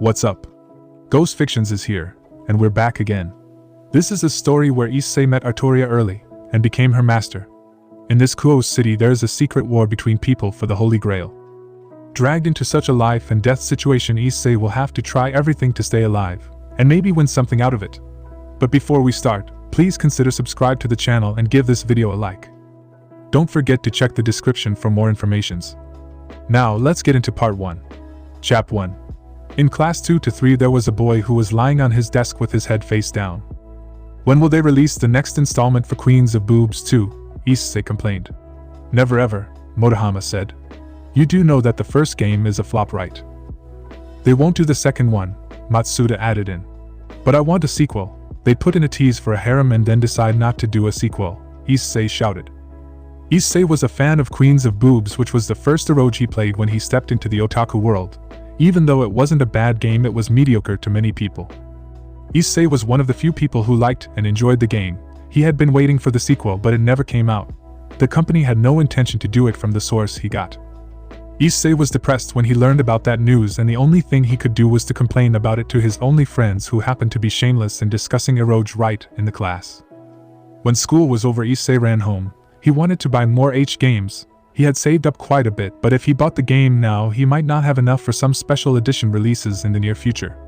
What's up? Ghost Fictions is here, and we're back again. This is a story where Issei met Artoria early, and became her master. In this Kuoh city there is a secret war between people for the Holy Grail. Dragged into such a life and death situation, Issei will have to try everything to stay alive, and maybe win something out of it. But before we start, please consider subscribe to the channel and give this video a like. Don't forget to check the description for more informations. Now let's get into part 1. Chap 1. In class 2 to 3 there was a boy who was lying on his desk with his head face down. When will they release the next installment for Queens of Boobs 2? Issei complained. Never ever, Motohama said. You do know that the first game is a flop, right? They won't do the second one, Matsuda added in. But I want a sequel. They put in a tease for a harem and then decide not to do a sequel, Issei shouted. Issei was a fan of Queens of Boobs, which was the first eroge he played when he stepped into the otaku world. Even though it wasn't a bad game, it was mediocre to many people. Issei was one of the few people who liked and enjoyed the game. He had been waiting for the sequel, but it never came out. The company had no intention to do it from the source he got. Issei was depressed when he learned about that news, and the only thing he could do was to complain about it to his only friends, who happened to be shameless in discussing eroge right in the class. When school was over, Issei ran home. He wanted to buy more games. He had saved up quite a bit, but if he bought the game now, he might not have enough for some special edition releases in the near future.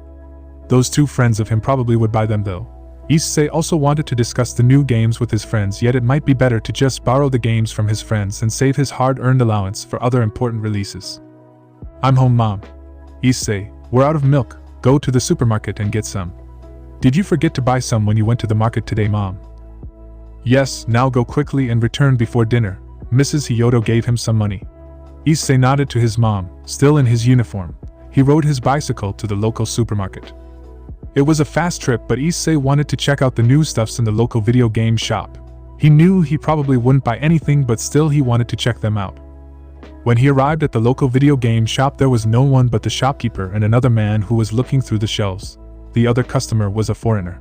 Those two friends of him probably would buy them though. Issei also wanted to discuss the new games with his friends, yet it might be better to just borrow the games from his friends and save his hard-earned allowance for other important releases. I'm home, Mom. Issei, we're out of milk. Go to the supermarket and get some. Did you forget to buy some when you went to the market today, Mom? Yes, now go quickly and return before dinner. Mrs. Hyodo gave him some money. Issei nodded to his mom. Still in his uniform, he rode his bicycle to the local supermarket. It was a fast trip, but Issei wanted to check out the new stuffs in the local video game shop. He knew he probably wouldn't buy anything, but still he wanted to check them out. When he arrived at the local video game shop, there was no one but the shopkeeper and another man who was looking through the shelves. The other customer was a foreigner.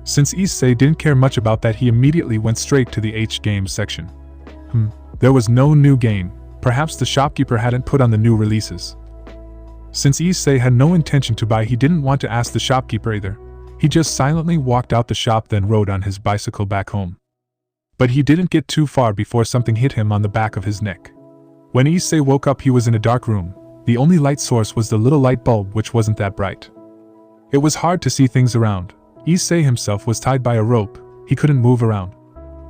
Since Issei didn't care much about that, he immediately went straight to the games section. There was no new game. Perhaps the shopkeeper hadn't put on the new releases. Since Issei had no intention to buy, he didn't want to ask the shopkeeper either. He just silently walked out the shop, then rode on his bicycle back home. But he didn't get too far before something hit him on the back of his neck. When Issei woke up, he was in a dark room. The only light source was the little light bulb, which wasn't that bright. It was hard to see things around. Issei himself was tied by a rope. He couldn't move around.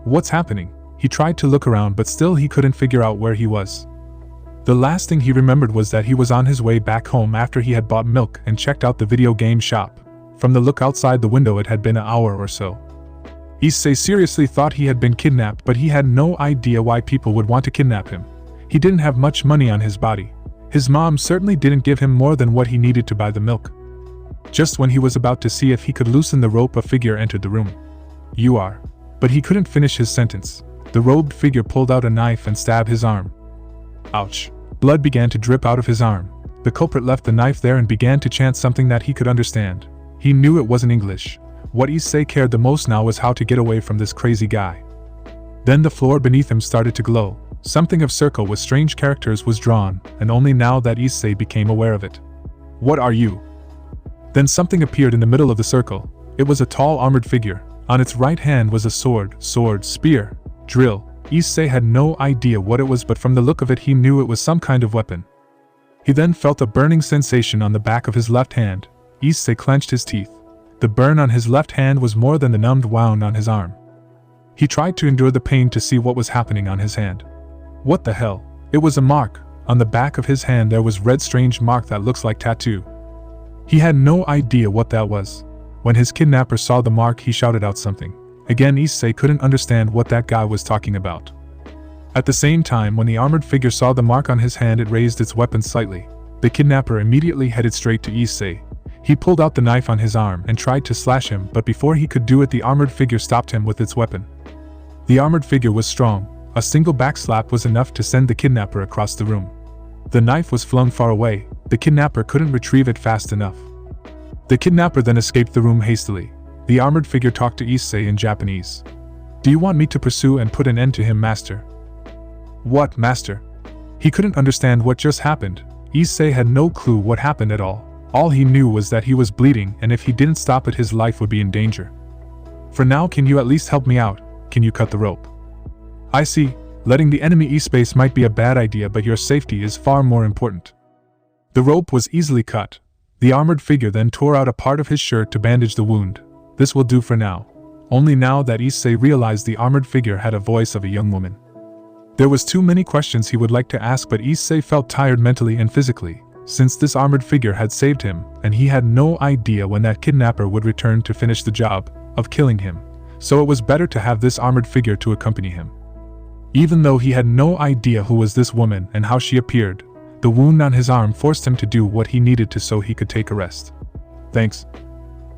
What's happening? He tried to look around, but still he couldn't figure out where he was. The last thing he remembered was that he was on his way back home after he had bought milk and checked out the video game shop. From the look outside the window, it had been an hour or so. Issei seriously thought he had been kidnapped, but he had no idea why people would want to kidnap him. He didn't have much money on his body. His mom certainly didn't give him more than what he needed to buy the milk. Just when he was about to see if he could loosen the rope, a figure entered the room. You are. But he couldn't finish his sentence. The robed figure pulled out a knife and stabbed his arm. Ouch. Blood began to drip out of his arm. The culprit left the knife there and began to chant something that he could understand. He knew it wasn't English. What Issei cared the most now was how to get away from this crazy guy. Then the floor beneath him started to glow. Something of circle with strange characters was drawn, and only now that Issei became aware of it. What are you? Then something appeared in the middle of the circle. It was a tall armored figure. On its right hand was a sword, spear, drill. Issei had no idea what it was, but from the look of it he knew it was some kind of weapon. He then felt a burning sensation on the back of his left hand. Issei clenched his teeth. The burn on his left hand was more than the numbed wound on his arm. He tried to endure the pain to see what was happening on his hand. What the hell? It was a mark. On the back of his hand there was red strange mark that looks like tattoo. He had no idea what that was. When his kidnapper saw the mark, he shouted out something. Again, Issei couldn't understand what that guy was talking about. At the same time, when the armored figure saw the mark on his hand, it raised its weapon slightly. The kidnapper immediately headed straight to Issei. He pulled out the knife on his arm and tried to slash him, but before he could do it, the armored figure stopped him with its weapon. The armored figure was strong. A single backslap was enough to send the kidnapper across the room. The knife was flung far away. The kidnapper couldn't retrieve it fast enough. The kidnapper then escaped the room hastily. The armored figure talked to Issei in Japanese. Do you want me to pursue and put an end to him, master? What, master? He couldn't understand what just happened. Issei had no clue what happened at all. All he knew was that he was bleeding, and if he didn't stop it, his life would be in danger. For now, can you at least help me out? Can you cut the rope? I see. Letting the enemy e-space might be a bad idea, but your safety is far more important. The rope was easily cut. The armored figure then tore out a part of his shirt to bandage the wound. This will do for now. Only now that Issei realized the armored figure had a voice of a young woman. There was too many questions he would like to ask, but Issei felt tired mentally and physically, since this armored figure had saved him, and he had no idea when that kidnapper would return to finish the job of killing him, so it was better to have this armored figure to accompany him. Even though he had no idea who was this woman and how she appeared, the wound on his arm forced him to do what he needed to so he could take a rest. Thanks.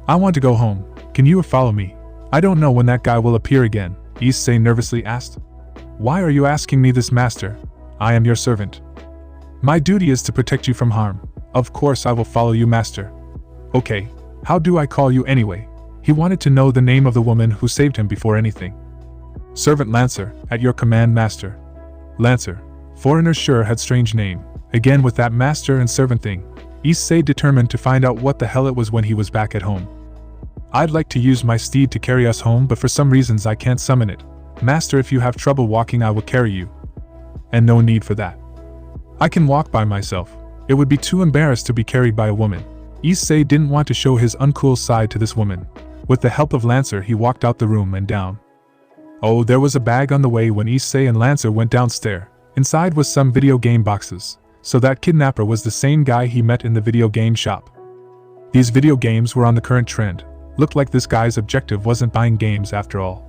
I want to go home. Can you follow me? I don't know when that guy will appear again, Issei nervously asked. Why are you asking me this, master? I am your servant. My duty is to protect you from harm. Of course I will follow you, master. Okay, how do I call you anyway? He wanted to know the name of the woman who saved him before anything. Servant Lancer, at your command, master. Lancer. Foreigner sure had strange name. Again with that master and servant thing. Issei determined to find out what the hell it was when he was back at home. I'd like to use my steed to carry us home, but for some reasons I can't summon it. Master, if you have trouble walking, I will carry you. And no need for that. I can walk by myself. It would be too embarrassed to be carried by a woman. Issei didn't want to show his uncool side to this woman. With the help of Lancer, he walked out the room and down. Oh, there was a bag on the way when Issei and Lancer went downstairs. Inside was some video game boxes, so that kidnapper was the same guy he met in the video game shop. These video games were on the current trend. Looked like this guy's objective wasn't buying games after all.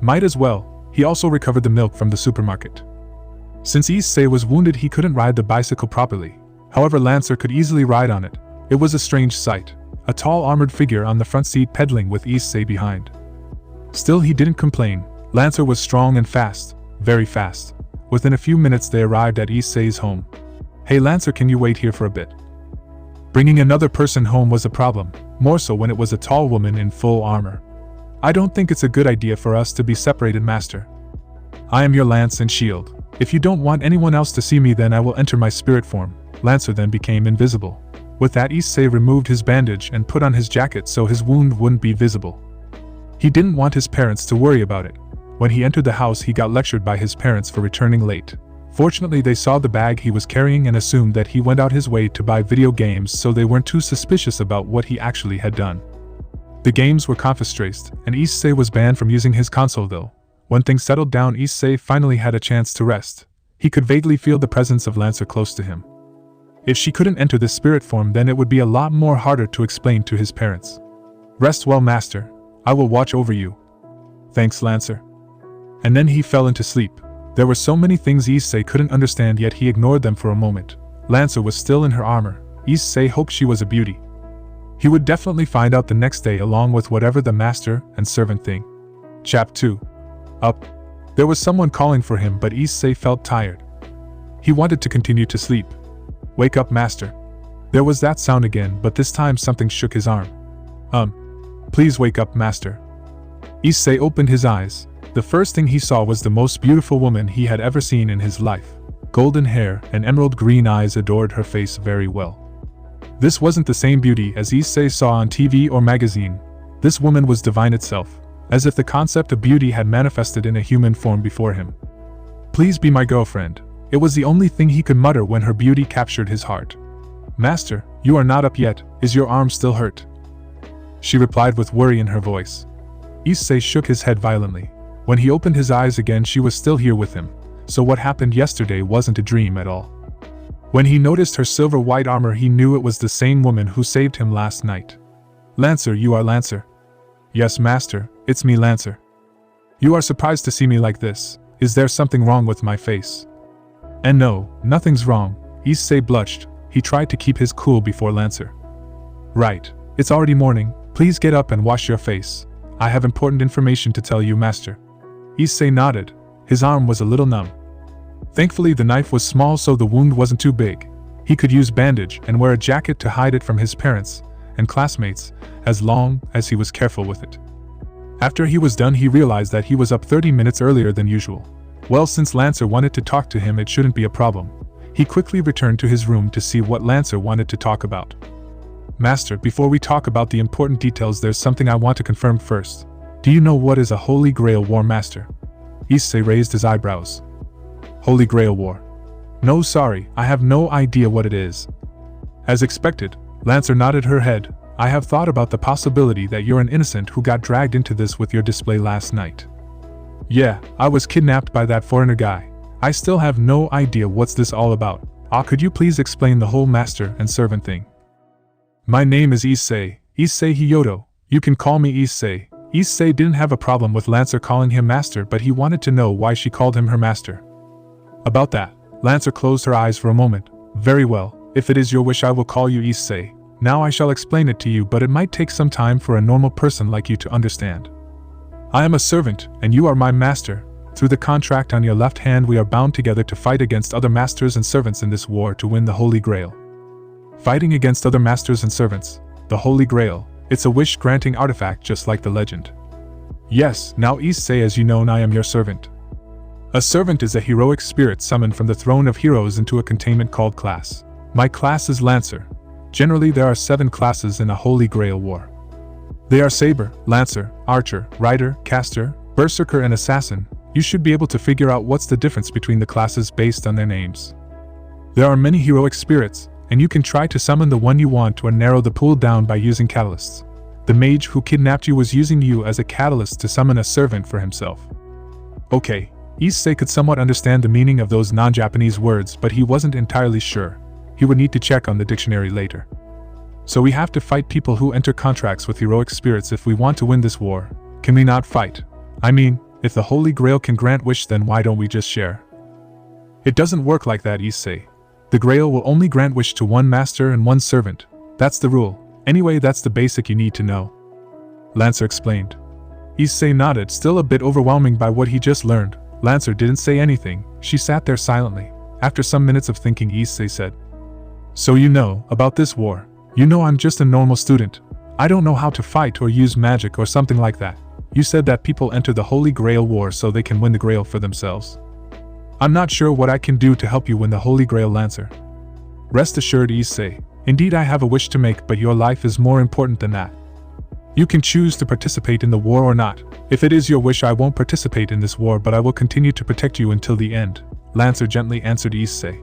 Might as well. He also recovered the milk from the supermarket. Since Issei was wounded, he couldn't ride the bicycle properly. However, Lancer could easily ride on it. It was a strange sight. A tall armored figure on the front seat pedaling with Issei behind. Still, he didn't complain. Lancer was strong and fast. Very fast. Within a few minutes they arrived at Issei's home. Hey Lancer, can you wait here for a bit? Bringing another person home was a problem, more so when it was a tall woman in full armor. I don't think it's a good idea for us to be separated, master. I am your lance and shield. If you don't want anyone else to see me, then I will enter my spirit form. Lancer then became invisible. With that, Issei removed his bandage and put on his jacket so his wound wouldn't be visible. He didn't want his parents to worry about it. When he entered the house, he got lectured by his parents for returning late. Fortunately, they saw the bag he was carrying and assumed that he went out his way to buy video games, so they weren't too suspicious about what he actually had done. The games were confiscated, and Issei was banned from using his console though. When things settled down, Issei finally had a chance to rest. He could vaguely feel the presence of Lancer close to him. If she couldn't enter the spirit form, then it would be a lot more harder to explain to his parents. Rest well, master. I will watch over you. Thanks, Lancer. And then he fell into sleep. There were so many things Issei couldn't understand, yet he ignored them for a moment. Lancer was still in her armor. Issei hoped she was a beauty. He would definitely find out the next day, along with whatever the master and servant thing. Chapter 2. Up. There was someone calling for him, but Issei felt tired. He wanted to continue to sleep. Wake up, master. There was that sound again, but this time something shook his arm. Please wake up, master. Issei opened his eyes. The first thing he saw was the most beautiful woman he had ever seen in his life. Golden hair and emerald green eyes adored her face very well. This wasn't the same beauty as Issei saw on TV or magazine. This woman was divine itself, as if the concept of beauty had manifested in a human form before him. Please be my girlfriend. It was the only thing he could mutter when her beauty captured his heart. Master, you are not up yet. Is your arm still hurt? She replied with worry in her voice. Issei shook his head violently. When he opened his eyes again, she was still here with him, so what happened yesterday wasn't a dream at all. When he noticed her silver-white armor, he knew it was the same woman who saved him last night. Lancer, you are Lancer? Yes, master, it's me, Lancer. You are surprised to see me like this. Is there something wrong with my face? And no, nothing's wrong. Issei blushed. He tried to keep his cool before Lancer. Right, it's already morning. Please get up and wash your face. I have important information to tell you, master. Issei nodded. His arm was a little numb. Thankfully, the knife was small, so the wound wasn't too big. He could use bandage and wear a jacket to hide it from his parents and classmates, as long as he was careful with it. After he was done, he realized that he was up 30 minutes earlier than usual. Well, since Lancer wanted to talk to him, it shouldn't be a problem. He quickly returned to his room to see what Lancer wanted to talk about. Master, before we talk about the important details, there's something I want to confirm first. Do you know what is a Holy Grail War, Master? Issei raised his eyebrows. Holy Grail War? No, sorry, I have no idea what it is. As expected, Lancer nodded her head. I have thought about the possibility that you're an innocent who got dragged into this with your display last night. Yeah, I was kidnapped by that foreigner guy. I still have no idea what's this all about. Could you please explain the whole master and servant thing? My name is Issei, Issei Hyoto. You can call me Issei. Issei didn't have a problem with Lancer calling him master, but he wanted to know why she called him her master. About that, Lancer closed her eyes for a moment. Very well, if it is your wish I will call you Issei. Now I shall explain it to you, but it might take some time for a normal person like you to understand. I am a servant, and you are my master. Through the contract on your left hand we are bound together to fight against other masters and servants in this war to win the Holy Grail. Fighting against other masters and servants, the Holy Grail, it's a wish-granting artifact just like the legend. Yes, now Issei, as you know, I am your servant. A servant is a heroic spirit summoned from the throne of heroes into a containment called class. My class is Lancer. Generally there are 7 classes in a Holy Grail War. They are Saber, Lancer, Archer, Rider, Caster, Berserker and Assassin. You should be able to figure out what's the difference between the classes based on their names. There are many heroic spirits, and you can try to summon the one you want or narrow the pool down by using catalysts. The mage who kidnapped you was using you as a catalyst to summon a servant for himself. Okay, Issei could somewhat understand the meaning of those non-Japanese words, but he wasn't entirely sure. He would need to check on the dictionary later. So we have to fight people who enter contracts with heroic spirits if we want to win this war. Can we not fight? I mean, if the Holy Grail can grant wish, then why don't we just share? It doesn't work like that, Issei. The Grail will only grant wish to one master and one servant. That's the rule. Anyway, that's the basic you need to know. Lancer explained. Issei nodded, still a bit overwhelmed by what he just learned. Lancer didn't say anything. She sat there silently. After some minutes of thinking, Issei said, So you know about this war. You know I'm just a normal student. I don't know how to fight or use magic or something like that. You said that people enter the Holy Grail War so they can win the Grail for themselves. I'm not sure what I can do to help you win the Holy Grail, Lancer. Rest assured, Issei. Indeed, I have a wish to make, but your life is more important than that. You can choose to participate in the war or not. If it is your wish, I won't participate in this war, but I will continue to protect you until the end, Lancer gently answered Issei.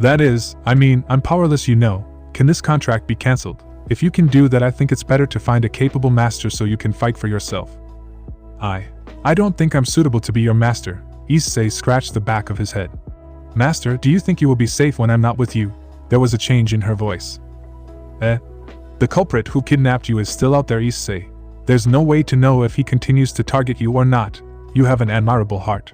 That is, I'm powerless, you know. Can this contract be cancelled? If you can do that, I think it's better to find a capable master so you can fight for yourself. I don't think I'm suitable to be your master. Issei scratched the back of his head. Master, do you think you will be safe when I'm not with you? There was a change in her voice. The culprit who kidnapped you is still out there, Issei. There's no way to know if he continues to target you or not. You have an admirable heart.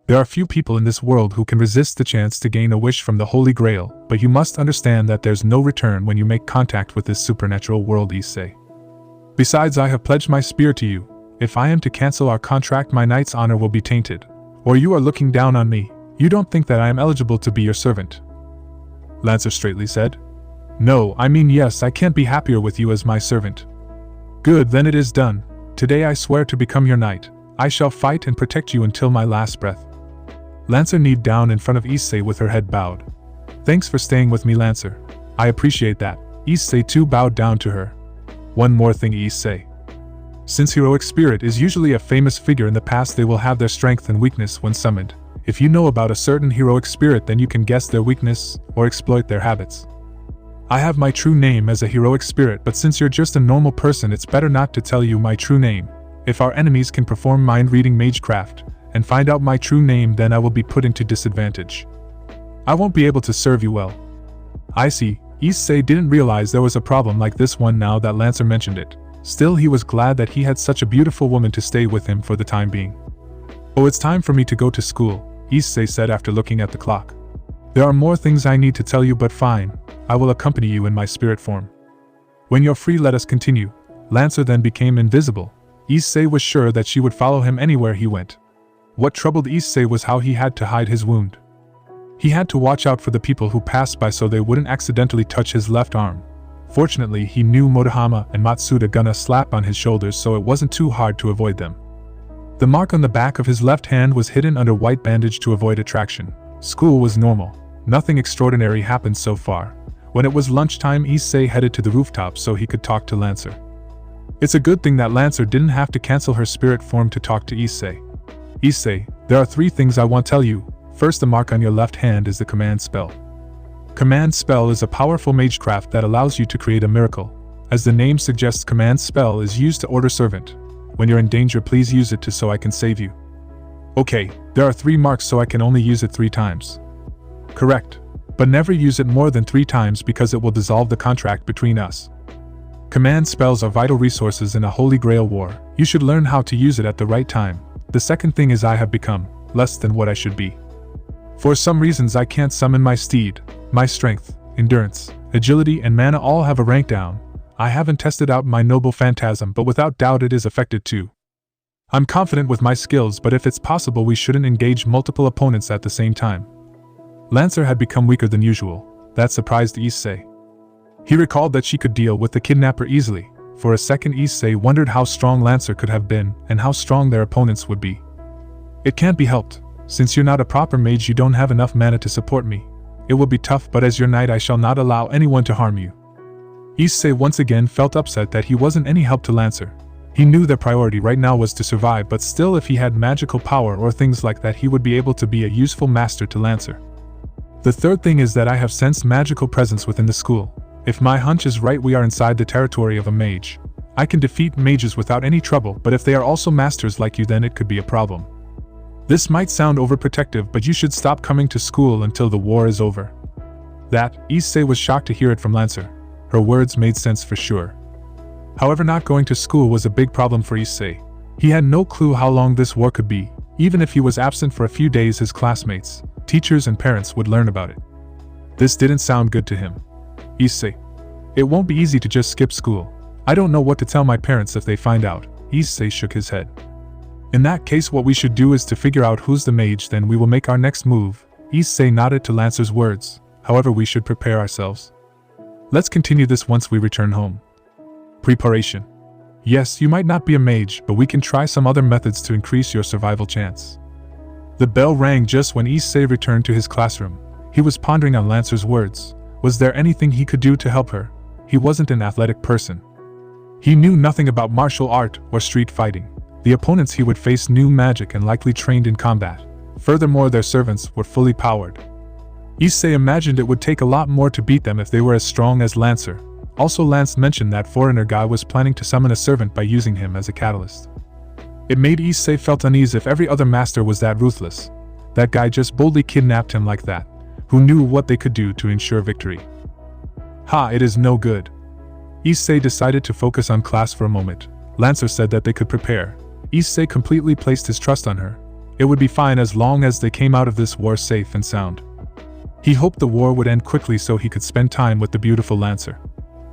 There are few people in this world who can resist the chance to gain a wish from the Holy Grail, but you must understand that there's no return when you make contact with this supernatural world, Issei. Besides, I have pledged my spear to you. If I am to cancel our contract, my knight's honor will be tainted. Or you are looking down on me. You don't think that I am eligible to be your servant? Lancer straightly said. No, yes, I can't be happier with you as my servant. Good, then it is done. Today I swear to become your knight. I shall fight and protect you until my last breath. Lancer kneeled down in front of Issei with her head bowed. Thanks for staying with me, Lancer. I appreciate that. Issei too bowed down to her. One more thing, Issei. Since heroic spirit is usually a famous figure in the past, they will have their strength and weakness when summoned. If you know about a certain heroic spirit, then you can guess their weakness or exploit their habits. I have my true name as a heroic spirit, but since you're just a normal person, it's better not to tell you my true name. If our enemies can perform mind-reading magecraft and find out my true name, then I will be put into disadvantage. I won't be able to serve you well. I see. Issei didn't realize there was a problem like this one now that Lancer mentioned it. Still, he was glad that he had such a beautiful woman to stay with him for the time being. Oh, it's time for me to go to school, Issei said after looking at the clock. There are more things I need to tell you, but fine. I will accompany you in my spirit form. When you're free, let us continue. Lancer then became invisible. Issei was sure that she would follow him anywhere he went. What troubled Issei was how he had to hide his wound. He had to watch out for the people who passed by so they wouldn't accidentally touch his left arm. Fortunately, he knew Motohama and Matsuda gonna slap on his shoulders, so it wasn't too hard to avoid them. The mark on the back of his left hand was hidden under white bandage to avoid attraction. School was normal. Nothing extraordinary happened so far. When it was lunchtime, Issei headed to the rooftop so he could talk to Lancer. It's a good thing that Lancer didn't have to cancel her spirit form to talk to Issei. Issei, there are 3 things I want to tell you. First, the mark on your left hand is the command spell. Command spell is a powerful magecraft that allows you to create a miracle. As the name suggests, command spell is used to order servant. When you're in danger, please use it so I can save you. Okay, there are 3 marks so I can only use it 3 times. Correct. But never use it more than 3 times because it will dissolve the contract between us. Command spells are vital resources in a holy grail war. You should learn how to use it at the right time. The second thing is I have become less than what I should be. For some reasons I can't summon my steed. My strength, endurance, agility and mana all have a rank down. I haven't tested out my noble phantasm, but without doubt it is affected too. I'm confident with my skills, but if it's possible we shouldn't engage multiple opponents at the same time. Lancer had become weaker than usual. That surprised Issei. He recalled that she could deal with the kidnapper easily. For a second Issei wondered how strong Lancer could have been and how strong their opponents would be. It can't be helped. Since you're not a proper mage, you don't have enough mana to support me. It will be tough, but as your knight I shall not allow anyone to harm you. Issei once again felt upset that he wasn't any help to Lancer. He knew their priority right now was to survive, but still if he had magical power or things like that he would be able to be a useful master to Lancer. The third thing is that I have sensed magical presence within the school. If my hunch is right, we are inside the territory of a mage. I can defeat mages without any trouble, but if they are also masters like you, then it could be a problem. This might sound overprotective, but you should stop coming to school until the war is over. That, Issei was shocked to hear it from Lancer. Her words made sense for sure. However, not going to school was a big problem for Issei. He had no clue how long this war could be. Even if he was absent for a few days, his classmates, teachers and parents would learn about it. This didn't sound good to him. Issei, it won't be easy to just skip school. I don't know what to tell my parents if they find out. Issei shook his head. In that case, what we should do is to figure out who's the mage, then we will make our next move. Issei nodded to Lancer's words. However, we should prepare ourselves. Let's continue this once we return home. Preparation. Yes, you might not be a mage, but we can try some other methods to increase your survival chance. The bell rang just when Issei returned to his classroom. He was pondering on Lancer's words. Was there anything he could do to help her? He wasn't an athletic person. He knew nothing about martial art or street fighting. The opponents he would face knew magic and likely trained in combat. Furthermore, their servants were fully powered. Issei imagined it would take a lot more to beat them if they were as strong as Lancer. Also, Lance mentioned that foreigner guy was planning to summon a servant by using him as a catalyst. It made Issei felt uneasy if every other master was that ruthless. That guy just boldly kidnapped him like that. Who knew what they could do to ensure victory? Ha, it is no good. Issei decided to focus on class for a moment. Lancer said that they could prepare. Issei completely placed his trust on her. It would be fine as long as they came out of this war safe and sound. He hoped the war would end quickly so he could spend time with the beautiful Lancer.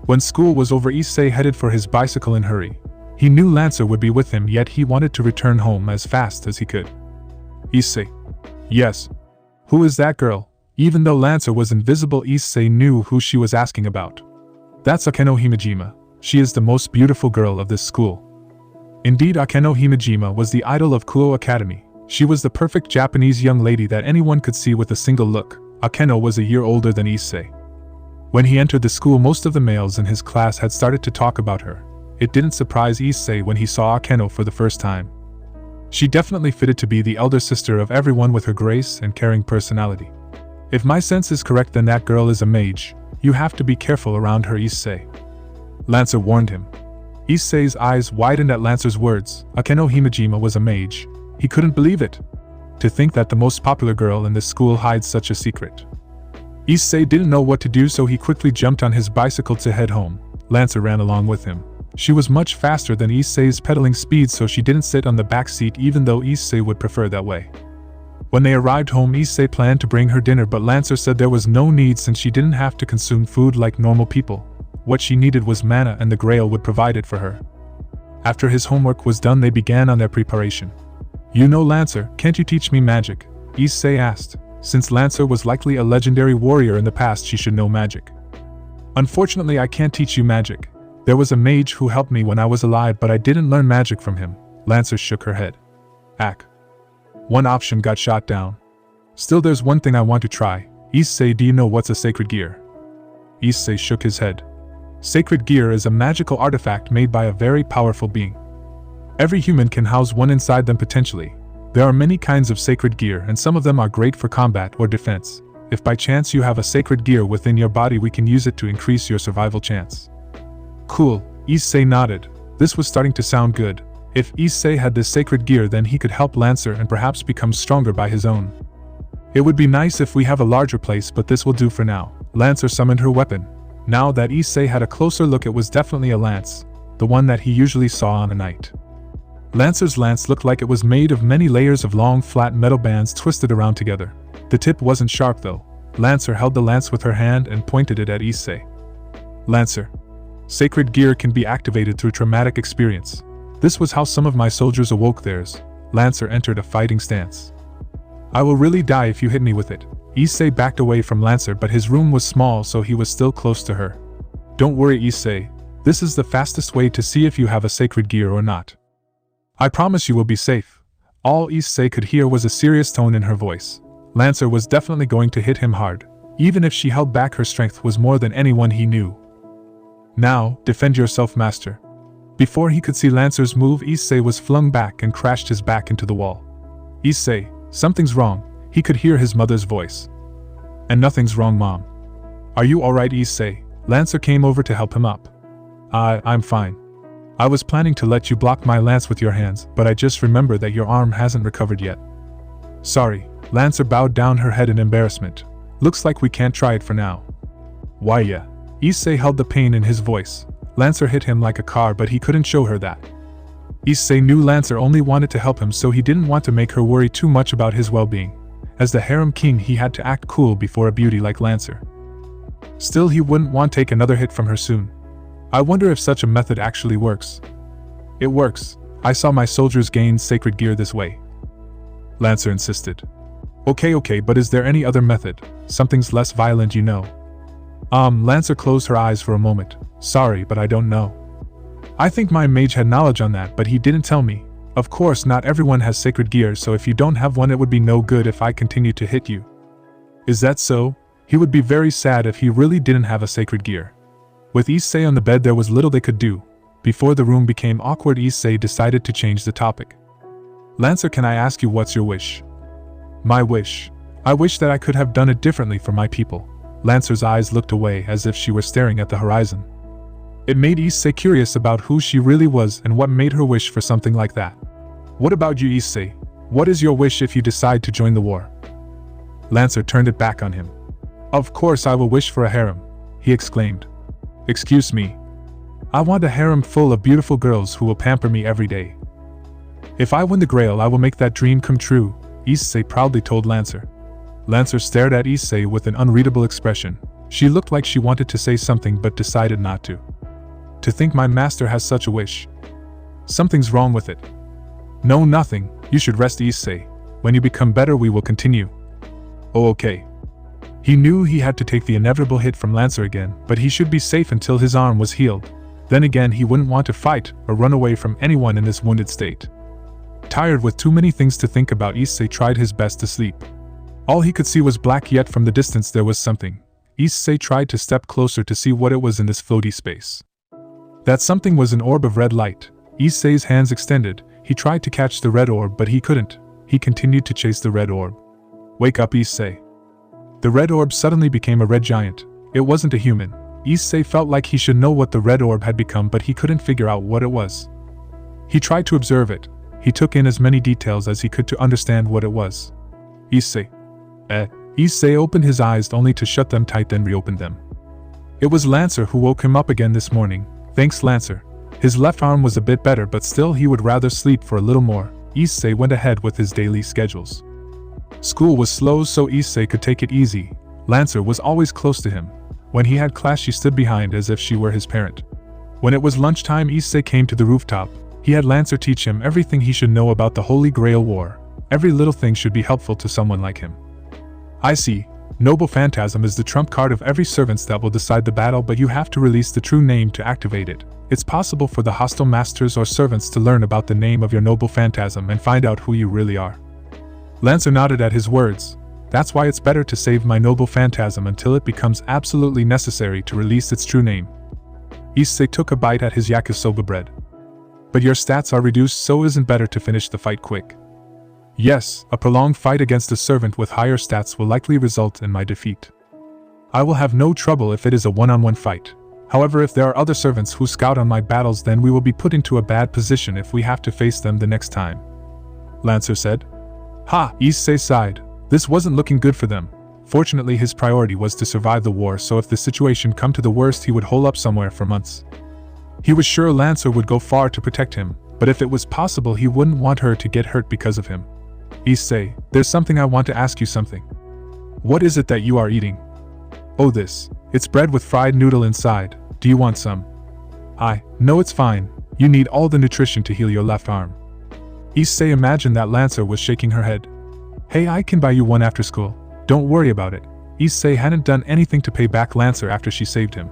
When school was over, Issei headed for his bicycle in a hurry. He knew Lancer would be with him, yet he wanted to return home as fast as he could. Issei. Yes. Who is that girl? Even though Lancer was invisible, Issei knew who she was asking about. That's Akeno Himejima. She is the most beautiful girl of this school. Indeed, Akeno Himejima was the idol of Kuoh Academy. She was the perfect Japanese young lady that anyone could see with a single look. Akeno was a year older than Issei. When he entered the school, most of the males in his class had started to talk about her. It didn't surprise Issei when he saw Akeno for the first time. She definitely fitted to be the elder sister of everyone with her grace and caring personality. If my sense is correct, then that girl is a mage. You have to be careful around her, Issei. Lancer warned him. Issei's eyes widened at Lancer's words. Akeno Himejima was a mage. He couldn't believe it. To think that the most popular girl in this school hides such a secret. Issei didn't know what to do, so he quickly jumped on his bicycle to head home. Lancer ran along with him. She was much faster than Issei's pedaling speed, so she didn't sit on the back seat, even though Issei would prefer that way. When they arrived home, Issei planned to bring her dinner, but Lancer said there was no need since she didn't have to consume food like normal people. What she needed was mana, and the grail would provide it for her. After his homework was done, they began on their preparation. You know, Lancer, can't you teach me magic? Issei asked. Since Lancer was likely a legendary warrior in the past, she should know magic. Unfortunately, I can't teach you magic. There was a mage who helped me when I was alive, but I didn't learn magic from him. Lancer shook her head. Ack. One option got shot down. Still, there's one thing I want to try. Issei, do you know what's a sacred gear? Issei shook his head. Sacred gear is a magical artifact made by a very powerful being. Every human can house one inside them potentially. There are many kinds of sacred gear and some of them are great for combat or defense. If by chance you have a sacred gear within your body, we can use it to increase your survival chance. Cool, Issei nodded. This was starting to sound good. If Issei had this sacred gear, then he could help Lancer and perhaps become stronger by his own. It would be nice if we have a larger place, but this will do for now. Lancer summoned her weapon. Now that Issei had a closer look, it was definitely a lance, the one that he usually saw on a knight. Lancer's lance looked like it was made of many layers of long flat metal bands twisted around together. The tip wasn't sharp though. Lancer held the lance with her hand and pointed it at Issei. Lancer. Sacred gear can be activated through traumatic experience. This was how some of my soldiers awoke theirs. Lancer entered a fighting stance. I will really die if you hit me with it. Issei backed away from Lancer, but his room was small, so he was still close to her. Don't worry, Issei. This is the fastest way to see if you have a sacred gear or not. I promise you will be safe. All Issei could hear was a serious tone in her voice. Lancer was definitely going to hit him hard. Even if she held back, her strength was more than anyone he knew. Now, defend yourself, master. Before he could see Lancer's move, Issei was flung back and crashed his back into the wall. Issei, something's wrong. He could hear his mother's voice. And nothing's wrong, Mom. Are you alright, Issei? Lancer came over to help him up. I'm fine. I was planning to let you block my lance with your hands, but I just remembered that your arm hasn't recovered yet. Sorry. Lancer bowed down her head in embarrassment. Looks like we can't try it for now. Why yeah? Issei held the pain in his voice. Lancer hit him like a car, but he couldn't show her that. Issei knew Lancer only wanted to help him, so he didn't want to make her worry too much about his well-being. As the harem king, he had to act cool before a beauty like Lancer. Still, he wouldn't want to take another hit from her soon. I wonder if such a method actually works. It works. I saw my soldiers gain sacred gear this way. Lancer insisted. Okay, but is there any other method? Something's less violent, you know. Lancer closed her eyes for a moment. Sorry, but I don't know. I think my mage had knowledge on that, but he didn't tell me. Of course, not everyone has sacred gear, so if you don't have one, it would be no good if I continue to hit you. Is that so? He would be very sad if he really didn't have a sacred gear. With Issei on the bed, there was little they could do. Before the room became awkward, Issei decided to change the topic. Lancer, can I ask you what's your wish? My wish. I wish that I could have done it differently for my people. Lancer's eyes looked away as if she were staring at the horizon. It made Issei curious about who she really was and what made her wish for something like that. What about you, Issei? What is your wish if you decide to join the war? Lancer turned it back on him. Of course I will wish for a harem, he exclaimed. Excuse me. I want a harem full of beautiful girls who will pamper me every day. If I win the grail, I will make that dream come true, Issei proudly told Lancer. Lancer stared at Issei with an unreadable expression. She looked like she wanted to say something but decided not to. To think my master has such a wish. Something's wrong with it. No, nothing. You should rest, Issei. When you become better, we will continue. Oh, okay. He knew he had to take the inevitable hit from Lancer again, but he should be safe until his arm was healed. Then again, he wouldn't want to fight or run away from anyone in this wounded state. Tired with too many things to think about, Issei tried his best to sleep. All he could see was black, yet from the distance there was something. Issei tried to step closer to see what it was in this floaty space. That something was an orb of red light. Issei's hands extended. He tried to catch the red orb, but he couldn't. He continued to chase the red orb. Wake up, Issei. The red orb suddenly became a red giant. It wasn't a human. Issei felt like he should know what the red orb had become, but he couldn't figure out what it was. He tried to observe it. He took in as many details as he could to understand what it was. Issei. Issei opened his eyes only to shut them tight, then reopened them. It was Lancer who woke him up again this morning. Thanks, Lancer. His left arm was a bit better, but still he would rather sleep for a little more. Issei went ahead with his daily schedules. School was slow, so Issei could take it easy. Lancer was always close to him. When he had class, she stood behind as if she were his parent. When it was lunchtime, Issei came to the rooftop. He had Lancer teach him everything he should know about the Holy Grail War. Every little thing should be helpful to someone like him. I see. Noble Phantasm is the trump card of every servants that will decide the battle, but you have to release the true name to activate it. It's possible for the hostile masters or servants to learn about the name of your Noble Phantasm and find out who you really are. Lancer nodded at his words. That's why it's better to save my noble phantasm until it becomes absolutely necessary to release its true name. Issei took a bite at his yakisoba bread. But your stats are reduced, so isn't better to finish the fight quick? Yes, a prolonged fight against a servant with higher stats will likely result in my defeat. I will have no trouble if it is a one-on-one fight. However, if there are other servants who scout on my battles, then we will be put into a bad position if we have to face them the next time. Lancer said. Ha! Issei sighed. This wasn't looking good for them. Fortunately, his priority was to survive the war, so if the situation come to the worst, he would hole up somewhere for months. He was sure Lancer would go far to protect him, but if it was possible, he wouldn't want her to get hurt because of him. Issei, there's something I want to ask you something. What is it that you are eating? Oh, this. It's bread with fried noodle inside. Do you want some? No, it's fine. You need all the nutrition to heal your left arm. Issei imagined that Lancer was shaking her head. Hey, I can buy you one after school. Don't worry about it. Issei hadn't done anything to pay back Lancer after she saved him.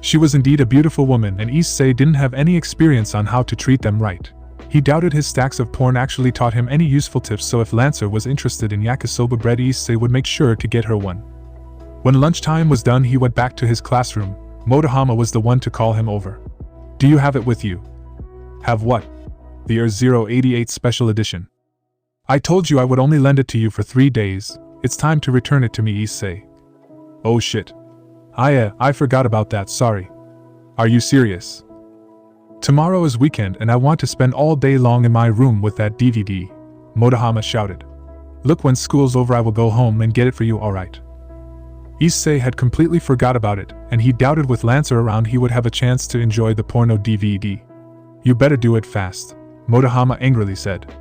She was indeed a beautiful woman, and Issei didn't have any experience on how to treat them right. He doubted his stacks of porn actually taught him any useful tips, so if Lancer was interested in yakisoba bread, Issei would make sure to get her one. When lunchtime was done, he went back to his classroom. Motohama was the one to call him over. Do you have it with you? Have what? The ER-088 Special Edition. I told you I would only lend it to you for 3 days. It's time to return it to me, Issei. Oh shit. I forgot about that, sorry. Are you serious? Tomorrow is weekend and I want to spend all day long in my room with that DVD, Motohama shouted. Look, when school's over I will go home and get it for you, alright? Issei had completely forgot about it, and he doubted with Lancer around he would have a chance to enjoy the porno DVD. You better do it fast, Motohama angrily said.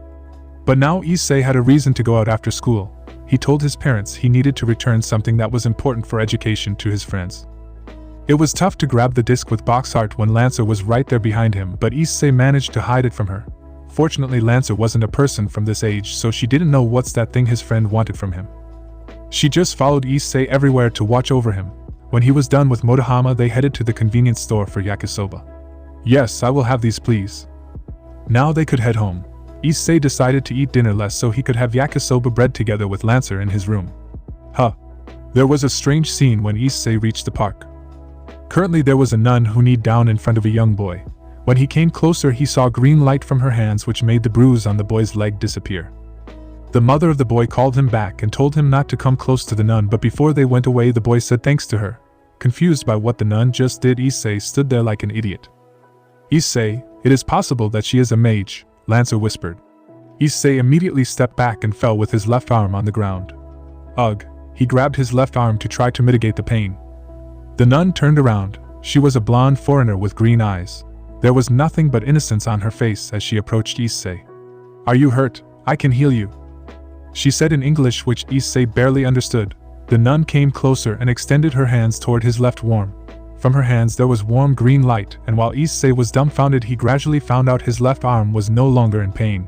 But now Issei had a reason to go out after school. He told his parents he needed to return something that was important for education to his friends. It was tough to grab the disc with box art when Lancer was right there behind him, but Issei managed to hide it from her. Fortunately, Lancer wasn't a person from this age, so she didn't know what's that thing his friend wanted from him. She just followed Issei everywhere to watch over him. When he was done with Motohama, they headed to the convenience store for yakisoba. Yes, I will have these, please. Now they could head home. Issei decided to eat dinner less so he could have yakisoba bread together with Lancer in his room. There was a strange scene when Issei reached the park. Currently there was a nun who kneeled down in front of a young boy. When he came closer, he saw green light from her hands, which made the bruise on the boy's leg disappear. The mother of the boy called him back and told him not to come close to the nun, but before they went away the boy said thanks to her. Confused by what the nun just did, Issei stood there like an idiot. Issei, it is possible that she is a mage, Lancer whispered. Issei immediately stepped back and fell with his left arm on the ground. Ugh, he grabbed his left arm to try to mitigate the pain. The nun turned around. She was a blonde foreigner with green eyes. There was nothing but innocence on her face as she approached Issei. Are you hurt? I can heal you, she said in English, which Issei barely understood. The nun came closer and extended her hands toward his left arm. From her hands there was warm green light, and while Issei was dumbfounded, he gradually found out his left arm was no longer in pain.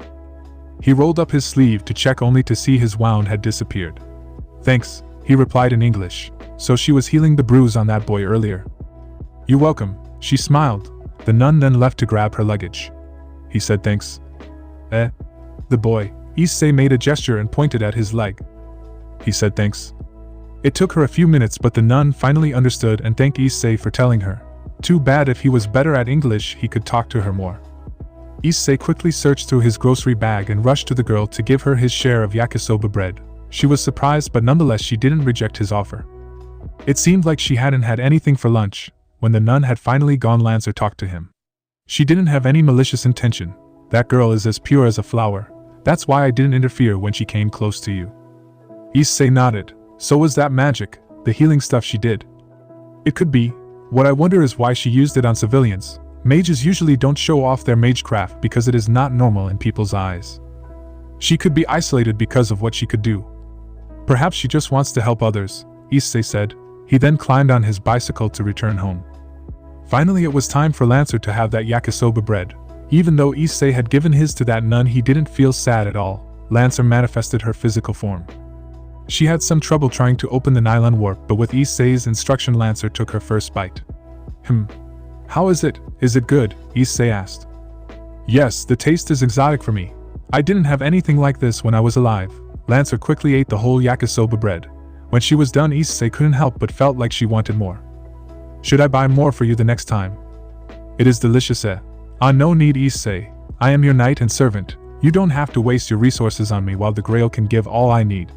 He rolled up his sleeve to check, only to see his wound had disappeared. Thanks, he replied in English. So she was healing the bruise on that boy earlier. You're welcome, she smiled. The nun then left to grab her luggage. He said thanks. The boy. Issei made a gesture and pointed at his leg. He said thanks. It took her a few minutes, but the nun finally understood and thanked Issei for telling her. Too bad, if he was better at English he could talk to her more. Issei quickly searched through his grocery bag and rushed to the girl to give her his share of yakisoba bread. She was surprised, but nonetheless she didn't reject his offer. It seemed like she hadn't had anything for lunch. When the nun had finally gone, Lancer talked to him. She didn't have any malicious intention. That girl is as pure as a flower. That's why I didn't interfere when she came close to you. Issei nodded. So was that magic, the healing stuff she did? It could be. What I wonder is why she used it on civilians. Mages usually don't show off their magecraft because it is not normal in people's eyes. She could be isolated because of what she could do. Perhaps she just wants to help others, Issei said. He then climbed on his bicycle to return home. Finally, it was time for Lancer to have that yakisoba bread. Even though Issei had given his to that nun, he didn't feel sad at all. Lancer manifested her physical form. She had some trouble trying to open the nylon warp, but with Issei's instruction Lancer took her first bite. How is it? Is it good? Issei asked. Yes, the taste is exotic for me. I didn't have anything like this when I was alive. Lancer quickly ate the whole yakisoba bread. When she was done, Issei couldn't help but felt like she wanted more. Should I buy more for you the next time? It is delicious, eh? Ah, no need, Issei. I am your knight and servant. You don't have to waste your resources on me while the grail can give all I need.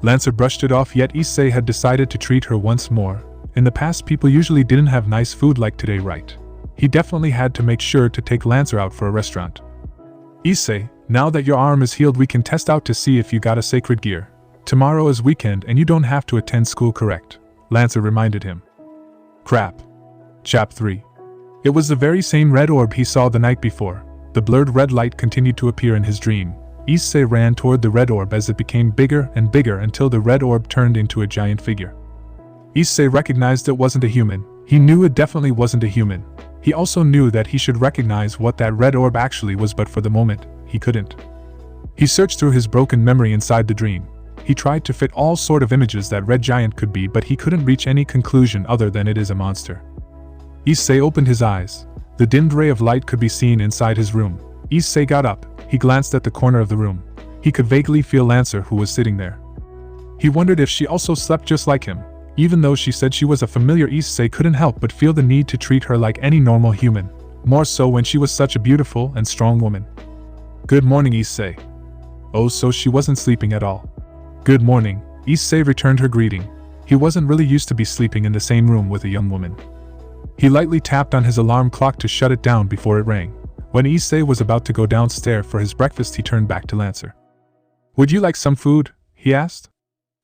Lancer brushed it off, yet Issei had decided to treat her once more. In the past, people usually didn't have nice food like today, right? He definitely had to make sure to take Lancer out for a restaurant. Issei, now that your arm is healed, we can test out to see if you got a sacred gear. Tomorrow is weekend and you don't have to attend school, correct? Lancer reminded him. Crap. Chap 3. It was the very same red orb he saw the night before. The blurred red light continued to appear in his dream. Issei ran toward the red orb as it became bigger and bigger until the red orb turned into a giant figure. Issei recognized it wasn't a human. He knew it definitely wasn't a human. He also knew that he should recognize what that red orb actually was, but for the moment, he couldn't. He searched through his broken memory inside the dream. He tried to fit all sort of images that red giant could be, but he couldn't reach any conclusion other than it is a monster. Issei opened his eyes. The dimmed ray of light could be seen inside his room. Issei got up. He glanced at the corner of the room. He could vaguely feel Lancer, who was sitting there. He wondered if she also slept just like him. Even though she said she was a familiar, Issei couldn't help but feel the need to treat her like any normal human. More so when she was such a beautiful and strong woman. Good morning, Issei. Oh, so she wasn't sleeping at all. Good morning, Issei returned her greeting. He wasn't really used to be sleeping in the same room with a young woman. He lightly tapped on his alarm clock to shut it down before it rang. When Issei was about to go downstairs for his breakfast, he turned back to Lancer. Would you like some food? He asked.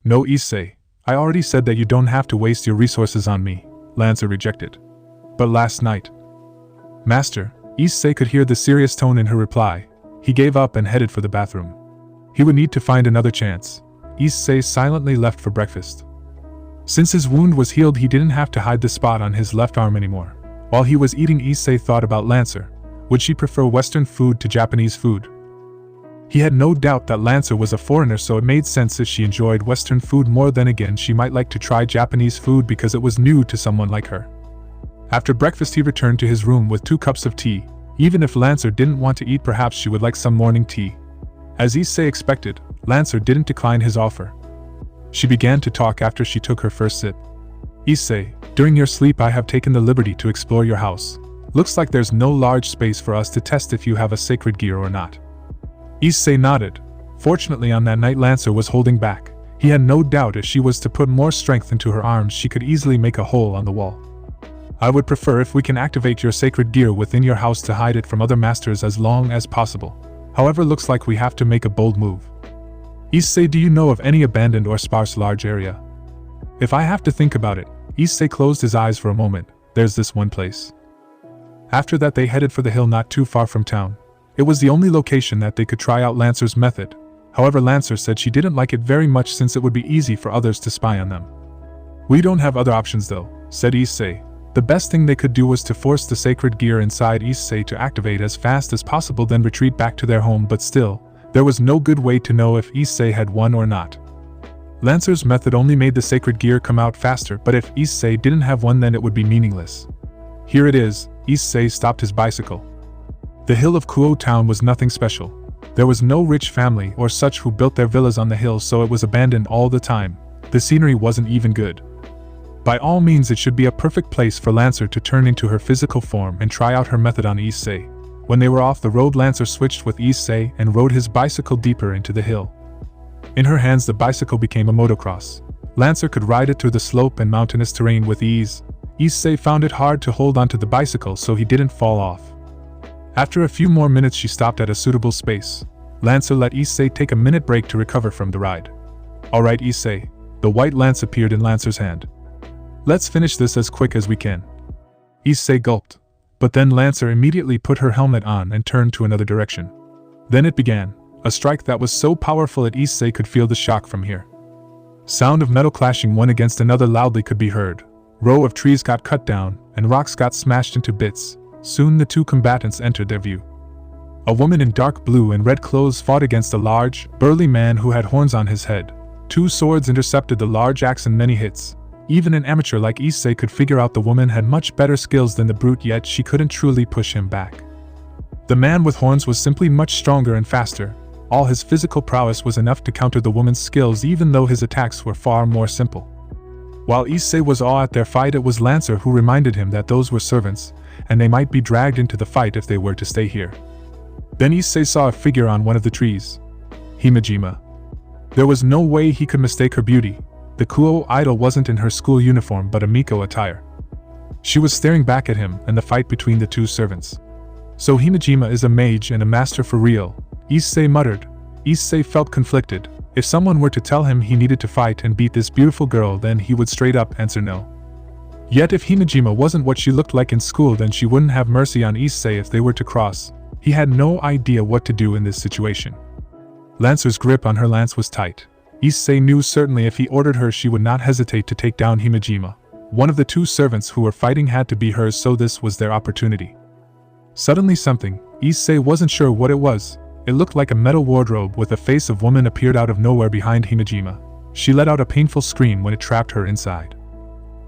No, Issei. I already said that you don't have to waste your resources on me, Lancer rejected. But last night. Master, Issei could hear the serious tone in her reply. He gave up and headed for the bathroom. He would need to find another chance. Issei silently left for breakfast. Since his wound was healed, he didn't have to hide the spot on his left arm anymore. While he was eating, Issei thought about Lancer. Would she prefer Western food to Japanese food? He had no doubt that Lancer was a foreigner, so it made sense if she enjoyed Western food more. Then again, she might like to try Japanese food because it was new to someone like her. After breakfast, he returned to his room with 2 cups of tea. Even if Lancer didn't want to eat, perhaps she would like some morning tea. As Issei expected, Lancer didn't decline his offer. She began to talk after she took her first sip. Issei, during your sleep I have taken the liberty to explore your house. Looks like there's no large space for us to test if you have a sacred gear or not. Issei nodded. Fortunately, on that night Lancer was holding back. He had no doubt if she was to put more strength into her arms, she could easily make a hole on the wall. I would prefer if we can activate your sacred gear within your house to hide it from other masters as long as possible. However, looks like we have to make a bold move. Issei, do you know of any abandoned or sparse large area? If I have to think about it, Issei closed his eyes for a moment. There's this one place. After that, they headed for the hill not too far from town. It was the only location that they could try out Lancer's method. However, Lancer said she didn't like it very much since it would be easy for others to spy on them. We don't have other options though, said Issei. The best thing they could do was to force the sacred gear inside Issei to activate as fast as possible, then retreat back to their home, but still, there was no good way to know if Issei had won or not. Lancer's method only made the sacred gear come out faster, but if Issei didn't have one, then it would be meaningless. Here it is. Issei stopped his bicycle. The hill of Kuoh town was nothing special. There was no rich family or such who built their villas on the hill, so it was abandoned all the time. The scenery wasn't even good. By all means, it should be a perfect place for Lancer to turn into her physical form and try out her method on Issei. When they were off the road, Lancer switched with Issei and rode his bicycle deeper into the hill. In her hands, the bicycle became a motocross. Lancer could ride it through the slope and mountainous terrain with ease. Issei found it hard to hold onto the bicycle, so he didn't fall off. After a few more minutes, she stopped at a suitable space. Lancer let Issei take a minute break to recover from the ride. Alright, Issei. The white lance appeared in Lancer's hand. Let's finish this as quick as we can. Issei gulped. But then Lancer immediately put her helmet on and turned to another direction. Then it began. A strike that was so powerful that Issei could feel the shock from here. Sound of metal clashing one against another loudly could be heard. Row of trees got cut down, and rocks got smashed into bits. Soon the 2 combatants entered their view. A woman in dark blue and red clothes fought against a large, burly man who had horns on his head. 2 swords intercepted the large axe in many hits. Even an amateur like Issei could figure out the woman had much better skills than the brute, yet she couldn't truly push him back. The man with horns was simply much stronger and faster. All his physical prowess was enough to counter the woman's skills even though his attacks were far more simple. While Issei was awe at their fight, it was Lancer who reminded him that those were servants, and they might be dragged into the fight if they were to stay here. Then Issei saw a figure on one of the trees. Himejima. There was no way he could mistake her beauty. The Kuoh idol wasn't in her school uniform but a Miko attire. She was staring back at him and the fight between the two servants. So Himejima is a mage and a master for real, Issei muttered. Issei felt conflicted. If someone were to tell him he needed to fight and beat this beautiful girl, then he would straight up answer no. Yet if Himejima wasn't what she looked like in school, then she wouldn't have mercy on Issei if they were to cross. He had no idea what to do in this situation. Lancer's grip on her lance was tight. Issei knew certainly if he ordered her she would not hesitate to take down Himejima. One of the two servants who were fighting had to be hers, so this was their opportunity. Suddenly something, Issei wasn't sure what it was. It looked like a metal wardrobe with a face of woman appeared out of nowhere behind Himejima. She let out a painful scream when it trapped her inside.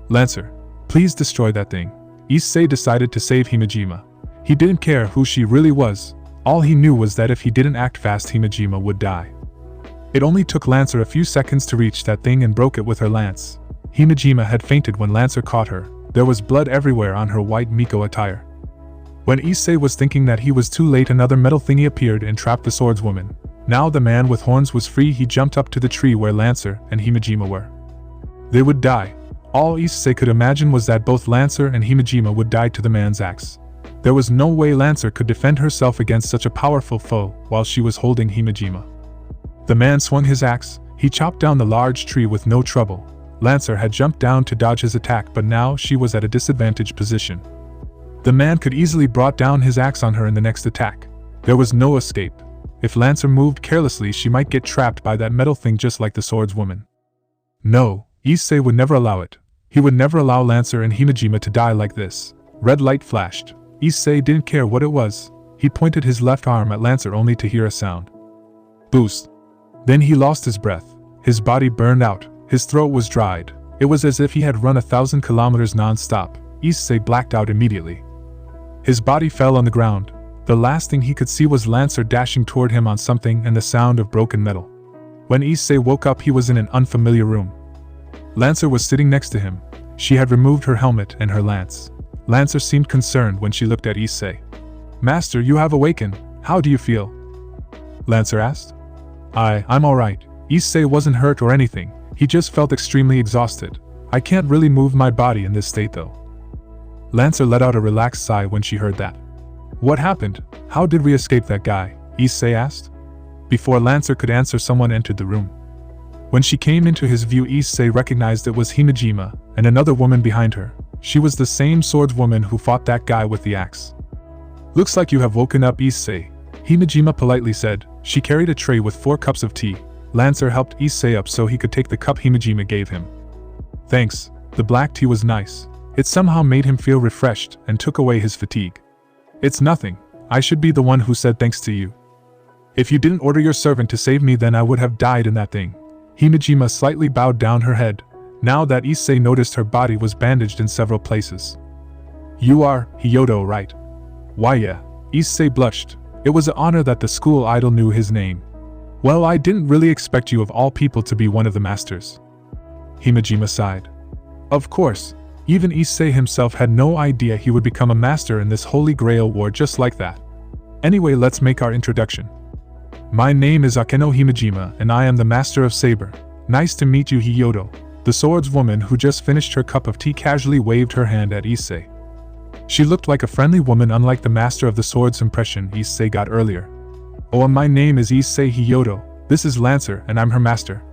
Lancer, please destroy that thing. Issei decided to save Himejima. He didn't care who she really was. All he knew was that if he didn't act fast, Himejima would die. It only took Lancer a few seconds to reach that thing and broke it with her lance. Himejima had fainted when Lancer caught her. There was blood everywhere on her white Miko attire. When Issei was thinking that he was too late, another metal thingy appeared and trapped the swordswoman. Now the man with horns was free. He jumped up to the tree where Lancer and Himejima were. They would die. All Issei could imagine was that both Lancer and Himejima would die to the man's axe. There was no way Lancer could defend herself against such a powerful foe while she was holding Himejima. The man swung his axe. He chopped down the large tree with no trouble. Lancer had jumped down to dodge his attack, but now she was at a disadvantaged position. The man could easily brought down his axe on her in the next attack. There was no escape. If Lancer moved carelessly, she might get trapped by that metal thing just like the swordswoman. No, Issei would never allow it. He would never allow Lancer and Himejima to die like this. Red light flashed. Issei didn't care what it was. He pointed his left arm at Lancer only to hear a sound. Boost. Then he lost his breath. His body burned out. His throat was dried. It was as if he had run 1,000 kilometers non-stop. Issei blacked out immediately. His body fell on the ground. The last thing he could see was Lancer dashing toward him on something and the sound of broken metal. When Issei woke up, he was in an unfamiliar room. Lancer was sitting next to him. She had removed her helmet and her lance. Lancer seemed concerned when she looked at Issei. Master, you have awakened. How do you feel? Lancer asked. I'm alright. Issei wasn't hurt or anything. He just felt extremely exhausted. I can't really move my body in this state though. Lancer let out a relaxed sigh when she heard that. What happened? How did we escape that guy? Issei asked. Before Lancer could answer, someone entered the room. When she came into his view, Issei recognized it was Himejima and another woman behind her. She was the same swordswoman who fought that guy with the axe. Looks like you have woken up, Issei, Himejima politely said. She carried a tray with 4 cups of tea. Lancer helped Issei up so he could take the cup Himejima gave him. Thanks, the black tea was nice. It somehow made him feel refreshed and took away his fatigue. It's nothing. I should be the one who said thanks to you. If you didn't order your servant to save me, then I would have died in that thing. Himejima slightly bowed down her head, now that Issei noticed her body was bandaged in several places. You are Hyodo, right? Why yeah, Issei blushed. It was an honor that the school idol knew his name. Well, I didn't really expect you of all people to be one of the masters. Himejima sighed. Of course, even Issei himself had no idea he would become a master in this holy grail war just like that. Anyway, let's make our introduction. My name is Akeno Himejima and I am the master of Saber. Nice to meet you, Hyodo. The swordswoman who just finished her cup of tea casually waved her hand at Issei. She looked like a friendly woman, unlike the master of the swords impression Issei got earlier. Oh, my name is Issei Hyodo. This is Lancer and I'm her master.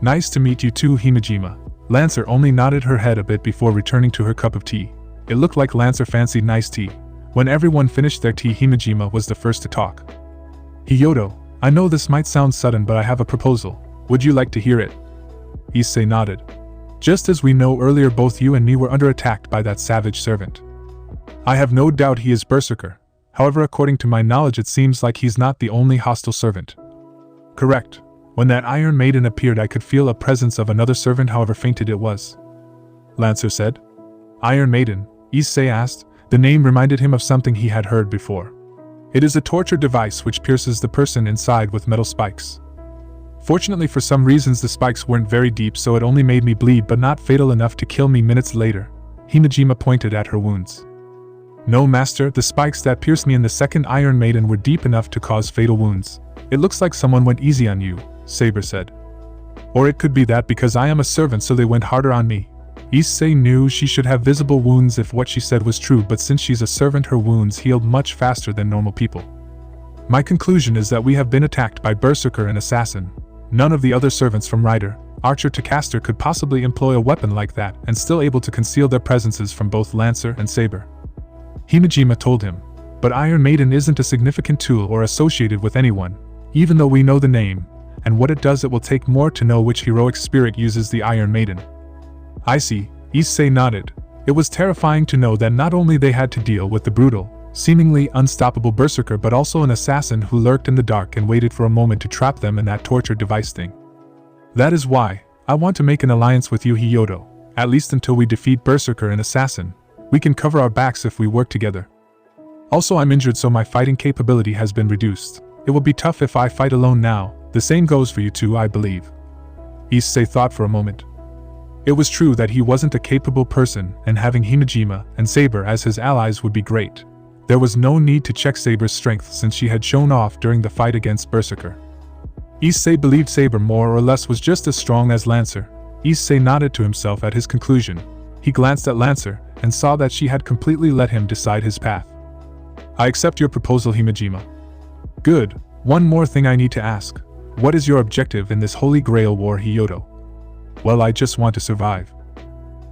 Nice to meet you too, Himejima. Lancer only nodded her head a bit before returning to her cup of tea. It looked like Lancer fancied nice tea. When everyone finished their tea, Himejima was the first to talk. Hyodo, I know this might sound sudden, but I have a proposal. Would you like to hear it? Issei nodded. Just as we know, earlier both you and me were under attack by that savage servant. I have no doubt he is Berserker. However, according to my knowledge, it seems like he's not the only hostile servant. Correct. When that Iron Maiden appeared, I could feel a presence of another servant, however fainted it was. Lancer said. Iron Maiden? Issei asked. The name reminded him of something he had heard before. It is a torture device which pierces the person inside with metal spikes. Fortunately, for some reasons the spikes weren't very deep, so it only made me bleed but not fatal enough to kill me minutes later. Himejima pointed at her wounds. No, master, the spikes that pierced me in the second Iron Maiden were deep enough to cause fatal wounds. It looks like someone went easy on you, Saber said. Or it could be that because I am a servant so they went harder on me. Issei knew she should have visible wounds if what she said was true, but since she's a servant her wounds healed much faster than normal people. My conclusion is that we have been attacked by Berserker and Assassin. None of the other servants from Rider, Archer to Caster could possibly employ a weapon like that and still able to conceal their presences from both Lancer and Saber. Himejima told him, but Iron Maiden isn't a significant tool or associated with anyone, even though we know the name, and what it does. It will take more to know which heroic spirit uses the Iron Maiden. I see, Issei nodded. It was terrifying to know that not only they had to deal with the brutal, seemingly unstoppable Berserker but also an assassin who lurked in the dark and waited for a moment to trap them in that torture device thing. That is why I want to make an alliance with you, Hyodo, at least until we defeat Berserker and Assassin. We can cover our backs if we work together. Also, I'm injured so my fighting capability has been reduced. It will be tough if I fight alone now. The same goes for you too, I believe. Issei thought for a moment. It was true that he wasn't a capable person, and having Himejima and Saber as his allies would be great. There was no need to check Saber's strength since she had shown off during the fight against Berserker. Issei believed Saber more or less was just as strong as Lancer. Issei nodded to himself at his conclusion. He glanced at Lancer and saw that she had completely let him decide his path. I accept your proposal, Himejima. Good. One more thing I need to ask. What is your objective in this Holy Grail war, Hyodo? Well, I just want to survive.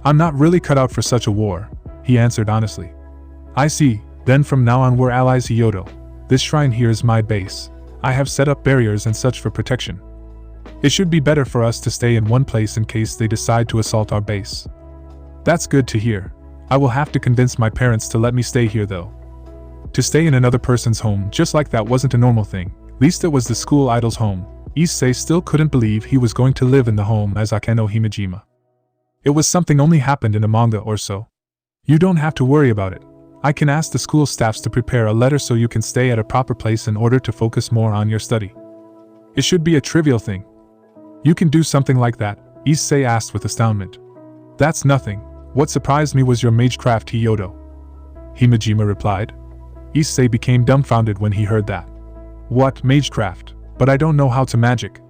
I'm not really cut out for such a war, he answered honestly. I see, then from now on we're allies, Hyodo. This shrine here is my base. I have set up barriers and such for protection. It should be better for us to stay in one place in case they decide to assault our base. That's good to hear. I will have to convince my parents to let me stay here though. To stay in another person's home just like that wasn't a normal thing. At least it was the school idol's home. Issei still couldn't believe he was going to live in the home as Akeno Himejima. It was something only happened in a manga or so. You don't have to worry about it. I can ask the school staffs to prepare a letter so you can stay at a proper place in order to focus more on your study. It should be a trivial thing. You can do something like that, Issei asked with astoundment. That's nothing. What surprised me was your magecraft, Hyodo. Himejima replied. Issei became dumbfounded when he heard that. What, magecraft? But I don't know how to magic.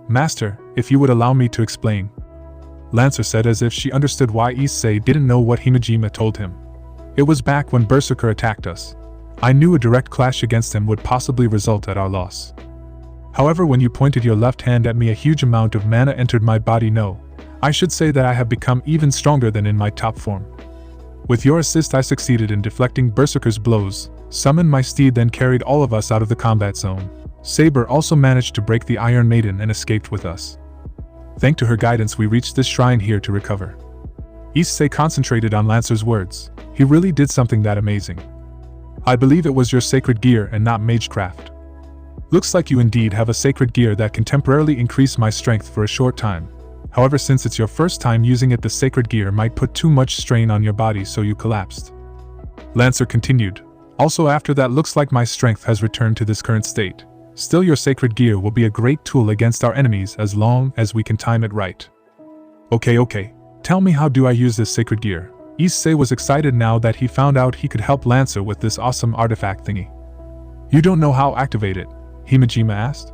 Master, if you would allow me to explain. Lancer said as if she understood why Issei didn't know what Himejima told him. It was back when Berserker attacked us. I knew a direct clash against him would possibly result at our loss. However, when you pointed your left hand at me, a huge amount of mana entered my body. No, I should say that I have become even stronger than in my top form. With your assist I succeeded in deflecting Berserker's blows, summoned my steed, then carried all of us out of the combat zone. Saber also managed to break the Iron Maiden and escaped with us. Thanks to her guidance we reached this shrine here to recover. Issei concentrated on Lancer's words. He really did something that amazing. I believe it was your sacred gear and not magecraft. Looks like you indeed have a sacred gear that can temporarily increase my strength for a short time. However, since it's your first time using it, the sacred gear might put too much strain on your body, so you collapsed. Lancer continued. Also, after that, looks like my strength has returned to this current state. Still, your sacred gear will be a great tool against our enemies as long as we can time it right. Okay. Tell me, how do I use this sacred gear? Issei was excited now that he found out he could help Lancer with this awesome artifact thingy. You don't know how to activate it? Himejima asked.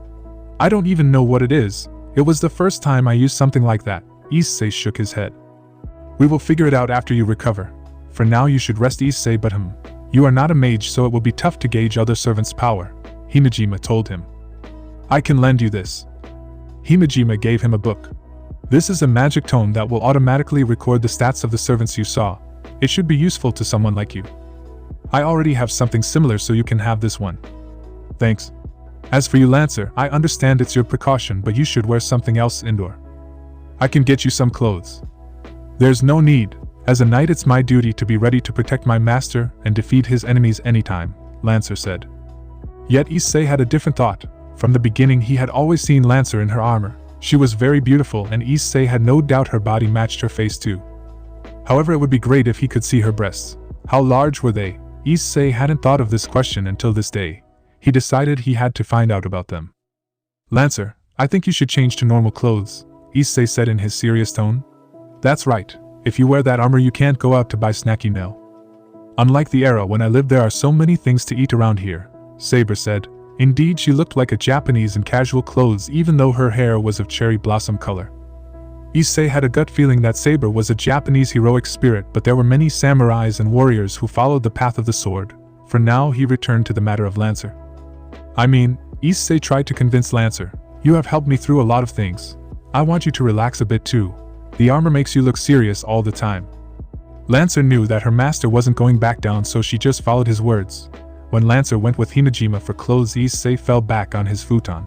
I don't even know what it is. It was the first time I used something like that. Issei shook his head. We will figure it out after you recover. For now you should rest, Issei, but you are not a mage, so it will be tough to gauge other servants' power, Himejima told him. I can lend you this. Himejima gave him a book. This is a magic tome that will automatically record the stats of the servants you saw. It should be useful to someone like you. I already have something similar, so you can have this one. Thanks. As for you, Lancer, I understand it's your precaution, but you should wear something else indoor. I can get you some clothes. There's no need. As a knight, it's my duty to be ready to protect my master and defeat his enemies anytime, Lancer said. Yet Issei had a different thought. From the beginning he had always seen Lancer in her armor. She was very beautiful, and Issei had no doubt her body matched her face too. However, it would be great if he could see her breasts. How large were they? Issei hadn't thought of this question until this day. He decided he had to find out about them. Lancer, I think you should change to normal clothes, Issei said in his serious tone. That's right, if you wear that armor you can't go out to buy snacky now. Unlike the era when I lived, there are so many things to eat around here, Saber said. Indeed, she looked like a Japanese in casual clothes even though her hair was of cherry blossom color. Issei had a gut feeling that Saber was a Japanese heroic spirit, but there were many samurais and warriors who followed the path of the sword. For now, he returned to the matter of Lancer. I mean, Issei tried to convince Lancer, you have helped me through a lot of things. I want you to relax a bit too. The armor makes you look serious all the time. Lancer knew that her master wasn't going back down, so she just followed his words. When Lancer went with Himejima for clothes, Issei fell back on his futon.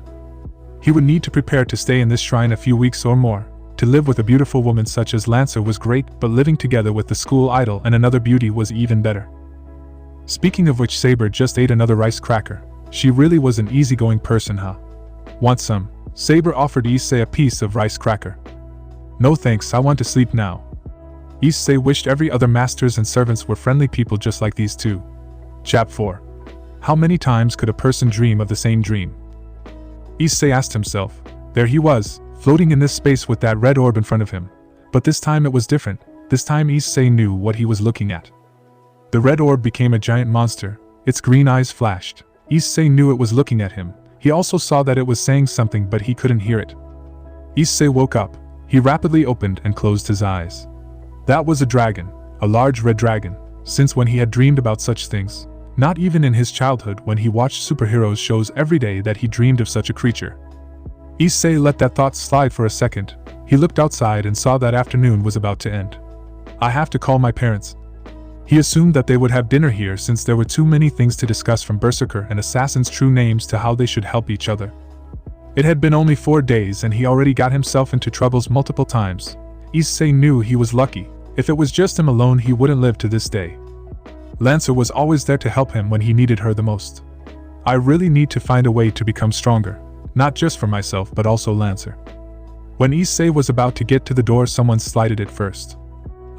He would need to prepare to stay in this shrine a few weeks or more. To live with a beautiful woman such as Lancer was great, but living together with the school idol and another beauty was even better. Speaking of which, Saber just ate another rice cracker. She really was an easygoing person, huh? Want some? Saber offered Issei a piece of rice cracker. No thanks, I want to sleep now. Issei wished every other masters and servants were friendly people just like these two. Chap 4. How many times could a person dream of the same dream? Issei asked himself. There he was, floating in this space with that red orb in front of him. But this time it was different. This time Issei knew what he was looking at. The red orb became a giant monster. Its green eyes flashed. Issei knew it was looking at him. He also saw that it was saying something, but he couldn't hear it. Issei woke up. He rapidly opened and closed his eyes. That was a dragon, a large red dragon. Since when he had dreamed about such things? Not even in his childhood when he watched superheroes shows every day that he dreamed of such a creature. Issei let that thought slide for a second. He looked outside and saw that afternoon was about to end. I have to call my parents. He assumed that they would have dinner here since there were too many things to discuss, from Berserker and Assassin's true names to how they should help each other. It had been only 4 days and he already got himself into troubles multiple times. Issei knew he was lucky. If it was just him alone, he wouldn't live to this day. Lancer was always there to help him when he needed her the most. I really need to find a way to become stronger, not just for myself but also Lancer. When Issei was about to get to the door, someone slided it first.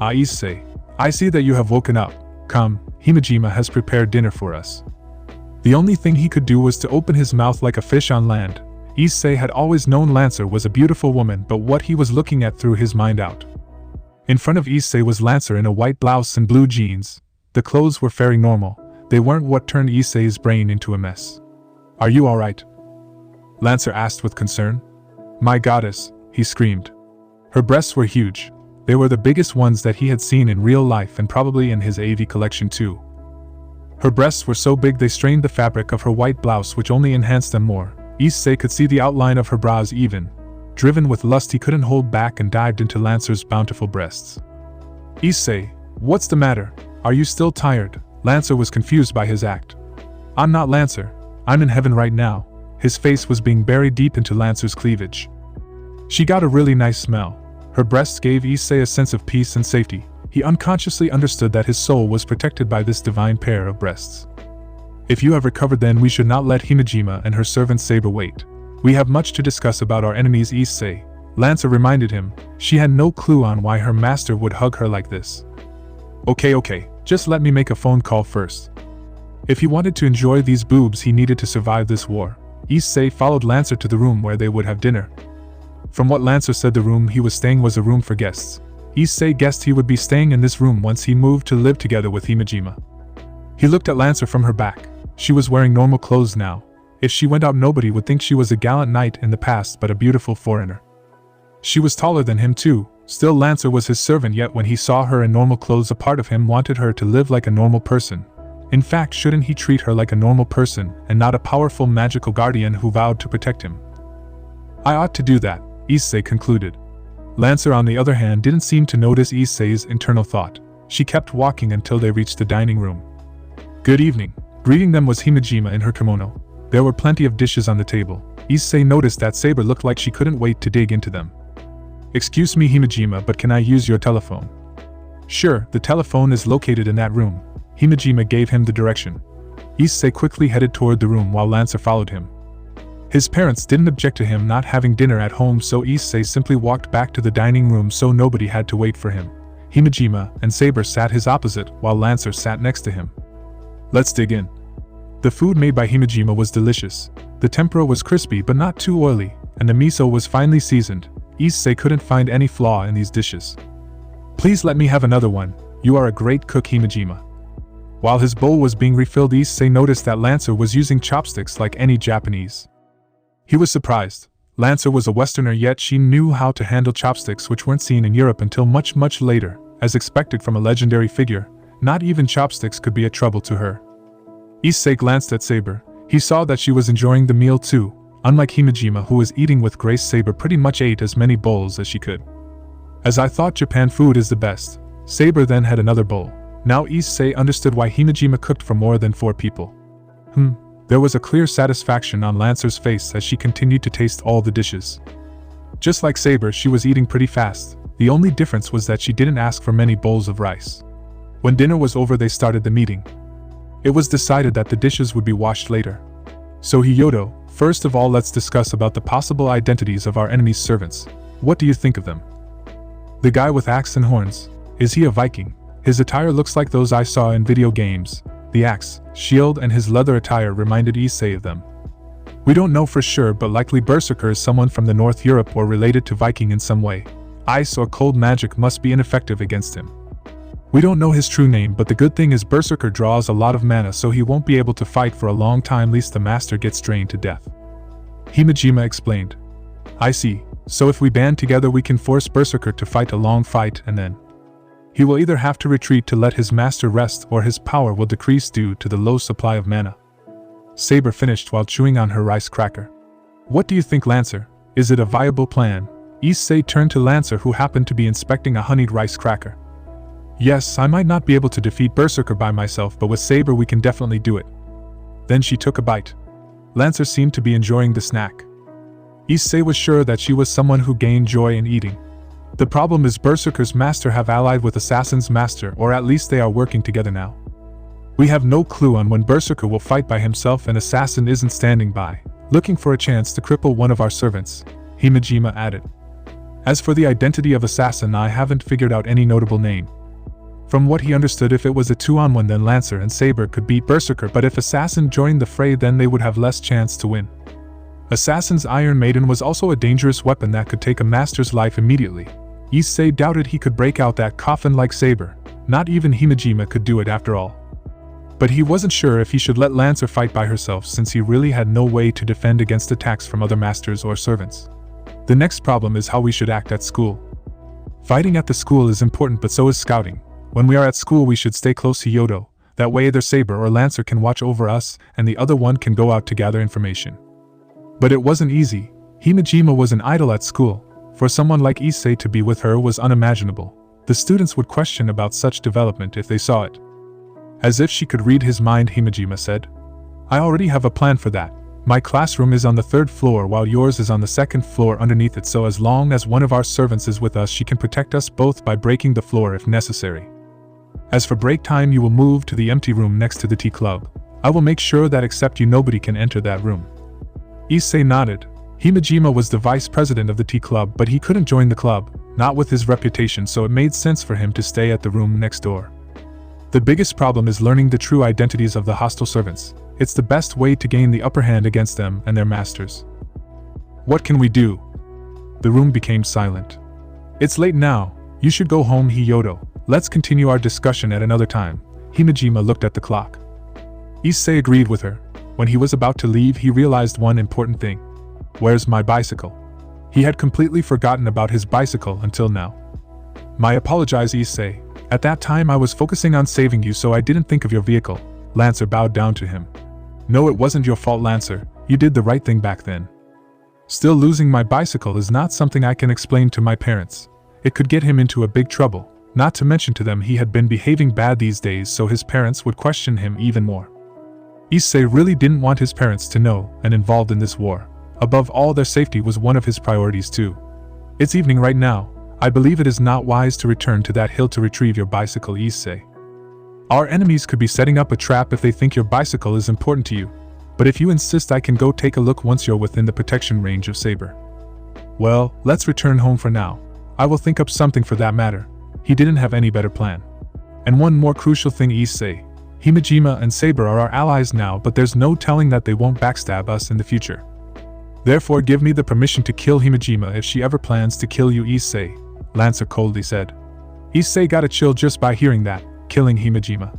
Ah, Issei, I see that you have woken up. Come, Himejima has prepared dinner for us. The only thing he could do was to open his mouth like a fish on land. Issei had always known Lancer was a beautiful woman, but what he was looking at threw his mind out. In front of Issei was Lancer in a white blouse and blue jeans. The clothes were very normal. They weren't what turned Issei's brain into a mess. Are you alright? Lancer asked with concern. My goddess, he screamed. Her breasts were huge. They were the biggest ones that he had seen in real life and probably in his AV collection too. Her breasts were so big they strained the fabric of her white blouse, which only enhanced them more. Issei could see the outline of her brows even. Driven with lust, he couldn't hold back and dived into Lancer's bountiful breasts. Issei, what's the matter? Are you still tired? Lancer was confused by his act. I'm not Lancer. I'm in heaven right now. His face was being buried deep into Lancer's cleavage. She got a really nice smell. Her breasts gave Issei a sense of peace and safety. He unconsciously understood that his soul was protected by this divine pair of breasts. If you have recovered, then we should not let Himejima and her servant Saber wait. We have much to discuss about our enemies, Issei. Lancer reminded him. She had no clue on why her master would hug her like this. Okay, just let me make a phone call first. If he wanted to enjoy these boobs, he needed to survive this war. Issei followed Lancer to the room where they would have dinner. From what Lancer said, the room he was staying was a room for guests. Issei guessed he would be staying in this room once he moved to live together with Himejima. He looked at Lancer from her back. She was wearing normal clothes now. If she went out, nobody would think she was a gallant knight in the past but a beautiful foreigner. She was taller than him too. Still, Lancer was his servant, yet when he saw her in normal clothes, a part of him wanted her to live like a normal person. In fact, shouldn't he treat her like a normal person and not a powerful magical guardian who vowed to protect him? I ought to do that, Issei concluded. Lancer, on the other hand, didn't seem to notice Issei's internal thought. She kept walking until they reached the dining room. Good evening. Greeting them was Himejima in her kimono. There were plenty of dishes on the table. Issei noticed that Saber looked like she couldn't wait to dig into them. Excuse me, Himejima, but can I use your telephone? Sure, the telephone is located in that room. Himejima gave him the direction. Issei quickly headed toward the room while Lancer followed him. His parents didn't object to him not having dinner at home, so Issei simply walked back to the dining room so nobody had to wait for him. Himejima and Saber sat his opposite while Lancer sat next to him. Let's dig in. The food made by Himejima was delicious. The tempura was crispy but not too oily, and the miso was finely seasoned. Issei couldn't find any flaw in these dishes. Please let me have another one. You are a great cook, Himejima. While his bowl was being refilled, Issei noticed that Lancer was using chopsticks like any Japanese. He was surprised. Lancer was a Westerner, yet she knew how to handle chopsticks, which weren't seen in Europe until much, much later. As expected from a legendary figure, not even chopsticks could be a trouble to her. Issei glanced at Saber. He saw that she was enjoying the meal too. Unlike Himejima, who was eating with grace, Saber pretty much ate as many bowls as she could. As I thought Japan food is the best. Saber then had another bowl. Now Issei understood why Himejima cooked for more than 4 people. There was a clear satisfaction on Lancer's face as she continued to taste all the dishes. Just like Saber, she was eating pretty fast. The only difference was that she didn't ask for many bowls of rice. When dinner was over, they started the meeting. It was decided that the dishes would be washed later. So Hyodo, first of all, let's discuss about the possible identities of our enemy's servants. What do you think of them? The guy with axe and horns, is he a Viking? His attire looks like those I saw in video games. The axe, shield and his leather attire reminded Issei of them. We don't know for sure, but likely Berserker is someone from the North Europe or related to Viking in some way. Ice or cold magic must be ineffective against him. We don't know his true name, but the good thing is Berserker draws a lot of mana, so he won't be able to fight for a long time lest the master gets drained to death. Himejima explained. I see, so if we band together we can force Berserker to fight a long fight, and then he will either have to retreat to let his master rest or his power will decrease due to the low supply of mana. Saber finished while chewing on her rice cracker. What do you think, Lancer? Is it a viable plan? Issei turned to Lancer, who happened to be inspecting a honeyed rice cracker. Yes, I might not be able to defeat Berserker by myself, but with Saber we can definitely do it. Then she took a bite. Lancer seemed to be enjoying the snack. Issei was sure that she was someone who gained joy in eating. The problem is Berserker's master have allied with Assassin's master, or at least they are working together now. We have no clue on when Berserker will fight by himself and Assassin isn't standing by, looking for a chance to cripple one of our servants, Himejima added. As for the identity of Assassin, I haven't figured out any notable name. From what he understood, if it was a 2-on-1 then Lancer and Saber could beat Berserker, but if Assassin joined the fray then they would have less chance to win. Assassin's Iron Maiden was also a dangerous weapon that could take a master's life immediately. Issei doubted he could break out that coffin like Saber. Not even Himejima could do it after all. But he wasn't sure if he should let Lancer fight by herself, since he really had no way to defend against attacks from other masters or servants. The next problem is how we should act at school. Fighting at the school is important, but so is scouting. When we are at school we should stay close to Hyodo, that way either Saber or Lancer can watch over us and the other one can go out to gather information. But it wasn't easy. Himejima was an idol at school. For someone like Issei to be with her was unimaginable. The students would question about such development if they saw it. As if she could read his mind, Himejima said. I already have a plan for that. My classroom is on the 3rd floor while yours is on the 2nd floor underneath it, so as long as one of our servants is with us she can protect us both by breaking the floor if necessary. As for break time, you will move to the empty room next to the tea club. I will make sure that except you nobody can enter that room. Issei nodded. Himejima was the vice president of the tea club, but he couldn't join the club, not with his reputation, so it made sense for him to stay at the room next door. The biggest problem is learning the true identities of the hostile servants. It's the best way to gain the upper hand against them and their masters. What can we do? The room became silent. It's late now. You should go home, Hyodo. Let's continue our discussion at another time. Himejima looked at the clock. Issei agreed with her. When he was about to leave, he realized one important thing. Where's my bicycle? He had completely forgotten about his bicycle until now. My apologies, Issei. At that time I was focusing on saving you, so I didn't think of your vehicle. Lancer bowed down to him. No, it wasn't your fault, Lancer. You did the right thing back then. Still, losing my bicycle is not something I can explain to my parents. It could get him into a big trouble. Not to mention to them he had been behaving bad these days, so his parents would question him even more. Issei really didn't want his parents to know and involved in this war. Above all, their safety was one of his priorities too. It's evening right now. I believe it is not wise to return to that hill to retrieve your bicycle, Issei. Our enemies could be setting up a trap if they think your bicycle is important to you. But if you insist, I can go take a look once you're within the protection range of Saber. Well, let's return home for now. I will think up something for that matter. He didn't have any better plan. And one more crucial thing, Issei. Himejima and Saber are our allies now, but there's no telling that they won't backstab us in the future. Therefore give me the permission to kill Himejima if she ever plans to kill you, Issei, Lancer coldly said. Issei got a chill just by hearing that, killing Himejima.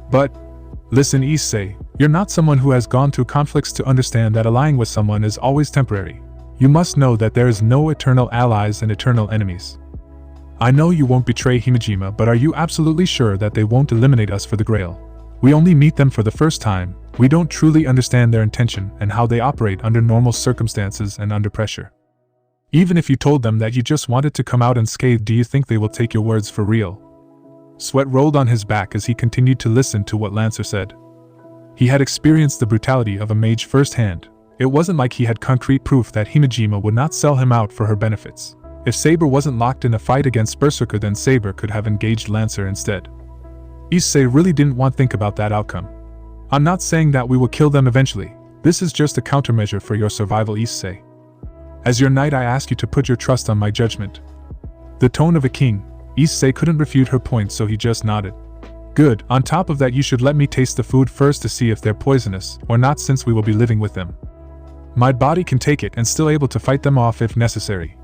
But, listen Issei, you're not someone who has gone through conflicts to understand that allying with someone is always temporary. You must know that there is no eternal allies and eternal enemies. I know you won't betray Himejima, but are you absolutely sure that they won't eliminate us for the grail? We only meet them for the first time, we don't truly understand their intention and how they operate under normal circumstances and under pressure. Even if you told them that you just wanted to come out unscathed, do you think they will take your words for real? Sweat rolled on his back as he continued to listen to what Lancer said. He had experienced the brutality of a mage firsthand. It wasn't like he had concrete proof that Himejima would not sell him out for her benefits. If Saber wasn't locked in a fight against Berserker, then Saber could have engaged Lancer instead. Issei really didn't want to think about that outcome. I'm not saying that we will kill them eventually. This is just a countermeasure for your survival, Issei. As your knight, I ask you to put your trust on my judgment. The tone of a king, Issei couldn't refute her point, so he just nodded. Good, on top of that you should let me taste the food first to see if they're poisonous or not, since we will be living with them. My body can take it and still able to fight them off if necessary.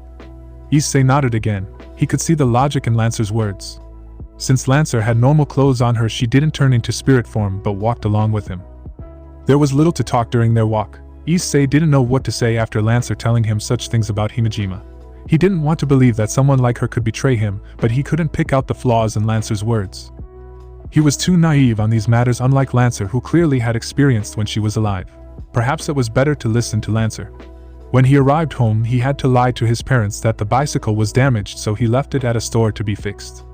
Issei nodded again. He could see the logic in Lancer's words. Since Lancer had normal clothes on her, she didn't turn into spirit form but walked along with him. There was little to talk during their walk. Issei didn't know what to say after Lancer telling him such things about Himejima. He didn't want to believe that someone like her could betray him, but he couldn't pick out the flaws in Lancer's words. He was too naive on these matters, unlike Lancer, who clearly had experienced when she was alive. Perhaps it was better to listen to Lancer. When he arrived home, he had to lie to his parents that the bicycle was damaged, so he left it at a store to be fixed.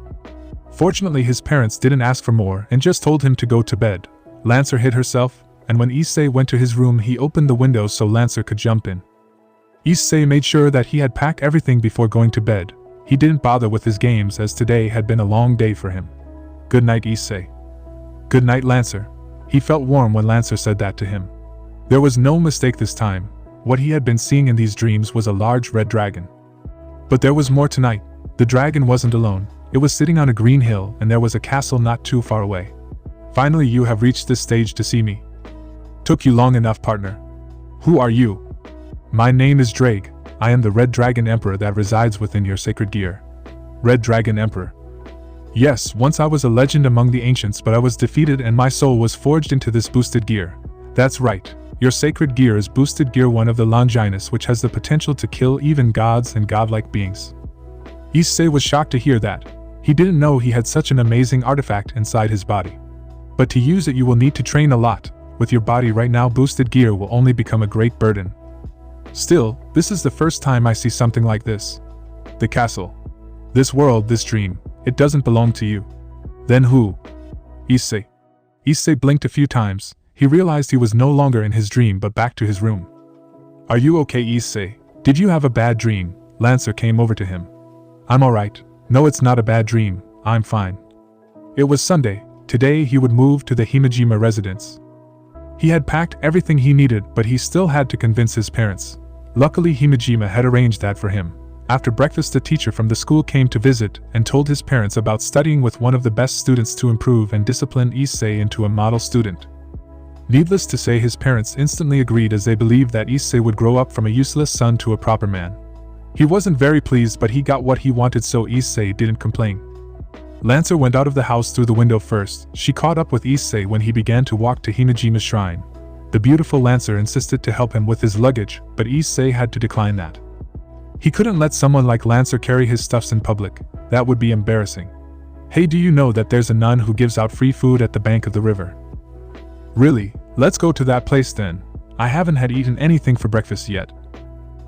Fortunately, his parents didn't ask for more and just told him to go to bed. Lancer hid herself, and when Issei went to his room, he opened the window so Lancer could jump in. Issei made sure that he had packed everything before going to bed. He didn't bother with his games, as today had been a long day for him. Good night, Issei. Good night, Lancer. He felt warm when Lancer said that to him. There was no mistake this time. What he had been seeing in these dreams was a large red dragon. But there was more tonight. The dragon wasn't alone. It was sitting on a green hill, and there was a castle not too far away. Finally, you have reached this stage to see me. Took you long enough, partner. Who are you? My name is Drake. I am the Red Dragon Emperor that resides within your sacred gear. Red Dragon Emperor. Yes, once I was a legend among the ancients, but I was defeated and my soul was forged into this boosted gear. That's right. Your sacred gear is boosted gear 1 of the Longinus, which has the potential to kill even gods and godlike beings. Issei was shocked to hear that. He didn't know he had such an amazing artifact inside his body. But to use it you will need to train a lot. With your body right now, boosted gear will only become a great burden. Still, this is the first time I see something like this. The castle. This world, this dream, it doesn't belong to you. Then who? Issei. Issei blinked a few times. He realized he was no longer in his dream but back to his room. Are you okay, Issei? Did you have a bad dream? Lancer came over to him. I'm alright. No, it's not a bad dream. I'm fine. It was Sunday. Today he would move to the Himejima residence. He had packed everything he needed, but he still had to convince his parents. Luckily, Himejima had arranged that for him. After breakfast, the teacher from the school came to visit and told his parents about studying with one of the best students to improve and discipline Issei into a model student. Needless to say, his parents instantly agreed, as they believed that Issei would grow up from a useless son to a proper man. He wasn't very pleased, but he got what he wanted, so Issei didn't complain. Lancer went out of the house through the window first. She caught up with Issei when he began to walk to Himejima's shrine. The beautiful Lancer insisted to help him with his luggage, but Issei had to decline that. He couldn't let someone like Lancer carry his stuffs in public. That would be embarrassing. Hey, do you know that there's a nun who gives out free food at the bank of the river? Really? Let's go to that place then. I haven't had eaten anything for breakfast yet.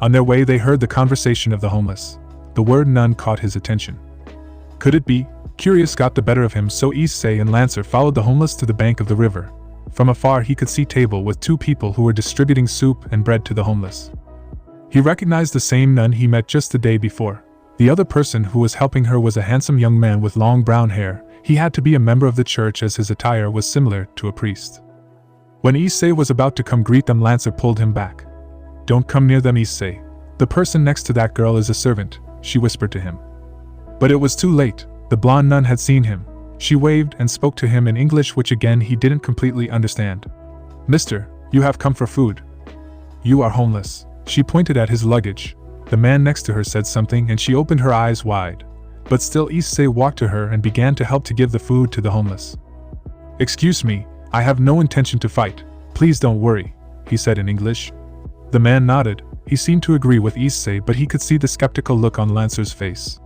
On their way, they heard the conversation of the homeless. The word nun caught his attention. Could it be? Curious got the better of him, so Issei and Lancer followed the homeless to the bank of the river. From afar, he could see a table with 2 people who were distributing soup and bread to the homeless. He recognized the same nun he met just the day before. The other person who was helping her was a handsome young man with long brown hair. He had to be a member of the church, as his attire was similar to a priest. When Issei was about to come greet them, Lancer pulled him back. Don't come near them, Issei. The person next to that girl is a servant, she whispered to him. But it was too late. The blonde nun had seen him. She waved and spoke to him in English, which again he didn't completely understand. "Mister, you have come for food. You are homeless." She pointed at his luggage. The man next to her said something and she opened her eyes wide. But still Issei walked to her and began to help to give the food to the homeless. "Excuse me, I have no intention to fight. Please don't worry," he said in English. The man nodded. He seemed to agree with Issei, but he could see the skeptical look on Lancer's face.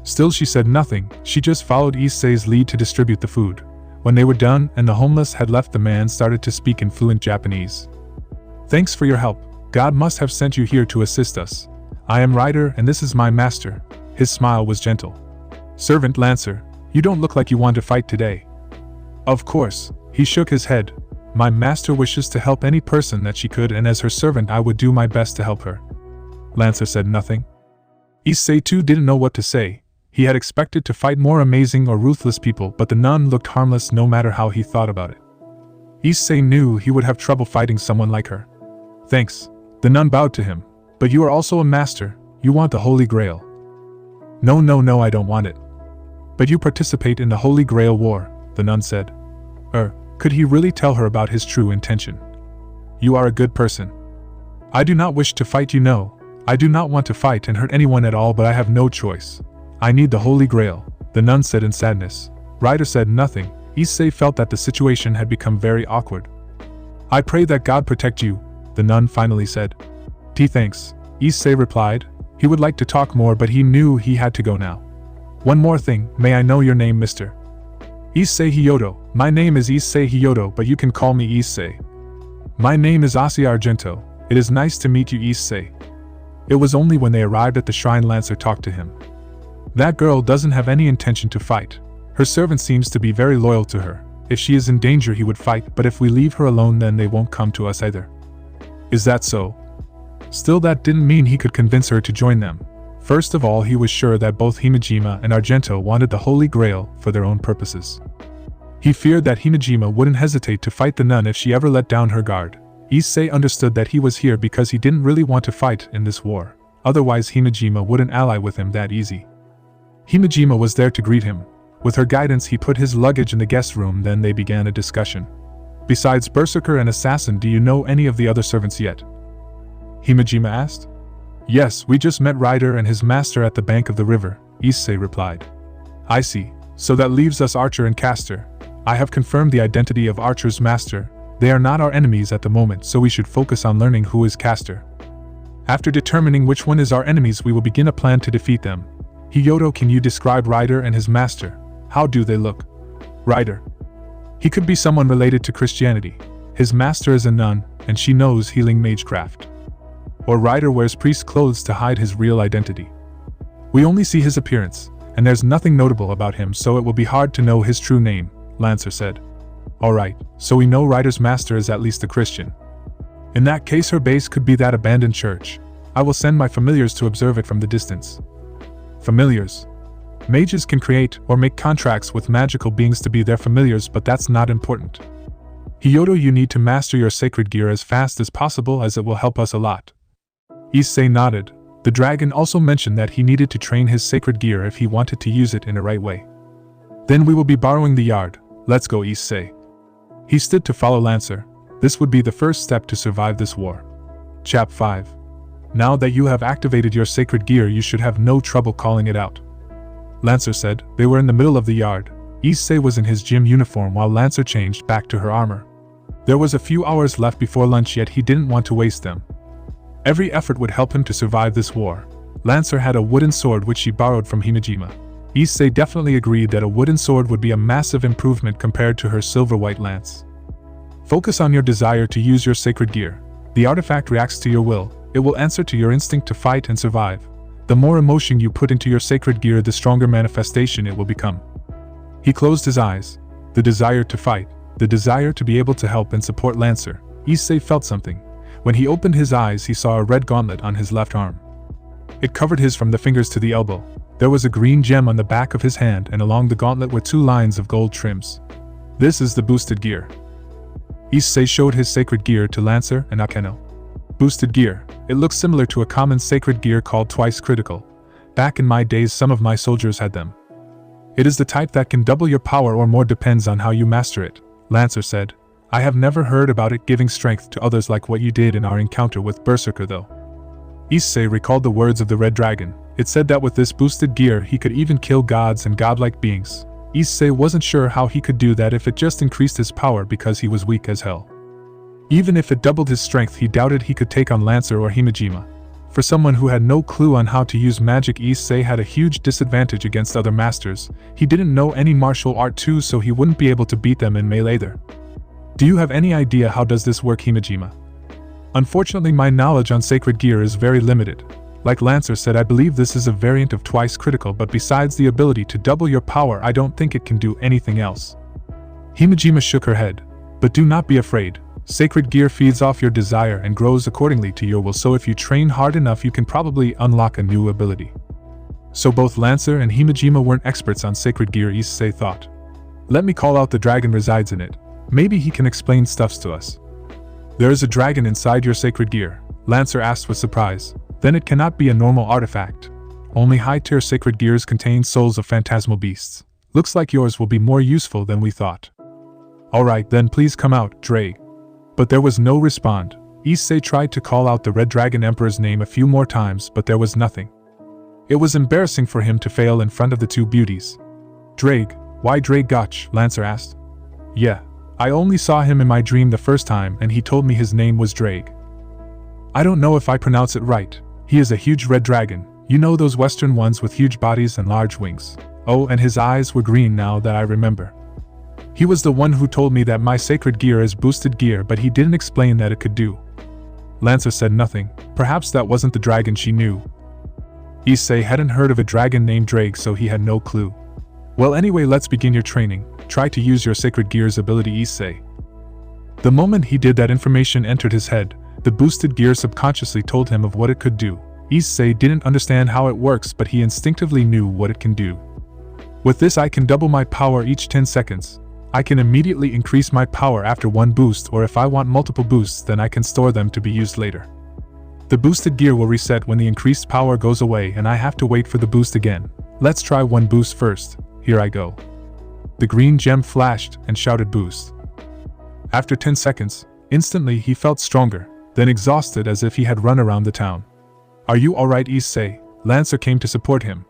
Still she said nothing, she just followed Issei's lead to distribute the food. When they were done and the homeless had left, the man started to speak in fluent Japanese. "Thanks for your help. God must have sent you here to assist us. I am Ryder and this is my master." His smile was gentle. "Servant Lancer, you don't look like you want to fight today." "Of course," he shook his head. "My master wishes to help any person that she could, and as her servant I would do my best to help her." Lancer said nothing. Issei too didn't know what to say. He had expected to fight more amazing or ruthless people, but the nun looked harmless no matter how he thought about it. Issei knew he would have trouble fighting someone like her. "Thanks." The nun bowed to him. "But you are also a master, you want the Holy Grail." No, I don't want it." "But you participate in the Holy Grail War," the nun said. Could he really tell her about his true intention? "You are a good person." "I do not wish to fight, you know. I do not want to fight and hurt anyone at all, but I have no choice. I need the Holy Grail," the nun said in sadness. Ryder said nothing. Issei felt that the situation had become very awkward. "I pray that God protect you," the nun finally said. Thanks," Issei replied. He would like to talk more, but he knew he had to go now. "One more thing, may I know your name, mister?" "Issei Hyodo. My name is Issei Hyodo, but you can call me Issei." "My name is Issei Argento. It is nice to meet you, Issei." It was only when they arrived at the shrine Lancer talked to him. "That girl doesn't have any intention to fight. Her servant seems to be very loyal to her. If she is in danger he would fight, but if we leave her alone then they won't come to us either." "Is that so?" Still, that didn't mean he could convince her to join them. First of all, he was sure that both Himejima and Argento wanted the Holy Grail for their own purposes. He feared that Himejima wouldn't hesitate to fight the nun if she ever let down her guard. Issei understood that he was here because he didn't really want to fight in this war. Otherwise Himejima wouldn't ally with him that easy. Himejima was there to greet him. With her guidance he put his luggage in the guest room, then they began a discussion. "Besides Berserker and Assassin, do you know any of the other servants yet?" Himejima asked. "Yes, we just met Ryder and his master at the bank of the river," Issei replied. "I see. So that leaves us Archer and Caster. I have confirmed the identity of Archer's master. They are not our enemies at the moment, so we should focus on learning who is Caster. After determining which one is our enemies, we will begin a plan to defeat them. Hyodo, can you describe Ryder and his master? How do they look?" "Ryder. He could be someone related to Christianity. His master is a nun, and she knows healing magecraft. Or Ryder wears priest clothes to hide his real identity. We only see his appearance, and there's nothing notable about him, so it will be hard to know his true name," Lancer said. "Alright, so we know Ryder's master is at least a Christian. In that case her base could be that abandoned church. I will send my familiars to observe it from the distance." Familiars. Mages can create or make contracts with magical beings to be their familiars, but that's not important. "Hyodo, you need to master your sacred gear as fast as possible, as it will help us a lot." Issei nodded. The dragon also mentioned that he needed to train his sacred gear if he wanted to use it in the right way. "Then we will be borrowing the yard. Let's go, Issei." He stood to follow Lancer. This would be the first step to survive this war. Chap 5. Now that you have activated your sacred gear, you should have no trouble calling it out, Lancer said. They were in the middle of the yard. Issei was in his gym uniform while Lancer changed back to her armor. There was a few hours left before lunch, yet he didn't want to waste them. Every effort would help him to survive this war. Lancer had a wooden sword which she borrowed from Himejima. Issei definitely agreed that a wooden sword would be a massive improvement compared to her silver-white lance. Focus on your desire to use your sacred gear. The artifact reacts to your will. It will answer to your instinct to fight and survive. The more emotion you put into your sacred gear, the stronger manifestation it will become. He closed his eyes. The desire to fight. The desire to be able to help and support Lancer. Issei felt something. When he opened his eyes, he saw a red gauntlet on his left arm. It covered his from the fingers to the elbow. There was a green gem on the back of his hand, and along the gauntlet were 2 lines of gold trims. This is the boosted gear. Issei showed his sacred gear to Lancer and Akeno. Boosted gear. It looks similar to a common sacred gear called Twice Critical. Back in my days, some of my soldiers had them. It is the type that can double your power or more, depends on how you master it, Lancer said. I have never heard about it giving strength to others like what you did in our encounter with Berserker though. Issei recalled the words of the Red Dragon. It said that with this boosted gear he could even kill gods and godlike beings. Issei wasn't sure how he could do that if it just increased his power because he was weak as hell. Even if it doubled his strength, he doubted he could take on Lancer or Himejima. For someone who had no clue on how to use magic, Issei had a huge disadvantage against other masters. He didn't know any martial art too, so he wouldn't be able to beat them in melee either. Do you have any idea how does this work, Himejima? Unfortunately, my knowledge on sacred gear is very limited. Like Lancer said, I believe this is a variant of twice critical, but besides the ability to double your power, I don't think it can do anything else. Himejima shook her head. But do not be afraid. Sacred gear feeds off your desire and grows accordingly to your will, so if you train hard enough you can probably unlock a new ability. So both Lancer and Himejima weren't experts on sacred gear, Issei thought. Let me call out the dragon resides in it. Maybe he can explain stuffs to us. There is a dragon inside your sacred gear, Lancer asked with surprise. Then it cannot be a normal artifact. Only high-tier sacred gears contain souls of phantasmal beasts. Looks like yours will be more useful than we thought. Alright then, please come out, Drake. But there was no respond. Issei tried to call out the Red Dragon Emperor's name a few more times, but there was nothing. It was embarrassing for him to fail in front of the two beauties. Drake, why Drake Gotch? Lancer asked. Yeah, I only saw him in my dream the first time and he told me his name was Drake. I don't know if I pronounce it right. He is a huge red dragon, you know those western ones with huge bodies and large wings. Oh, and his eyes were green now that I remember. He was the one who told me that my sacred gear is boosted gear, but he didn't explain that it could do. Lancer said nothing. Perhaps that wasn't the dragon she knew. Issei hadn't heard of a dragon named Drake, so he had no clue. Well, anyway, let's begin your training. Try to use your sacred gear's ability, Issei. The moment he did that, information entered his head. The boosted gear subconsciously told him of what it could do. Issei didn't understand how it works, but he instinctively knew what it can do. With this, I can double my power each 10 seconds. I can immediately increase my power after one boost, or if I want multiple boosts, then I can store them to be used later. The boosted gear will reset when the increased power goes away and I have to wait for the boost again. Let's try one boost first. Here I go. The green gem flashed and shouted boost. After 10 seconds, instantly he felt stronger, then exhausted as if he had run around the town. Are you alright, Issei? Lancer came to support him.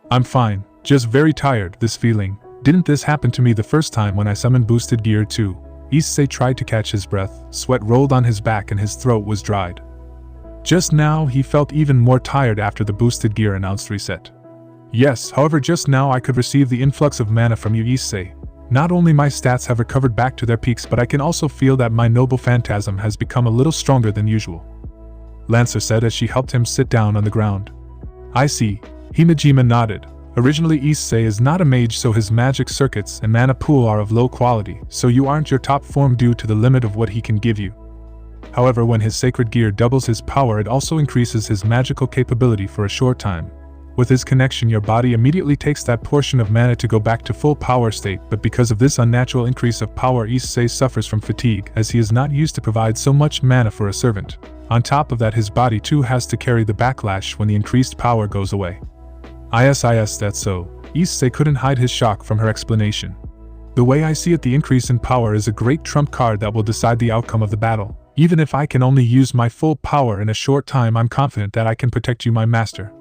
I'm fine, just very tired. This feeling. Didn't this happen to me the first time when I summoned boosted gear too? Issei tried to catch his breath, sweat rolled on his back and his throat was dried. Just now he felt even more tired after the boosted gear announced reset. Yes, however just now I could receive the influx of mana from you, Issei. Not only my stats have recovered back to their peaks, but I can also feel that my noble phantasm has become a little stronger than usual. Lancer said as she helped him sit down on the ground. I see. Himejima nodded. Originally Issei is not a mage, so his magic circuits and mana pool are of low quality, so you aren't your top form due to the limit of what he can give you. However, when his sacred gear doubles his power, it also increases his magical capability for a short time. With his connection, your body immediately takes that portion of mana to go back to full power state, but because of this unnatural increase of power, Issei suffers from fatigue as he is not used to provide so much mana for a servant. On top of that, his body too has to carry the backlash when the increased power goes away. Is that's so. Issei couldn't hide his shock from her explanation. The way I see it, the increase in power is a great trump card that will decide the outcome of the battle. Even if I can only use my full power in a short time, I'm confident that I can protect you, my master.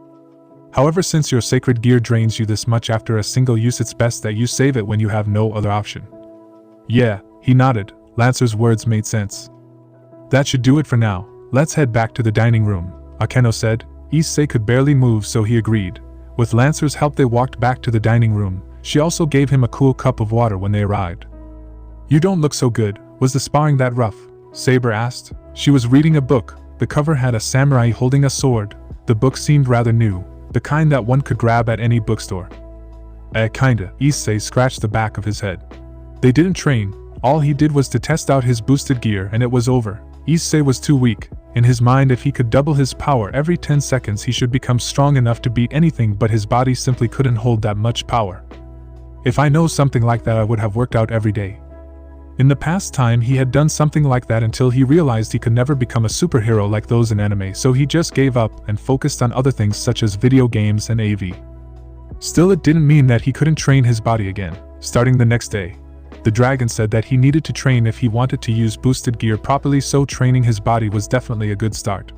However, since your sacred gear drains you this much after a single use, it's best that you save it when you have no other option. Yeah, he nodded. Lancer's words made sense. That should do it for now. Let's head back to the dining room, Akeno said. Issei could barely move, so he agreed. With Lancer's help, they walked back to the dining room. She also gave him a cool cup of water when they arrived. You don't look so good. Was the sparring that rough? Saber asked. She was reading a book. The cover had a samurai holding a sword. The book seemed rather new, the kind that one could grab at any bookstore. Kinda. Issei scratched the back of his head. They didn't train. All he did was to test out his boosted gear and it was over. Issei was too weak. In his mind, if he could double his power every 10 seconds, he should become strong enough to beat anything, but his body simply couldn't hold that much power. If I know something like that, I would have worked out every day. In the past time, he had done something like that until he realized he could never become a superhero like those in anime, so he just gave up and focused on other things such as video games and AV. Still, it didn't mean that he couldn't train his body again. Starting the next day, the dragon said that he needed to train if he wanted to use boosted gear properly, so training his body was definitely a good start.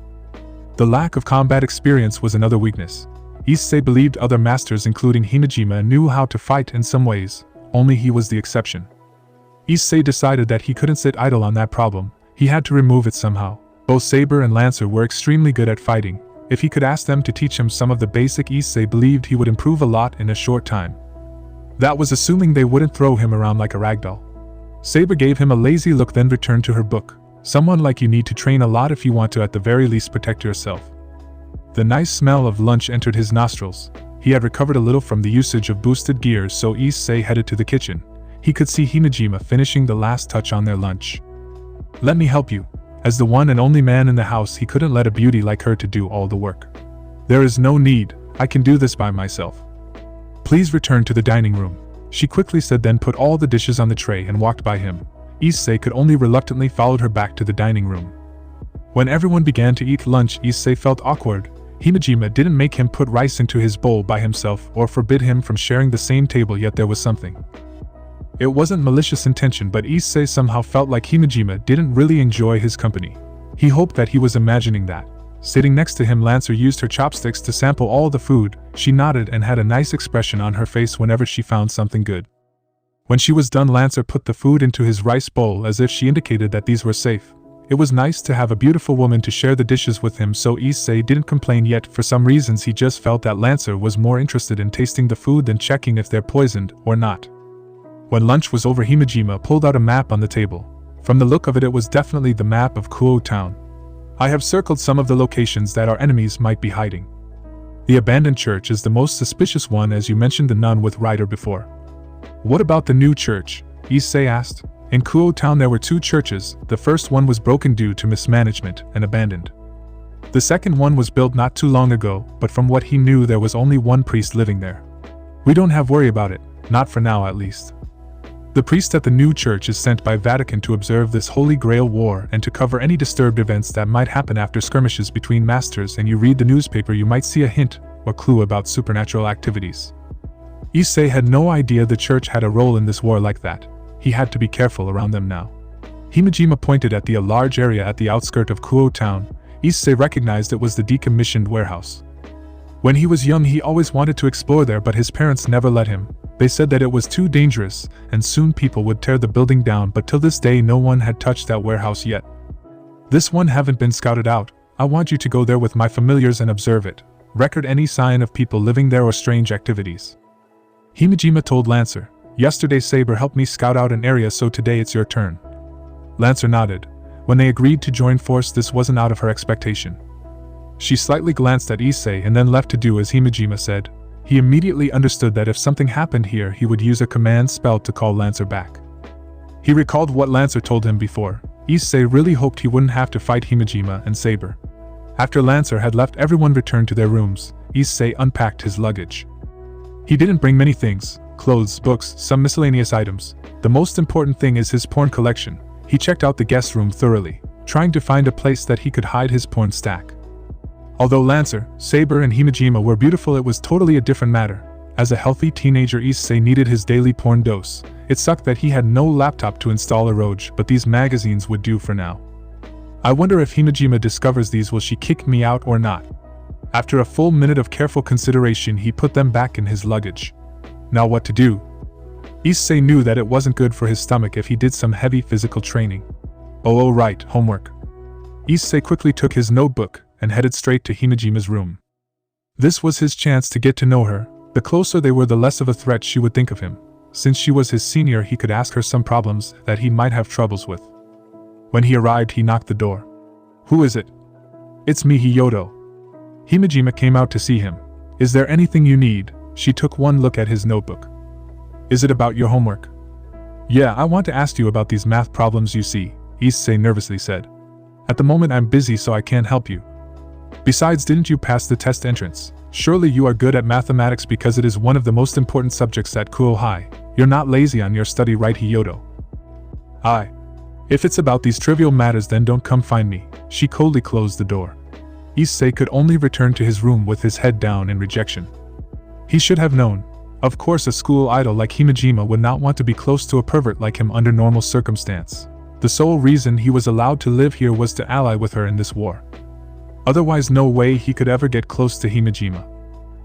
The lack of combat experience was another weakness. Issei believed other masters including Himejima knew how to fight in some ways, only he was the exception. Issei decided that he couldn't sit idle on that problem, he had to remove it somehow. Both Saber and Lancer were extremely good at fighting. If he could ask them to teach him some of the basic, Issei believed he would improve a lot in a short time. That was assuming they wouldn't throw him around like a ragdoll. Saber gave him a lazy look, then returned to her book. Someone like you need to train a lot if you want to at the very least protect yourself. The nice smell of lunch entered his nostrils. He had recovered a little from the usage of boosted gears, so Issei headed to the kitchen. He could see Himejima finishing the last touch on their lunch. Let me help you. As the one and only man in the house, he couldn't let a beauty like her to do all the work. There is no need, I can do this by myself. Please return to the dining room, she quickly said, then put all the dishes on the tray and walked by him. Issei could only reluctantly follow her back to the dining room. When everyone began to eat lunch, Issei felt awkward. Himejima didn't make him put rice into his bowl by himself or forbid him from sharing the same table, yet there was something. It wasn't malicious intention, but Issei somehow felt like Himejima didn't really enjoy his company. He hoped that he was imagining that. Sitting next to him, Lancer used her chopsticks to sample all the food. She nodded and had a nice expression on her face whenever she found something good. When she was done, Lancer put the food into his rice bowl as if she indicated that these were safe. It was nice to have a beautiful woman to share the dishes with him, so Issei didn't complain, yet for some reasons he just felt that Lancer was more interested in tasting the food than checking if they're poisoned or not. When lunch was over, Himejima pulled out a map on the table. From the look of it, it was definitely the map of Kuoh town. I have circled some of the locations that our enemies might be hiding. The abandoned church is the most suspicious one, as you mentioned the nun with Ryder before. What about the new church? Issei asked. In Kuoh town there were 2 churches. The first one was broken due to mismanagement and abandoned. The second one was built not too long ago, but from what he knew there was only one priest living there. We don't have worry about it, not for now at least. The priest at the new church is sent by Vatican to observe this Holy Grail war and to cover any disturbed events that might happen after skirmishes between masters, and you read the newspaper you might see a hint or clue about supernatural activities. Issei had no idea the church had a role in this war like that. He had to be careful around them now. Himejima pointed at a large area at the outskirt of Kuoh town. Issei recognized it was the decommissioned warehouse. When he was young, he always wanted to explore there, but his parents never let him. They said that it was too dangerous, and soon people would tear the building down, but till this day no one had touched that warehouse yet. This one haven't been scouted out. I want you to go there with my familiars and observe it. Record any sign of people living there or strange activities. Himejima told Lancer. Yesterday Saber helped me scout out an area, so today it's your turn. Lancer nodded. When they agreed to join force, this wasn't out of her expectation. She slightly glanced at Issei and then left to do as Himejima said. He immediately understood that if something happened here, he would use a command spell to call Lancer back. He recalled what Lancer told him before. Issei really hoped he wouldn't have to fight Himejima and Saber. After Lancer had left, everyone returned to their rooms. Issei unpacked his luggage. He didn't bring many things: clothes, books, some miscellaneous items. The most important thing is his porn collection. He checked out the guest room thoroughly, trying to find a place that he could hide his porn stack. Although Lancer, Saber, and Himejima were beautiful, it was totally a different matter. As a healthy teenager, Issei needed his daily porn dose. It sucked that he had no laptop to install a ROG, but these magazines would do for now. I wonder if Himejima discovers these, will she kick me out or not? After a full minute of careful consideration, he put them back in his luggage. Now what to do? Issei knew that it wasn't good for his stomach if he did some heavy physical training. Oh right, homework. Issei quickly took his notebook and headed straight to Himejima's room. This was his chance to get to know her. The closer they were, the less of a threat she would think of him. Since she was his senior, he could ask her some problems that he might have troubles with. When he arrived, he knocked the door. Who is it? It's me, Hiyoto. Himejima came out to see him. Is there anything you need? She took one look at his notebook. Is it about your homework? Yeah, I want to ask you about these math problems you see, Issei nervously said. At the moment I'm busy, so I can't help you. Besides, didn't you pass the test entrance? Surely you are good at mathematics because it is one of the most important subjects at Kuoh High. You're not lazy on your study, right, Hiyoto? Aye. If it's about these trivial matters, then don't come find me. She coldly closed the door. Issei could only return to his room with his head down in rejection. He should have known. Of course, a school idol like Himejima would not want to be close to a pervert like him under normal circumstance. The sole reason he was allowed to live here was to ally with her in this war. Otherwise, no way he could ever get close to Himejima.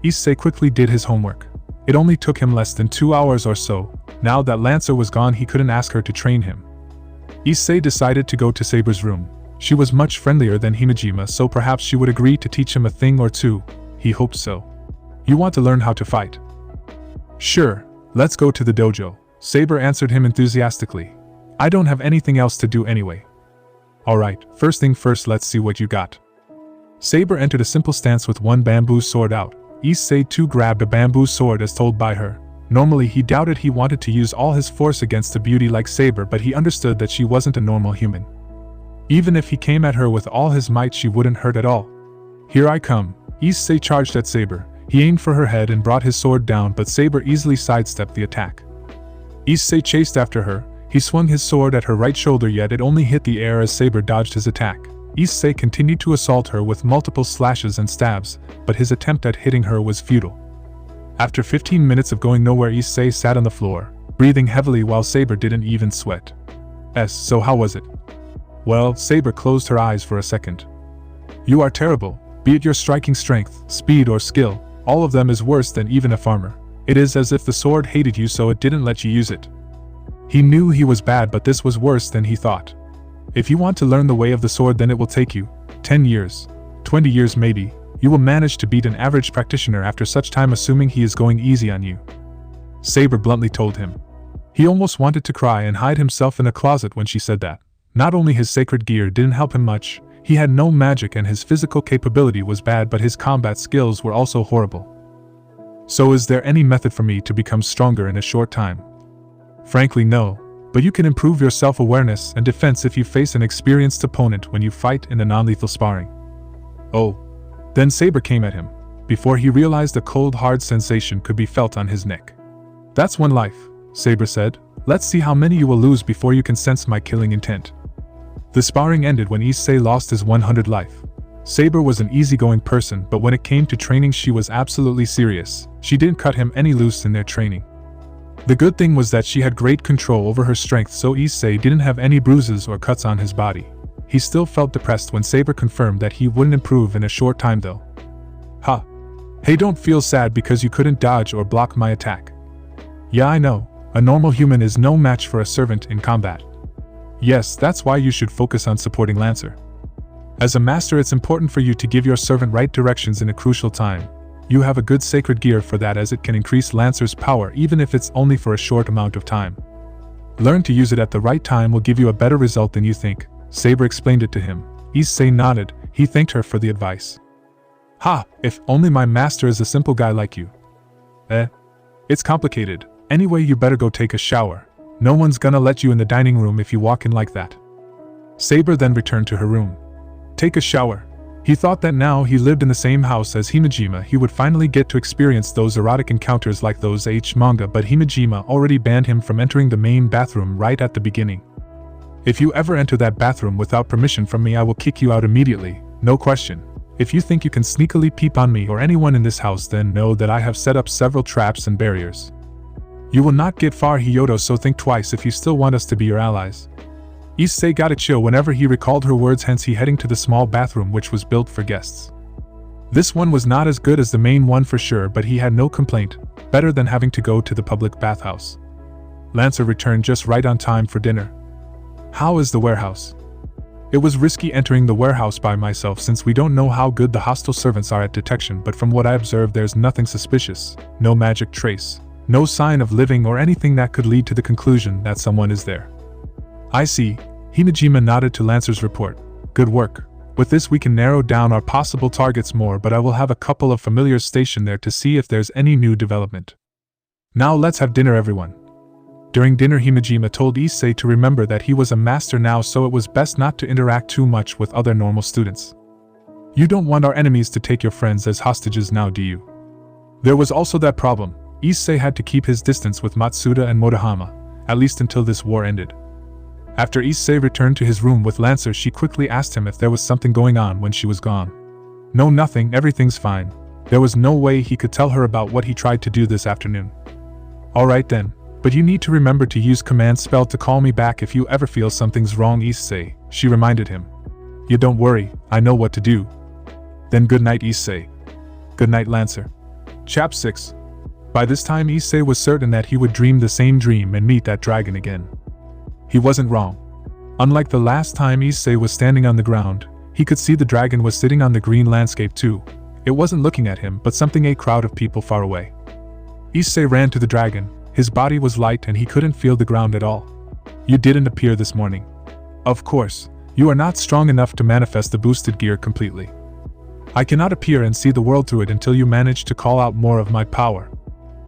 Issei quickly did his homework. It only took him less than 2 hours or so. Now that Lancer was gone, he couldn't ask her to train him. Issei decided to go to Saber's room. She was much friendlier than Himejima, so perhaps she would agree to teach him a thing or two. He hoped so. You want to learn how to fight? Sure, let's go to the dojo, Saber answered him enthusiastically. I don't have anything else to do anyway. Alright, first thing first, let's see what you got. Saber entered a simple stance with one bamboo sword out. Issei too grabbed a bamboo sword as told by her. Normally he doubted he wanted to use all his force against a beauty like Saber, but he understood that she wasn't a normal human. Even if he came at her with all his might, she wouldn't hurt at all. Here I come. Issei charged at Saber. He aimed for her head and brought his sword down, but Saber easily sidestepped the attack. Issei chased after her. He swung his sword at her right shoulder, yet it only hit the air as Saber dodged his attack. Issei continued to assault her with multiple slashes and stabs, but his attempt at hitting her was futile. After 15 minutes of going nowhere, Issei sat on the floor, breathing heavily while Saber didn't even sweat. So how was it? Well, Saber closed her eyes for a second. You are terrible. Be it your striking strength, speed or skill, all of them is worse than even a farmer. It is as if the sword hated you, so it didn't let you use it. He knew he was bad, but this was worse than he thought. If you want to learn the way of the sword, then it will take you 10 years, 20 years maybe. You will manage to beat an average practitioner after such time, assuming he is going easy on you. Saber bluntly told him. He almost wanted to cry and hide himself in a closet when she said that. Not only his sacred gear didn't help him much, he had no magic and his physical capability was bad, but his combat skills were also horrible. So is there any method for me to become stronger in a short time? Frankly, no, but you can improve your self-awareness and defense if you face an experienced opponent when you fight in a non-lethal sparring. Oh. Then Saber came at him, before he realized a cold, hard sensation could be felt on his neck. That's one life, Saber said. Let's see how many you will lose before you can sense my killing intent. The sparring ended when Issei lost his 100 life. Saber was an easygoing person, but when it came to training she was absolutely serious. She didn't cut him any loose in their training. The good thing was that she had great control over her strength, so Issei didn't have any bruises or cuts on his body. He still felt depressed when Saber confirmed that he wouldn't improve in a short time though. Ha! Hey, don't feel sad because you couldn't dodge or block my attack. Yeah, I know, a normal human is no match for a servant in combat. Yes, that's why you should focus on supporting Lancer. As a master, it's important for you to give your servant right directions in a crucial time. You have a good sacred gear for that, as it can increase Lancer's power even if it's only for a short amount of time. Learn to use it at the right time will give you a better result than you think. Saber explained it to him. Issei nodded. He thanked her for the advice. Ha! If only my master is a simple guy like you. It's complicated. Anyway, you better go take a shower. No one's gonna let you in the dining room if you walk in like that. Saber then returned to her room. Take a shower. He thought that now he lived in the same house as Himejima, he would finally get to experience those erotic encounters like those manga, but Himejima already banned him from entering the main bathroom right at the beginning. If you ever enter that bathroom without permission from me, I will kick you out immediately, no question. If you think you can sneakily peep on me or anyone in this house, then know that I have set up several traps and barriers. You will not get far, Hyoto, so think twice if you still want us to be your allies. Issei got a chill whenever he recalled her words, hence he heading to the small bathroom which was built for guests. This one was not as good as the main one for sure, but he had no complaint, better than having to go to the public bathhouse. Lancer returned just right on time for dinner. How is the warehouse? It was risky entering the warehouse by myself since we don't know how good the hostile servants are at detection, but from what I observed there's nothing suspicious, no magic trace, no sign of living or anything that could lead to the conclusion that someone is there. I see. Himejima nodded to Lancer's report. Good work. With this we can narrow down our possible targets more, but I will have a couple of familiars stationed there to see if there's any new development. Now let's have dinner, everyone. During dinner, Himejima told Issei to remember that he was a master now, so it was best not to interact too much with other normal students. You don't want our enemies to take your friends as hostages now, do you? There was also that problem. Issei had to keep his distance with Matsuda and Motohama, at least until this war ended. After Issei returned to his room with Lancer, she quickly asked him if there was something going on when she was gone. No, nothing, everything's fine. There was no way he could tell her about what he tried to do this afternoon. Alright then, but you need to remember to use command spell to call me back if you ever feel something's wrong, Issei, she reminded him. You don't worry, I know what to do. Then good night, Issei. Good night, Lancer. Chap 6. By this time Issei was certain that he would dream the same dream and meet that dragon again. He wasn't wrong. Unlike the last time Issei was standing on the ground, he could see the dragon was sitting on the green landscape too. It wasn't looking at him but something, a crowd of people far away. Issei ran to the dragon. His body was light and he couldn't feel the ground at all. You didn't appear this morning. Of course, you are not strong enough to manifest the boosted gear completely. I cannot appear and see the world through it until you manage to call out more of my power.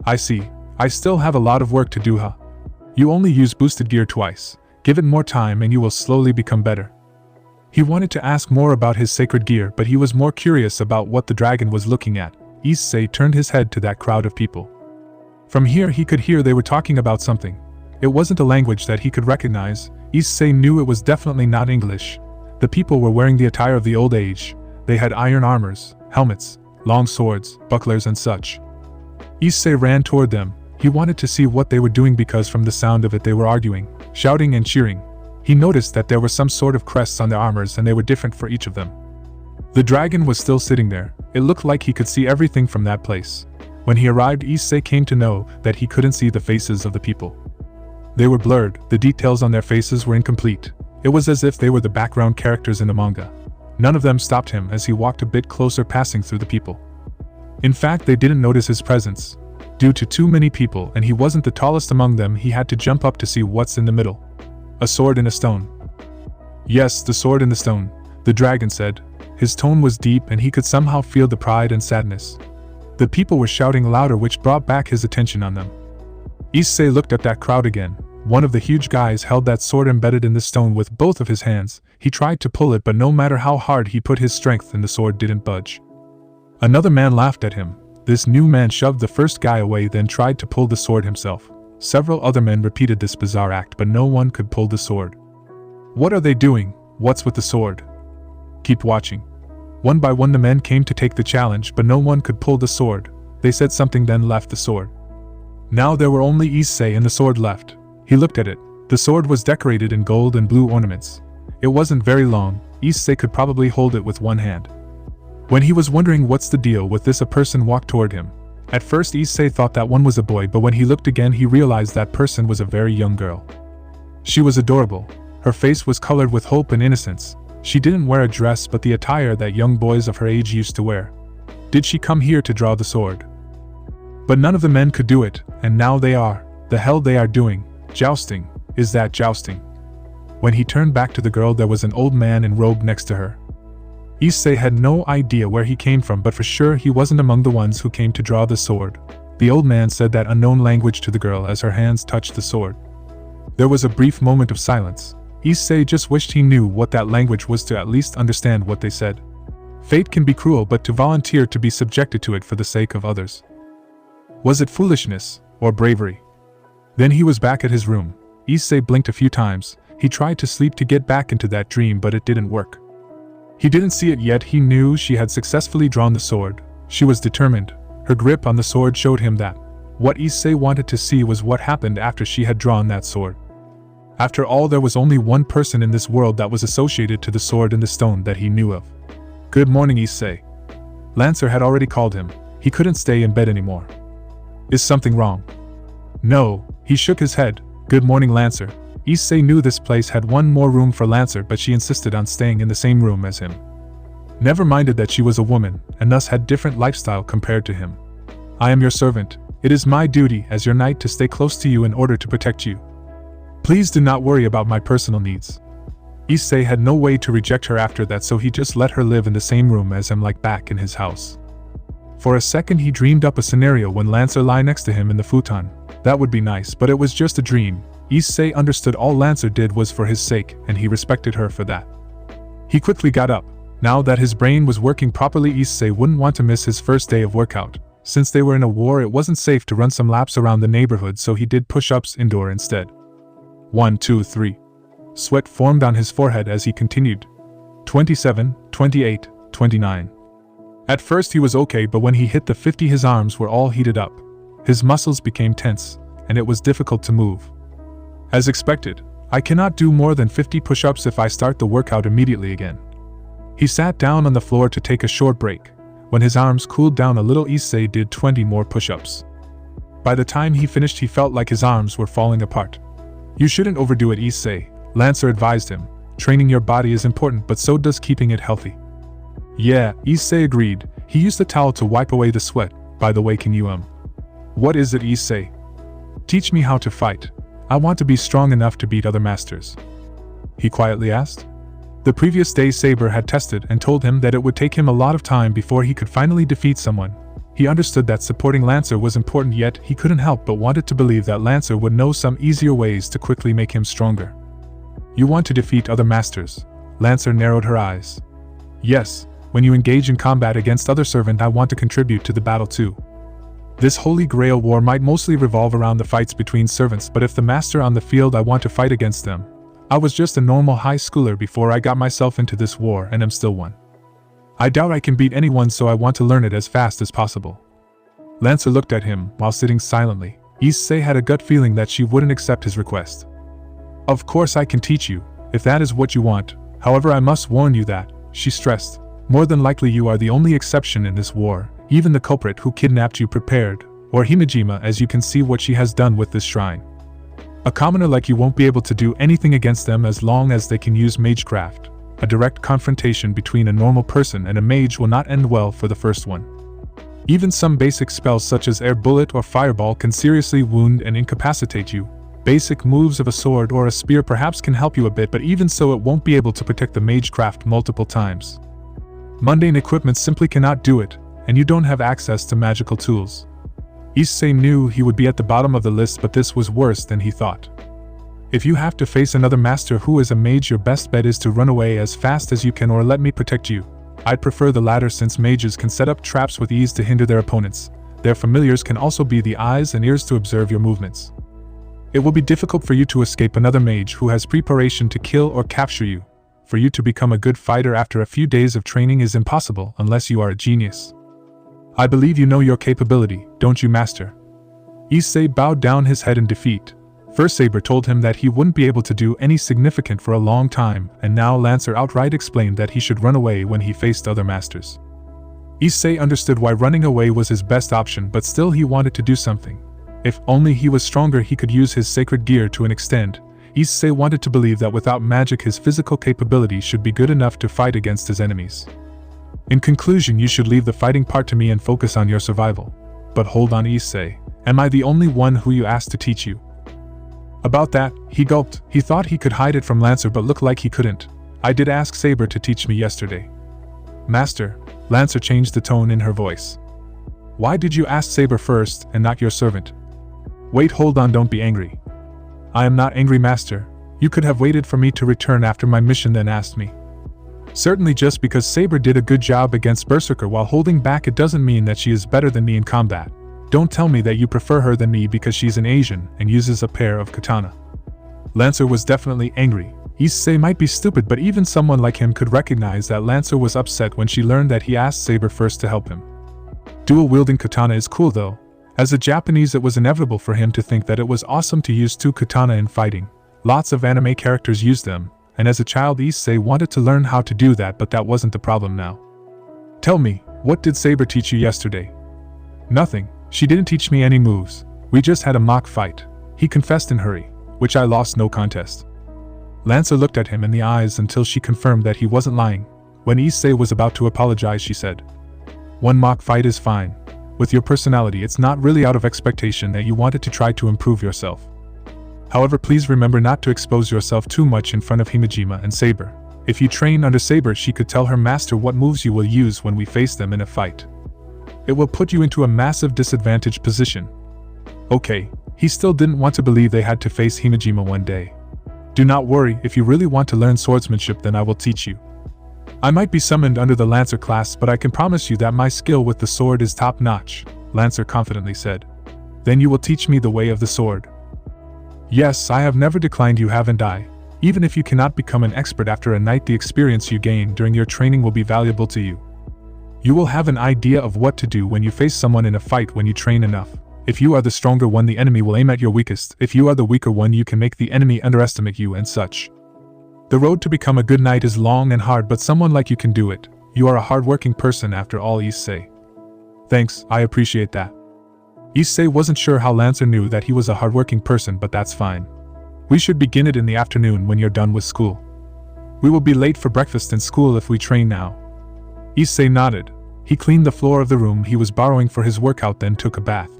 I see. I still have a lot of work to do, huh? You only use boosted gear twice. Give it more time and you will slowly become better. He wanted to ask more about his sacred gear, but he was more curious about what the dragon was looking at. Issei turned his head to that crowd of people. From here he could hear they were talking about something. It wasn't a language that he could recognize. Issei knew it was definitely not English. The people were wearing the attire of the old age. They had iron armors, helmets, long swords, bucklers and such. Issei ran toward them. He wanted to see what they were doing because from the sound of it they were arguing, shouting and cheering. He noticed that there were some sort of crests on their armors and they were different for each of them. The dragon was still sitting there. It looked like he could see everything from that place. When he arrived, Issei came to know that he couldn't see the faces of the people. They were blurred, the details on their faces were incomplete. It was as if they were the background characters in the manga. None of them stopped him as he walked a bit closer, passing through the people. In fact, they didn't notice his presence. Due to too many people and he wasn't the tallest among them, he had to jump up to see what's in the middle. A sword in a stone. Yes, the sword in the stone, the dragon said. His tone was deep and he could somehow feel the pride and sadness. The people were shouting louder, which brought back his attention on them. Issei looked at that crowd again. One of the huge guys held that sword embedded in the stone with both of his hands. He tried to pull it, but no matter how hard he put his strength in, the sword didn't budge. Another man laughed at him. This new man shoved the first guy away, then tried to pull the sword himself. Several other men repeated this bizarre act, but no one could pull the sword. What are they doing? What's with the sword? Keep watching. One by one the men came to take the challenge, but no one could pull the sword. They said something, then left the sword. Now there were only Issei and the sword left. He looked at it. The sword was decorated in gold and blue ornaments. It wasn't very long. Issei could probably hold it with one hand. When he was wondering what's the deal with this, a person walked toward him. At first Issei thought that one was a boy, but when he looked again he realized that person was a very young girl. She was adorable. Her face was colored with hope and innocence. She didn't wear a dress but the attire that young boys of her age used to wear. Did she come here to draw the sword? But none of the men could do it, and now they are. The hell they are doing. Jousting. Is that jousting? When he turned back to the girl, there was an old man in robe next to her. Issei had no idea where he came from, but for sure he wasn't among the ones who came to draw the sword. The old man said that unknown language to the girl as her hands touched the sword. There was a brief moment of silence. Issei just wished he knew what that language was to at least understand what they said. Fate can be cruel, but to volunteer to be subjected to it for the sake of others. Was it foolishness or bravery? Then he was back at his room. Issei blinked a few times. He tried to sleep to get back into that dream, but it didn't work. He didn't see it yet. He knew she had successfully drawn the sword. She was determined. Her grip on the sword showed him that. What Issei wanted to see was what happened after she had drawn that sword. After all, there was only one person in this world that was associated to the sword and the stone that he knew of. Good morning, Issei. Lancer had already called him. He couldn't stay in bed anymore. Is something wrong? No, he shook his head. Good morning, Lancer. Issei knew this place had one more room for Lancer, but she insisted on staying in the same room as him. Never minded that she was a woman, and thus had different lifestyle compared to him. I am your servant. It is my duty as your knight to stay close to you in order to protect you. Please do not worry about my personal needs. Issei had no way to reject her after that, so he just let her live in the same room as him, like back in his house. For a second he dreamed up a scenario when Lancer lay next to him in the futon. That would be nice, but it was just a dream. Issei understood all Lancer did was for his sake, and he respected her for that. He quickly got up. Now that his brain was working properly, Issei wouldn't want to miss his first day of workout. Since they were in a war, it wasn't safe to run some laps around the neighborhood, so he did push-ups indoor instead. 1, 2, 3. Sweat formed on his forehead as he continued. 27, 28, 29. At first he was okay, but when he hit the 50 his arms were all heated up. His muscles became tense, and it was difficult to move. As expected, I cannot do more than 50 push-ups if I start the workout immediately again. He sat down on the floor to take a short break. When his arms cooled down a little, Issei did 20 more push-ups. By the time he finished, he felt like his arms were falling apart. You shouldn't overdo it, Issei, Lancer advised him. Training your body is important, but so does keeping it healthy. Yeah, Issei agreed. He used the towel to wipe away the sweat. By the way, can you What is it, Issei? Teach me how to fight. I want to be strong enough to beat other masters. He quietly asked. The previous day Saber had tested and told him that it would take him a lot of time before he could finally defeat someone. He understood that supporting Lancer was important, yet he couldn't help but wanted to believe that Lancer would know some easier ways to quickly make him stronger. You want to defeat other masters? Lancer narrowed her eyes. Yes, when you engage in combat against other servants, I want to contribute to the battle too. This Holy Grail war might mostly revolve around the fights between servants, but if the master on the field, I want to fight against them. I was just a normal high schooler before I got myself into this war, and am still one. I doubt I can beat anyone, so I want to learn it as fast as possible. Lancer looked at him while sitting silently. Issei had a gut feeling that she wouldn't accept his request. Of course I can teach you, if that is what you want. However, I must warn you that, she stressed, more than likely you are the only exception in this war. Even the culprit who kidnapped you prepared, or Himejima, as you can see what she has done with this shrine. A commoner like you won't be able to do anything against them as long as they can use magecraft. A direct confrontation between a normal person and a mage will not end well for the first one. Even some basic spells such as air bullet or fireball can seriously wound and incapacitate you. Basic moves of a sword or a spear perhaps can help you a bit, but even so it won't be able to protect the magecraft multiple times. Mundane equipment simply cannot do it, and you don't have access to magical tools. Issei knew he would be at the bottom of the list, but this was worse than he thought. If you have to face another master who is a mage, your best bet is to run away as fast as you can or let me protect you. I'd prefer the latter, since mages can set up traps with ease to hinder their opponents. Their familiars can also be the eyes and ears to observe your movements. It will be difficult for you to escape another mage who has preparation to kill or capture you. For you to become a good fighter after a few days of training is impossible unless you are a genius. I believe you know your capability, don't you, master? Issei bowed down his head in defeat. First Saber told him that he wouldn't be able to do any significant for a long time, and now Lancer outright explained that he should run away when he faced other masters. Issei understood why running away was his best option, but still he wanted to do something. If only he was stronger, he could use his sacred gear to an extent. Issei wanted to believe that without magic his physical capability should be good enough to fight against his enemies. In conclusion, you should leave the fighting part to me and focus on your survival. But hold on, Issei, am I the only one who you asked to teach you? About that, he gulped. He thought he could hide it from Lancer, but looked like he couldn't. I did ask Saber to teach me yesterday. Master, Lancer changed the tone in her voice. Why did you ask Saber first and not your servant? Wait, hold on, don't be angry. I am not angry, master. You could have waited for me to return after my mission then asked me. Certainly, just because Saber did a good job against Berserker while holding back, it doesn't mean that she is better than me in combat. Don't tell me that you prefer her than me because she's an Asian and uses a pair of katana. Lancer was definitely angry. Issei might be stupid, but even someone like him could recognize that Lancer was upset when she learned that he asked Saber first to help him. Dual-wielding katana is cool though. As a Japanese, it was inevitable for him to think that it was awesome to use two katana in fighting. Lots of anime characters use them, and as a child Issei wanted to learn how to do that, but that wasn't the problem now. Tell me, what did Saber teach you yesterday? Nothing, she didn't teach me any moves. We just had a mock fight, he confessed in hurry, which I lost no contest. Lancer looked at him in the eyes until she confirmed that he wasn't lying. When Issei was about to apologize, she said, "One mock fight is fine. With your personality, it's not really out of expectation that you wanted to try to improve yourself. However, please remember not to expose yourself too much in front of Himejima and Saber. If you train under Saber, she could tell her master what moves you will use when we face them in a fight. It will put you into a massive disadvantaged position." Okay, he still didn't want to believe they had to face Himejima one day. "Do not worry, if you really want to learn swordsmanship, then I will teach you. I might be summoned under the Lancer class, but I can promise you that my skill with the sword is top-notch," Lancer confidently said. "Then you will teach me the way of the sword." "Yes, I have never declined you, haven't I? Even if you cannot become an expert after a night, the experience you gain during your training will be valuable to you." You will have an idea of what to do when you face someone in a fight when you train enough. If you are the stronger one, the enemy will aim at your weakest. If you are the weaker one, you can make the enemy underestimate you and such. The road to become a good knight is long and hard, but someone like you can do it. You are a hard-working person after all, Issei. Thanks, I appreciate that. Issei wasn't sure how Lancer knew that he was a hard-working person, but that's fine. We should begin it in the afternoon when you're done with school. We will be late for breakfast in school if we train now. Issei nodded. He cleaned the floor of the room he was borrowing for his workout, then took a bath.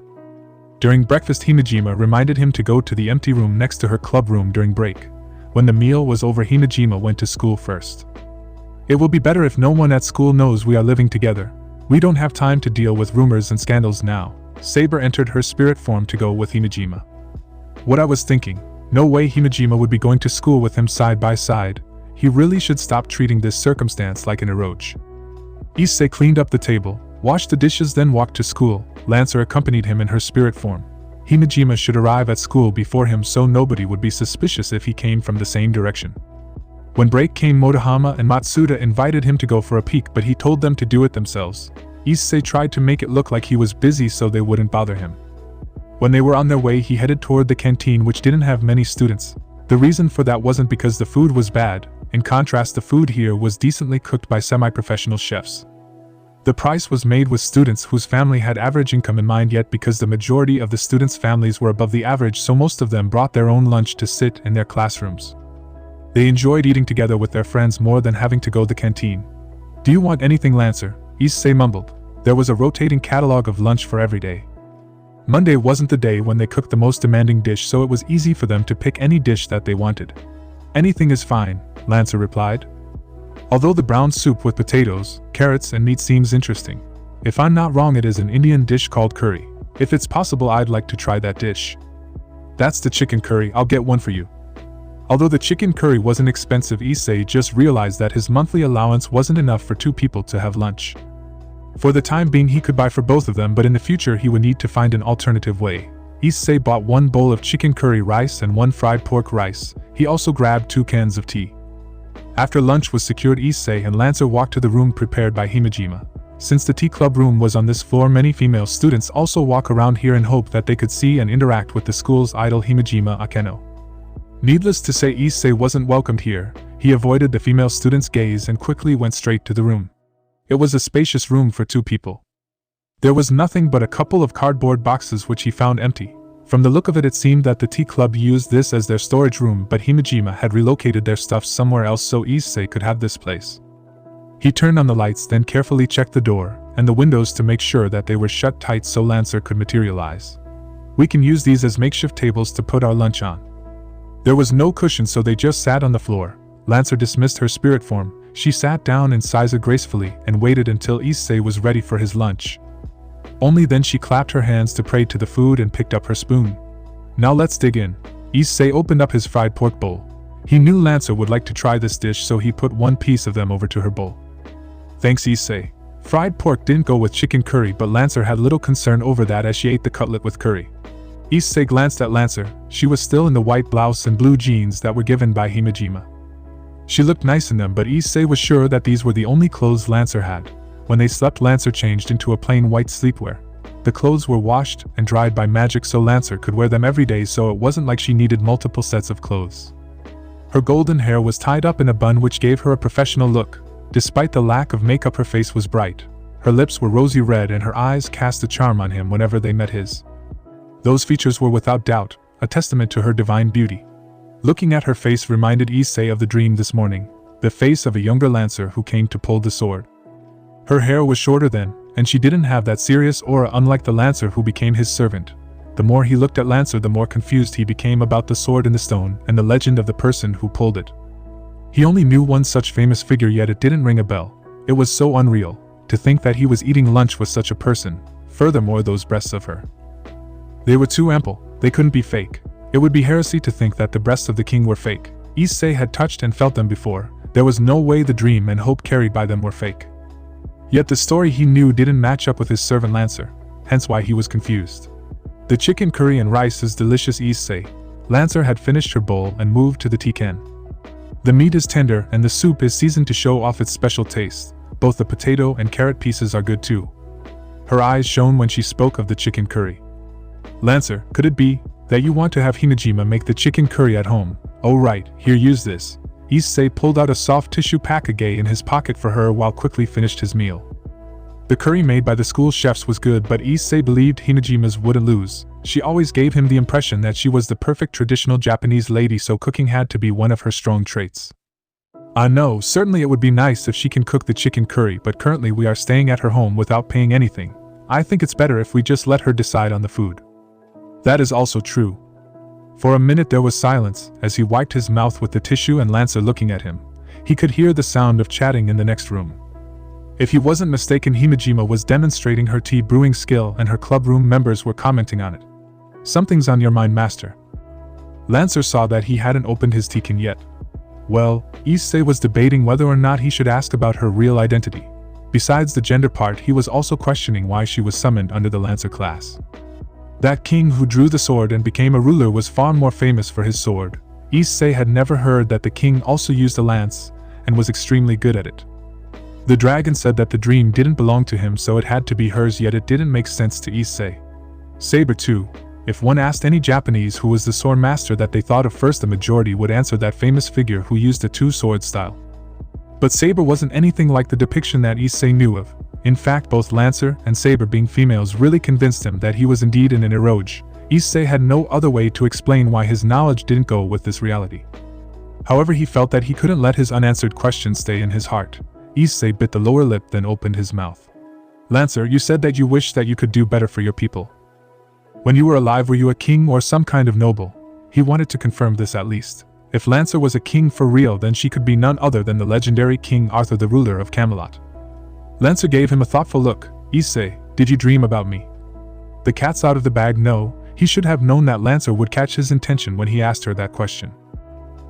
During breakfast, Himejima reminded him to go to the empty room next to her club room during break. When the meal was over, Himejima went to school first. It will be better if no one at school knows we are living together. We don't have time to deal with rumors and scandals now. Saber entered her spirit form to go with Himejima. What I was thinking, no way Himejima would be going to school with him side by side. He really should stop treating this circumstance like an eroge. Issei cleaned up the table, washed the dishes, then walked to school. Lancer accompanied him in her spirit form. Himejima should arrive at school before him so nobody would be suspicious if he came from the same direction. When break came, Motohama and Matsuda invited him to go for a peek, but he told them to do it themselves. Issei tried to make it look like he was busy so they wouldn't bother him. When they were on their way, he headed toward the canteen, which didn't have many students. The reason for that wasn't because the food was bad. In contrast, the food here was decently cooked by semi-professional chefs. The price was made with students whose family had average income in mind, yet because the majority of the students' families were above the average, so most of them brought their own lunch to sit in their classrooms. They enjoyed eating together with their friends more than having to go to the canteen. Do you want anything, Lancer? Issei mumbled. There was a rotating catalog of lunch for every day. Monday wasn't the day when they cooked the most demanding dish, so it was easy for them to pick any dish that they wanted. Anything is fine, Lancer replied. Although the brown soup with potatoes, carrots, and meat seems interesting. If I'm not wrong, it is an Indian dish called curry. If it's possible, I'd like to try that dish. That's the chicken curry, I'll get one for you. Although the chicken curry wasn't expensive, Issei just realized that his monthly allowance wasn't enough for 2 people to have lunch. For the time being, he could buy for both of them, but in the future he would need to find an alternative way. Issei bought 1 bowl of chicken curry rice and 1 fried pork rice. He also grabbed 2 cans of tea. After lunch was secured, Issei and Lancer walked to the room prepared by Himejima. Since the tea club room was on this floor, many female students also walk around here in hope that they could see and interact with the school's idol Himejima Akeno. Needless to say, Issei wasn't welcomed here. He avoided the female students' gaze and quickly went straight to the room. It was a spacious room for 2 people. There was nothing but a couple of cardboard boxes which he found empty. From the look of it, it seemed that the tea club used this as their storage room, but Himejima had relocated their stuff somewhere else so Issei could have this place. He turned on the lights, then carefully checked the door and the windows to make sure that they were shut tight so Lancer could materialize. We can use these as makeshift tables to put our lunch on. There was no cushion, so they just sat on the floor. Lancer dismissed her spirit form. She sat down and sighed gracefully and waited until Issei was ready for his lunch. Only then she clapped her hands to pray to the food and picked up her spoon. Now let's dig in. Issei opened up his fried pork bowl. He knew Lancer would like to try this dish, so he put 1 piece of them over to her bowl. Thanks, Issei. Fried pork didn't go with chicken curry, but Lancer had little concern over that as she ate the cutlet with curry. Issei glanced at Lancer. She was still in the white blouse and blue jeans that were given by Himejima. She looked nice in them, but Issei was sure that these were the only clothes Lancer had. When they slept, Lancer changed into a plain white sleepwear. The clothes were washed and dried by magic, so Lancer could wear them every day, so it wasn't like she needed multiple sets of clothes. Her golden hair was tied up in a bun which gave her a professional look. Despite the lack of makeup, her face was bright. Her lips were rosy red and her eyes cast a charm on him whenever they met his. Those features were without doubt a testament to her divine beauty. Looking at her face reminded Issei of the dream this morning, the face of a younger Lancer who came to pull the sword. Her hair was shorter then, and she didn't have that serious aura, unlike the Lancer who became his servant. The more he looked at Lancer, the more confused he became about the sword in the stone and the legend of the person who pulled it. He only knew one such famous figure, yet it didn't ring a bell. It was so unreal to think that he was eating lunch with such a person. Furthermore, those breasts of her. They were too ample. They couldn't be fake. It would be heresy to think that the breasts of the king were fake. Issei had touched and felt them before. There was no way the dream and hope carried by them were fake. Yet the story he knew didn't match up with his servant Lancer, hence why he was confused. The chicken curry and rice is delicious, Issei. Lancer had finished her bowl and moved to the tea can. The meat is tender and the soup is seasoned to show off its special taste. Both the potato and carrot pieces are good too. Her eyes shone when she spoke of the chicken curry. Lancer, could it be that you want to have Hinajima make the chicken curry at home? Oh right, here, use this. Issei pulled out a soft tissue package in his pocket for her while quickly finished his meal. The curry made by the school chefs was good, but Issei believed Hinajima's wouldn't lose. She always gave him the impression that she was the perfect traditional Japanese lady, so cooking had to be one of her strong traits. No, certainly it would be nice if she can cook the chicken curry, but currently we are staying at her home without paying anything. I think it's better if we just let her decide on the food. That is also true. For a minute there was silence, as he wiped his mouth with the tissue and Lancer looking at him. He could hear the sound of chatting in the next room. If he wasn't mistaken, Hinajima was demonstrating her tea brewing skill and her clubroom members were commenting on it. Something's on your mind, master. Lancer saw that he hadn't opened his teakin yet. Well, Issei was debating whether or not he should ask about her real identity. Besides the gender part, he was also questioning why she was summoned under the Lancer class. That king who drew the sword and became a ruler was far more famous for his sword. Issei had never heard that the king also used a lance, and was extremely good at it. The dragon said that the dream didn't belong to him, so it had to be hers, yet it didn't make sense to Issei. Saber too. If one asked any Japanese who was the sword master that they thought of first, the majority would answer that famous figure who used a two-sword style. But Saber wasn't anything like the depiction that Issei knew of. In fact, both Lancer and Saber, being females, really convinced him that he was indeed an eroge. Issei had no other way to explain why his knowledge didn't go with this reality. However, he felt that he couldn't let his unanswered questions stay in his heart. Issei bit the lower lip, then opened his mouth. Lancer, you said that you wished that you could do better for your people. When you were alive, were you a king or some kind of noble? He wanted to confirm this at least. If Lancer was a king for real, then she could be none other than the legendary King Arthur, the ruler of Camelot. Lancer gave him a thoughtful look. Issei, did you dream about me? The cat's out of the bag. No, he should have known that Lancer would catch his intention when he asked her that question.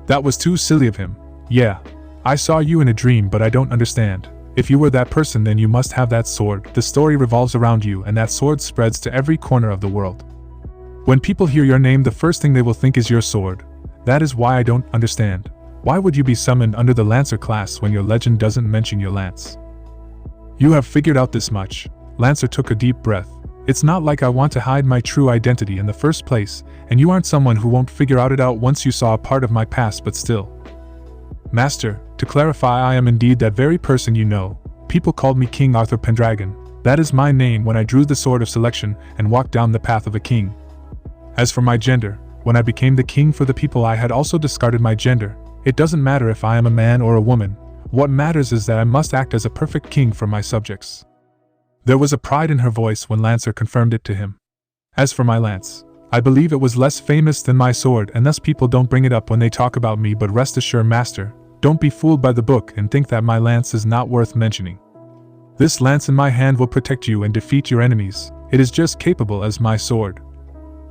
That was too silly of him. Yeah, I saw you in a dream, but I don't understand. If you were that person, then you must have that sword. The story revolves around you, and that sword spreads to every corner of the world. When people hear your name, the first thing they will think is your sword. That is why I don't understand. Why would you be summoned under the Lancer class when your legend doesn't mention your lance? You have figured out this much. Lancer took a deep breath. It's not like I want to hide my true identity in the first place, and you aren't someone who won't figure it out once you saw a part of my past, but still. Master, to clarify, I am indeed that very person you know. People called me King Arthur Pendragon. That is my name when I drew the sword of selection and walked down the path of a king. As for my gender, when I became the king for the people, I had also discarded my gender. It doesn't matter if I am a man or a woman. What matters is that I must act as a perfect king for my subjects. There was a pride in her voice when Lancer confirmed it to him. As for my lance, I believe it was less famous than my sword, and thus people don't bring it up when they talk about me, but rest assured, master, don't be fooled by the book and think that my lance is not worth mentioning. This lance in my hand will protect you and defeat your enemies. It is just capable as my sword.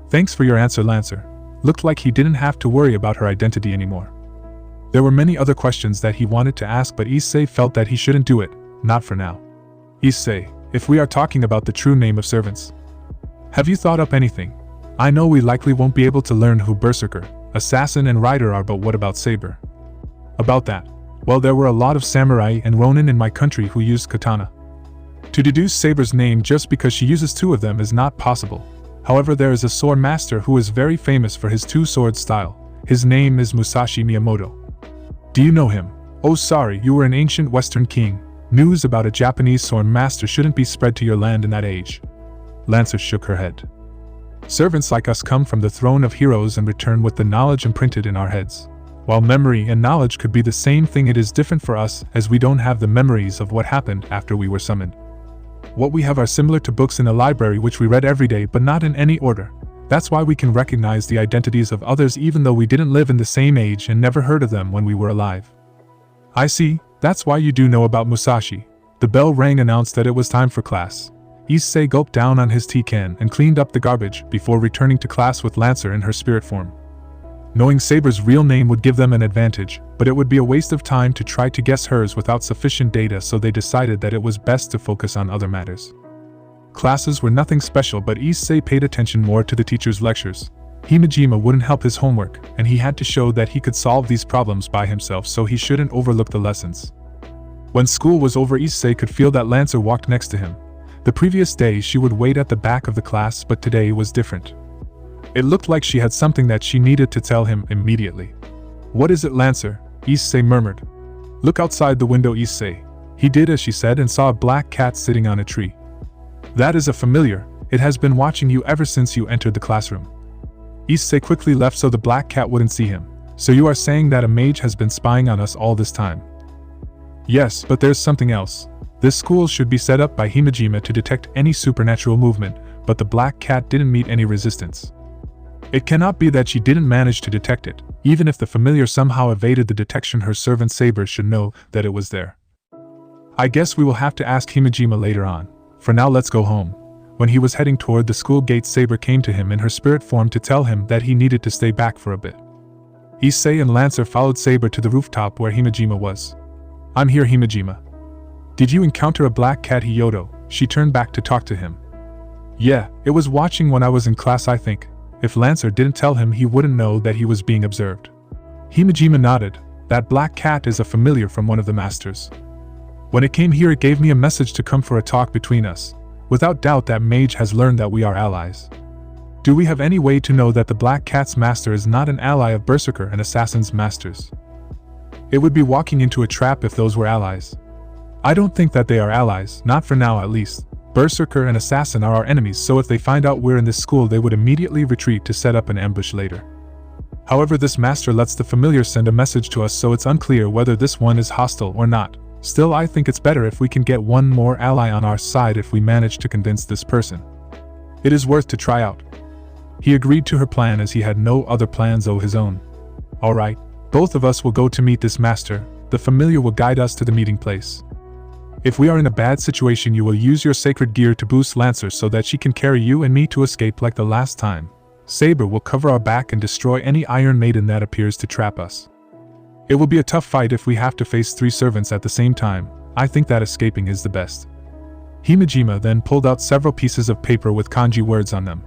Thanks for your answer, Lancer. Looked like he didn't have to worry about her identity anymore. There were many other questions that he wanted to ask, but Issei felt that he shouldn't do it, not for now. Issei, if we are talking about the true name of servants, have you thought up anything? I know we likely won't be able to learn who Berserker, Assassin and Rider are, but what about Saber? About that, well, there were a lot of samurai and ronin in my country who used katana. To deduce Saber's name just because she uses two of them is not possible. However, there is a sword master who is very famous for his two-sword style. His name is Musashi Miyamoto. Do you know him? Oh, sorry, you were an ancient Western king. News about a Japanese sword master shouldn't be spread to your land in that age. Lancer shook her head. Servants like us come from the throne of heroes and return with the knowledge imprinted in our heads. While memory and knowledge could be the same thing, it is different for us, as we don't have the memories of what happened after we were summoned. What we have are similar to books in a library which we read every day, but not in any order. That's why we can recognize the identities of others even though we didn't live in the same age and never heard of them when we were alive. I see, that's why you do know about Musashi. The bell rang, announced that it was time for class. Issei gulped down on his tea can and cleaned up the garbage before returning to class with Lancer in her spirit form. Knowing Saber's real name would give them an advantage, but it would be a waste of time to try to guess hers without sufficient data, so they decided that it was best to focus on other matters. Classes were nothing special, but Issei paid attention more to the teacher's lectures. Hinajima wouldn't help his homework, and he had to show that he could solve these problems by himself, so he shouldn't overlook the lessons. When school was over, Issei could feel that Lancer walked next to him. The previous day she would wait at the back of the class, but today was different. It looked like she had something that she needed to tell him immediately. "What is it, Lancer?" Issei murmured. "Look outside the window, Issei." He did as she said and saw a black cat sitting on a tree. "That is a familiar. It has been watching you ever since you entered the classroom." Issei quickly left so the black cat wouldn't see him. "So you are saying that a mage has been spying on us all this time?" "Yes, but there's something else. This school should be set up by Himejima to detect any supernatural movement, but the black cat didn't meet any resistance. It cannot be that she didn't manage to detect it. Even if the familiar somehow evaded the detection, her servant Saber should know that it was there. I guess we will have to ask Himejima later on. For now, let's go home." When he was heading toward the school gate, Saber came to him in her spirit form to tell him that he needed to stay back for a bit. Issei and Lancer followed Saber to the rooftop where Himejima was. "I'm here, Himejima." "Did you encounter a black cat, Hyodo?" She turned back to talk to him. "Yeah, it was watching when I was in class, I think." If Lancer didn't tell him, he wouldn't know that he was being observed. Himejima nodded. "That black cat is a familiar from one of the masters. When it came here, it gave me a message to come for a talk between us. Without doubt, that mage has learned that we are allies. Do we have any way to know that the black cat's master is not an ally of Berserker and Assassin's masters? It would be walking into a trap if those were allies. I don't think that they are allies, not for now at least. Berserker and Assassin are our enemies, so if they find out we're in this school, they would immediately retreat to set up an ambush later. However, this master lets the familiar send a message to us, so it's unclear whether this one is hostile or not. Still, I think it's better if we can get one more ally on our side if we manage to convince this person. It is worth to try out." He agreed to her plan as he had no other plans of his own. "Alright, both of us will go to meet this master. The familiar will guide us to the meeting place. If we are in a bad situation, you will use your sacred gear to boost Lancer so that she can carry you and me to escape like the last time. Saber will cover our back and destroy any Iron Maiden that appears to trap us. It will be a tough fight if we have to face 3 servants at the same time. I think that escaping is the best." Himejima then pulled out several pieces of paper with kanji words on them.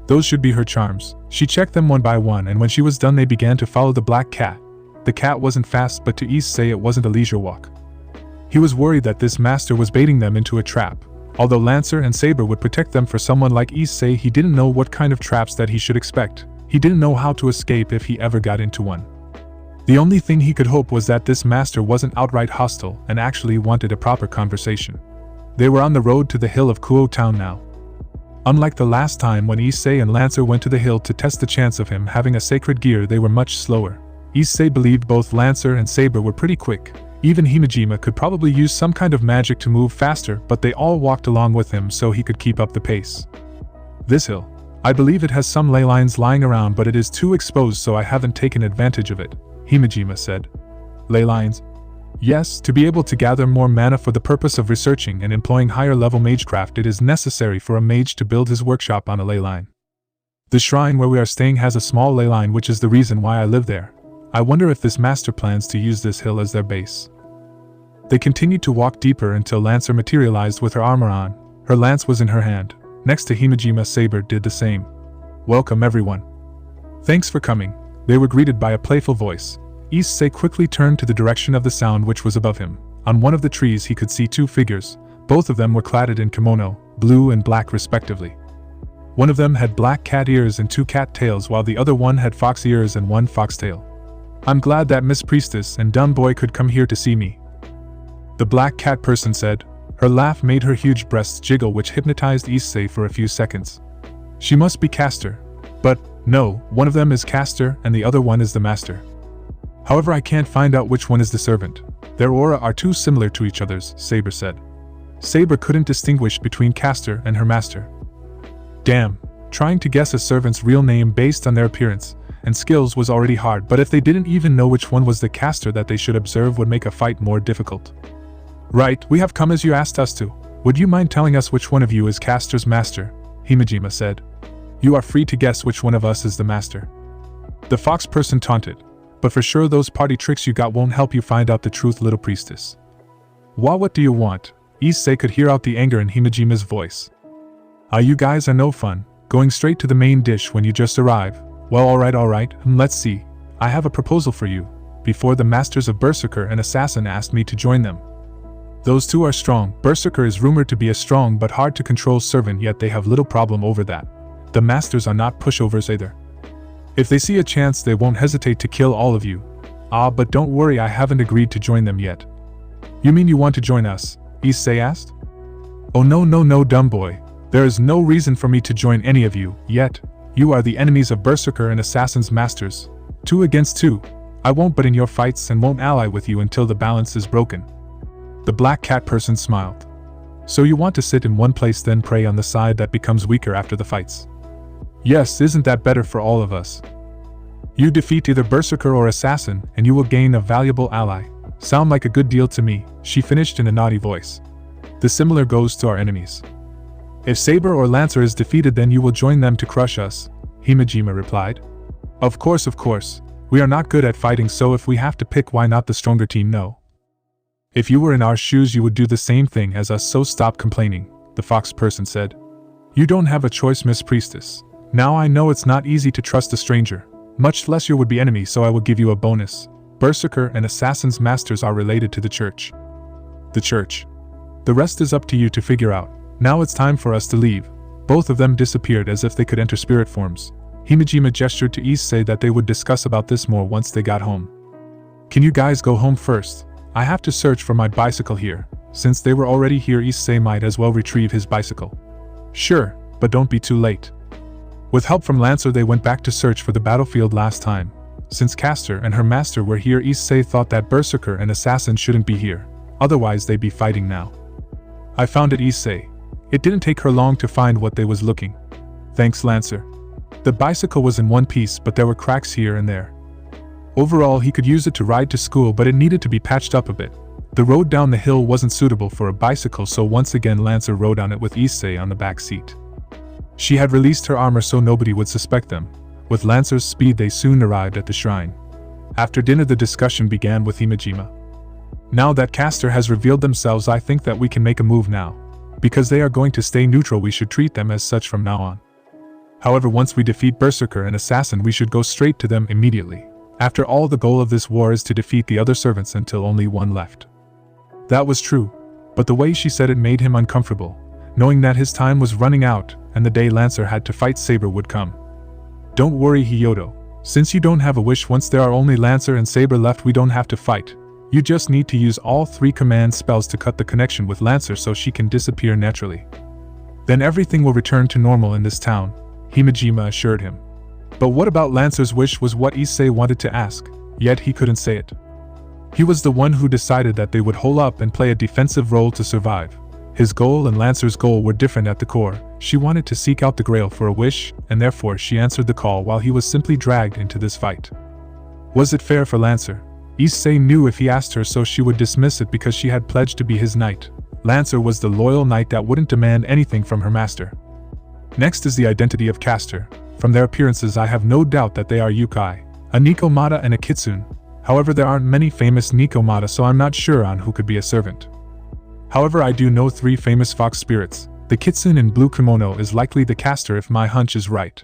Those should be her charms. She checked them one by one, and when she was done, they began to follow the black cat. The cat wasn't fast, but to Issei it wasn't a leisure walk. He was worried that this master was baiting them into a trap. Although Lancer and Saber would protect them, for someone like Issei, he didn't know what kind of traps that he should expect. He didn't know how to escape if he ever got into one. The only thing he could hope was that this master wasn't outright hostile and actually wanted a proper conversation. They were on the road to the hill of Kuoh town now. Unlike the last time when Issei and Lancer went to the hill to test the chance of him having a sacred gear, they were much slower. Issei believed both Lancer and Saber were pretty quick. Even Himejima could probably use some kind of magic to move faster, but they all walked along with him so he could keep up the pace. "This hill. I believe it has some ley lines lying around, but it is too exposed, so I haven't taken advantage of it," Himejima said. "Ley lines?" "Yes, to be able to gather more mana for the purpose of researching and employing higher level magecraft, it is necessary for a mage to build his workshop on a ley line. The shrine where we are staying has a small ley line, which is the reason why I live there. I wonder if this master plans to use this hill as their base." They continued to walk deeper until Lancer materialized with her armor on. Her lance was in her hand. Next to Himejima, Saber did the same. "Welcome everyone. Thanks for coming." They were greeted by a playful voice. Issei quickly turned to the direction of the sound, which was above him. On one of the trees he could see 2 figures. Both of them were clad in kimono, blue and black respectively. One of them had black cat ears and 2 cat tails, while the other one had fox ears and 1 fox tail. "I'm glad that Miss Priestess and Dumb Boy could come here to see me," the black cat person said. Her laugh made her huge breasts jiggle, which hypnotized Issei for a few seconds. "She must be Caster. But, no, one of them is Caster and the other one is the master. However, I can't find out which one is the servant. Their aura are too similar to each other's," Saber said. Saber couldn't distinguish between Caster and her master. Damn, trying to guess a servant's real name based on their appearance and skills was already hard, but if they didn't even know which one was the Caster that they should observe, would make a fight more difficult. "Right, we have come as you asked us to. Would you mind telling us which one of you is Caster's master?" Himejima said. "You are free to guess which one of us is the master," the fox person taunted. "But for sure those party tricks you got won't help you find out the truth, little priestess." What do you want?" Issei could hear out the anger in Himejima's voice. You guys are no fun, going straight to the main dish when you just arrive. Well, alright, let's see. I have a proposal for you. Before, the masters of Berserker and Assassin asked me to join them. Those two are strong. Berserker is rumored to be a strong but hard to control servant, yet they have little problem over that. The masters are not pushovers either. If they see a chance, they won't hesitate to kill all of you. Ah, but don't worry, I haven't agreed to join them yet. You mean you want to join us? Issei asked. Oh no, dumb boy. There is no reason for me to join any of you, yet. You are the enemies of Berserker and Assassin's masters. 2 against 2. I won't butt in your fights and won't ally with you until the balance is broken. The black cat person smiled. So you want to sit in one place then prey on the side that becomes weaker after the fights? Yes, isn't that better for all of us? You defeat either Berserker or Assassin, and you will gain a valuable ally. Sound like a good deal to me, she finished in a naughty voice. The similar goes to our enemies. If Saber or Lancer is defeated, then you will join them to crush us, Himejima replied. Of course. We are not good at fighting, so if we have to pick, why not the stronger team? No. If you were in our shoes, you would do the same thing as us, so stop complaining, the fox person said. You don't have a choice, Miss Priestess. Now I know it's not easy to trust a stranger, much less your would-be enemy, so I will give you a bonus. Berserker and Assassin's masters are related to the church. The church. The rest is up to you to figure out. Now it's time for us to leave. Both of them disappeared as if they could enter spirit forms. Himejima gestured to Issei that they would discuss about this more once they got home. Can you guys go home first? I have to search for my bicycle here. Since they were already here, Issei might as well retrieve his bicycle. Sure, but don't be too late. With help from Lancer, they went back to search for the battlefield last time. Since Caster and her master were here, Issei thought that Berserker and Assassin shouldn't be here. Otherwise they'd be fighting now. I found it, Issei. It didn't take her long to find what they was looking. Thanks, Lancer. The bicycle was in one piece, but there were cracks here and there. Overall, he could use it to ride to school, but it needed to be patched up a bit. The road down the hill wasn't suitable for a bicycle, so once again Lancer rode on it with Issei on the back seat. She had released her armor so nobody would suspect them. With Lancer's speed, they soon arrived at the shrine. After dinner, the discussion began with Himejima. Now that Caster has revealed themselves, I think that we can make a move now. Because they are going to stay neutral, we should treat them as such from now on. However, once we defeat Berserker and Assassin, we should go straight to them immediately. After all, the goal of this war is to defeat the other servants until only one left. That was true, but the way she said it made him uncomfortable, knowing that his time was running out and the day Lancer had to fight Saber would come. Don't worry, Hyodo. Since you don't have a wish, once there are only Lancer and Saber left, we don't have to fight. You just need to use all 3 command spells to cut the connection with Lancer so she can disappear naturally. Then everything will return to normal in this town, Himejima assured him. But what about Lancer's wish was what Issei wanted to ask, yet he couldn't say it. He was the one who decided that they would hole up and play a defensive role to survive. His goal and Lancer's goal were different at the core. She wanted to seek out the grail for a wish, and therefore she answered the call while he was simply dragged into this fight. Was it fair for Lancer? Issei knew if he asked her, so she would dismiss it because she had pledged to be his knight. Lancer was the loyal knight that wouldn't demand anything from her master. Next is the identity of Caster. From their appearances, I have no doubt that they are Yukai, a Nikomata and a Kitsune. However, there aren't many famous Nikomata, so I'm not sure on who could be a servant. However, I do know 3 famous fox spirits. The Kitsune in blue kimono is likely the Caster if my hunch is right.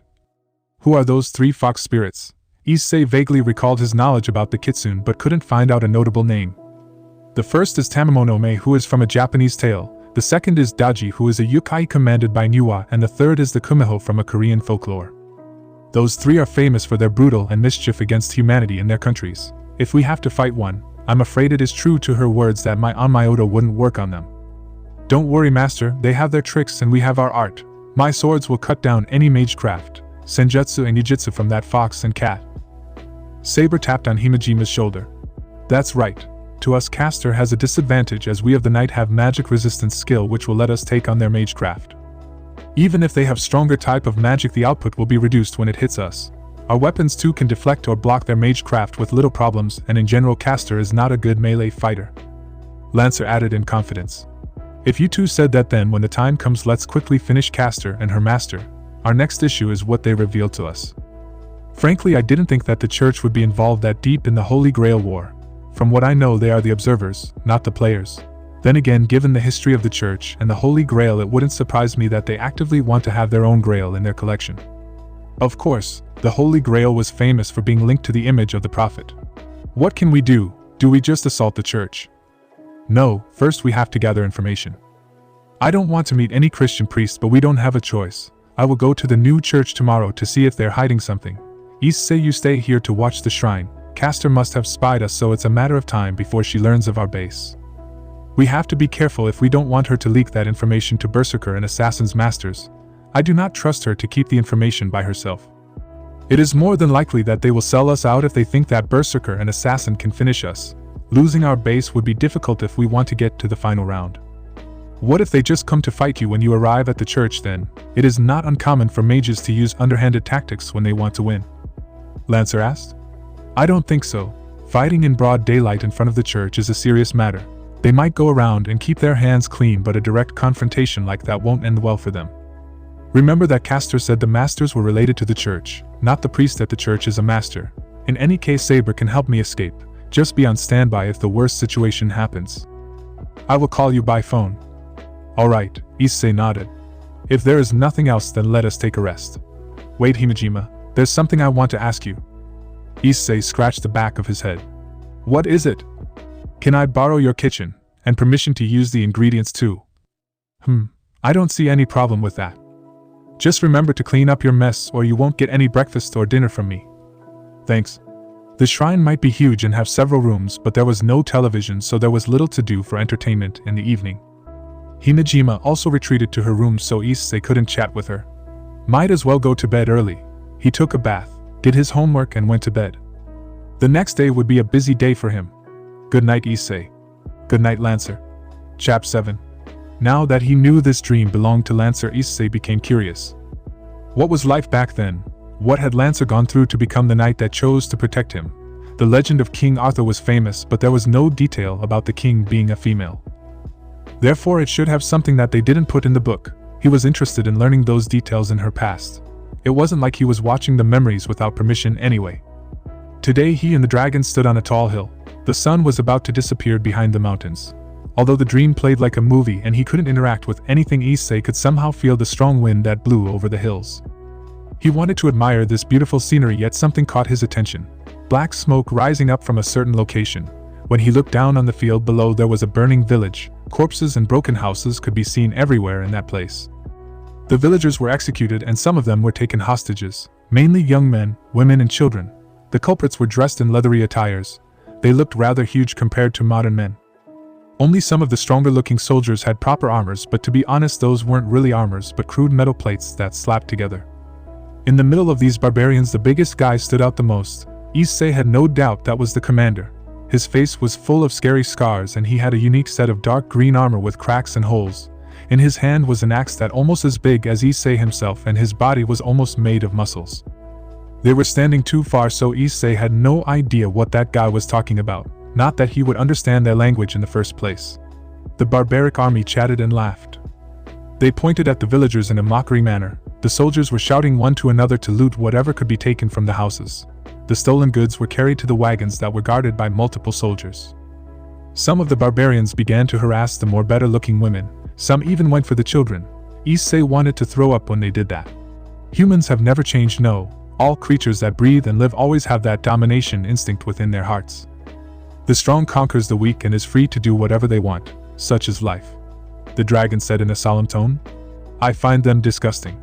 Who are those 3 fox spirits? Issei vaguely recalled his knowledge about the Kitsune but couldn't find out a notable name. The first is Tamemonome, who is from a Japanese tale. The second is Daji, who is a Yukai commanded by Nuwa, and the third is the Kumiho from a Korean folklore. Those 3 are famous for their brutal and mischief against humanity in their countries. If we have to fight one, I'm afraid it is true to her words that my Onmyoto wouldn't work on them. Don't worry, master, they have their tricks and we have our art. My swords will cut down any magecraft, senjutsu and yujitsu from that fox and cat. Saber tapped on Himejima's shoulder. That's right. To us, Caster has a disadvantage as we of the night have magic resistance skill which will let us take on their magecraft. Even if they have stronger type of magic, the output will be reduced when it hits us. Our weapons too can deflect or block their magecraft with little problems, and in general Caster is not a good melee fighter. Lancer added in confidence. If you two said that, then when the time comes let's quickly finish Caster and her master. Our next issue is what they revealed to us. Frankly, I didn't think that the church would be involved that deep in the Holy Grail war. From what I know, they are the observers, not the players. Then again, given the history of the church and the Holy Grail, it wouldn't surprise me that they actively want to have their own grail in their collection. Of course, the Holy Grail was famous for being linked to the image of the prophet. What can we do? Do we just assault the church? No, first we have to gather information. I don't want to meet any Christian priest, but we don't have a choice. I will go to the new church tomorrow to see if they're hiding something. Issei, you stay here to watch the shrine. Castor must have spied us, so it's a matter of time before she learns of our base. We have to be careful if we don't want her to leak that information to Berserker and Assassin's Masters. I do not trust her to keep the information by herself. It is more than likely that they will sell us out if they think that Berserker and Assassin can finish us. Losing our base would be difficult if we want to get to the final round. What if they just come to fight you when you arrive at the church then? It is not uncommon for mages to use underhanded tactics when they want to win. Lancer asked. I don't think so. Fighting in broad daylight in front of the church is a serious matter. They might go around and keep their hands clean, but a direct confrontation like that won't end well for them. Remember that Castor said the masters were related to the church, not the priest at the church is a master. In any case, Saber can help me escape. Just be on standby if the worst situation happens. I will call you by phone. Alright, Issei nodded. If there is nothing else, then let us take a rest. Wait, Himejima, there's something I want to ask you. Issei scratched the back of his head. What is it? Can I borrow your kitchen, and permission to use the ingredients too? I don't see any problem with that. Just remember to clean up your mess or you won't get any breakfast or dinner from me. Thanks. The shrine might be huge and have several rooms, but there was no television, so there was little to do for entertainment in the evening. Himejima also retreated to her room so Issei couldn't chat with her. Might as well go to bed early. He took a bath, did his homework and went to bed. The next day would be a busy day for him. Good night, Issei. Good night, Lancer. Chap 7. Now that he knew this dream belonged to Lancer, Issei became curious. What was life back then? What had Lancer gone through to become the knight that chose to protect him? The legend of King Arthur was famous, but there was no detail about the king being a female. Therefore, it should have something that they didn't put in the book. He was interested in learning those details in her past. It wasn't like he was watching the memories without permission anyway. Today he and the dragon stood on a tall hill. The sun was about to disappear behind the mountains. Although the dream played like a movie and he couldn't interact with anything, Issei could somehow feel the strong wind that blew over the hills. He wanted to admire this beautiful scenery, yet something caught his attention. Black smoke rising up from a certain location. When he looked down on the field below, there was a burning village. Corpses and broken houses could be seen everywhere in that place. The villagers were executed and some of them were taken hostages, mainly young men, women and children. The culprits were dressed in leathery attires. They looked rather huge compared to modern men. Only some of the stronger-looking soldiers had proper armors, but to be honest, those weren't really armors but crude metal plates that slapped together. In the middle of these barbarians, the biggest guy stood out the most. Issei had no doubt that was the commander. His face was full of scary scars and he had a unique set of dark green armor with cracks and holes. In his hand was an axe that almost as big as Issei himself, and his body was almost made of muscles. They were standing too far, so Issei had no idea what that guy was talking about. Not that he would understand their language in the first place. The barbaric army chatted and laughed. They pointed at the villagers in a mockery manner. The soldiers were shouting one to another to loot whatever could be taken from the houses. The stolen goods were carried to the wagons that were guarded by multiple soldiers. Some of the barbarians began to harass the more better-looking women. Some even went for the children. Issei wanted to throw up when they did that. Humans have never changed, no. All creatures that breathe and live always have that domination instinct within their hearts. The strong conquers the weak and is free to do whatever they want. Such is life. The dragon said in a solemn tone. I find them disgusting.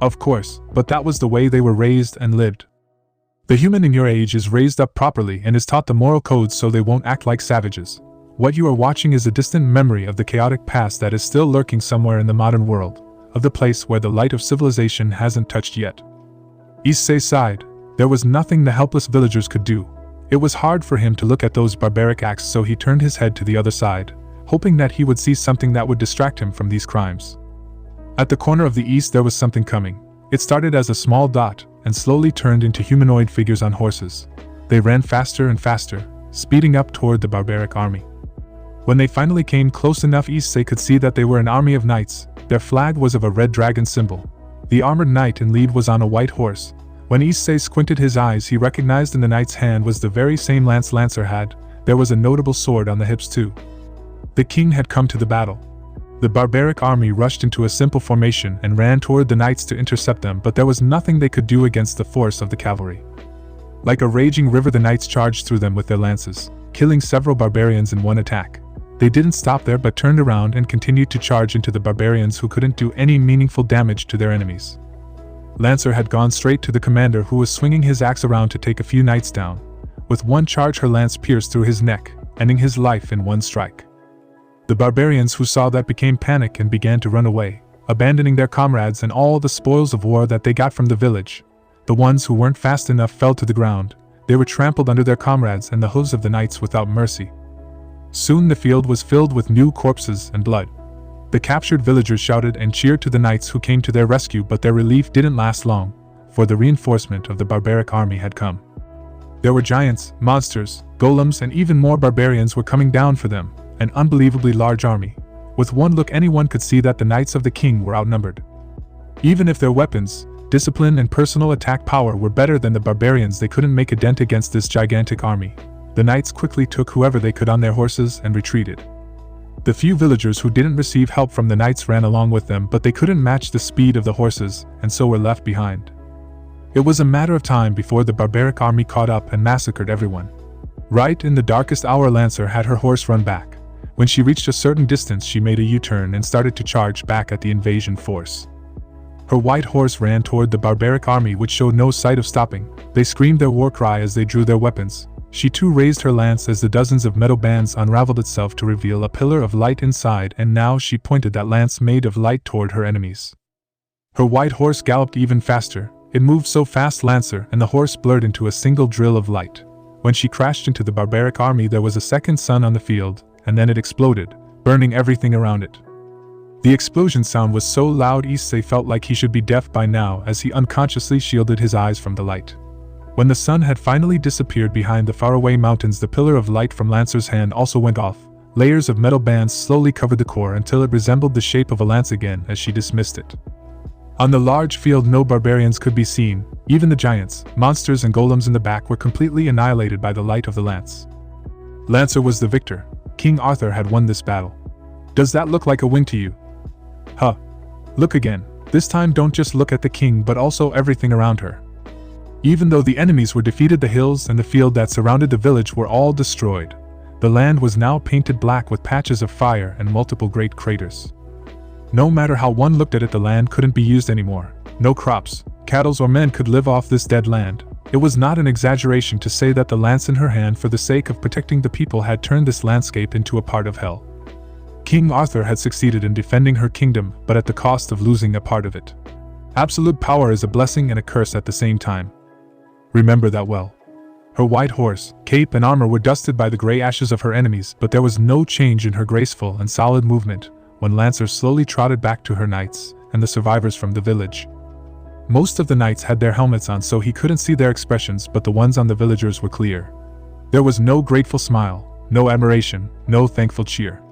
Of course, but that was the way they were raised and lived. The human in your age is raised up properly and is taught the moral codes so they won't act like savages. What you are watching is a distant memory of the chaotic past that is still lurking somewhere in the modern world, of the place where the light of civilization hasn't touched yet. Issei sighed. There was nothing the helpless villagers could do. It was hard for him to look at those barbaric acts, so he turned his head to the other side, hoping that he would see something that would distract him from these crimes. At the corner of the east there was something coming. It started as a small dot, and slowly turned into humanoid figures on horses. They ran faster and faster, speeding up toward the barbaric army. When they finally came close enough, Issei could see that they were an army of knights. Their flag was of a red dragon symbol. The armored knight in lead was on a white horse. When Issei squinted his eyes, he recognized in the knight's hand was the very same lance Lancer had. There was a notable sword on the hips too. The king had come to the battle. The barbaric army rushed into a simple formation and ran toward the knights to intercept them, but there was nothing they could do against the force of the cavalry. Like a raging river, the knights charged through them with their lances, killing several barbarians in one attack. They didn't stop there but turned around and continued to charge into the barbarians who couldn't do any meaningful damage to their enemies. Lancer had gone straight to the commander, who was swinging his axe around to take a few knights down. With one charge, her lance pierced through his neck, ending his life in one strike. The barbarians who saw that became panic and began to run away, abandoning their comrades and all the spoils of war that they got from the village. The ones who weren't fast enough fell to the ground. They were trampled under their comrades and the hooves of the knights without mercy. Soon the field was filled with new corpses and blood. The captured villagers shouted and cheered to the knights who came to their rescue, but their relief didn't last long, for the reinforcement of the barbaric army had come. There were giants, monsters, golems, and even more barbarians were coming down for them, an unbelievably large army. With one look, anyone could see that the knights of the king were outnumbered. Even if their weapons, discipline, and personal attack power were better than the barbarians, they couldn't make a dent against this gigantic army. The knights quickly took whoever they could on their horses and retreated. The few villagers who didn't receive help from the knights ran along with them, but they couldn't match the speed of the horses, and so were left behind. It was a matter of time before the barbaric army caught up and massacred everyone. Right in the darkest hour, Lancer had her horse run back. When she reached a certain distance, she made a U-turn and started to charge back at the invasion force. Her white horse ran toward the barbaric army, which showed no sight of stopping. They screamed their war cry as they drew their weapons. She too raised her lance as the dozens of metal bands unraveled itself to reveal a pillar of light inside, and now she pointed that lance made of light toward her enemies. Her white horse galloped even faster. It moved so fast Lancer and the horse blurred into a single drill of light. When she crashed into the barbaric army, there was a second sun on the field, and then it exploded, burning everything around it. The explosion sound was so loud Issei felt like he should be deaf by now as he unconsciously shielded his eyes from the light. When the sun had finally disappeared behind the faraway mountains, the pillar of light from Lancer's hand also went off. Layers of metal bands slowly covered the core until it resembled the shape of a lance again as she dismissed it. On the large field, no barbarians could be seen. Even the giants, monsters, and golems in the back were completely annihilated by the light of the lance. Lancer was the victor. King Arthur had won this battle. Does that look like a win to you? Huh. Look again. This time don't just look at the king but also everything around her. Even though the enemies were defeated, the hills and the field that surrounded the village were all destroyed. The land was now painted black with patches of fire and multiple great craters. No matter how one looked at it, the land couldn't be used anymore. No crops, cattle, or men could live off this dead land. It was not an exaggeration to say that the lance in her hand, for the sake of protecting the people, had turned this landscape into a part of hell. King Arthur had succeeded in defending her kingdom, but at the cost of losing a part of it. Absolute power is a blessing and a curse at the same time. Remember that well. Her white horse, cape, and armor were dusted by the gray ashes of her enemies, but there was no change in her graceful and solid movement when Lancer slowly trotted back to her knights and the survivors from the village. Most of the knights had their helmets on, so he couldn't see their expressions, but the ones on the villagers were clear. There was no grateful smile, no admiration, no thankful cheer.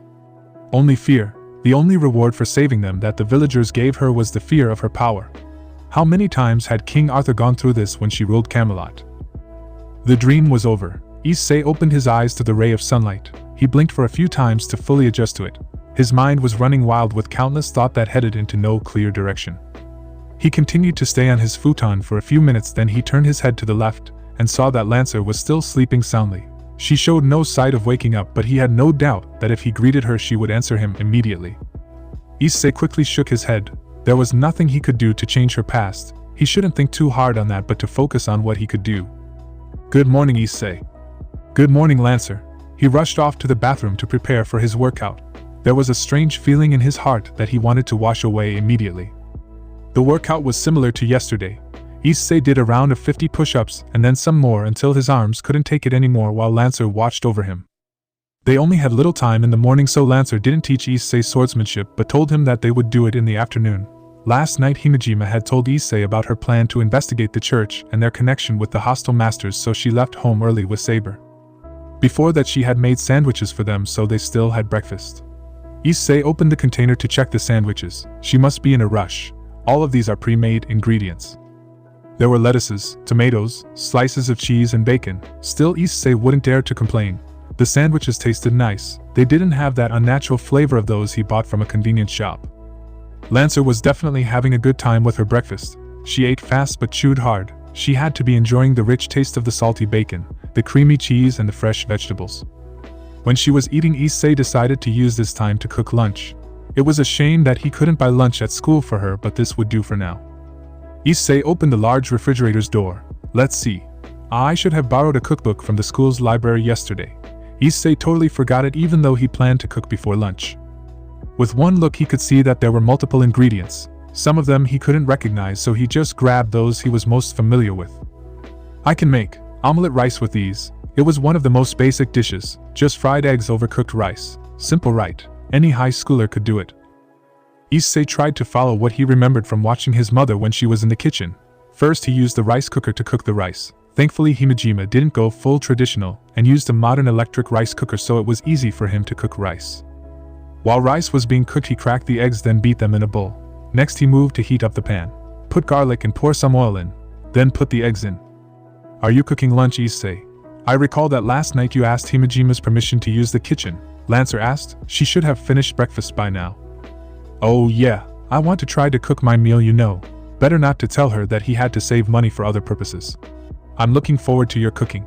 Only fear. The only reward for saving them that the villagers gave her was the fear of her power. How many times had King Arthur gone through this when she ruled Camelot? The dream was over. Issei opened his eyes to the ray of sunlight. He blinked for a few times to fully adjust to it. His mind was running wild with countless thoughts that headed into no clear direction. He continued to stay on his futon for a few minutes, then he turned his head to the left and saw that Lancer was still sleeping soundly. She showed no sign of waking up, but he had no doubt that if he greeted her she would answer him immediately. Issei quickly shook his head. There was nothing he could do to change her past. He shouldn't think too hard on that, but to focus on what he could do. Good morning, Issei. Good morning, Lancer. He rushed off to the bathroom to prepare for his workout. There was a strange feeling in his heart that he wanted to wash away immediately. The workout was similar to yesterday. Issei did a round of 50 push-ups and then some more until his arms couldn't take it anymore while Lancer watched over him. They only had little time in the morning, so Lancer didn't teach Issei swordsmanship but told him that they would do it in the afternoon. Last night Himejima had told Issei about her plan to investigate the church and their connection with the hostile masters, so she left home early with Saber. Before that she had made sandwiches for them, so they still had breakfast. Issei opened the container to check the sandwiches. She must be in a rush. All of these are pre-made ingredients. There were lettuces, tomatoes, slices of cheese, and bacon. Still, Issei wouldn't dare to complain. The sandwiches tasted nice. They didn't have that unnatural flavor of those he bought from a convenience shop. Lancer was definitely having a good time with her breakfast. She ate fast but chewed hard. She had to be enjoying the rich taste of the salty bacon, the creamy cheese, and the fresh vegetables. When she was eating, Issei decided to use this time to cook lunch. It was a shame that he couldn't buy lunch at school for her, but this would do for now. Issei opened the large refrigerator's door. Let's see. I should have borrowed a cookbook from the school's library yesterday. Issei totally forgot it even though he planned to cook before lunch. With one look he could see that there were multiple ingredients. Some of them he couldn't recognize, so he just grabbed those he was most familiar with. I can make omelette rice with these. It was one of the most basic dishes, just fried eggs over cooked rice. Simple, right? Any high schooler could do it. Issei tried to follow what he remembered from watching his mother when she was in the kitchen. First he used the rice cooker to cook the rice. Thankfully Himejima didn't go full traditional and used a modern electric rice cooker, so it was easy for him to cook rice. While rice was being cooked he cracked the eggs, then beat them in a bowl. Next he moved to heat up the pan. Put garlic and pour some oil in. Then put the eggs in. Are you cooking lunch, Issei? I recall that last night you asked Himejima's permission to use the kitchen, Lancer asked. She should have finished breakfast by now. Oh yeah, I want to try to cook my meal, you know. Better not to tell her that he had to save money for other purposes. I'm looking forward to your cooking.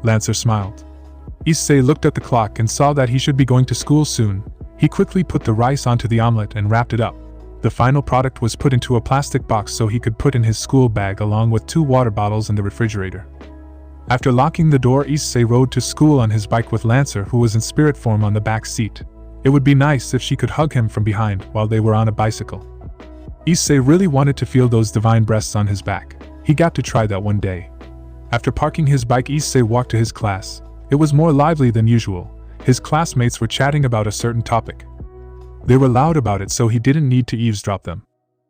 Lancer smiled. Issei looked at the clock and saw that he should be going to school soon. He quickly put the rice onto the omelette and wrapped it up. The final product was put into a plastic box so he could put in his school bag along with 2 water bottles in the refrigerator. After locking the door, Issei rode to school on his bike with Lancer, who was in spirit form on the back seat. It would be nice if she could hug him from behind while they were on a bicycle. Issei really wanted to feel those divine breasts on his back. He got to try that one day. After parking his bike, Issei walked to his class. It was more lively than usual. His classmates were chatting about a certain topic. They were loud about it, so he didn't need to eavesdrop them.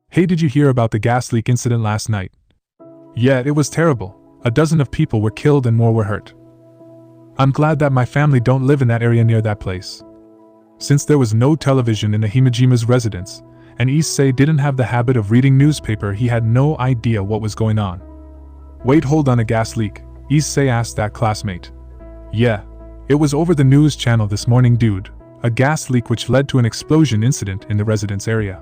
Hey, did you hear about the gas leak incident last night? Yeah, it was terrible. 12 of people were killed and more were hurt. I'm glad that my family don't live in that area near that place. Since there was no television in the Himejima's residence, and Issei didn't have the habit of reading newspaper, he had no idea what was going on. Wait, hold on, a gas leak? Issei asked that classmate. Yeah. It was over the news channel this morning, dude. A gas leak which led to an explosion incident in the residence area.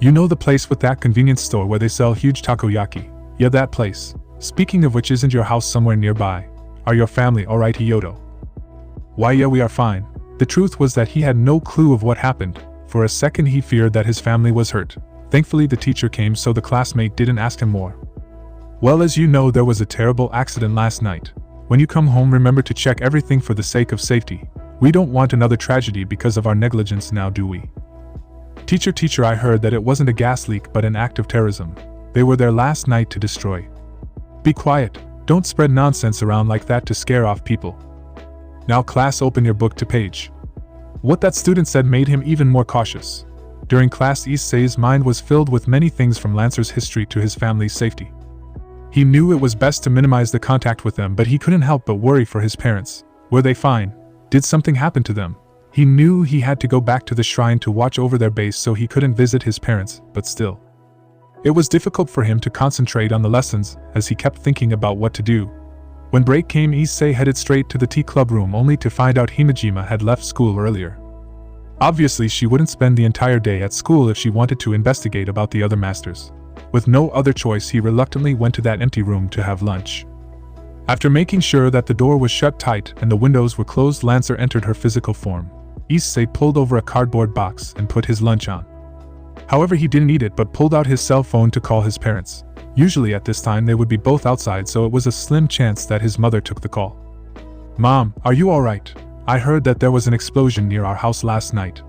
You know the place with that convenience store where they sell huge takoyaki? Yeah, that place. Speaking of which, isn't your house somewhere nearby? Are your family alright, Hyoto? Why, yeah, we are fine. The truth was that he had no clue of what happened. For a second he feared that his family was hurt. Thankfully the teacher came, so the classmate didn't ask him more. Well, as you know, there was a terrible accident last night. When you come home, remember to check everything for the sake of safety. We don't want another tragedy because of our negligence now, do we? Teacher, I heard that it wasn't a gas leak but an act of terrorism. They were there last night to destroy. Be quiet. Don't spread nonsense around like that to scare off people. Now class, open your book to page. What that student said made him even more cautious. During class, Issei's mind was filled with many things, from Lancer's history to his family's safety. He knew it was best to minimize the contact with them, but he couldn't help but worry for his parents. Were they fine? Did something happen to them? He knew he had to go back to the shrine to watch over their base, so he couldn't visit his parents, but still. It was difficult for him to concentrate on the lessons as he kept thinking about what to do. When break came, Issei headed straight to the tea club room only to find out Himejima had left school earlier. Obviously she wouldn't spend the entire day at school if she wanted to investigate about the other masters. With no other choice, he reluctantly went to that empty room to have lunch. After making sure that the door was shut tight and the windows were closed, Lancer entered her physical form. Issei pulled over a cardboard box and put his lunch on. However, he didn't eat it but pulled out his cell phone to call his parents. Usually at this time they would be both outside, so it was a slim chance that his mother took the call. Mom, are you alright? I heard that there was an explosion near our house last night.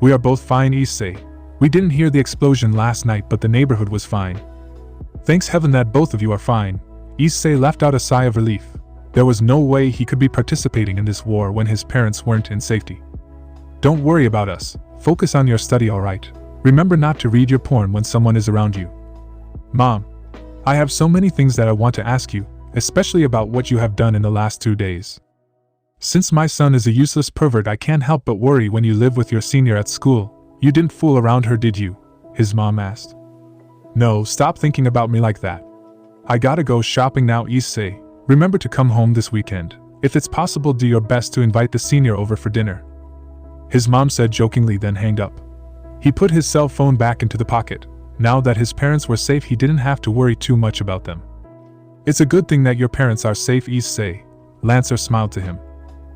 We are both fine, Issei. We didn't hear the explosion last night, but the neighborhood was fine. Thanks heaven that both of you are fine. Issei left out a sigh of relief. There was no way he could be participating in this war when his parents weren't in safety. Don't worry about us. Focus on your study, alright? Remember not to read your porn when someone is around you. Mom, I have so many things that I want to ask you, especially about what you have done in the last 2 days. Since my son is a useless pervert, I can't help but worry when you live with your senior at school. You didn't fool around her, did you? His mom asked. No, stop thinking about me like that. I gotta go shopping now, Issei. Remember to come home this weekend. If it's possible, do your best to invite the senior over for dinner. His mom said jokingly, then hanged up. He put his cell phone back into the pocket. Now that his parents were safe, he didn't have to worry too much about them. It's a good thing that your parents are safe, Issei. Lancer smiled to him.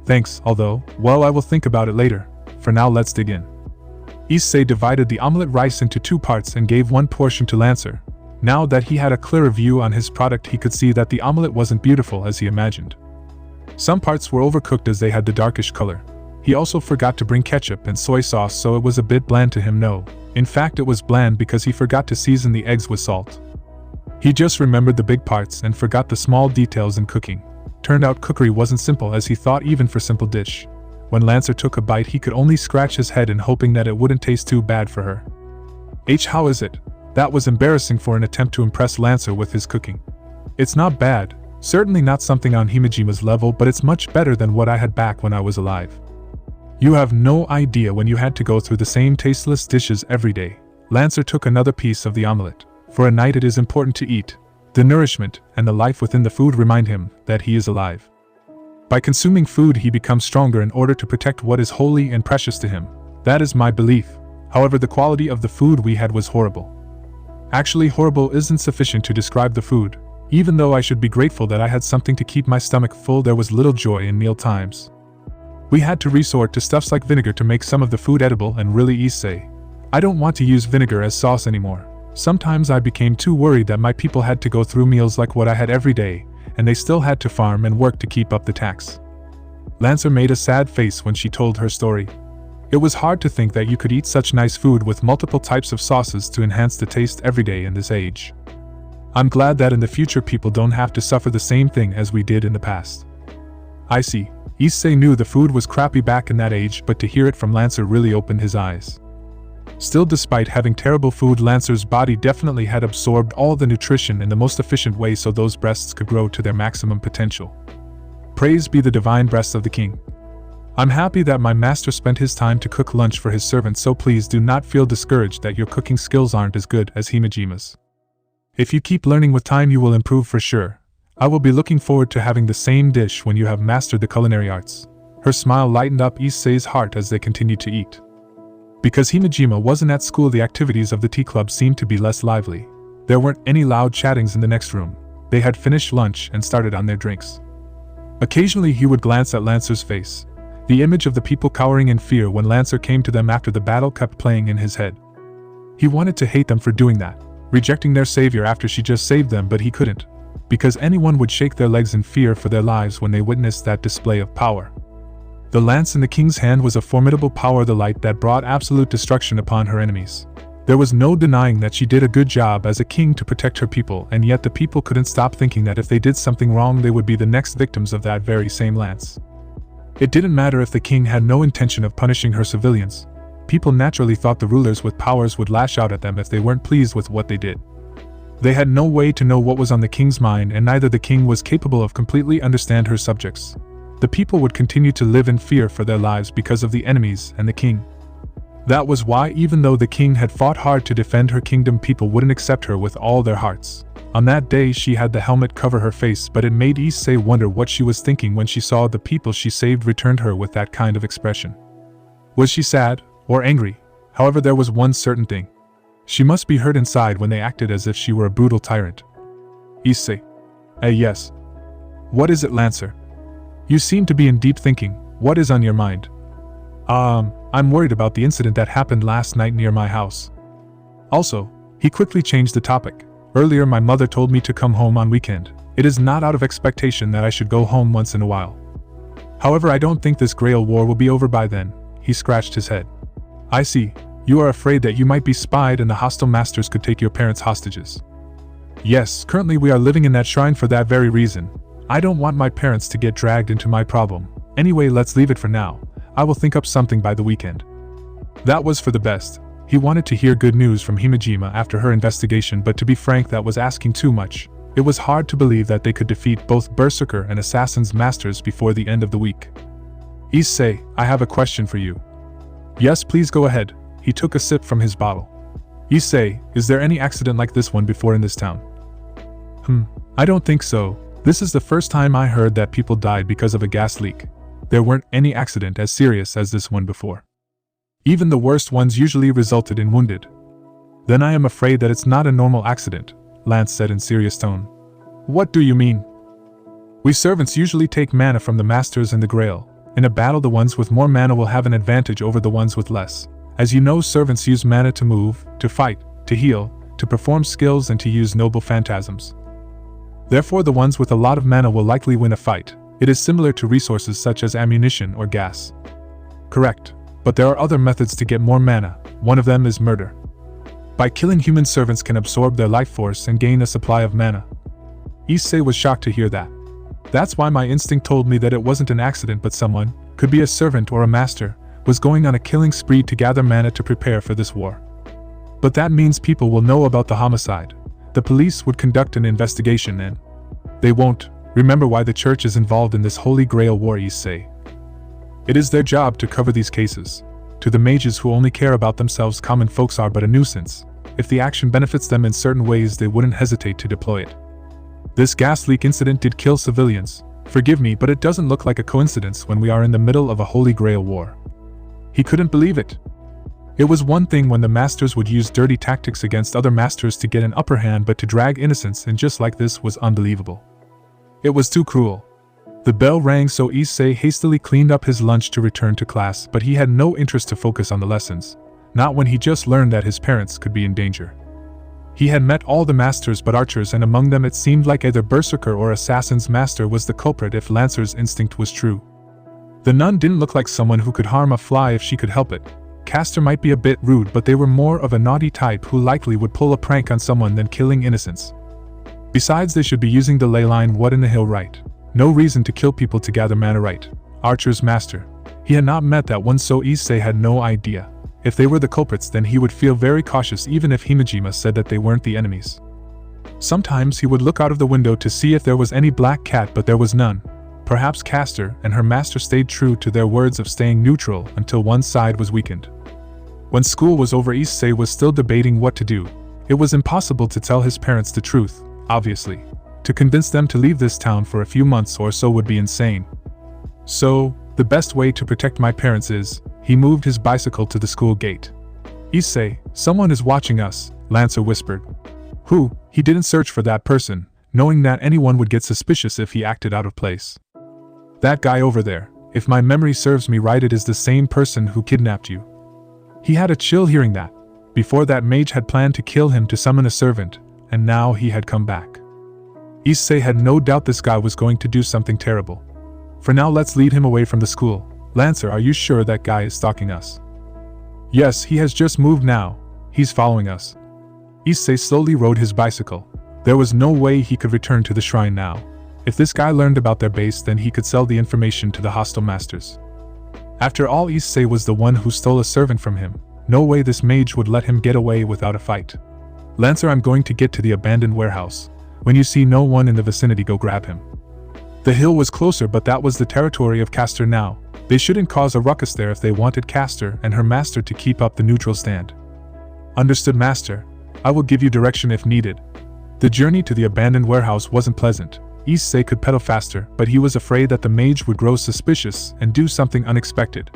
Thanks, although, well, I will think about it later. For now, let's dig in. Issei divided the omelette rice into 2 parts and gave 1 portion to Lancer. Now that he had a clearer view on his product, he could see that the omelette wasn't beautiful as he imagined. Some parts were overcooked as they had the darkish color. He also forgot to bring ketchup and soy sauce, so it was a bit bland to him. No, in fact it was bland because he forgot to season the eggs with salt. He just remembered the big parts and forgot the small details in cooking. Turned out cookery wasn't simple as he thought even for simple dish. When Lancer took a bite, he could only scratch his head in hoping that it wouldn't taste too bad for her. How is it? That was embarrassing for an attempt to impress Lancer with his cooking. It's not bad, certainly not something on Himejima's level, but it's much better than what I had back when I was alive. You have no idea when you had to go through the same tasteless dishes every day. Lancer took another piece of the omelette. For a knight it is important to eat. The nourishment and the life within the food remind him that he is alive. By consuming food he becomes stronger in order to protect what is holy and precious to him. That is my belief. However, the quality of the food we had was horrible. Actually, horrible isn't sufficient to describe the food. Even though I should be grateful that I had something to keep my stomach full, there was little joy in meal times. We had to resort to stuffs like vinegar to make some of the food edible, and really, Issei, I don't want to use vinegar as sauce anymore. Sometimes I became too worried that my people had to go through meals like what I had every day, and they still had to farm and work to keep up the tax. Lancer made a sad face when she told her story. It was hard to think that you could eat such nice food with multiple types of sauces to enhance the taste every day in this age. I'm glad that in the future people don't have to suffer the same thing as we did in the past. I see. Issei knew the food was crappy back in that age, but to hear it from Lancer really opened his eyes. Still, despite having terrible food, Lancer's body definitely had absorbed all the nutrition in the most efficient way so those breasts could grow to their maximum potential. Praise be the divine breasts of the king. I'm happy that my master spent his time to cook lunch for his servants, so please do not feel discouraged that your cooking skills aren't as good as Himejima's. If you keep learning with time, you will improve for sure. I will be looking forward to having the same dish when you have mastered the culinary arts. Her smile lightened up Issei's heart as they continued to eat. Because Himejima wasn't at school, the activities of the tea club seemed to be less lively. There weren't any loud chattings in the next room. They had finished lunch and started on their drinks. Occasionally he would glance at Lancer's face. The image of the people cowering in fear when Lancer came to them after the battle kept playing in his head. He wanted to hate them for doing that, rejecting their savior after she just saved them, but he couldn't. Because anyone would shake their legs in fear for their lives when they witnessed that display of power. The lance in the king's hand was a formidable power, the light that brought absolute destruction upon her enemies. There was no denying that she did a good job as a king to protect her people, and yet the people couldn't stop thinking that if they did something wrong they would be the next victims of that very same lance. It didn't matter if the king had no intention of punishing her civilians. People naturally thought the rulers with powers would lash out at them if they weren't pleased with what they did. They had no way to know what was on the king's mind, and neither the king was capable of completely understand her subjects. The people would continue to live in fear for their lives because of the enemies and the king. That was why, even though the king had fought hard to defend her kingdom, people wouldn't accept her with all their hearts. On that day she had the helmet cover her face, but it made Issei wonder what she was thinking when she saw the people she saved returned her with that kind of expression. Was she sad or angry? However, there was one certain thing. She must be hurt inside when they acted as if she were a brutal tyrant. Issei. Yes. What is it, Lancer? You seem to be in deep thinking. What is on your mind? I'm worried about the incident that happened last night near my house. Also, he quickly changed the topic. Earlier my mother told me to come home on weekend. It is not out of expectation that I should go home once in a while. However, I don't think this Grail war will be over by then. He scratched his head. I see. You are afraid that you might be spied and the hostile masters could take your parents hostages. Yes, currently we are living in that shrine for that very reason. I don't want my parents to get dragged into my problem. Anyway, let's leave it for now. I will think up something by the weekend. That was for the best. He wanted to hear good news from Himejima after her investigation, but to be frank, that was asking too much. It was hard to believe that they could defeat both Berserker and Assassin's masters before the end of the week. Issei, I have a question for you. Yes, please go ahead. He took a sip from his bottle. Issei, is there any accident like this one before in this town? I don't think so. This is the first time I heard that people died because of a gas leak. There weren't any accident as serious as this one before. Even the worst ones usually resulted in wounded. Then I am afraid that it's not a normal accident, Lance said in serious tone. What do you mean? We servants usually take mana from the masters and the grail, In a battle, the ones with more mana will have an advantage over the ones with less. As you know, servants use mana to move, to fight, to heal, to perform skills, and to use noble phantasms. Therefore, the ones with a lot of mana will likely win a fight. It is similar to resources such as ammunition or gas. Correct. But there are other methods to get more mana. One of them is murder. By killing human, servants can absorb their life force and gain a supply of mana. Issei was shocked to hear that. That's why my instinct told me that it wasn't an accident, but someone, could be a servant or a master, was going on a killing spree to gather mana to prepare for this war. But that means people will know about the homicide. The police would conduct an investigation and they won't. Remember why the church is involved in this Holy Grail war, Issei. It is their job to cover these cases. To the mages who only care about themselves, common folks are but a nuisance. If the action benefits them in certain ways, they wouldn't hesitate to deploy it. This gas leak incident did kill civilians. Forgive me, but it doesn't look like a coincidence when we are in the middle of a Holy Grail war. He couldn't believe it. It was one thing when the masters would use dirty tactics against other masters to get an upper hand, but to drag innocents in just like this was unbelievable. It was too cruel. The bell rang, so Issei hastily cleaned up his lunch to return to class, but he had no interest to focus on the lessons, not when he just learned that his parents could be in danger. He had met all the masters but archers, and among them it seemed like either berserker or assassin's master was the culprit if Lancer's instinct was true. The nun didn't look like someone who could harm a fly if she could help it. Caster might be a bit rude, but they were more of a naughty type who likely would pull a prank on someone than killing innocents. Besides, they should be using the ley line what in the hill right. No reason to kill people to gather mana, right? Archer's master. He had not met that one, so Issei had no idea. If they were the culprits, then he would feel very cautious even if Himejima said that they weren't the enemies. Sometimes he would look out of the window to see if there was any black cat, but there was none. Perhaps Caster and her master stayed true to their words of staying neutral until one side was weakened. When school was over, Issei was still debating what to do. It was impossible to tell his parents the truth, obviously. To convince them to leave this town for a few months or so would be insane. So, the best way to protect my parents is, he moved his bicycle to the school gate. Issei, someone is watching us, Lancer whispered. Who? He didn't search for that person, knowing that anyone would get suspicious if he acted out of place. That guy over there. If my memory serves me right, it is the same person who kidnapped you. He had a chill hearing that. Before that, mage had planned to kill him to summon a servant, and now he had come back. Issei had no doubt this guy was going to do something terrible. For now, let's lead him away from the school. Lancer, are you sure that guy is stalking us? Yes, he has just moved now. He's following us. Issei slowly rode his bicycle. There was no way he could return to the shrine now. If this guy learned about their base, then he could sell the information to the hostile masters. After all, Issei was the one who stole a servant from him. No way this mage would let him get away without a fight. Lancer, I'm going to get to the abandoned warehouse. When you see no one in the vicinity, go grab him. The hill was closer, but that was the territory of Caster now. They shouldn't cause a ruckus there if they wanted Caster and her master to keep up the neutral stand. Understood, master. I will give you direction if needed. The journey to the abandoned warehouse wasn't pleasant. Issei could pedal faster, but he was afraid that the mage would grow suspicious and do something unexpected.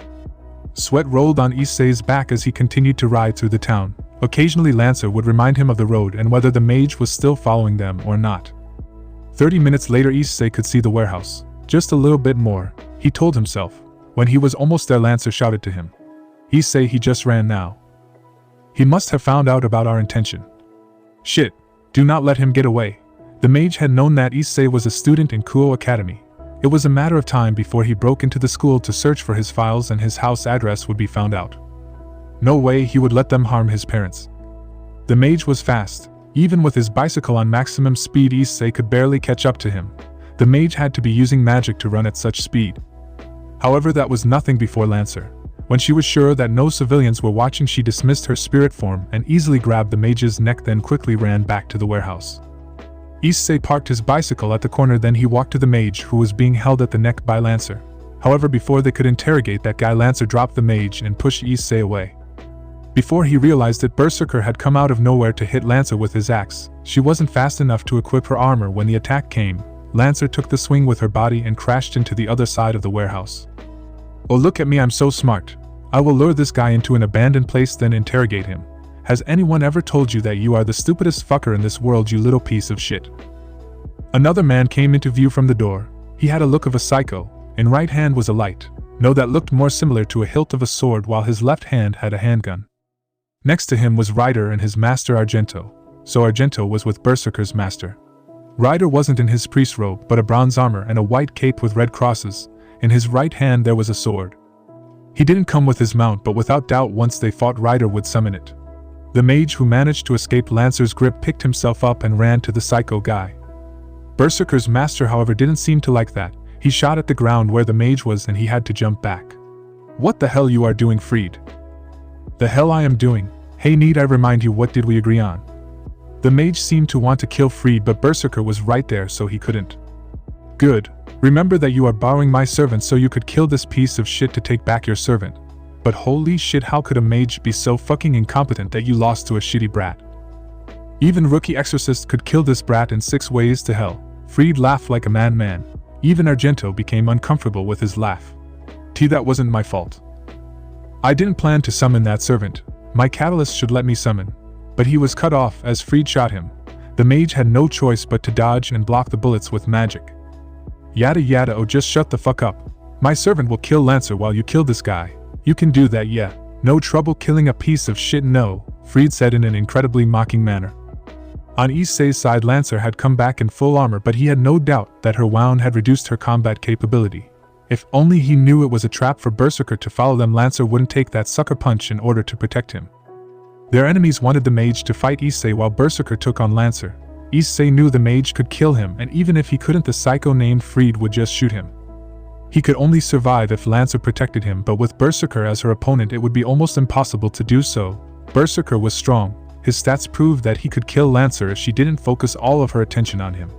Sweat rolled on Issei's back as he continued to ride through the town. Occasionally Lancer would remind him of the road and whether the mage was still following them or not. 30 minutes later, Issei could see the warehouse. Just a little bit more, he told himself. When he was almost there, Lancer shouted to him. Issei, he just ran now. He must have found out about our intention. Shit, do not let him get away. The mage had known that Issei was a student in Kuoh Academy. It was a matter of time before he broke into the school to search for his files and his house address would be found out. No way he would let them harm his parents. The mage was fast. Even with his bicycle on maximum speed, Issei could barely catch up to him. The mage had to be using magic to run at such speed. However, that was nothing before Lancer. When she was sure that no civilians were watching, she dismissed her spirit form and easily grabbed the mage's neck, then quickly ran back to the warehouse. Issei parked his bicycle at the corner, then he walked to the mage who was being held at the neck by Lancer. However, before they could interrogate that guy, Lancer dropped the mage and pushed Issei away. Before he realized it, Berserker had come out of nowhere to hit Lancer with his axe. She wasn't fast enough to equip her armor when the attack came. Lancer took the swing with her body and crashed into the other side of the warehouse. Oh, look at me, I'm so smart. I will lure this guy into an abandoned place, then interrogate him. Has anyone ever told you that you are the stupidest fucker in this world, you little piece of shit? Another man came into view from the door. He had a look of a psycho. In right hand was a light. No, that looked more similar to a hilt of a sword while his left hand had a handgun. Next to him was Ryder and his master Argento, so Argento was with Berserker's master. Ryder wasn't in his priest robe but a bronze armor and a white cape with red crosses. In his right hand there was a sword. He didn't come with his mount, but without doubt once they fought Ryder would summon it. The mage who managed to escape Lancer's grip picked himself up and ran to the psycho guy. Berserker's master, however, didn't seem to like that. He shot at the ground where the mage was and he had to jump back. "What the hell you are doing, Fried?" "The hell I am doing? Hey, need I remind you, what did we agree on?" The mage seemed to want to kill Fried, but Berserker was right there so he couldn't. "Good. Remember that you are borrowing my servant so you could kill this piece of shit to take back your servant. But holy shit, how could a mage be so fucking incompetent that you lost to a shitty brat? Even rookie exorcist could kill this brat in 6 ways to hell." Fried laughed like a man. Even Argento became uncomfortable with his laugh. That wasn't my fault. I didn't plan to summon that servant. My catalyst should let me summon. But he was cut off as Fried shot him. The mage had no choice but to dodge and block the bullets with magic. Yada yada, oh just shut the fuck up. My servant will kill Lancer while you kill this guy. You can do that, yeah. No trouble killing a piece of shit, no, Fried said in an incredibly mocking manner. On Issei's side, Lancer had come back in full armor, but he had no doubt that her wound had reduced her combat capability. If only he knew it was a trap for Berserker to follow them, Lancer wouldn't take that sucker punch in order to protect him. Their enemies wanted the mage to fight Issei while Berserker took on Lancer. Issei knew the mage could kill him, and even if he couldn't, the psycho named Fried would just shoot him. He could only survive if Lancer protected him, but with Berserker as her opponent it would be almost impossible to do so. Berserker was strong. His stats proved that he could kill Lancer if she didn't focus all of her attention on him.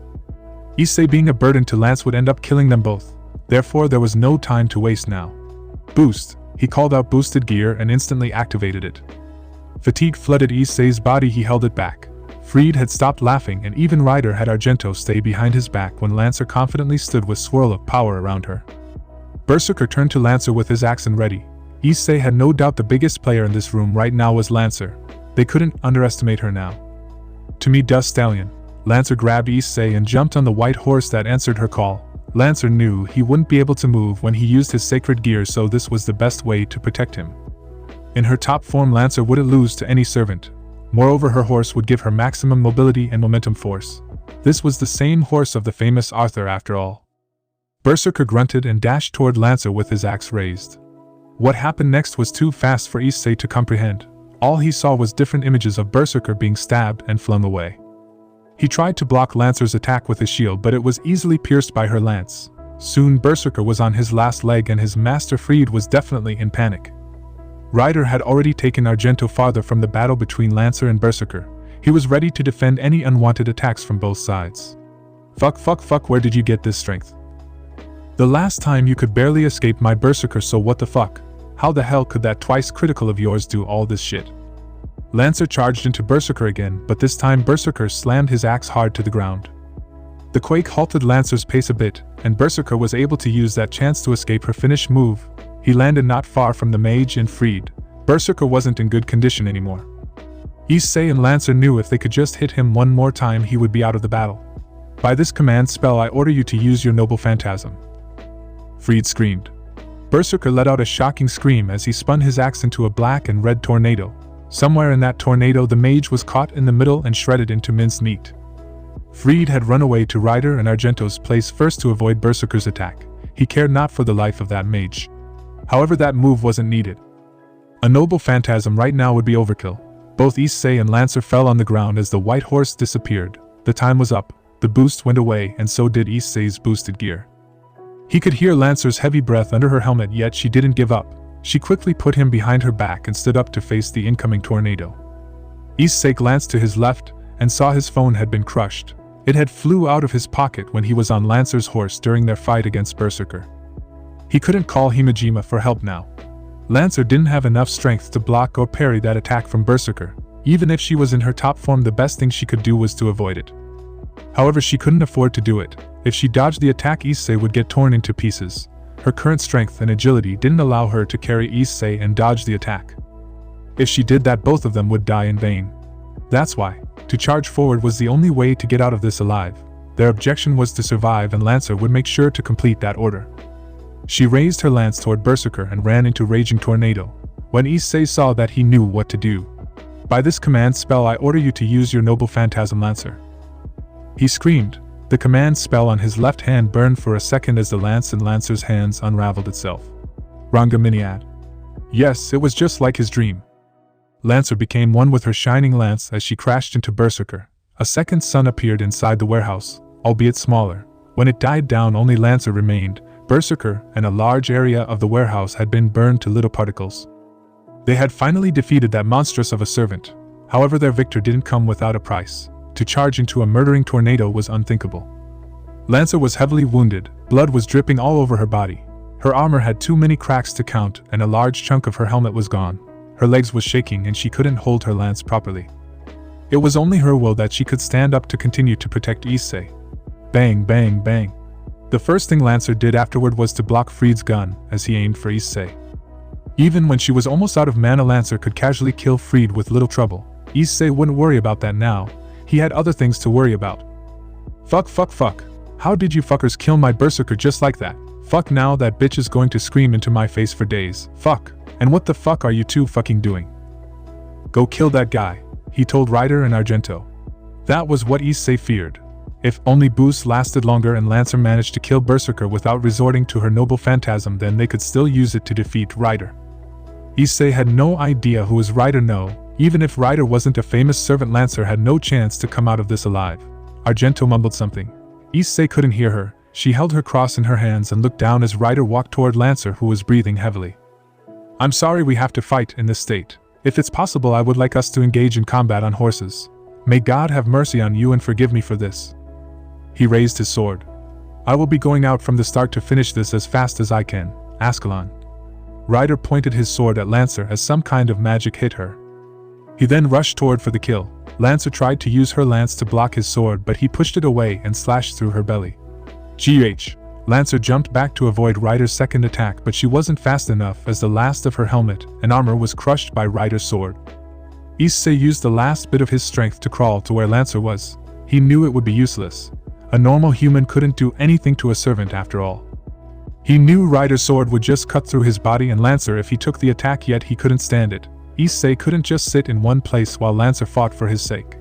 Issei being a burden to Lance would end up killing them both. Therefore there was no time to waste now. Boost. He called out boosted gear and instantly activated it. Fatigue flooded Issei's body, he held it back. Fried had stopped laughing, and even Ryder had Argento stay behind his back when Lancer confidently stood with swirl of power around her. Berserker turned to Lancer with his axe and ready. Issei had no doubt the biggest player in this room right now was Lancer. They couldn't underestimate her now. "To me, Dust Stallion." Lancer grabbed Issei and jumped on the white horse that answered her call. Lancer knew he wouldn't be able to move when he used his sacred gear, so this was the best way to protect him. In her top form, Lancer wouldn't lose to any servant. Moreover, her horse would give her maximum mobility and momentum force. This was the same horse of the famous Arthur after all. Berserker grunted and dashed toward Lancer with his axe raised. What happened next was too fast for Issei to comprehend. All he saw was different images of Berserker being stabbed and flung away. He tried to block Lancer's attack with his shield, but it was easily pierced by her lance. Soon Berserker was on his last leg and his master Fried was definitely in panic. Ryder had already taken Argento farther from the battle between Lancer and Berserker. He was ready to defend any unwanted attacks from both sides. Fuck, where did you get this strength? The last time you could barely escape my Berserker, so what the fuck? How the hell could that twice critical of yours do all this shit? Lancer charged into Berserker again, but this time Berserker slammed his axe hard to the ground. The quake halted Lancer's pace a bit, and Berserker was able to use that chance to escape her finish move. He landed not far from the mage and Fried. Berserker wasn't in good condition anymore. Issei and Lancer knew if they could just hit him one more time he would be out of the battle. "By this command spell I order you to use your noble phantasm," Fried screamed. Berserker let out a shocking scream as he spun his axe into a black and red tornado. Somewhere in that tornado the mage was caught in the middle and shredded into minced meat. Fried had run away to Ryder and Argento's place first to avoid Berserker's attack. He cared not for the life of that mage. However, that move wasn't needed. A noble phantasm right now would be overkill. Both Issei and Lancer fell on the ground as the white horse disappeared. The time was up, the boost went away, and so did Issei's boosted gear. He could hear Lancer's heavy breath under her helmet, yet she didn't give up. She quickly put him behind her back and stood up to face the incoming tornado. Issei glanced to his left and saw his phone had been crushed. It had flew out of his pocket when he was on Lancer's horse during their fight against Berserker. He couldn't call Himejima for help now. Lancer didn't have enough strength to block or parry that attack from Berserker. Even if she was in her top form, the best thing she could do was to avoid it. However, she couldn't afford to do it. If she dodged the attack, Issei would get torn into pieces. Her current strength and agility didn't allow her to carry Issei and dodge the attack. If she did that, both of them would die in vain. That's why, to charge forward was the only way to get out of this alive. Their objection was to survive, and Lancer would make sure to complete that order. She raised her lance toward Berserker and ran into Raging Tornado. When Issei saw that, he knew what to do. "By this command spell I order you to use your noble phantasm lancer," he screamed. The command spell on his left hand burned for a second as the lance in Lancer's hands unraveled itself. Ranga Miniad. Yes, it was just like his dream. Lancer became one with her shining lance as she crashed into Berserker. A second sun appeared inside the warehouse, albeit smaller. When it died down, only Lancer remained. Berserker and a large area of the warehouse had been burned to little particles. They had finally defeated that monstrous of a servant. However, their victory didn't come without a price. To charge into a murdering tornado was unthinkable. Lancer was heavily wounded, blood was dripping all over her body. Her armor had too many cracks to count, and a large chunk of her helmet was gone. Her legs was shaking and she couldn't hold her lance properly. It was only her will that she could stand up to continue to protect Issei. Bang, bang, bang. The first thing Lancer did afterward was to block Fried's gun as he aimed for Issei. Even when she was almost out of mana, Lancer could casually kill Fried with little trouble. Issei wouldn't worry about that now. He had other things to worry about. Fuck, fuck, fuck. How did you fuckers kill my Berserker just like that? Fuck, now that bitch is going to scream into my face for days. Fuck. And what the fuck are you two fucking doing? Go kill that guy, he told Ryder and Argento. That was what Issei feared. If only boost lasted longer and Lancer managed to kill Berserker without resorting to her noble phantasm, then they could still use it to defeat Ryder. Issei had no idea who was Ryder. No, even if Ryder wasn't a famous servant, Lancer had no chance to come out of this alive. Argento mumbled something. Issei couldn't hear her. She held her cross in her hands and looked down as Ryder walked toward Lancer, who was breathing heavily. I'm sorry we have to fight in this state. If it's possible, I would like us to engage in combat on horses. May God have mercy on you and forgive me for this. He raised his sword. I will be going out from the start to finish this as fast as I can, Ascalon. Ryder pointed his sword at Lancer as some kind of magic hit her. He then rushed toward for the kill. Lancer tried to use her lance to block his sword, but he pushed it away and slashed through her belly. GH. Lancer jumped back to avoid Ryder's second attack, but she wasn't fast enough as the last of her helmet and armor was crushed by Ryder's sword. Issei used the last bit of his strength to crawl to where Lancer was. He knew it would be useless. A normal human couldn't do anything to a servant after all. He knew Ryder's sword would just cut through his body and Lancer if he took the attack, yet he couldn't stand it. Issei couldn't just sit in one place while Lancer fought for his sake.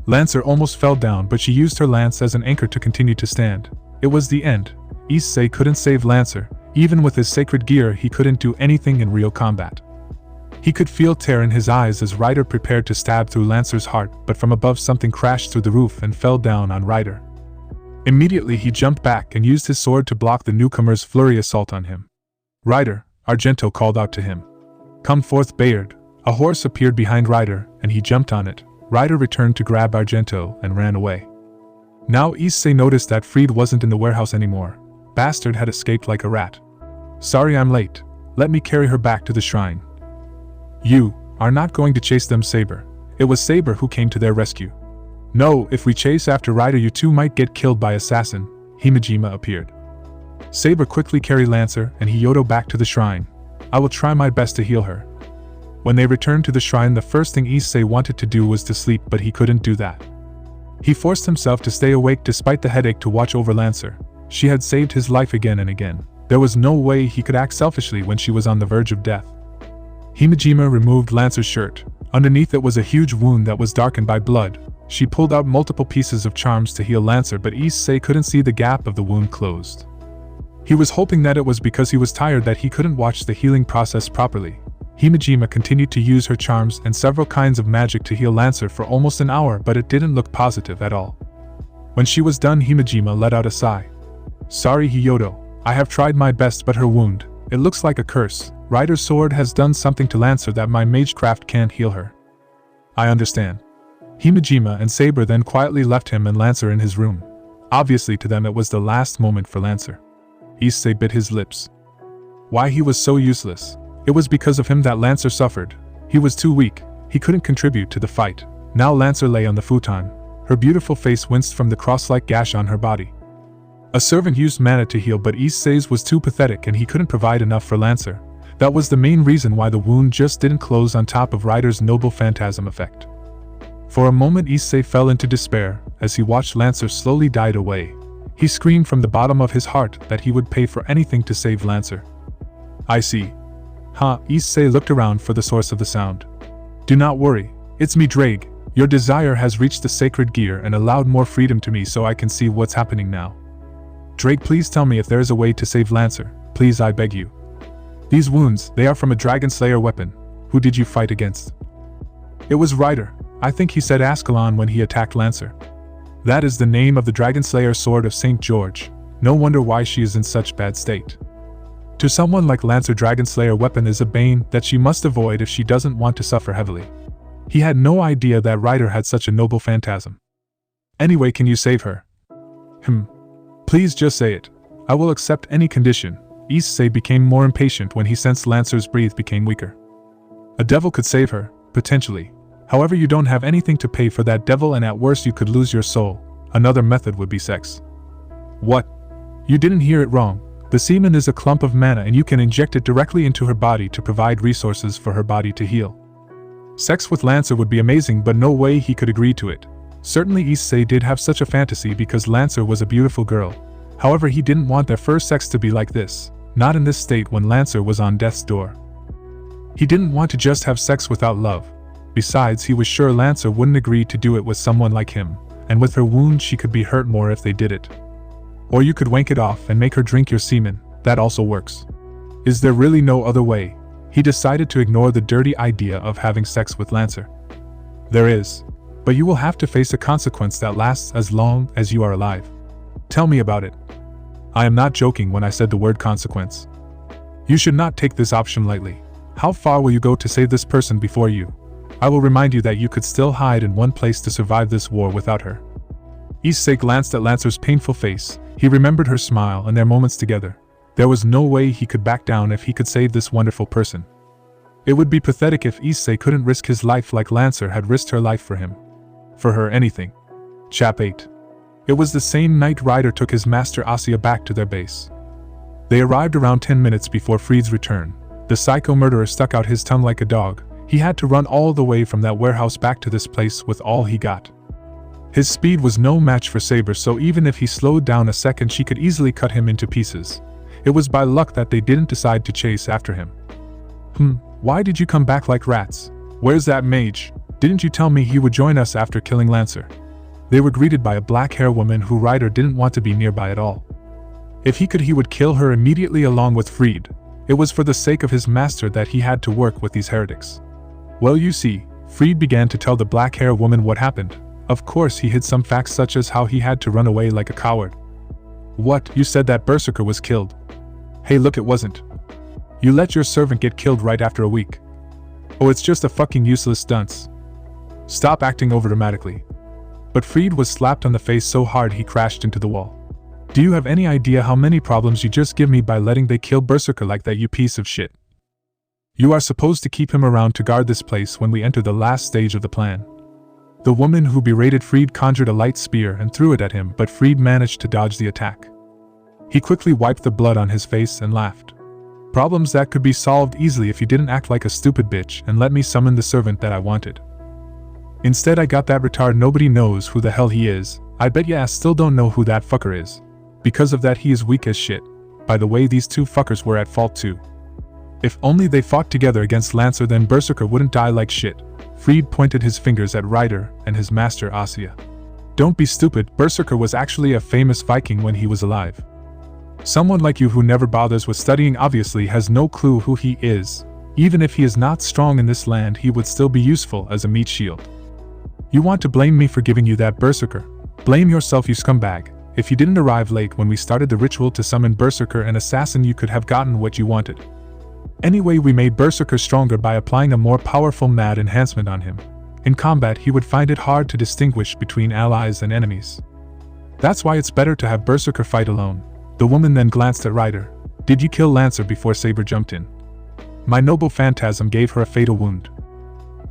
Lancer almost fell down, but she used her lance as an anchor to continue to stand. It was the end. Issei couldn't save Lancer. Even with his sacred gear, he couldn't do anything in real combat. He could feel terror in his eyes as Ryder prepared to stab through Lancer's heart, but from above something crashed through the roof and fell down on Ryder. Immediately he jumped back and used his sword to block the newcomer's flurry assault on him. Ryder, Argento called out to him. Come forth, Bayard. A horse appeared behind Ryder, and he jumped on it. Ryder returned to grab Argento and ran away. Now Issei noticed that Fried wasn't in the warehouse anymore. Bastard had escaped like a rat. Sorry I'm late. Let me carry her back to the shrine. You are not going to chase them, Saber. It was Saber who came to their rescue. No, if we chase after Ryder, you two might get killed by assassin. Himejima appeared. Saber quickly carried Lancer and Hiyoto back to the shrine. I will try my best to heal her. When they returned to the shrine, the first thing Issei wanted to do was to sleep, but he couldn't do that. He forced himself to stay awake despite the headache to watch over Lancer. She had saved his life again and again. There was no way he could act selfishly when she was on the verge of death. Himejima removed Lancer's shirt. Underneath it was a huge wound that was darkened by blood. She pulled out multiple pieces of charms to heal Lancer, but Issei couldn't see the gap of the wound closed. He was hoping that it was because he was tired that he couldn't watch the healing process properly. Himejima continued to use her charms and several kinds of magic to heal Lancer for almost an hour, but it didn't look positive at all. When she was done, Himejima let out a sigh. Sorry, Hiyoto. I have tried my best, but her wound, it looks like a curse. Ryder's sword has done something to Lancer that my magecraft can't heal her. I understand. Himejima and Saber then quietly left him and Lancer in his room. Obviously to them it was the last moment for Lancer. Issei bit his lips. Why he was so useless. It was because of him that Lancer suffered. He was too weak. He couldn't contribute to the fight. Now Lancer lay on the futon. Her beautiful face winced from the cross-like gash on her body. A servant used mana to heal, but Issei's was too pathetic and he couldn't provide enough for Lancer. That was the main reason why the wound just didn't close on top of Ryder's noble phantasm effect. For a moment Issei fell into despair as he watched Lancer slowly die away. He screamed from the bottom of his heart that he would pay for anything to save Lancer. I see. Issei looked around for the source of the sound. Do not worry, it's me Drake. Your desire has reached the sacred gear and allowed more freedom to me so I can see what's happening now. Drake, please tell me if there is a way to save Lancer, please, I beg you. These wounds, they are from a Dragon Slayer weapon. Who did you fight against? It was Ryder. I think he said Ascalon when he attacked Lancer. That is the name of the Dragon Slayer sword of St. George. No wonder why she is in such bad state. To someone like Lancer, Dragon Slayer weapon is a bane that she must avoid if she doesn't want to suffer heavily. He had no idea that Ryder had such a noble phantasm. Anyway, can you save her? Please just say it. I will accept any condition. Issei became more impatient when he sensed Lancer's breath became weaker. A devil could save her, potentially. However, you don't have anything to pay for that devil and at worst you could lose your soul. Another method would be sex. What? You didn't hear it wrong. The semen is a clump of mana and you can inject it directly into her body to provide resources for her body to heal. Sex with Lancer would be amazing, but no way he could agree to it. Certainly Issei did have such a fantasy because Lancer was a beautiful girl. However, he didn't want their first sex to be like this, not in this state when Lancer was on death's door. He didn't want to just have sex without love. Besides, he was sure Lancer wouldn't agree to do it with someone like him, and with her wound she could be hurt more if they did it. Or you could wank it off and make her drink your semen, that also works. Is there really no other way? He decided to ignore the dirty idea of having sex with Lancer. There is. But you will have to face a consequence that lasts as long as you are alive. Tell me about it. I am not joking when I said the word consequence. You should not take this option lightly. How far will you go to save this person before you? I will remind you that you could still hide in one place to survive this war without her. Issei glanced at Lancer's painful face. He remembered her smile and their moments together. There was no way he could back down if he could save this wonderful person. It would be pathetic if Issei couldn't risk his life like Lancer had risked her life for him. For her, anything. Chap 8. It was the same night Ryder took his master Artoria back to their base. They arrived around 10 minutes before Fried's return. The psycho murderer stuck out his tongue like a dog. He had to run all the way from that warehouse back to this place with all he got. His speed was no match for Saber, so even if he slowed down a second she could easily cut him into pieces. It was by luck that they didn't decide to chase after him. Why did you come back like rats? Where's that mage? Didn't you tell me he would join us after killing Lancer? They were greeted by a black-haired woman who Ryder didn't want to be nearby at all. If he could, he would kill her immediately along with Fried. It was for the sake of his master that he had to work with these heretics. Well, you see, Fried began to tell the black-haired woman what happened. Of course, he hid some facts such as how he had to run away like a coward. What, you said that berserker was killed? Hey look, it wasn't. You let your servant get killed right after a week. Oh, it's just a fucking useless dunce. Stop acting overdramatically. But Fried was slapped on the face so hard he crashed into the wall. Do you have any idea how many problems you just give me by letting they kill berserker like that, you piece of shit? You are supposed to keep him around to guard this place when we enter the last stage of the plan. The woman who berated Fried conjured a light spear and threw it at him, but Fried managed to dodge the attack. He quickly wiped the blood on his face and laughed. Problems that could be solved easily if you didn't act like a stupid bitch and let me summon the servant that I wanted. Instead, I got that retard. Nobody knows who the hell he is. I bet your ass still don't know who that fucker is. Because of that, he is weak as shit. By the way, these two fuckers were at fault too. If only they fought together against Lancer, then Berserker wouldn't die like shit. Fried pointed his fingers at Ryder and his master Artoria. Don't be stupid, Berserker was actually a famous Viking when he was alive. Someone like you who never bothers with studying obviously has no clue who he is. Even if he is not strong in this land, he would still be useful as a meat shield. You want to blame me for giving you that Berserker? Blame yourself, you scumbag. If you didn't arrive late when we started the ritual to summon Berserker and Assassin, you could have gotten what you wanted. Anyway, we made Berserker stronger by applying a more powerful mad enhancement on him. In combat, he would find it hard to distinguish between allies and enemies. That's why it's better to have Berserker fight alone. The woman then glanced at Ryder. Did you kill Lancer before Saber jumped in? My noble phantasm gave her a fatal wound.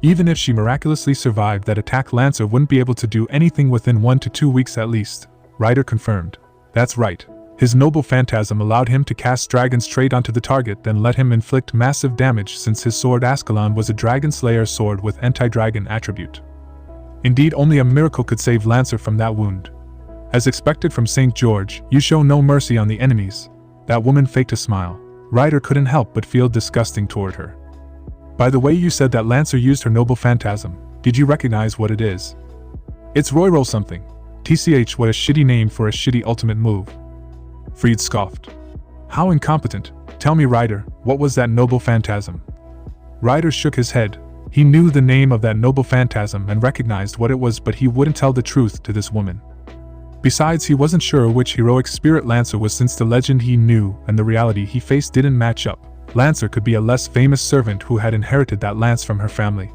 Even if she miraculously survived that attack, Lancer wouldn't be able to do anything within 1 to 2 weeks at least. Ryder confirmed. That's right. His noble phantasm allowed him to cast dragon straight onto the target, then let him inflict massive damage since his sword Ascalon was a dragon slayer sword with anti-dragon attribute. Indeed, only a miracle could save Lancer from that wound. As expected from St. George, you show no mercy on the enemies. That woman faked a smile. Ryder couldn't help but feel disgusting toward her. By the way, you said that Lancer used her noble phantasm. Did you recognize what it is? It's Roll something. TCH, what a shitty name for a shitty ultimate move. Fried scoffed. How incompetent. Tell me, Ryder, what was that noble phantasm? Ryder shook his head. He knew the name of that noble phantasm and recognized what it was, but he wouldn't tell the truth to this woman. Besides, he wasn't sure which heroic spirit Lancer was, since the legend he knew and the reality he faced didn't match up. Lancer could be a less famous servant who had inherited that lance from her family.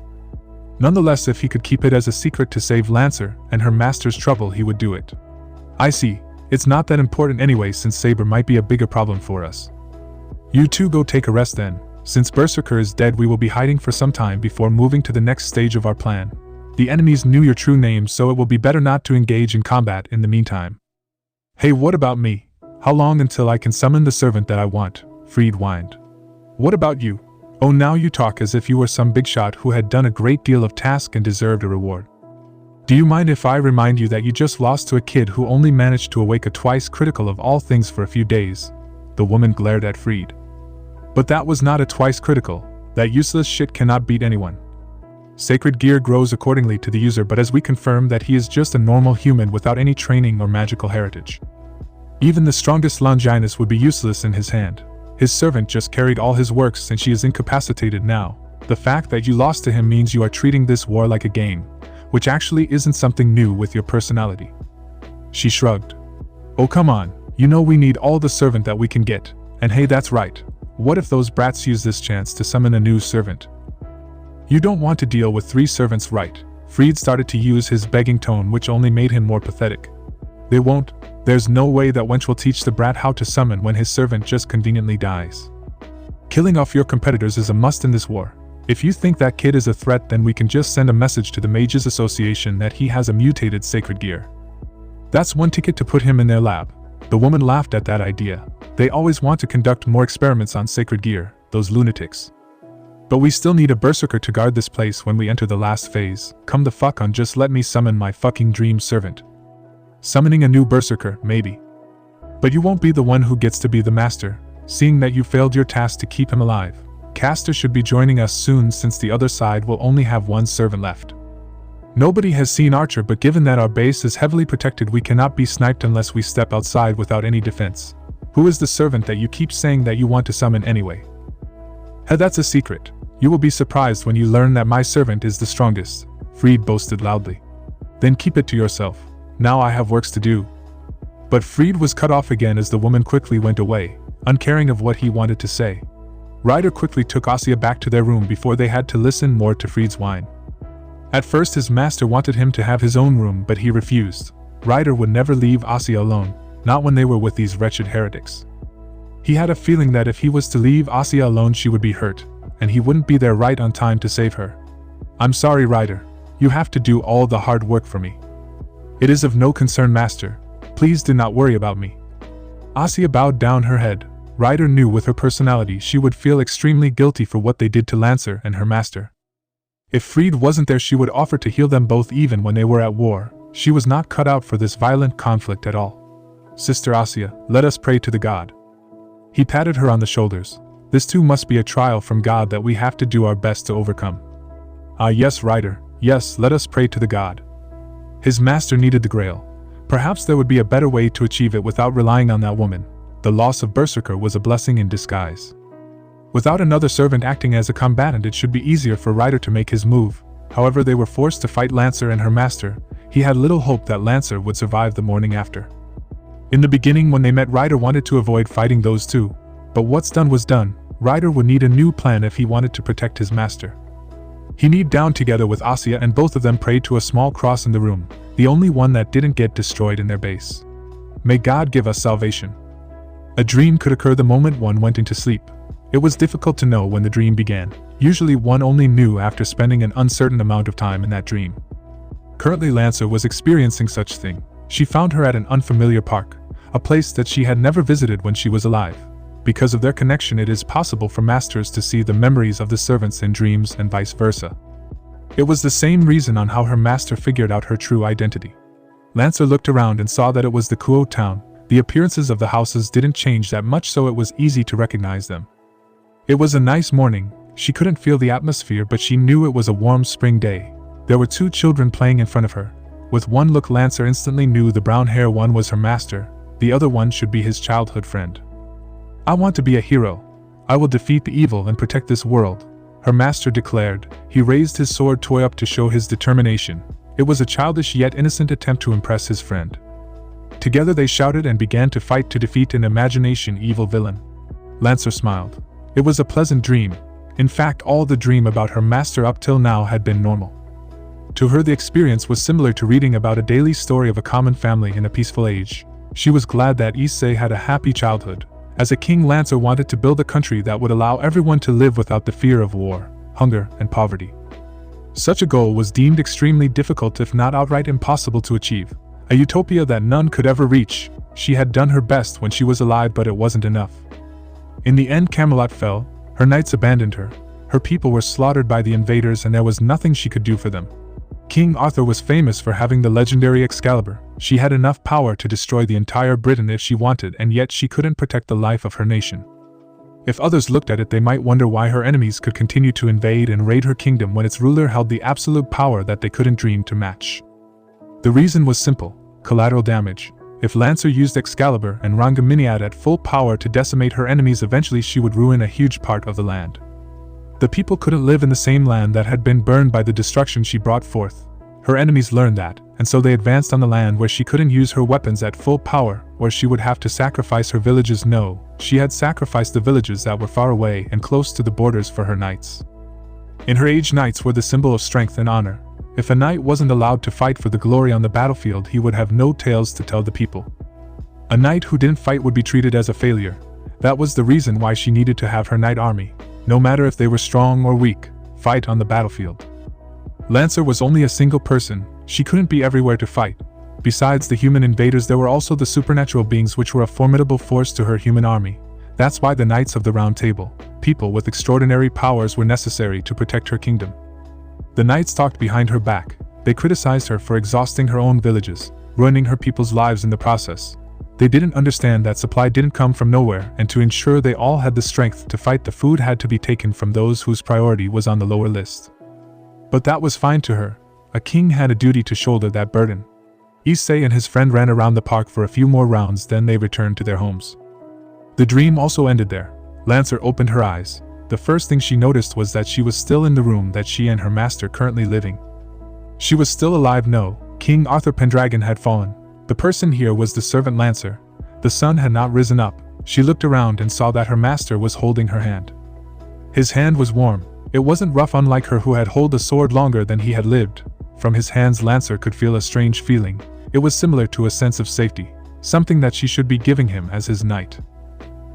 Nonetheless, if he could keep it as a secret to save Lancer and her master's trouble, he would do it. I see. It's not that important anyway, since Saber might be a bigger problem for us. You two go take a rest then. Since Berserker is dead, we will be hiding for some time before moving to the next stage of our plan. The enemies knew your true name, so it will be better not to engage in combat in the meantime. Hey, what about me? How long until I can summon the servant that I want? Fried whined. What about you? Oh, now you talk as if you were some big shot who had done a great deal of task and deserved a reward. Do you mind if I remind you that you just lost to a kid who only managed to awake a twice critical of all things for a few days? The woman glared at Fried. But that was not a twice critical. That useless shit cannot beat anyone. Sacred gear grows accordingly to the user, but as we confirm that he is just a normal human without any training or magical heritage. Even the strongest Longinus would be useless in his hand. His servant just carried all his works and she is incapacitated now. The fact that you lost to him means you are treating this war like a game, which actually isn't something new with your personality. She shrugged. Oh come on, you know we need all the servant that we can get, and hey, that's right. What if those brats use this chance to summon a new servant? You don't want to deal with 3 servants, right? Fried started to use his begging tone, which only made him more pathetic. They won't. There's no way that wench will teach the brat how to summon when his servant just conveniently dies. Killing off your competitors is a must in this war. If you think that kid is a threat, then we can just send a message to the Mages Association that he has a mutated sacred gear. That's one ticket to put him in their lab. The woman laughed at that idea. They always want to conduct more experiments on sacred gear, those lunatics. But we still need a berserker to guard this place when we enter the last phase. Come the fuck on, just let me summon my fucking dream servant. Summoning a new berserker, maybe. But you won't be the one who gets to be the master, seeing that you failed your task to keep him alive. Caster should be joining us soon, since the other side will only have 1 servant left. Nobody has seen Archer, but given that our base is heavily protected, we cannot be sniped unless we step outside without any defense. Who is the servant that you keep saying that you want to summon anyway? Hey, that's a secret. You will be surprised when you learn that my servant is the strongest, Fried boasted loudly. Then keep it to yourself. Now I have works to do. But Fried was cut off again as the woman quickly went away, uncaring of what he wanted to say. Ryder quickly took Asya back to their room before they had to listen more to Fried's whine. At first his master wanted him to have his own room, but he refused. Ryder would never leave Asya alone, not when they were with these wretched heretics. He had a feeling that if he was to leave Asya alone, she would be hurt, and he wouldn't be there right on time to save her. I'm sorry, Ryder. You have to do all the hard work for me. It is of no concern, master. Please do not worry about me. Asya bowed down her head. Ryder knew with her personality she would feel extremely guilty for what they did to Lancer and her master. If Fried wasn't there, she would offer to heal them both even when they were at war. She was not cut out for this violent conflict at all. Sister Asya, let us pray to the god. He patted her on the shoulders. This too must be a trial from God that we have to do our best to overcome. Ah yes, Ryder, yes, let us pray to the god. His master needed the grail. Perhaps there would be a better way to achieve it without relying on that woman. The loss of Berserker was a blessing in disguise. Without another servant acting as a combatant, it should be easier for Ryder to make his move. However, they were forced to fight Lancer and her master. He had little hope that Lancer would survive the morning after. In the beginning, when they met, Ryder wanted to avoid fighting those two. But what's done was done. Ryder would need a new plan if he wanted to protect his master. He kneeled down together with Asya, and both of them prayed to a small cross in the room, the only one that didn't get destroyed in their base. May God give us salvation. A dream could occur the moment one went into sleep. It was difficult to know when the dream began. Usually one only knew after spending an uncertain amount of time in that dream. Currently Lancer was experiencing such thing. She found her at an unfamiliar park, a place that she had never visited when she was alive. Because of their connection, it is possible for masters to see the memories of the servants in dreams and vice versa. It was the same reason on how her master figured out her true identity. Lancer looked around and saw that it was the Kuoh town. The appearances of the houses didn't change that much, so it was easy to recognize them. It was a nice morning. She couldn't feel the atmosphere, but she knew it was a warm spring day. There were 2 children playing in front of her. With one look, Lancer instantly knew the brown-haired one was her master. The other one should be his childhood friend. "I want to be a hero. I will defeat the evil and protect this world," her master declared. He raised his sword toy up to show his determination. It was a childish yet innocent attempt to impress his friend. Together they shouted and began to fight to defeat an imagination evil villain. Lancer smiled. It was a pleasant dream. In fact, all the dream about her master up till now had been normal. To her, the experience was similar to reading about a daily story of a common family in a peaceful age. She was glad that Issei had a happy childhood. As a king, Lancer wanted to build a country that would allow everyone to live without the fear of war, hunger, and poverty. Such a goal was deemed extremely difficult, if not outright impossible to achieve. A utopia that none could ever reach. She had done her best when she was alive, but it wasn't enough. In the end, Camelot fell. Her knights abandoned her. Her people were slaughtered by the invaders, and there was nothing she could do for them. King Arthur was famous for having the legendary Excalibur. She had enough power to destroy the entire Britain if she wanted, and yet she couldn't protect the life of her nation. If others looked at it, they might wonder why her enemies could continue to invade and raid her kingdom when its ruler held the absolute power that they couldn't dream to match. The reason was simple: collateral damage. If Lancer used Excalibur and Rangaminiad at full power to decimate her enemies, eventually she would ruin a huge part of the land. The people couldn't live in the same land that had been burned by the destruction she brought forth. Her enemies learned that, and so they advanced on the land where she couldn't use her weapons at full power, or she would have to sacrifice her villages. No, she had sacrificed the villages that were far away and close to the borders for her knights. In her age, knights were the symbol of strength and honor. If a knight wasn't allowed to fight for the glory on the battlefield, he would have no tales to tell the people. A knight who didn't fight would be treated as a failure. That was the reason why she needed to have her knight army. No matter if they were strong or weak, fight on the battlefield. Lancer was only a single person. She couldn't be everywhere to fight. Besides the human invaders, there were also the supernatural beings, which were a formidable force to her human army. That's why the Knights of the Round Table, people with extraordinary powers, were necessary to protect her kingdom. The knights talked behind her back. They criticized her for exhausting her own villages, ruining her people's lives in the process. They didn't understand that supply didn't come from nowhere, and to ensure they all had the strength to fight, the food had to be taken from those whose priority was on the lower list. But that was fine to her. A king had a duty to shoulder that burden. Issei and his friend ran around the park for a few more rounds, then they returned to their homes. The dream also ended there. Lancer opened her eyes. The first thing she noticed was that she was still in the room that she and her master currently living. She was still alive. No, King Arthur Pendragon had fallen. The person here was the servant Lancer. The sun had not risen up. She looked around and saw that her master was holding her hand. His hand was warm. It wasn't rough, unlike her who had held the sword longer than he had lived. From his hands, Lancer could feel a strange feeling. It was similar to a sense of safety, something that she should be giving him as his knight.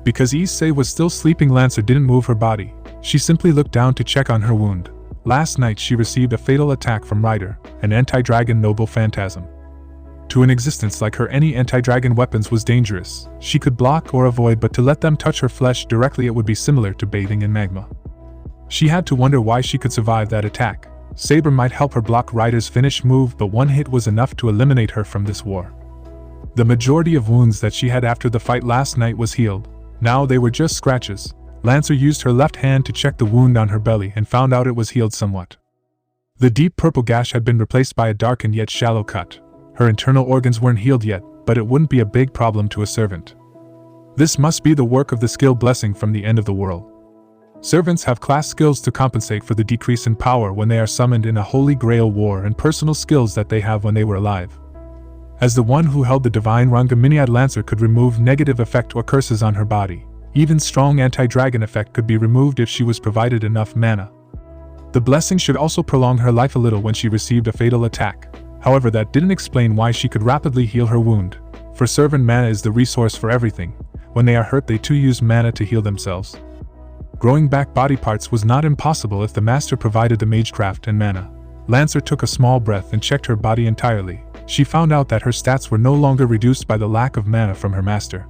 Because Issei was still sleeping, Lancer didn't move her body. She simply looked down to check on her wound. Last night she received a fatal attack from Ryder, an anti-dragon noble phantasm. To an existence like her, any anti-dragon weapons was dangerous. She could block or avoid, but to let them touch her flesh directly, it would be similar to bathing in magma. She had to wonder why she could survive that attack. Saber might help her block Ryder's finish move, but one hit was enough to eliminate her from this war. The majority of wounds that she had after the fight last night was healed. Now they were just scratches. Lancer used her left hand to check the wound on her belly and found out it was healed somewhat. The deep purple gash had been replaced by a darkened yet shallow cut. Her internal organs weren't healed yet, but it wouldn't be a big problem to a servant. This must be the work of the skill blessing from the end of the world. Servants have class skills to compensate for the decrease in power when they are summoned in a holy grail war, and personal skills that they have when they were alive. As the one who held the divine Rangaminiad, Lancer could remove negative effect or curses on her body. Even strong anti-dragon effect could be removed if she was provided enough mana. The blessing should also prolong her life a little when she received a fatal attack. However, that didn't explain why she could rapidly heal her wound. For servant, mana is the resource for everything. When they are hurt, they too use mana to heal themselves. Growing back body parts was not impossible if the master provided the magecraft and mana. Lancer took a small breath and checked her body entirely. She found out that her stats were no longer reduced by the lack of mana from her master.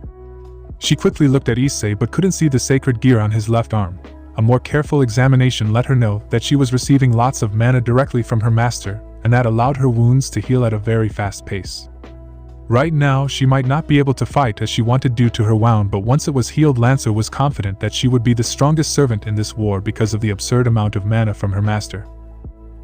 She quickly looked at Issei but couldn't see the sacred gear on his left arm. A more careful examination let her know that she was receiving lots of mana directly from her master, and that allowed her wounds to heal at a very fast pace. Right now, she might not be able to fight as she wanted due to her wound, but once it was healed, Lancer was confident that she would be the strongest servant in this war because of the absurd amount of mana from her master.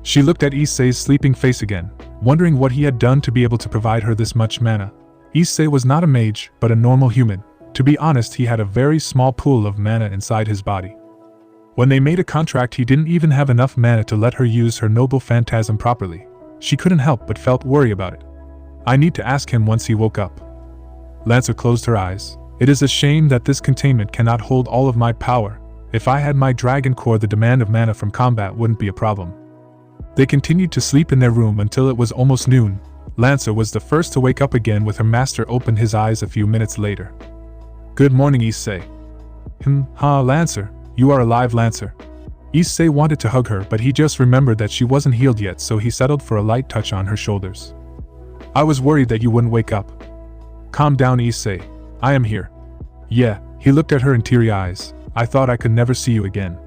She looked at Issei's sleeping face again, wondering what he had done to be able to provide her this much mana. Issei was not a mage, but a normal human. To be honest, he had a very small pool of mana inside his body. When they made a contract, he didn't even have enough mana to let her use her noble phantasm properly. She couldn't help but felt worry about it. I need to ask him once he woke up. Lancer closed her eyes. It is a shame that this containment cannot hold all of my power. If I had my dragon core, the demand of mana from combat wouldn't be a problem. They continued to sleep in their room until it was almost noon. Lancer was the first to wake up again with her master opened his eyes a few minutes later. Good morning, Issei. Lancer, you are alive, Lancer. Issei wanted to hug her, but he just remembered that she wasn't healed yet, so he settled for a light touch on her shoulders. I was worried that you wouldn't wake up. Calm down, Issei. I am here. Yeah, he looked at her in teary eyes. I thought I could never see you again.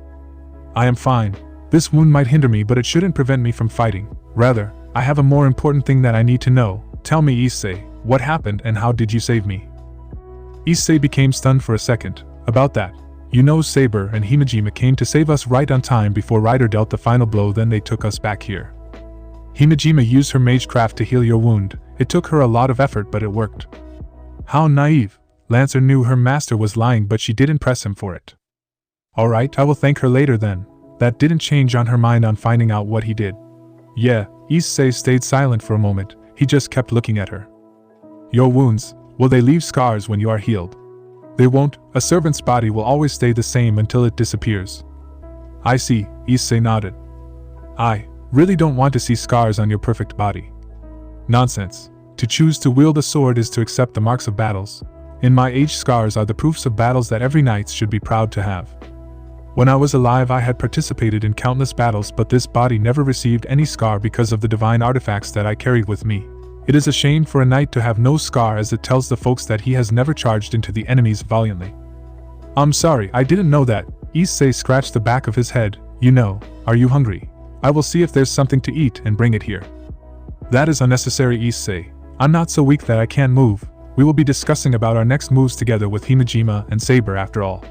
I am fine. This wound might hinder me, but it shouldn't prevent me from fighting. Rather, I have a more important thing that I need to know. Tell me, Issei, what happened and how did you save me? Issei became stunned for a second. About that. You know, Saber and Himejima came to save us right on time before Ryder dealt the final blow, then they took us back here. Himejima used her magecraft to heal your wound. It took her a lot of effort, but it worked. How naive. Lancer knew her master was lying, but she didn't press him for it. Alright, I will thank her later then. That didn't change on her mind on finding out what he did. Yeah, Issei stayed silent for a moment. He just kept looking at her. Your wounds, will they leave scars when you are healed? They won't. A servant's body will always stay the same until it disappears. I see, Issei nodded. I really don't want to see scars on your perfect body. Nonsense. To choose to wield a sword is to accept the marks of battles. In my age, scars are the proofs of battles that every knight should be proud to have. When I was alive, I had participated in countless battles, but this body never received any scar because of the divine artifacts that I carried with me. It is a shame for a knight to have no scar, as it tells the folks that he has never charged into the enemies valiantly. I'm sorry, I didn't know that. Issei scratched the back of his head. You know, are you hungry? I will see if there's something to eat and bring it here. That is unnecessary, Issei. I'm not so weak that I can't move. We will be discussing about our next moves together with Himejima and Saber after all.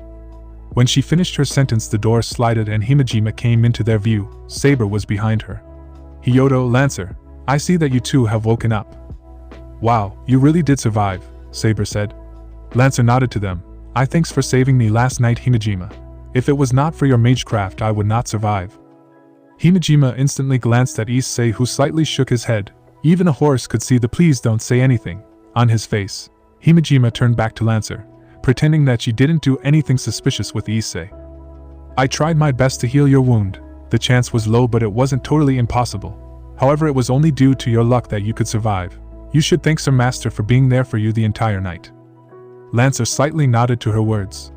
When she finished her sentence, the door slided and Himejima came into their view. Saber was behind her. Hyodo, Lancer, I see that you two have woken up. Wow, you really did survive, Saber said. Lancer nodded to them. Thanks for saving me last night, Himejima. If it was not for your magecraft, I would not survive. Himejima instantly glanced at Issei, who slightly shook his head. Even a horse could see the please don't say anything on his face. Himejima turned back to Lancer, pretending that she didn't do anything suspicious with Issei. I tried my best to heal your wound. The chance was low, but it wasn't totally impossible. However, it was only due to your luck that you could survive. You should thank Sir Master for being there for you the entire night. Lancer slightly nodded to her words.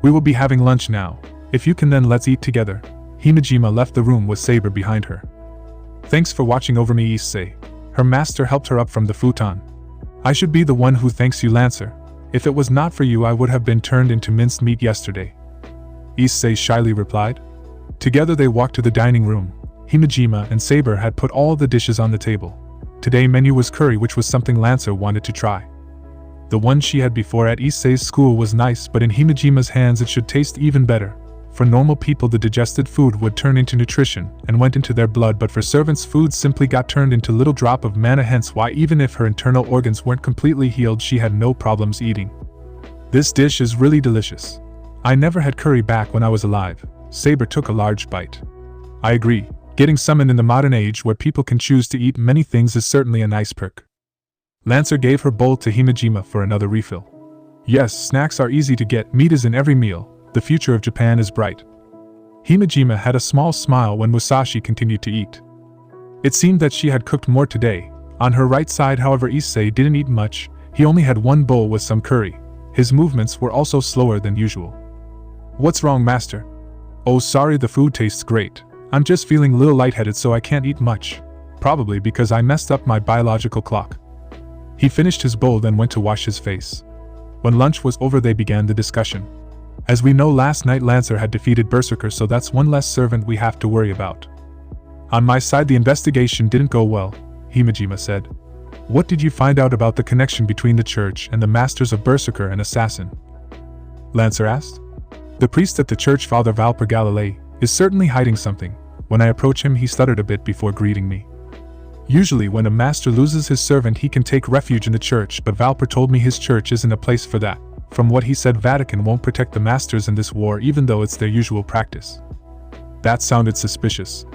We will be having lunch now. If you can, then let's eat together. Himejima left the room with Saber behind her. Thanks for watching over me, Issei. Her master helped her up from the futon. I should be the one who thanks you, Lancer. If it was not for you, I would have been turned into minced meat yesterday. Issei shyly replied. Together they walked to the dining room. Himejima and Saber had put all the dishes on the table. Today's menu was curry, which was something Lancer wanted to try. The one she had before at Issei's school was nice, but in Himejima's hands it should taste even better. For normal people, the digested food would turn into nutrition and went into their blood, but for servants, food simply got turned into little drop of mana, hence why even if her internal organs weren't completely healed, she had no problems eating. This dish is really delicious. I never had curry back when I was alive. Saber took a large bite. I agree. Getting summoned in the modern age where people can choose to eat many things is certainly a nice perk. Lancer gave her bowl to Himejima for another refill. Yes, snacks are easy to get, meat is in every meal. The future of Japan is bright. Himejima had a small smile when Musashi continued to eat. It seemed that she had cooked more today. On her right side, however, Issei didn't eat much. He only had one bowl with some curry. His movements were also slower than usual. What's wrong, master? Oh, sorry, the food tastes great. I'm just feeling a little lightheaded, so I can't eat much. Probably because I messed up my biological clock. He finished his bowl, then went to wash his face. When lunch was over, they began the discussion. As we know, last night Lancer had defeated Berserker, so that's one less servant we have to worry about. On my side, the investigation didn't go well, Himejima said. What did you find out about the connection between the church and the masters of Berserker and Assassin? Lancer asked. The priest at the church, Father Valper Galilei, is certainly hiding something. When I approach him, he stuttered a bit before greeting me. Usually when a master loses his servant, he can take refuge in the church, but Valper told me his church isn't a place for that. From what he said, Vatican won't protect the masters in this war even though it's their usual practice. That sounded suspicious.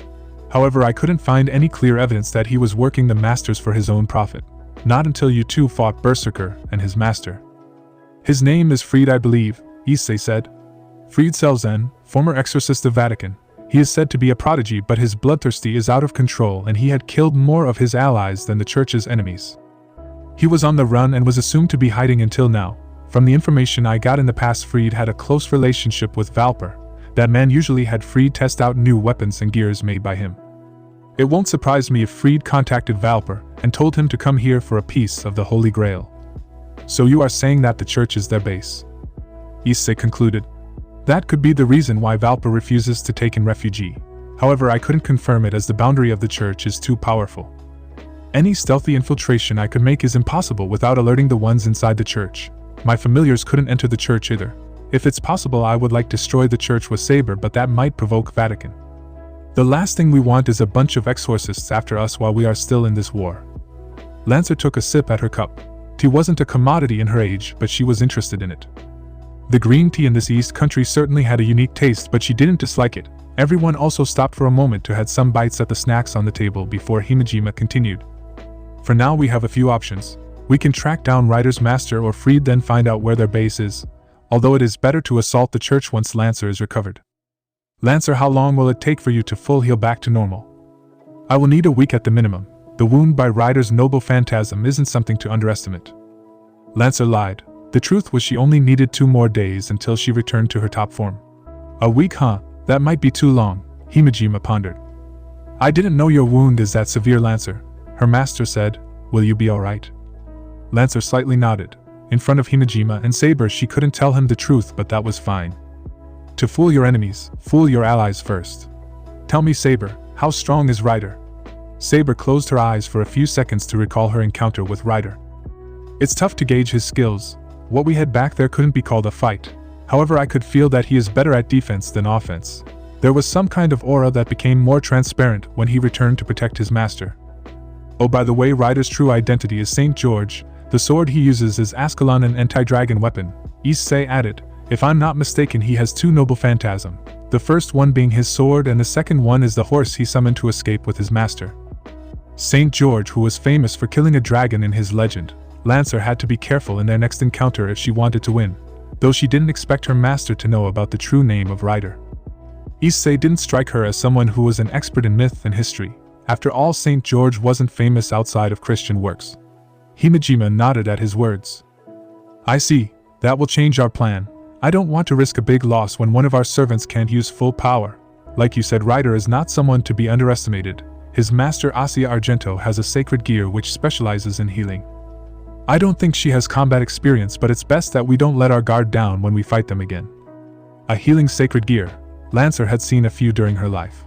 However, I couldn't find any clear evidence that he was working the masters for his own profit. Not until you two fought Berserker and his master. His name is Fried, I believe, Issei said. Fried Selzen, former exorcist of Vatican. He is said to be a prodigy, but his bloodthirsty is out of control and he had killed more of his allies than the church's enemies. He was on the run and was assumed to be hiding until now. From the information I got in the past, Fried had a close relationship with Valper. That man usually had Fried test out new weapons and gears made by him. It won't surprise me if Fried contacted Valper and told him to come here for a piece of the Holy Grail. So you are saying that the church is their base? Issei concluded. That could be the reason why Valper refuses to take in refugee. However, I couldn't confirm it as the boundary of the church is too powerful. Any stealthy infiltration I could make is impossible without alerting the ones inside the church. My familiars couldn't enter the church either. If it's possible, I would like to destroy the church with Saber, but that might provoke Vatican. The last thing we want is a bunch of exorcists after us while we are still in this war. Lancer took a sip at her cup. Tea wasn't a commodity in her age, but she was interested in it. The green tea in this East country certainly had a unique taste, but she didn't dislike it. Everyone also stopped for a moment to have some bites at the snacks on the table before Himejima continued. For now we have a few options. We can track down Ryder's master or Fried, then find out where their base is, although it is better to assault the church once Lancer is recovered. Lancer, how long will it take for you to full heal back to normal? I will need a week at the minimum. The wound by Ryder's noble phantasm isn't something to underestimate. Lancer lied. The truth was she only needed 2 more days until she returned to her top form. A week, huh? That might be too long, Himejima pondered. I didn't know your wound is that severe, Lancer. Her master said. Will you be alright? Lancer slightly nodded. In front of Himejima and Saber she couldn't tell him the truth, but that was fine. To fool your enemies, fool your allies first. Tell me, Saber, how strong is Ryder? Saber closed her eyes for a few seconds to recall her encounter with Ryder. It's tough to gauge his skills. What we had back there couldn't be called a fight. However, I could feel that he is better at defense than offense. There was some kind of aura that became more transparent when he returned to protect his master. Oh, by the way, Ryder's true identity is St. George. The sword he uses is Ascalon, an anti-dragon weapon, Issei added. If I'm not mistaken, he has 2 noble phantasm. The first one being his sword and the second one is the horse he summoned to escape with his master. St. George, who was famous for killing a dragon in his legend. Lancer had to be careful in their next encounter if she wanted to win, though she didn't expect her master to know about the true name of Ryder. Issei didn't strike her as someone who was an expert in myth and history. After all, St. George wasn't famous outside of Christian works. Himejima nodded at his words. I see, that will change our plan. I don't want to risk a big loss when one of our servants can't use full power. Like you said, Ryder is not someone to be underestimated. His master Issei Argento has a sacred gear which specializes in healing. I don't think she has combat experience, but it's best that we don't let our guard down when we fight them again. A healing sacred gear. Lancer had seen a few during her life.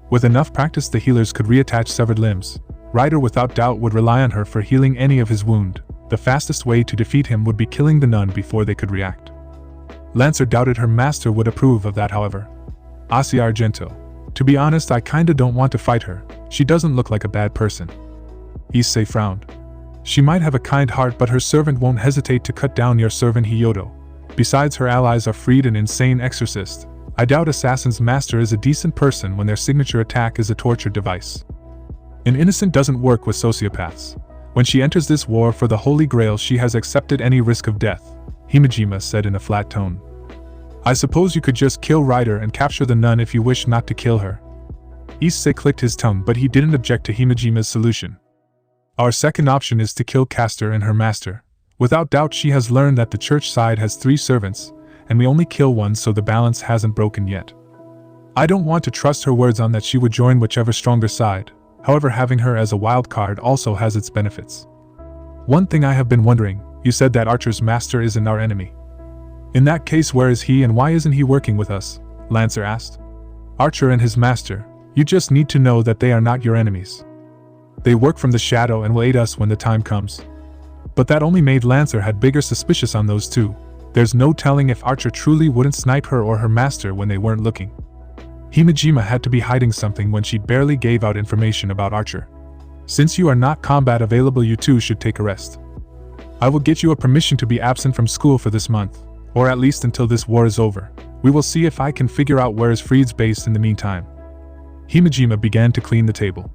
With enough practice, the healers could reattach severed limbs. Ryder without doubt would rely on her for healing any of his wound. The fastest way to defeat him would be killing the nun before they could react. Lancer doubted her master would approve of that, however. Issei Argento. To be honest, I kinda don't want to fight her. She doesn't look like a bad person. Issei frowned. She might have a kind heart, but her servant won't hesitate to cut down your servant Hyodo. Besides, her allies are Fried, an insane exorcist. I doubt Assassin's master is a decent person when their signature attack is a torture device. An innocent doesn't work with sociopaths. When she enters this war for the Holy Grail, she has accepted any risk of death, Himejima said in a flat tone. I suppose you could just kill Ryder and capture the nun if you wish not to kill her. Issei clicked his tongue, but he didn't object to Himejima's solution. Our second option is to kill Castor and her master. Without doubt she has learned that the church side has 3 servants, and we only kill one, so the balance hasn't broken yet. I don't want to trust her words on that she would join whichever stronger side. However, having her as a wild card also has its benefits. One thing I have been wondering, you said that Archer's master isn't our enemy. In that case, where is he and why isn't he working with us? Lancer asked. Archer and his master, you just need to know that they are not your enemies. They work from the shadow and will aid us when the time comes. But that only made Lancer had bigger suspicious on those two. There's no telling if Archer truly wouldn't snipe her or her master when they weren't looking. Himejima had to be hiding something when she barely gave out information about Archer. Since you are not combat available, you two should take a rest. I will get you a permission to be absent from school for this month, or at least until this war is over. We will see if I can figure out where is Freed's base in the meantime. Himejima began to clean the table.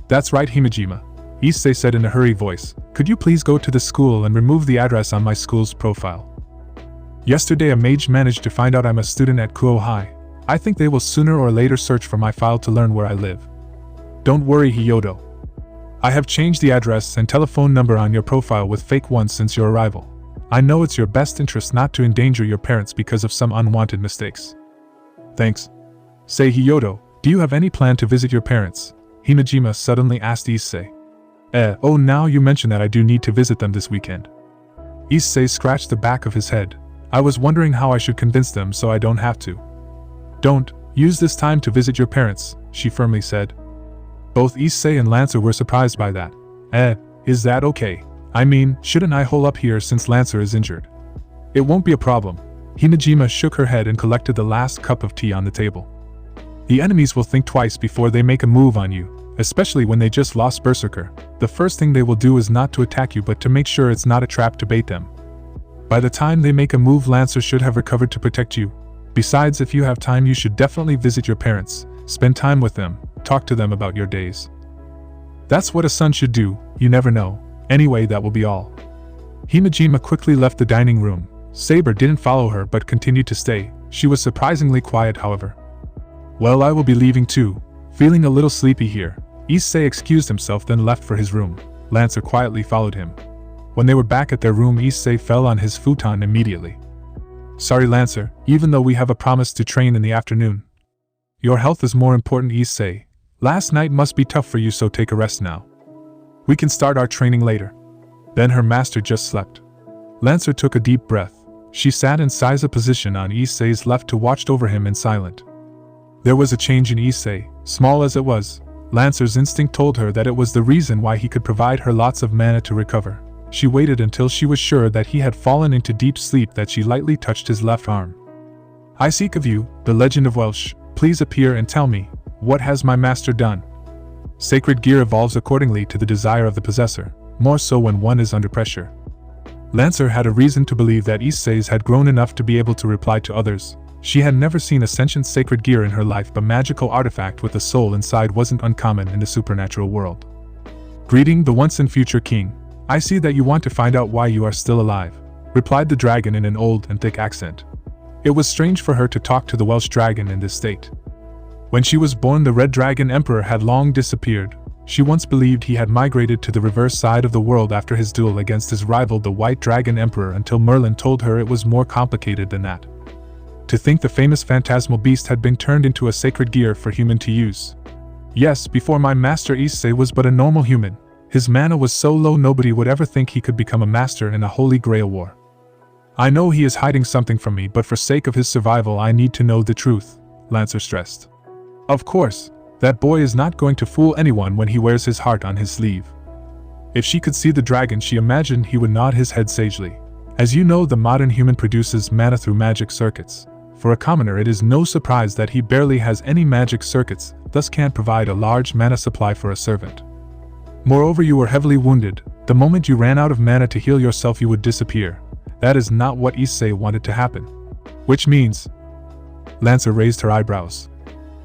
That's right, Himejima, Issei said in a hurried voice. Could you please go to the school and remove the address on my school's profile? Yesterday a mage managed to find out I'm a student at Kuoh High. I think they will sooner or later search for my file to learn where I live. Don't worry, Hyodo. I have changed the address and telephone number on your profile with fake ones since your arrival. I know it's your best interest not to endanger your parents because of some unwanted mistakes. Thanks. Say, Hyodo, do you have any plan to visit your parents? Himejima suddenly asked Issei. Oh, now you mention that, I do need to visit them this weekend. Issei scratched the back of his head. I was wondering how I should convince them so I don't have to. Don't use this time to visit your parents, she firmly said. Both Issei and Lancer were surprised by that. Is that okay? I mean, shouldn't I hole up here since Lancer is injured? It won't be a problem. Himejima shook her head and collected the last cup of tea on the table. The enemies will think twice before they make a move on you, especially when they just lost Berserker. The first thing they will do is not to attack you but to make sure it's not a trap to bait them. By the time they make a move, Lancer should have recovered to protect you. Besides, if you have time, you should definitely visit your parents, spend time with them, talk to them about your days. That's what a son should do, you never know. Anyway, that will be all. Himejima quickly left the dining room. Saber didn't follow her but continued to stay. She was surprisingly quiet, however. Well, I will be leaving too. Feeling a little sleepy here. Issei excused himself then left for his room. Lancer quietly followed him. When they were back at their room, Issei fell on his futon immediately. Sorry, Lancer, even though we have a promise to train in the afternoon. Your health is more important, Issei. Last night must be tough for you, so take a rest now. We can start our training later. Then her master just slept. Lancer took a deep breath. She sat in Saiza position on Issei's left to watch over him in silent. There was a change in Issei, small as it was. Lancer's instinct told her that it was the reason why he could provide her lots of mana to recover. She waited until she was sure that he had fallen into deep sleep that she lightly touched his left arm. I seek of you, the legend of Welsh, please appear and tell me, what has my master done? Sacred gear evolves accordingly to the desire of the possessor, more so when one is under pressure. Lancer had a reason to believe that Issei's had grown enough to be able to reply to others. She had never seen a sentient sacred gear in her life, but magical artifact with a soul inside wasn't uncommon in the supernatural world. Greeting the once and future king. I see that you want to find out why you are still alive, replied the dragon in an old and thick accent. It was strange for her to talk to the Welsh dragon in this state. When she was born, the Red Dragon Emperor had long disappeared. She once believed he had migrated to the reverse side of the world after his duel against his rival the White Dragon Emperor, until Merlin told her it was more complicated than that. To think the famous phantasmal beast had been turned into a sacred gear for human to use. Yes, before my master Issei was but a normal human. His mana was so low nobody would ever think he could become a master in a holy grail war. I know he is hiding something from me, but for sake of his survival I need to know the truth, Lancer stressed. Of course, that boy is not going to fool anyone when he wears his heart on his sleeve. If she could see the dragon, she imagined he would nod his head sagely. As you know, the modern human produces mana through magic circuits. For a commoner, it is no surprise that he barely has any magic circuits, thus can't provide a large mana supply for a servant. Moreover, you were heavily wounded. The moment you ran out of mana to heal yourself, you would disappear. That is not what Issei wanted to happen. Which means... Lancer raised her eyebrows.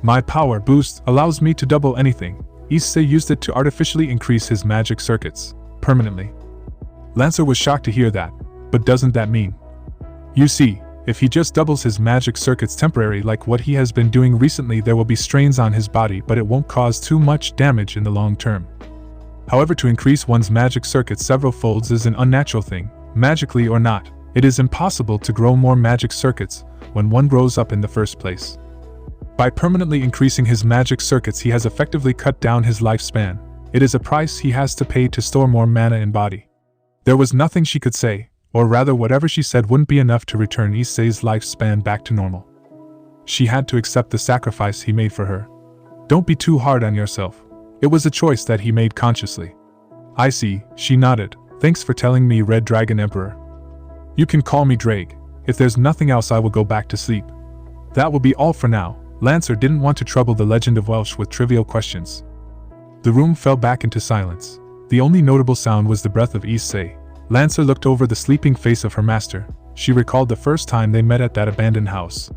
My power boost allows me to double anything. Issei used it to artificially increase his magic circuits, permanently. Lancer was shocked to hear that, but doesn't that mean? You see, if he just doubles his magic circuits temporarily like what he has been doing recently, there will be strains on his body, but it won't cause too much damage in the long term. However, to increase one's magic circuits several folds is an unnatural thing. Magically or not, it is impossible to grow more magic circuits when one grows up in the first place. By permanently increasing his magic circuits, he has effectively cut down his lifespan. It is a price he has to pay to store more mana in body. There was nothing she could say, or rather whatever she said wouldn't be enough to return Issei's lifespan back to normal. She had to accept the sacrifice he made for her. Don't be too hard on yourself. It was a choice that he made consciously. I see, she nodded. Thanks for telling me, Red Dragon Emperor. You can call me Drake. If there's nothing else, I will go back to sleep. That will be all for now. Lancer didn't want to trouble the Legend of Welsh with trivial questions. The room fell back into silence. The only notable sound was the breath of Issei. Lancer looked over the sleeping face of her master. She recalled the first time they met at that abandoned house.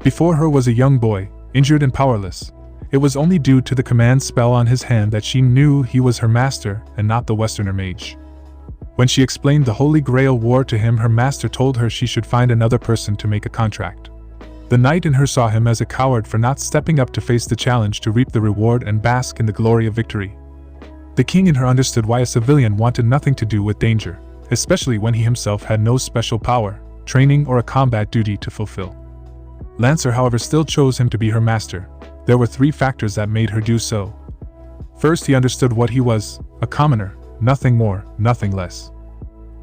Before her was a young boy, injured and powerless. It was only due to the command spell on his hand that she knew he was her master and not the Westerner mage. When she explained the Holy Grail war to him, her master told her she should find another person to make a contract. The knight in her saw him as a coward for not stepping up to face the challenge to reap the reward and bask in the glory of victory. The king in her understood why a civilian wanted nothing to do with danger, especially when he himself had no special power, training, or a combat duty to fulfill. Lancer, however, still chose him to be her master. There were 3 factors that made her do so. First, he understood what he was, a commoner, nothing more, nothing less.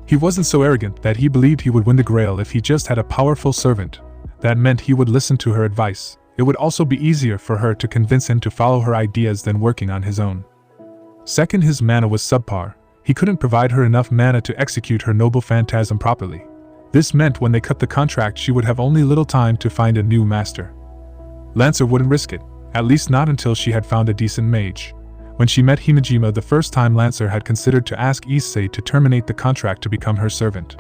He wasn't so arrogant that he believed he would win the Grail if he just had a powerful servant. That meant he would listen to her advice. It would also be easier for her to convince him to follow her ideas than working on his own. Second, his mana was subpar. He couldn't provide her enough mana to execute her noble phantasm properly. This meant when they cut the contract, she would have only little time to find a new master. Lancer wouldn't risk it, at least not until she had found a decent mage. When she met Himejima the first time, Lancer had considered to ask Issei to terminate the contract to become her servant.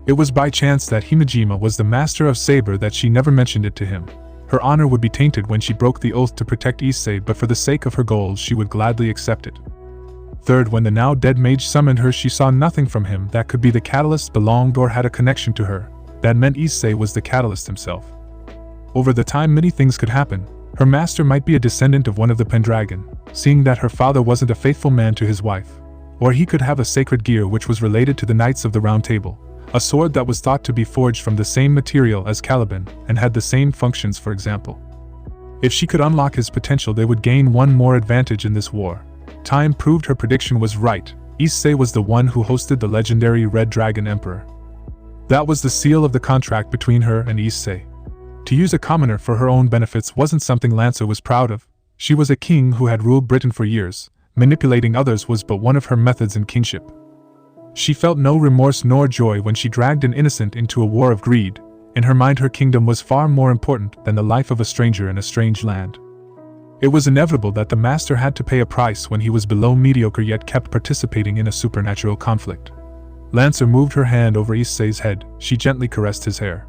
It was by chance that Himejima was the master of Saber that she never mentioned it to him. Her honor would be tainted when she broke the oath to protect Issei, but for the sake of her goals she would gladly accept it. Third, when the now dead mage summoned her, she saw nothing from him that could be the catalyst belonged or had a connection to her. That meant Issei was the catalyst himself. Over the time many things could happen. Her master might be a descendant of one of the Pendragon, seeing that her father wasn't a faithful man to his wife. Or he could have a sacred gear which was related to the Knights of the Round Table, a sword that was thought to be forged from the same material as Caliban and had the same functions, for example. If she could unlock his potential, they would gain one more advantage in this war. Time proved her prediction was right. Issei was the one who hosted the legendary Red Dragon Emperor. That was the seal of the contract between her and Issei. To use a commoner for her own benefits wasn't something Lancer was proud of. She was a king who had ruled Britain for years. Manipulating others was but one of her methods in kingship. She felt no remorse nor joy when she dragged an innocent into a war of greed. In her mind, her kingdom was far more important than the life of a stranger in a strange land. It was inevitable that the master had to pay a price when he was below mediocre yet kept participating in a supernatural conflict. Lancer moved her hand over Issei's head. She gently caressed his hair.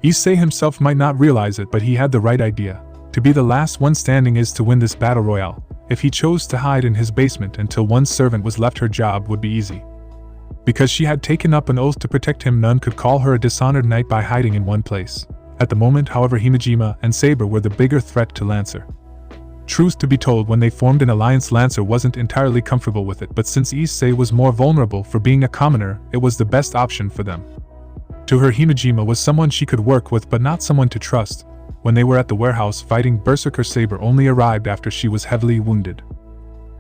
Issei himself might not realize it, but he had the right idea. To be the last one standing is to win this battle royale. If he chose to hide in his basement until one servant was left, her job would be easy. Because she had taken up an oath to protect him, none could call her a dishonored knight by hiding in one place. At the moment, however, Himejima and Saber were the bigger threat to Lancer. Truth to be told, when they formed an alliance, Lancer wasn't entirely comfortable with it, but since Issei was more vulnerable for being a commoner, it was the best option for them. To her, Himejima was someone she could work with but not someone to trust. When they were at the warehouse fighting, Berserker Saber only arrived after she was heavily wounded.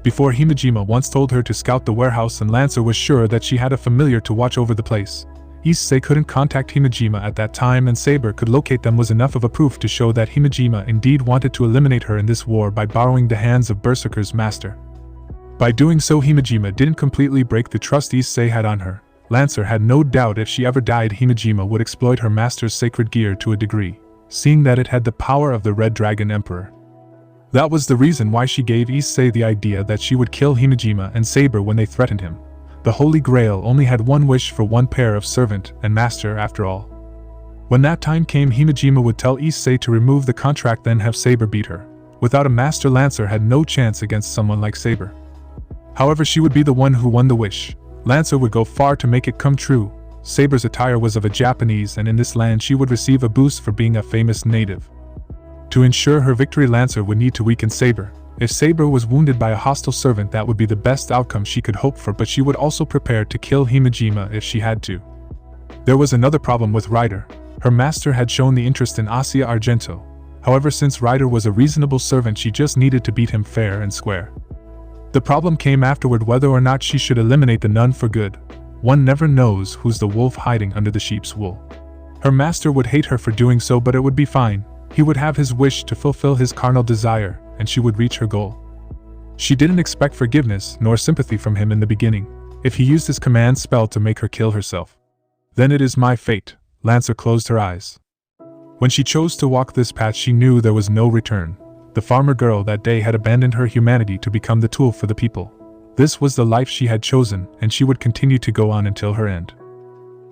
Before, Himejima once told her to scout the warehouse, and Lancer was sure that she had a familiar to watch over the place. Issei couldn't contact Himejima at that time, and Saber could locate them was enough of a proof to show that Himejima indeed wanted to eliminate her in this war by borrowing the hands of Berserker's master. By doing so, Himejima didn't completely break the trust Issei had on her. Lancer had no doubt if she ever died, Himejima would exploit her master's sacred gear to a degree, seeing that it had the power of the Red Dragon Emperor. That was the reason why she gave Issei the idea that she would kill Himejima and Saber when they threatened him. The Holy Grail only had one wish for one pair of servant and master after all. When that time came, Himejima would tell Issei to remove the contract, then have Saber beat her. Without a master, Lancer had no chance against someone like Saber. However, she would be the one who won the wish. Lancer would go far to make it come true. Saber's attire was of a Japanese, and in this land she would receive a boost for being a famous native. To ensure her victory, Lancer would need to weaken Saber. If Saber was wounded by a hostile servant, that would be the best outcome she could hope for, but she would also prepare to kill Himejima if she had to. There was another problem with Ryder. Her master had shown the interest in Asia Argento. However, since Ryder was a reasonable servant, she just needed to beat him fair and square. The problem came afterward, whether or not she should eliminate the nun for good. One never knows who's the wolf hiding under the sheep's wool. Her master would hate her for doing so, but it would be fine. He would have his wish to fulfill his carnal desire, and she would reach her goal. She didn't expect forgiveness nor sympathy from him in the beginning, if he used his command spell to make her kill herself. Then it is my fate. Lancer closed her eyes. When she chose to walk this path, she knew there was no return. The farmer girl that day had abandoned her humanity to become the tool for the people. This was the life she had chosen, and she would continue to go on until her end.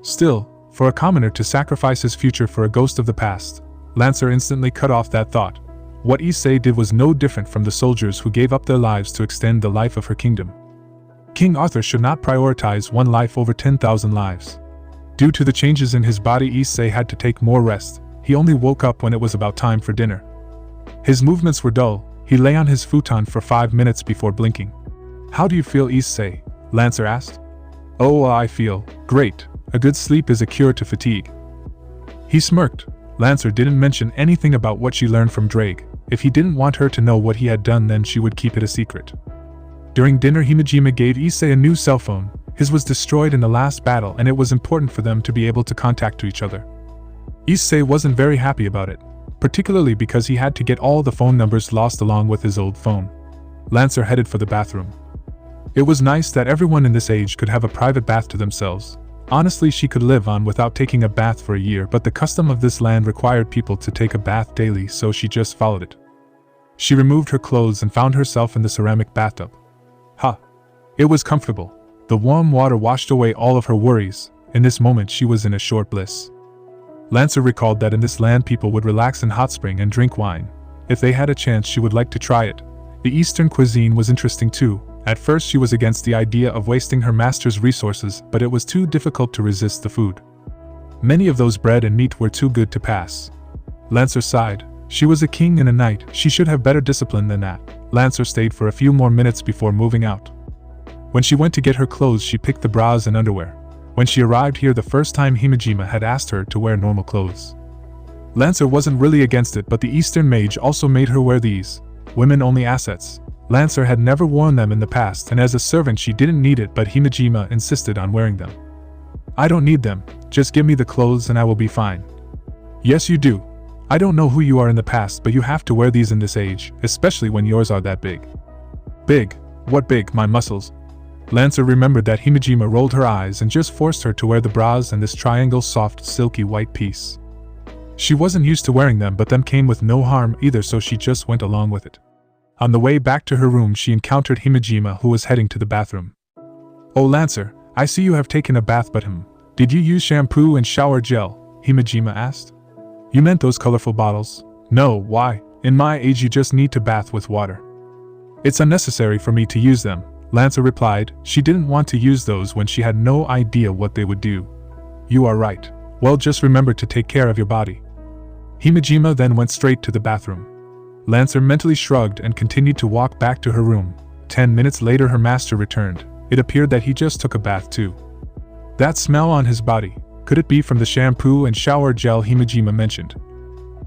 Still, for a commoner to sacrifice his future for a ghost of the past, Lancer instantly cut off that thought. What Issei did was no different from the soldiers who gave up their lives to extend the life of her kingdom. King Arthur should not prioritize one life over 10,000 lives. Due to the changes in his body, Issei had to take more rest. He only woke up when it was about time for dinner. His movements were dull. He lay on his futon for 5 minutes before blinking. How do you feel, Issei? Lancer asked. Oh, I feel great. A good sleep is a cure to fatigue. He smirked. Lancer didn't mention anything about what she learned from Drake. If he didn't want her to know what he had done, then she would keep it a secret. During dinner, Himejima gave Issei a new cell phone. His was destroyed in the last battle, and it was important for them to be able to contact each other. Issei wasn't very happy about it, particularly because he had to get all the phone numbers lost along with his old phone. Lancer headed for the bathroom. It was nice that everyone in this age could have a private bath to themselves. Honestly, she could live on without taking a bath for a year, but the custom of this land required people to take a bath daily, so she just followed it. She removed her clothes and found herself in the ceramic bathtub. It was comfortable. The warm water washed away all of her worries. In this moment, she was in a short bliss. Lancer recalled that in this land people would relax in hot spring and drink wine. If they had a chance, she would like to try it. The Eastern cuisine was interesting too. At first she was against the idea of wasting her master's resources, but it was too difficult to resist the food. Many of those bread and meat were too good to pass. Lancer sighed. She was a king and a knight, she should have better discipline than that. Lancer stayed for a few more minutes before moving out. When she went to get her clothes, she picked the bras and underwear. When she arrived here the first time, Himejima had asked her to wear normal clothes. Lancer wasn't really against it, but the Eastern mage also made her wear these women-only assets. Lancer had never worn them in the past, and as a servant she didn't need it, but Himejima insisted on wearing them. I don't need them, just give me the clothes and I will be fine. Yes you do. I don't know who you are in the past, but you have to wear these in this age, especially when yours are that big. Big? What big? My muscles. Lancer remembered that Himejima rolled her eyes and just forced her to wear the bras and this triangle soft silky white piece. She wasn't used to wearing them, but them came with no harm either, so she just went along with it. On the way back to her room she encountered Himejima, who was heading to the bathroom. Oh Lancer, I see you have taken a bath, but did you use shampoo and shower gel? Himejima asked. You meant those colorful bottles? No, why? In my age you just need to bath with water. It's unnecessary for me to use them, Lancer replied. She didn't want to use those when she had no idea what they would do. You are right. Well, just remember to take care of your body. Himejima then went straight to the bathroom. Lancer mentally shrugged and continued to walk back to her room. 10 minutes later her master returned. It appeared that he just took a bath too. That smell on his body, could it be from the shampoo and shower gel Himejima mentioned?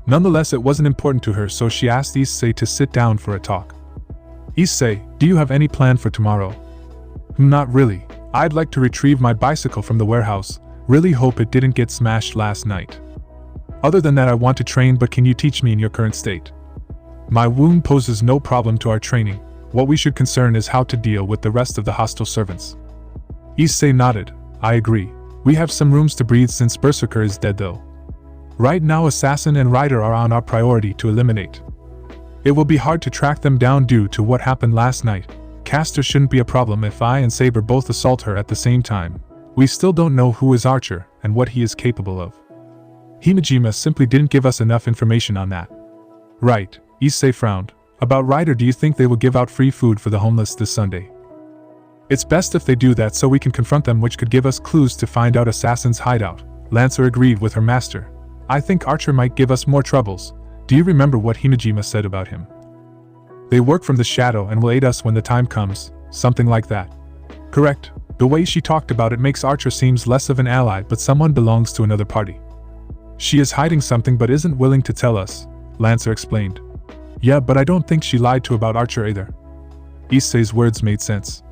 Nonetheless, it wasn't important to her, so she asked Issei to sit down for a talk. Issei, do you have any plan for tomorrow? Not really. I'd like to retrieve my bicycle from the warehouse. Really hope it didn't get smashed last night. Other than that, I want to train, but can you teach me in your current state? My wound poses no problem to our training. What we should concern is how to deal with the rest of the hostile servants. Issei nodded. I agree. We have some rooms to breathe since Berserker is dead though. Right now Assassin and Rider are on our priority to eliminate. It will be hard to track them down due to what happened last night. Caster shouldn't be a problem if I and Saber both assault her at the same time. We still don't know who is Archer and what he is capable of. Himejima simply didn't give us enough information on that. Right, Issei frowned. About Rider, do you think they will give out free food for the homeless this Sunday? It's best if they do that so we can confront them, which could give us clues to find out Assassin's hideout. Lancer agreed with her master. I think Archer might give us more troubles. Do you remember what Himejima said about him? They work from the shadow and will aid us when the time comes, something like that. Correct. The way she talked about it makes Archer seems less of an ally, but someone belongs to another party. She is hiding something but isn't willing to tell us, Lancer explained. Yeah, but I don't think she lied to about Archer either. Issei's words made sense.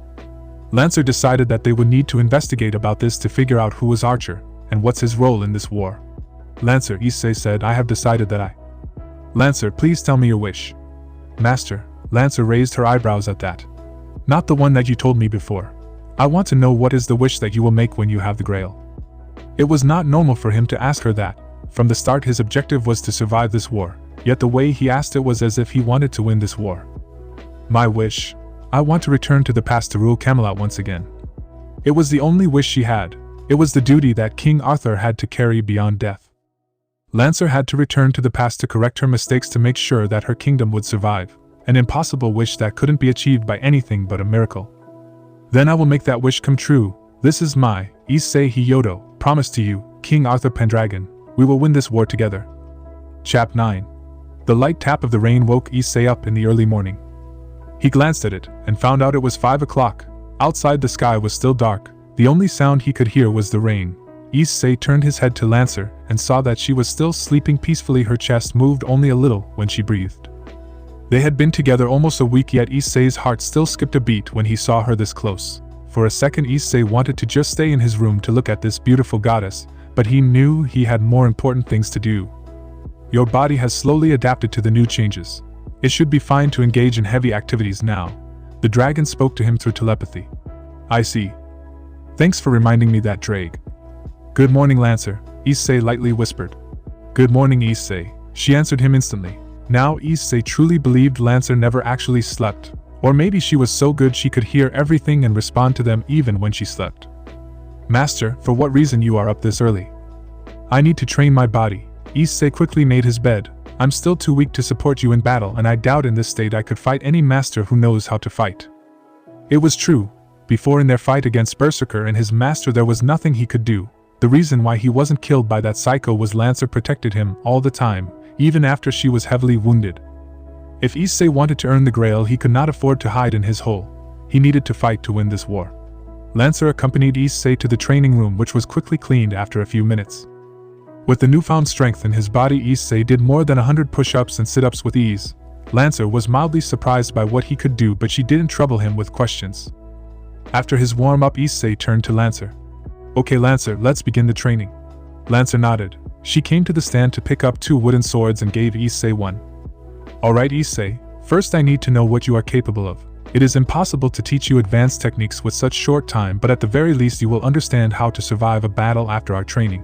Lancer decided that they would need to investigate about this to figure out who was Archer, and what's his role in this war. Lancer, Issei said, I have decided that Lancer, please tell me your wish. Master, Lancer raised her eyebrows at that. Not the one that you told me before. I want to know what is the wish that you will make when you have the grail. It was not normal for him to ask her that. From the start his objective was to survive this war, yet the way he asked it was as if he wanted to win this war. My wish? I want to return to the past to rule Camelot once again. It was the only wish she had. It was the duty that King Arthur had to carry beyond death. Lancer had to return to the past to correct her mistakes to make sure that her kingdom would survive, an impossible wish that couldn't be achieved by anything but a miracle. Then I will make that wish come true. This is my Issei Hyodo promise to you, King Arthur Pendragon. We will win this war together. Chap 9. The light tap of the rain woke Issei up in the early morning. He glanced at it and found out it was 5 o'clock. Outside the sky was still dark. The only sound he could hear was the rain. Issei turned his head to Lancer and saw that she was still sleeping peacefully. Her chest moved only a little when she breathed. They had been together almost a week, yet Issei's heart still skipped a beat when he saw her this close. For a second Issei wanted to just stay in his room to look at this beautiful goddess, but he knew he had more important things to do. Your body has slowly adapted to the new changes. It should be fine to engage in heavy activities now. The dragon spoke to him through telepathy. I see. Thanks for reminding me that, Drake. Good morning, Lancer, Issei lightly whispered. Good morning, Issei, she answered him instantly. Now Issei truly believed Lancer never actually slept, or maybe she was so good she could hear everything and respond to them even when she slept. Master, for what reason you are up this early? I need to train my body. Issei quickly made his bed. I'm still too weak to support you in battle, and I doubt in this state I could fight any master who knows how to fight. It was true. Before in their fight against Berserker and his master there was nothing he could do. The reason why he wasn't killed by that psycho was Lancer protected him all the time, even after she was heavily wounded. If Issei wanted to earn the grail, he could not afford to hide in his hole. He needed to fight to win this war. Lancer accompanied Issei to the training room, which was quickly cleaned after a few minutes. With the newfound strength in his body, Issei did more than 100 push-ups and sit-ups with ease. Lancer was mildly surprised by what he could do, but she didn't trouble him with questions. After his warm-up, Issei turned to Lancer. Okay, Lancer, let's begin the training. Lancer nodded. She came to the stand to pick up 2 wooden swords and gave Issei one. Alright, Issei, first I need to know what you are capable of. It is impossible to teach you advanced techniques with such short time, but at the very least you will understand how to survive a battle after our training.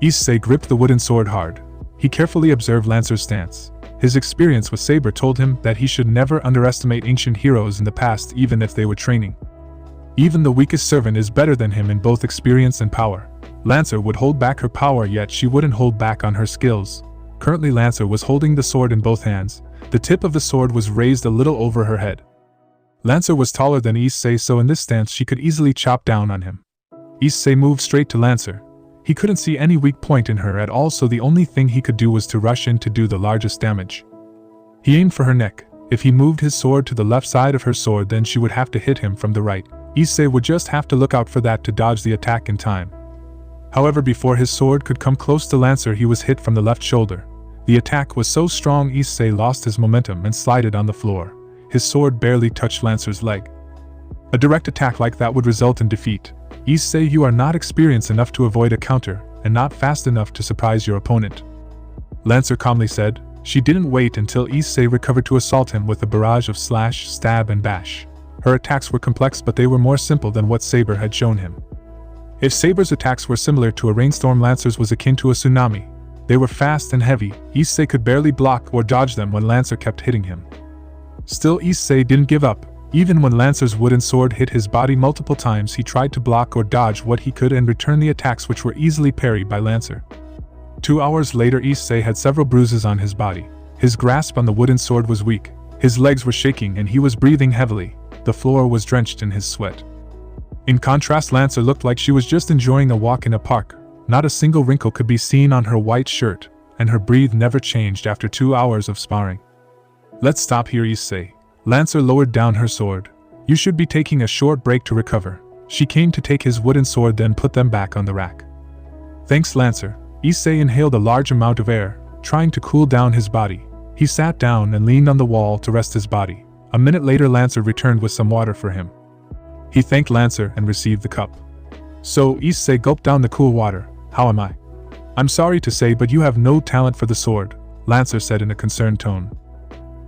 Issei gripped the wooden sword hard. He carefully observed Lancer's stance. His experience with Saber told him that he should never underestimate ancient heroes in the past, even if they were training. Even the weakest servant is better than him in both experience and power. Lancer would hold back her power, yet she wouldn't hold back on her skills. Currently Lancer was holding the sword in both hands. The tip of the sword was raised a little over her head. Lancer was taller than Issei, so in this stance she could easily chop down on him. Issei moved straight to Lancer. He couldn't see any weak point in her at all, so the only thing he could do was to rush in to do the largest damage. He aimed for her neck. If he moved his sword to the left side of her sword, then she would have to hit him from the right. Issei would just have to look out for that to dodge the attack in time. However, before his sword could come close to Lancer, he was hit from the left shoulder. The attack was so strong Issei lost his momentum and slided on the floor. His sword barely touched Lancer's leg. A direct attack like that would result in defeat. Issei, you are not experienced enough to avoid a counter, and not fast enough to surprise your opponent. Lancer calmly said. She didn't wait until Issei recovered to assault him with a barrage of slash, stab and bash. Her attacks were complex, but they were more simple than what Saber had shown him. If Saber's attacks were similar to a rainstorm, Lancer's was akin to a tsunami. They were fast and heavy. Issei could barely block or dodge them when Lancer kept hitting him. Still, Issei didn't give up. Even when Lancer's wooden sword hit his body multiple times, he tried to block or dodge what he could and return the attacks, which were easily parried by Lancer. 2 hours later, Issei had several bruises on his body. His grasp on the wooden sword was weak. His legs were shaking and he was breathing heavily. The floor was drenched in his sweat. In contrast, Lancer looked like she was just enjoying a walk in a park. Not a single wrinkle could be seen on her white shirt, and her breath never changed after 2 hours of sparring. Let's stop here, Issei. Lancer lowered down her sword. You should be taking a short break to recover. She came to take his wooden sword, then put them back on the rack. Thanks, Lancer. Issei inhaled a large amount of air, trying to cool down his body. He sat down and leaned on the wall to rest his body. A minute later, Lancer returned with some water for him. He thanked Lancer and received the cup. So, Issei gulped down the cool water. How am I? I'm sorry to say, but you have no talent for the sword, Lancer said in a concerned tone.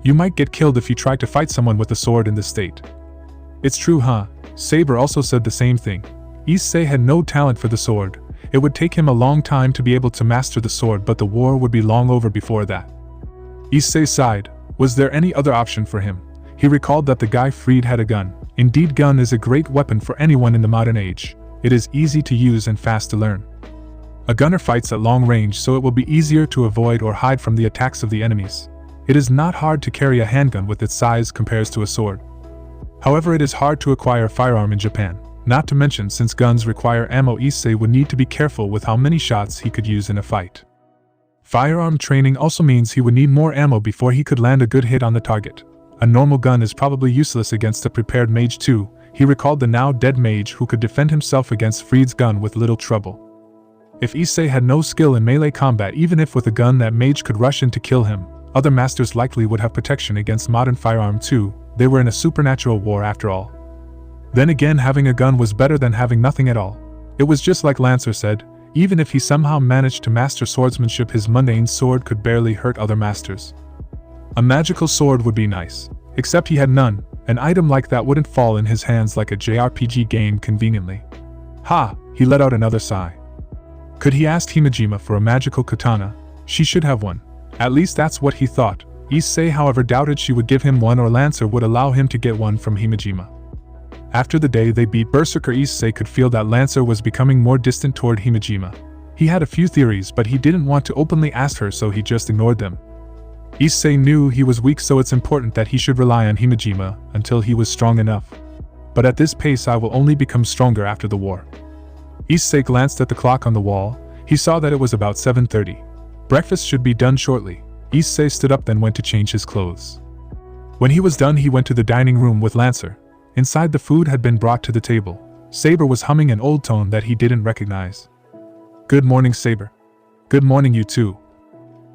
You might get killed if you try to fight someone with a sword in this state. It's true, huh? Saber also said the same thing. Issei had no talent for the sword. It would take him a long time to be able to master the sword, but the war would be long over before that. Issei sighed. Was there any other option for him? He recalled that the guy freed had a gun. Indeed, gun is a great weapon for anyone in the modern age. It is easy to use and fast to learn. A gunner fights at long range, so it will be easier to avoid or hide from the attacks of the enemies. It is not hard to carry a handgun with its size compared to a sword. However, it is hard to acquire a firearm in Japan. Not to mention, since guns require ammo, Issei would need to be careful with how many shots he could use in a fight. Firearm training also means he would need more ammo before he could land a good hit on the target. A normal gun is probably useless against a prepared mage too. He recalled the now dead mage who could defend himself against Freed's gun with little trouble. If Issei had no skill in melee combat, even if with a gun that mage could rush in to kill him, other masters likely would have protection against modern firearm too. They were in a supernatural war after all. Then again, having a gun was better than having nothing at all. It was just like Lancer said, even if he somehow managed to master swordsmanship, his mundane sword could barely hurt other masters. A magical sword would be nice, except he had none. An item like that wouldn't fall in his hands like a JRPG game conveniently. Ha! He let out another sigh. Could he ask Himejima for a magical katana? She should have one. At least that's what he thought. Issei, however, doubted she would give him one, or Lancer would allow him to get one from Himejima. After the day they beat Berserker, Issei could feel that Lancer was becoming more distant toward Himejima. He had a few theories, but he didn't want to openly ask her, so he just ignored them. Issei knew he was weak, so it's important that he should rely on Himejima until he was strong enough. But at this pace I will only become stronger after the war. Issei glanced at the clock on the wall. He saw that it was about 7:30. Breakfast should be done shortly. Issei stood up, then went to change his clothes. When he was done, he went to the dining room with Lancer. Inside, the food had been brought to the table. Saber was humming an old tone that he didn't recognize. Good morning, Saber. Good morning, you too.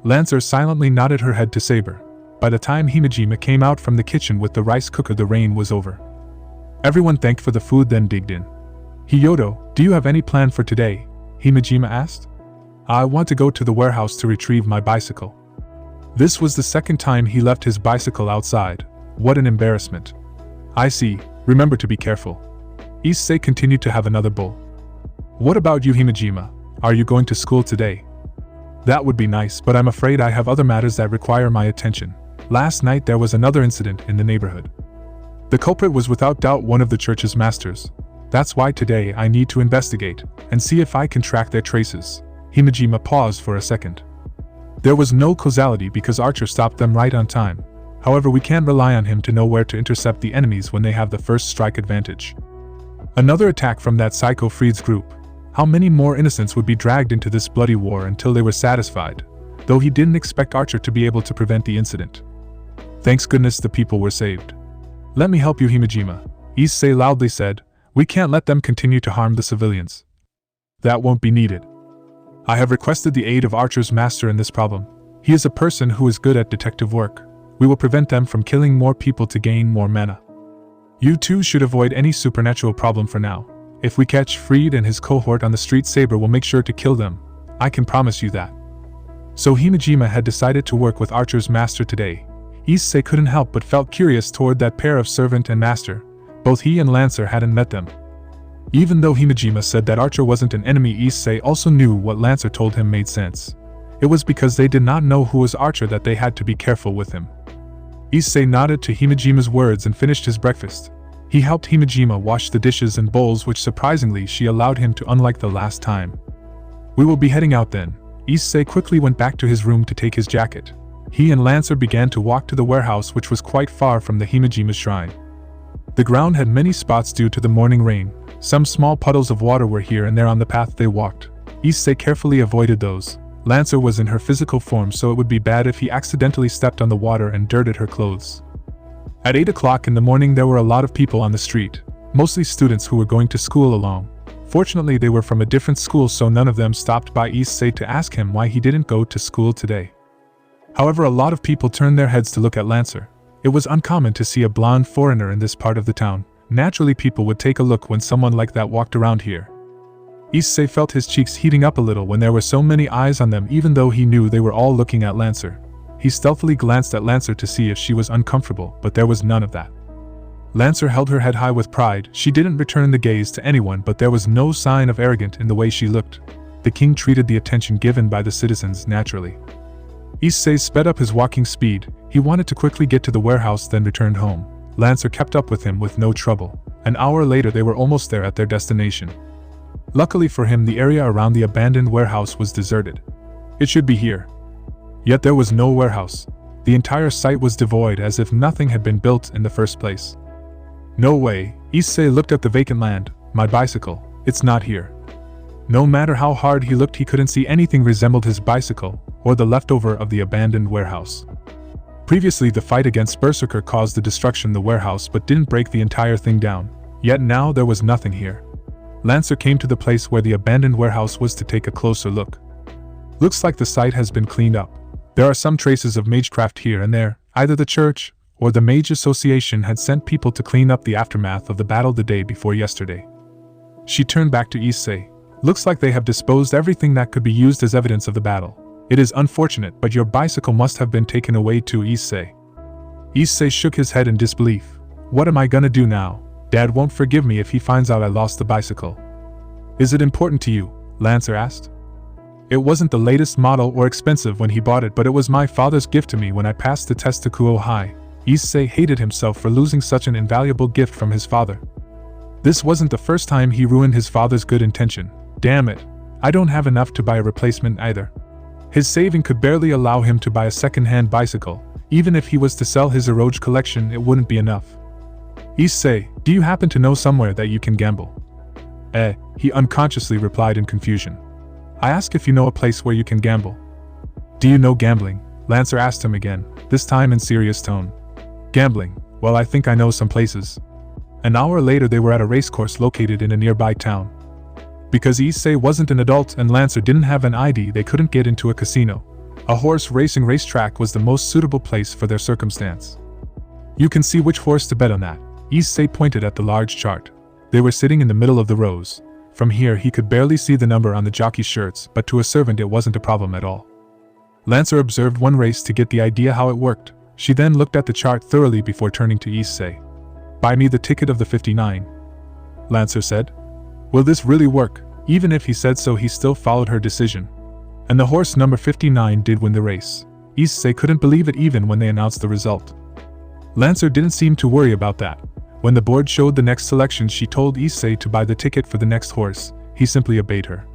Lancer silently nodded her head to Saber. By the time Himejima came out from the kitchen with the rice cooker, the rain was over. Everyone thanked for the food, then digged in. Hiyoto, do you have any plan for today? Himejima asked. I want to go to the warehouse to retrieve my bicycle. This was the second time he left his bicycle outside. What an embarrassment. I see, remember to be careful. Issei continued to have another bowl. What about you, Himejima? Are you going to school today? That would be nice, but I'm afraid I have other matters that require my attention. Last night there was another incident in the neighborhood. The culprit was without doubt one of the church's masters. That's why today I need to investigate and see if I can track their traces. Himejima paused for a second. There was no causality because Archer stopped them right on time. However, we can't rely on him to know where to intercept the enemies when they have the first strike advantage. Another attack from that Psycho Freed's group. How many more innocents would be dragged into this bloody war until they were satisfied? Though he didn't expect Archer to be able to prevent the incident. Thanks goodness the people were saved. Let me help you, Himejima, Issei loudly said. We can't let them continue to harm the civilians. That won't be needed. I have requested the aid of Archer's master in this problem. He is a person who is good at detective work. We will prevent them from killing more people to gain more mana. You two should avoid any supernatural problem for now. If we catch Freed and his cohort on the street, Saber will make sure to kill them. I can promise you that. So Himejima had decided to work with Archer's master today. Issei couldn't help but felt curious toward that pair of servant and master. Both he and Lancer hadn't met them. Even though Himejima said that Archer wasn't an enemy, Issei also knew what Lancer told him made sense. It was because they did not know who was Archer that they had to be careful with him. Issei nodded to Himejima's words and finished his breakfast. He helped Himejima wash the dishes and bowls, which surprisingly she allowed him to, unlike the last time. We will be heading out then. Issei quickly went back to his room to take his jacket. He and Lancer began to walk to the warehouse, which was quite far from the Himejima's shrine. The ground had many spots due to the morning rain. Some small puddles of water were here and there on the path they walked. Issei carefully avoided those. Lancer was in her physical form, so it would be bad if he accidentally stepped on the water and dirted her clothes. At 8 o'clock in the morning there were a lot of people on the street, mostly students who were going to school along. Fortunately they were from a different school, so none of them stopped by Issei to ask him why he didn't go to school today. However, a lot of people turned their heads to look at Lancer. It was uncommon to see a blonde foreigner in this part of the town. Naturally people would take a look when someone like that walked around here. Issei felt his cheeks heating up a little when there were so many eyes on them, even though he knew they were all looking at Lancer. He stealthily glanced at Lancer to see if she was uncomfortable, but there was none of that. Lancer held her head high with pride. She didn't return the gaze to anyone, but there was no sign of arrogance in the way she looked. The king treated the attention given by the citizens naturally. Issei sped up his walking speed. He wanted to quickly get to the warehouse, then returned home. Lancer kept up with him with no trouble. An hour later they were almost there at their destination. Luckily for him, the area around the abandoned warehouse was deserted. It should be here. Yet there was no warehouse. The entire site was devoid, as if nothing had been built in the first place. No way. Issei looked at the vacant land. My bicycle. It's not here. No matter how hard he looked, he couldn't see anything resembled his bicycle, or the leftover of the abandoned warehouse. Previously, the fight against Berserker caused the destruction of the warehouse but didn't break the entire thing down. Yet now there was nothing here. Lancer came to the place where the abandoned warehouse was to take a closer look. Looks like the site has been cleaned up. There are some traces of magecraft here and there. Either the church or the Mage Association had sent people to clean up the aftermath of the battle the day before yesterday. She turned back to Issei. Looks like they have disposed everything that could be used as evidence of the battle. It is unfortunate, but your bicycle must have been taken away too, Issei. Issei shook his head in disbelief. What am I gonna do now? Dad won't forgive me if he finds out I lost the bicycle. Is it important to you? Lancer asked. It wasn't the latest model or expensive when he bought it, but it was my father's gift to me when I passed the test to Kuoh High. Issei hated himself for losing such an invaluable gift from his father. This wasn't the first time he ruined his father's good intention. Damn it. I don't have enough to buy a replacement either. His saving could barely allow him to buy a second-hand bicycle. Even if he was to sell his Eroge collection, it wouldn't be enough. Issei, do you happen to know somewhere that you can gamble? He unconsciously replied in confusion. I ask if you know a place where you can gamble. Do you know gambling? Lancer asked him again, this time in serious tone. Gambling? Well, I think I know some places. An hour later they were at a racecourse located in a nearby town. Because Issei wasn't an adult and Lancer didn't have an ID, they couldn't get into a casino. A horse racing racetrack was the most suitable place for their circumstance. You can see which horse to bet on that. Issei pointed at the large chart. They were sitting in the middle of the rows. From here he could barely see the number on the jockey's shirts, but to a servant it wasn't a problem at all. Lancer observed one race to get the idea how it worked. She then looked at the chart thoroughly before turning to Issei. Buy me the ticket of the 59. Lancer said. Will this really work? Even if he said so, he still followed her decision. And the horse number 59 did win the race. Issei couldn't believe it even when they announced the result. Lancer didn't seem to worry about that. When the board showed the next selection, she told Issei to buy the ticket for the next horse. He simply obeyed her.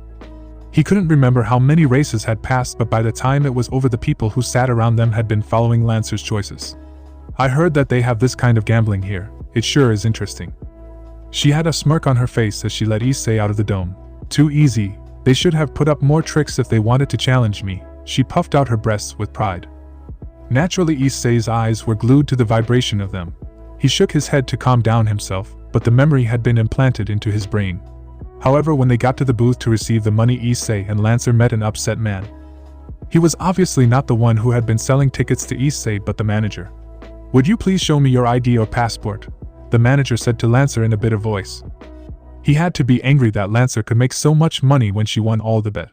He couldn't remember how many races had passed, but by the time it was over, the people who sat around them had been following Lancer's choices. I heard that they have this kind of gambling here. It sure is interesting. She had a smirk on her face as she led Issei out of the dome. Too easy. They should have put up more tricks if they wanted to challenge me. She puffed out her breasts with pride. Naturally, Issei's eyes were glued to the vibration of them. He shook his head to calm down himself, but the memory had been implanted into his brain. However, when they got to the booth to receive the money, Issei and Lancer met an upset man. He was obviously not the one who had been selling tickets to Issei, but the manager. Would you please show me your ID or passport? The manager said to Lancer in a bitter voice. He had to be angry that Lancer could make so much money when she won all the bet.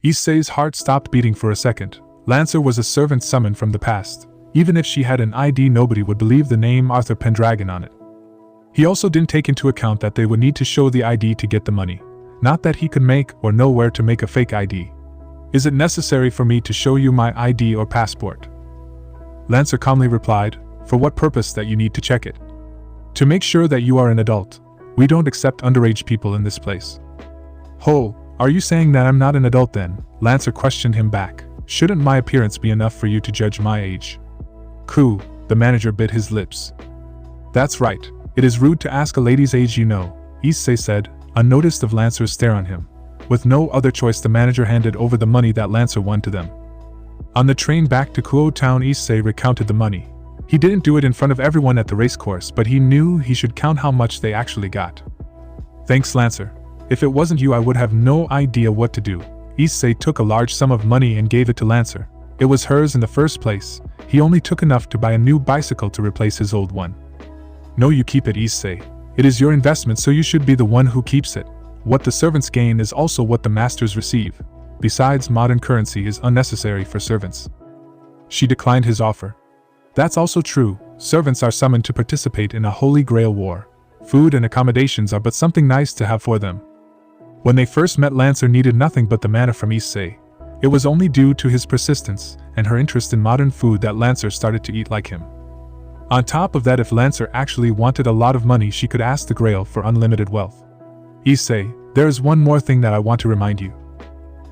Issei's heart stopped beating for a second. Lancer was a servant summoned from the past. Even if she had an ID, nobody would believe the name Arthur Pendragon on it. He also didn't take into account that they would need to show the ID to get the money. Not that he could make or know where to make a fake ID. Is it necessary for me to show you my ID or passport? Lancer calmly replied, for what purpose that you need to check it? To make sure that you are an adult. We don't accept underage people in this place. Ho, are you saying that I'm not an adult then? Lancer questioned him back. Shouldn't my appearance be enough for you to judge my age? Kuoh, the manager bit his lips. That's right. It is rude to ask a lady's age, you know, Issei said, unnoticed of Lancer's stare on him. With no other choice, the manager handed over the money that Lancer won to them. On the train back to Kuoh town, Issei recounted the money. He didn't do it in front of everyone at the racecourse, but he knew he should count how much they actually got. Thanks, Lancer. If it wasn't you, I would have no idea what to do. Issei took a large sum of money and gave it to Lancer. It was hers in the first place. He only took enough to buy a new bicycle to replace his old one. No, you keep it, Issei. It is your investment, so you should be the one who keeps it. What the servants gain is also what the masters receive. Besides, modern currency is unnecessary for servants. She declined his offer. That's also true. Servants are summoned to participate in a holy grail war. Food and accommodations are but something nice to have for them. When they first met, Lancer needed nothing but the manna from Issei. It was only due to his persistence and her interest in modern food that Lancer started to eat like him. On top of that, if Lancer actually wanted a lot of money, she could ask the Grail for unlimited wealth. Issei, there is one more thing that I want to remind you.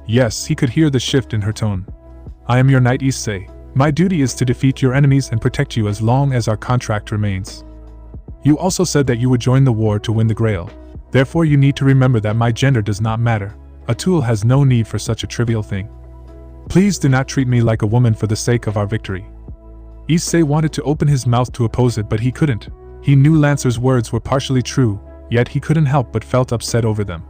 Yes, he could hear the shift in her tone. I am your knight, Issei. My duty is to defeat your enemies and protect you as long as our contract remains. You also said that you would join the war to win the Grail. Therefore, you need to remember that my gender does not matter. A tool has no need for such a trivial thing. Please do not treat me like a woman for the sake of our victory. Issei wanted to open his mouth to oppose it, but he couldn't. He knew Lancer's words were partially true, yet he couldn't help but felt upset over them.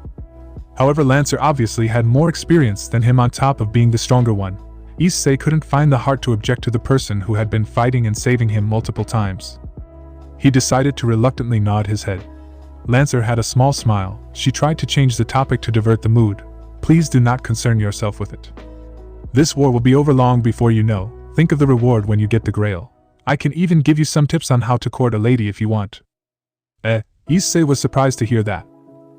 However, Lancer obviously had more experience than him on top of being the stronger one. Issei couldn't find the heart to object to the person who had been fighting and saving him multiple times. He decided to reluctantly nod his head. Lancer had a small smile. She tried to change the topic to divert the mood. Please do not concern yourself with it. This war will be over long before you know. Think of the reward when you get the Grail. I can even give you some tips on how to court a lady if you want. Issei was surprised to hear that.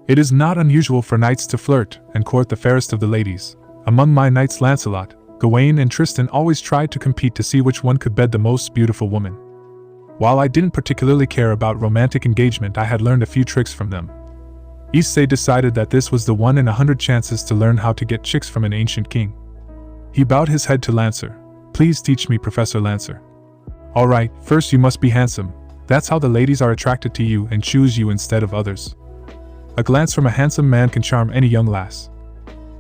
It is not unusual for knights to flirt and court the fairest of the ladies. Among my knights, Lancelot, Gawain and Tristan always tried to compete to see which one could bed the most beautiful woman. While I didn't particularly care about romantic engagement, I had learned a few tricks from them. Issei decided that this was the 1 in 100 chances to learn how to get chicks from an ancient king. He bowed his head to Lancer. Please teach me, Professor Lancer. Alright, first you must be handsome. That's how the ladies are attracted to you and choose you instead of others. A glance from a handsome man can charm any young lass.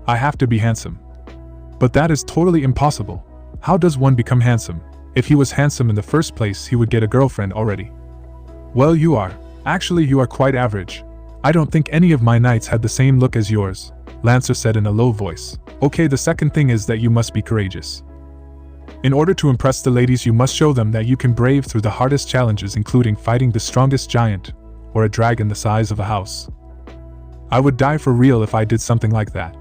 I have to be handsome. But that is totally impossible. How does one become handsome? If he was handsome in the first place, he would get a girlfriend already. Well, you are. Actually, you are quite average. I don't think any of my knights had the same look as yours, Lancer said in a low voice. Okay, the second thing is that you must be courageous. In order to impress the ladies, you must show them that you can brave through the hardest challenges, including fighting the strongest giant, or a dragon the size of a house. I would die for real if I did something like that.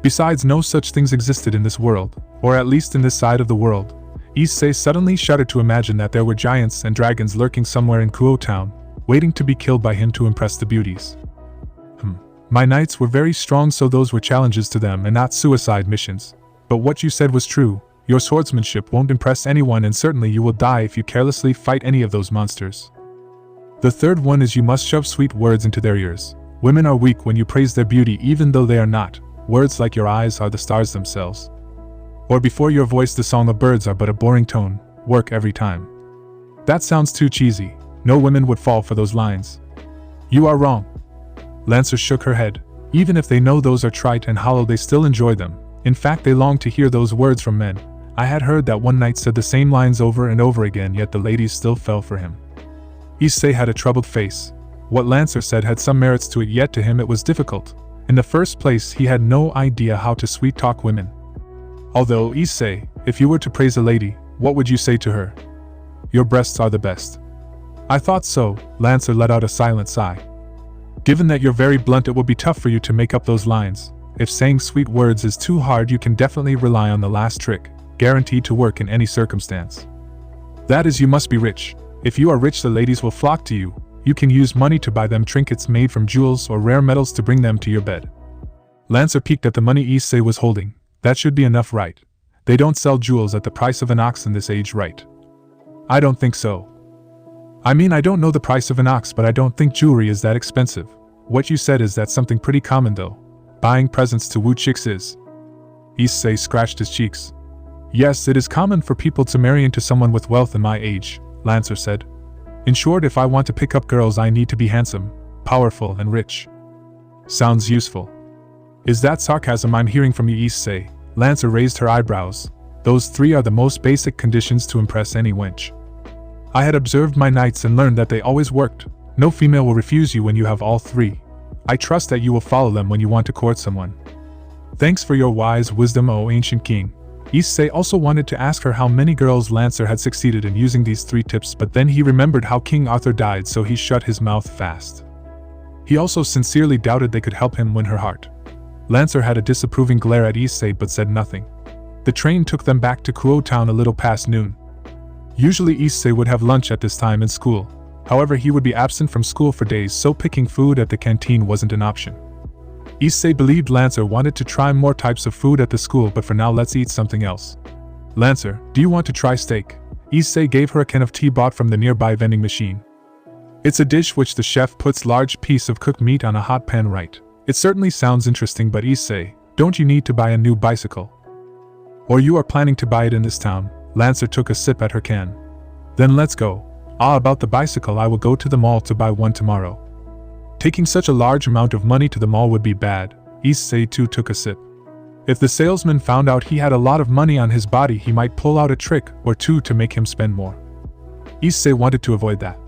Besides, no such things existed in this world, or at least in this side of the world. Issei suddenly shuddered to imagine that there were giants and dragons lurking somewhere in Kuoh town, waiting to be killed by him to impress the beauties. My knights were very strong, so those were challenges to them and not suicide missions. But what you said was true. Your swordsmanship won't impress anyone, and certainly you will die if you carelessly fight any of those monsters. The third one is you must shove sweet words into their ears. Women are weak when you praise their beauty, even though they are not. Words like your eyes are the stars themselves. Or before your voice the song of birds are but a boring tone. Work every time. That sounds too cheesy. No women would fall for those lines. You are wrong. Lancer shook her head. Even if they know those are trite and hollow, they still enjoy them. In fact, they long to hear those words from men. I had heard that one knight said the same lines over and over again, yet the ladies still fell for him. Issei had a troubled face. What Lancer said had some merits to it, yet to him it was difficult. In the first place, he had no idea how to sweet-talk women. Although, Issei, if you were to praise a lady, what would you say to her? Your breasts are the best. I thought so, Lancer let out a silent sigh. Given that you're very blunt, it will be tough for you to make up those lines. If saying sweet words is too hard, you can definitely rely on the last trick, guaranteed to work in any circumstance. That is, you must be rich. If you are rich, the ladies will flock to you. You can use money to buy them trinkets made from jewels or rare metals to bring them to your bed. Lancer peeked at the money Issei was holding. That should be enough, right? They don't sell jewels at the price of an ox in this age, right? I don't think so. I mean, I don't know the price of an ox, but I don't think jewelry is that expensive. What you said is that something pretty common though. Buying presents to woo chicks is. Issei scratched his cheeks. Yes, it is common for people to marry into someone with wealth in my age, Lancer said. In short, if I want to pick up girls, I need to be handsome, powerful, and rich. Sounds useful. Is that sarcasm I'm hearing from you, Issei? Lancer raised her eyebrows. Those three are the most basic conditions to impress any wench. I had observed my knights and learned that they always worked. No female will refuse you when you have all three. I trust that you will follow them when you want to court someone. Thanks for your wise wisdom, O ancient king. Issei also wanted to ask her how many girls Lancer had succeeded in using these 3 tips, but then he remembered how King Arthur died, so he shut his mouth fast. He also sincerely doubted they could help him win her heart. Lancer had a disapproving glare at Issei but said nothing. The train took them back to Kuoh town a little past noon. Usually Issei would have lunch at this time in school. However, he would be absent from school for days, so picking food at the canteen wasn't an option. Issei believed Lancer wanted to try more types of food at the school, but for now let's eat something else. Lancer, do you want to try steak? Issei gave her a can of tea bought from the nearby vending machine. It's a dish which the chef puts large piece of cooked meat on a hot pan, right? It certainly sounds interesting, but Issei, don't you need to buy a new bicycle? Or you are planning to buy it in this town? Lancer took a sip at her can. Then let's go. About the bicycle, I will go to the mall to buy one tomorrow. Taking such a large amount of money to the mall would be bad. Issei too took a sip. If the salesman found out he had a lot of money on his body, he might pull out a trick or two to make him spend more. Issei wanted to avoid that.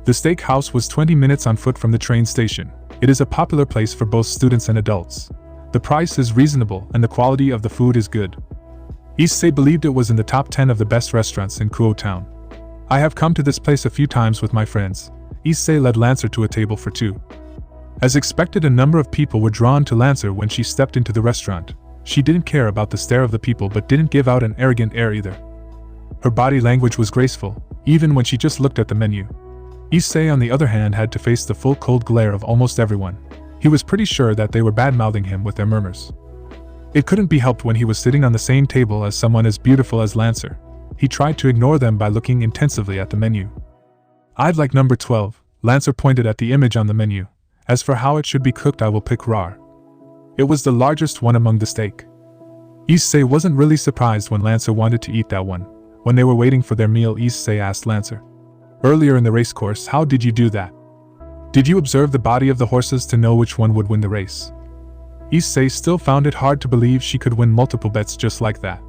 The steakhouse was 20 minutes on foot from the train station. It is a popular place for both students and adults. The price is reasonable and the quality of the food is good. Issei believed it was in the top 10 of the best restaurants in Kuoh town. I have come to this place a few times with my friends. Issei led Lancer to a table for two. As expected, a number of people were drawn to Lancer when she stepped into the restaurant. She didn't care about the stare of the people but didn't give out an arrogant air either. Her body language was graceful, even when she just looked at the menu. Issei, on the other hand, had to face the full cold glare of almost everyone. He was pretty sure that they were bad-mouthing him with their murmurs. It couldn't be helped when he was sitting on the same table as someone as beautiful as Lancer. He tried to ignore them by looking intensively at the menu. I'd like number 12, Lancer pointed at the image on the menu. As for how it should be cooked, I will pick raw. It was the largest one among the steak. Issei wasn't really surprised when Lancer wanted to eat that one. When they were waiting for their meal, Issei asked Lancer, "Earlier in the race course, how did you do that? Did you observe the body of the horses to know which one would win the race?" Issei still found it hard to believe she could win multiple bets just like that.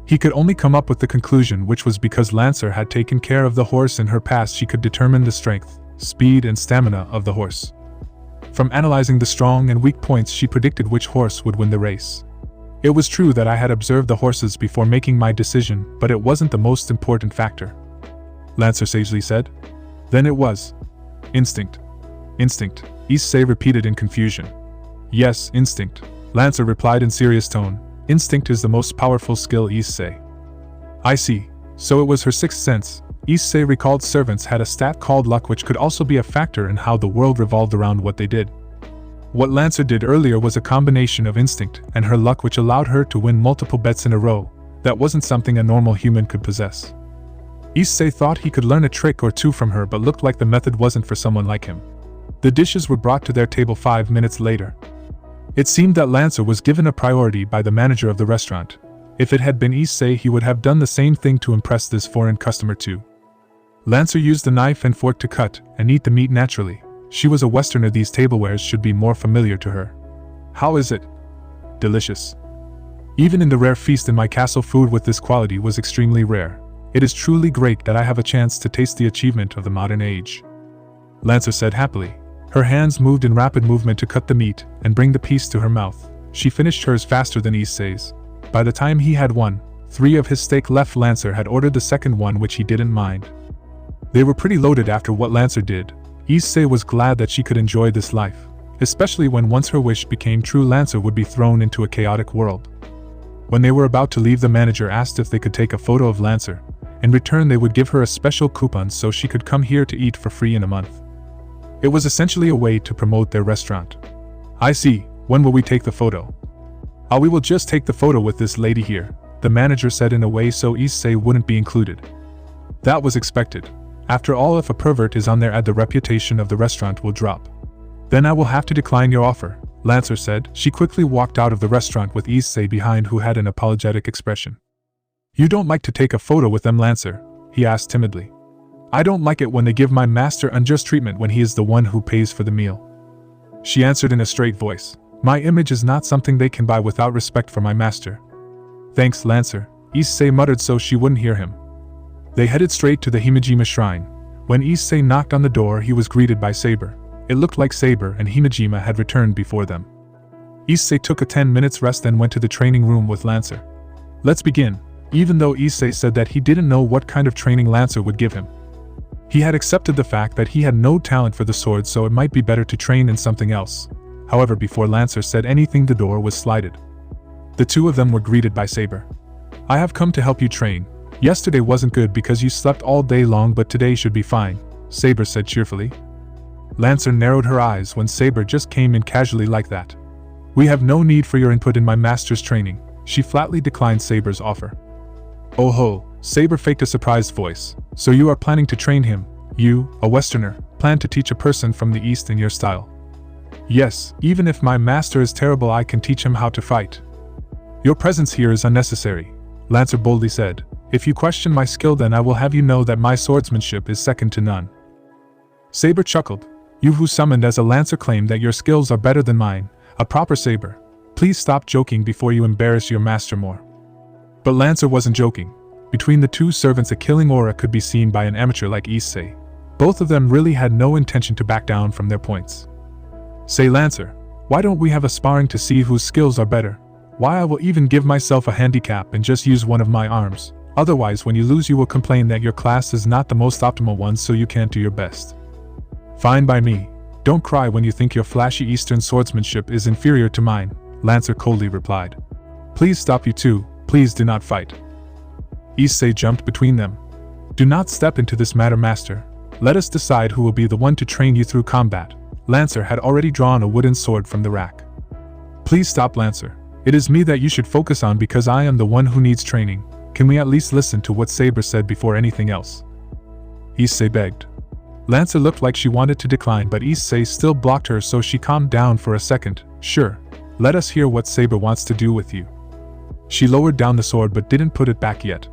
He could only come up with the conclusion, which was because Lancer had taken care of the horse in her past, she could determine the strength, speed and stamina of the horse. From analyzing the strong and weak points, she predicted which horse would win the race. It was true that I had observed the horses before making my decision, but it wasn't the most important factor, Lancer sagely said. Then it was instinct. Instinct, Issei repeated in confusion. Yes, instinct, Lancer replied in serious tone. Instinct is the most powerful skill, Issei. I see, so it was her sixth sense. Issei recalled servants had a stat called luck, which could also be a factor in how the world revolved around what they did. What Lancer did earlier was a combination of instinct and her luck, which allowed her to win multiple bets in a row. That wasn't something a normal human could possess. Issei thought he could learn a trick or two from her, but looked like the method wasn't for someone like him. The dishes were brought to their table 5 minutes later. It seemed that Lancer was given a priority by the manager of the restaurant. If it had been Issei, he would have done the same thing to impress this foreign customer too. Lancer used the knife and fork to cut and eat the meat naturally. She was a Westerner, these tablewares should be more familiar to her. How is it? Delicious. Even in the rare feast in my castle, food with this quality was extremely rare. It is truly great that I have a chance to taste the achievement of the modern age, Lancer said happily. Her hands moved in rapid movement to cut the meat and bring the piece to her mouth. She finished hers faster than Issei's. By the time he had 1/3 of his steak left, Lancer had ordered the second one, which he didn't mind. They were pretty loaded after what Lancer did. Issei was glad that she could enjoy this life, especially when once her wish became true, Lancer would be thrown into a chaotic world. When they were about to leave, the manager asked if they could take a photo of Lancer. In return, they would give her a special coupon so she could come here to eat for free in a month. It was essentially a way to promote their restaurant. I see, when will we take the photo? We will just take the photo with this lady here, the manager said in a way so Issei wouldn't be included. That was expected. After all, if a pervert is on their ad, the reputation of the restaurant will drop. Then I will have to decline your offer, Lancer said. She quickly walked out of the restaurant with Issei behind, who had an apologetic expression. You don't like to take a photo with them, Lancer? He asked timidly. I don't like it when they give my master unjust treatment when he is the one who pays for the meal, she answered in a straight voice. My image is not something they can buy without respect for my master. Thanks, Lancer, Issei muttered so she wouldn't hear him. They headed straight to the Himejima shrine. When Issei knocked on the door, he was greeted by Saber. It looked like Saber and Himejima had returned before them. Issei took a 10 minutes rest and went to the training room with Lancer. Let's begin. Even though Issei said that he didn't know what kind of training Lancer would give him, he had accepted the fact that he had no talent for the sword, so it might be better to train in something else. However, before Lancer said anything, the door was slided. The two of them were greeted by Saber. I have come to help you train. Yesterday wasn't good because you slept all day long, but today should be fine, Saber said cheerfully. Lancer narrowed her eyes when Saber just came in casually like that. We have no need for your input in my master's training. She flatly declined Saber's offer. Oh ho, Saber faked a surprised voice. So you are planning to train him? You, a Westerner, plan to teach a person from the East in your style? Yes, even if my master is terrible, I can teach him how to fight. Your presence here is unnecessary, Lancer boldly said. If you question my skill, then I will have you know that my swordsmanship is second to none. Saber chuckled. You who summoned as a Lancer claim that your skills are better than mine, a proper Saber. Please stop joking before you embarrass your master more. But Lancer wasn't joking. Between the two servants, a killing aura could be seen by an amateur like Issei. Both of them really had no intention to back down from their points. Say, Lancer, why don't we have a sparring to see whose skills are better? Why, I will even give myself a handicap and just use one of my arms. Otherwise, when you lose, you will complain that your class is not the most optimal one, so you can't do your best. Fine by me. Don't cry when you think your flashy Eastern swordsmanship is inferior to mine, Lancer coldly replied. Please stop, you two. Please do not fight. Issei jumped between them. Do not step into this matter, master. Let us decide who will be the one to train you through combat. Lancer had already drawn a wooden sword from the rack. Please stop, Lancer. It is me that you should focus on because I am the one who needs training. Can we at least listen to what Saber said before anything else? Issei begged. Lancer looked like she wanted to decline, but Issei still blocked her, so she calmed down for a second. Sure, let us hear what Saber wants to do with you. She lowered down the sword but didn't put it back yet.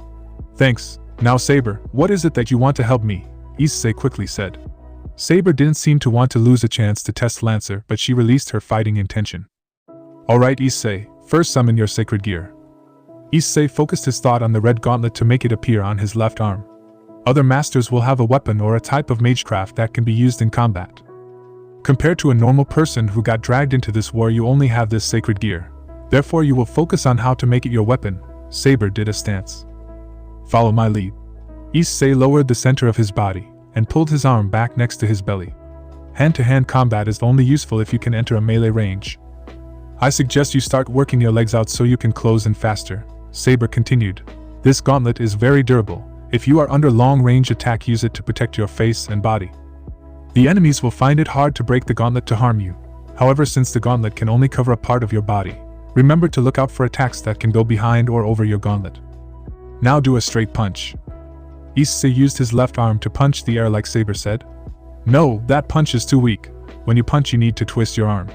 Thanks. Now Saber, what is it that you want to help me? Issei quickly said. Saber didn't seem to want to lose a chance to test Lancer, but she released her fighting intention. Alright Issei, first summon your sacred gear. Issei focused his thought on the red gauntlet to make it appear on his left arm. Other masters will have a weapon or a type of magecraft that can be used in combat. Compared to a normal person who got dragged into this war, you only have this sacred gear. Therefore you will focus on how to make it your weapon. Saber did a stance. Follow my lead. Issei lowered the center of his body and pulled his arm back next to his belly. Hand-to-hand combat is only useful if you can enter a melee range. I suggest you start working your legs out so you can close in faster, Saber continued. This gauntlet is very durable. If you are under long-range attack, use it to protect your face and body. The enemies will find it hard to break the gauntlet to harm you. However, since the gauntlet can only cover a part of your body, remember to look out for attacks that can go behind or over your gauntlet. Now do a straight punch. Issei used his left arm to punch the air like Saber said. No, that punch is too weak. When you punch, you need to twist your arm.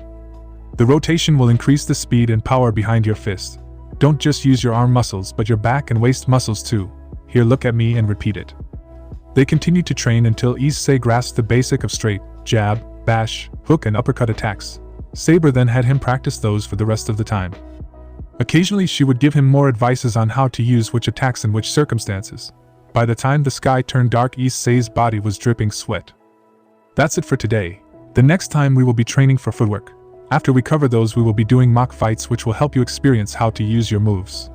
The rotation will increase the speed and power behind your fist. Don't just use your arm muscles but your back and waist muscles too. Here, look at me and repeat it. They continued to train until Issei grasped the basic of straight, jab, bash, hook and uppercut attacks. Saber then had him practice those for the rest of the time. Occasionally she would give him more advices on how to use which attacks in which circumstances. By the time the sky turned dark, Issei's body was dripping sweat. That's it for today. The next time we will be training for footwork. After we cover those, we will be doing mock fights which will help you experience how to use your moves.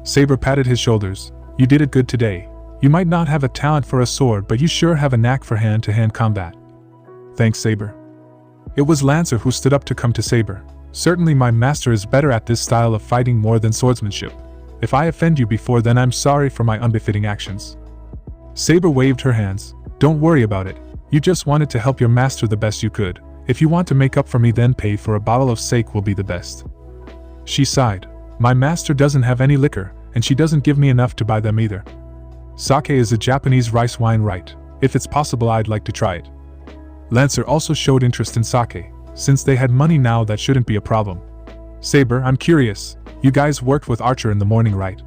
Saber patted his shoulders. You did it good today. You might not have a talent for a sword, but you sure have a knack for hand-to-hand combat. Thanks, Saber. It was Lancer who stood up to come to Saber. Certainly my master is better at this style of fighting more than swordsmanship. If I offend you before, then I'm sorry for my unbefitting actions. Saber waved her hands. Don't worry about it. You just wanted to help your master the best you could. If you want to make up for me, then pay for a bottle of sake will be the best. She sighed. My master doesn't have any liquor, and she doesn't give me enough to buy them either. Sake is a Japanese rice wine, right? If it's possible, I'd like to try it. Lancer also showed interest in sake. Since they had money now, that shouldn't be a problem. Saber, I'm curious. You guys worked with Archer in the morning, right?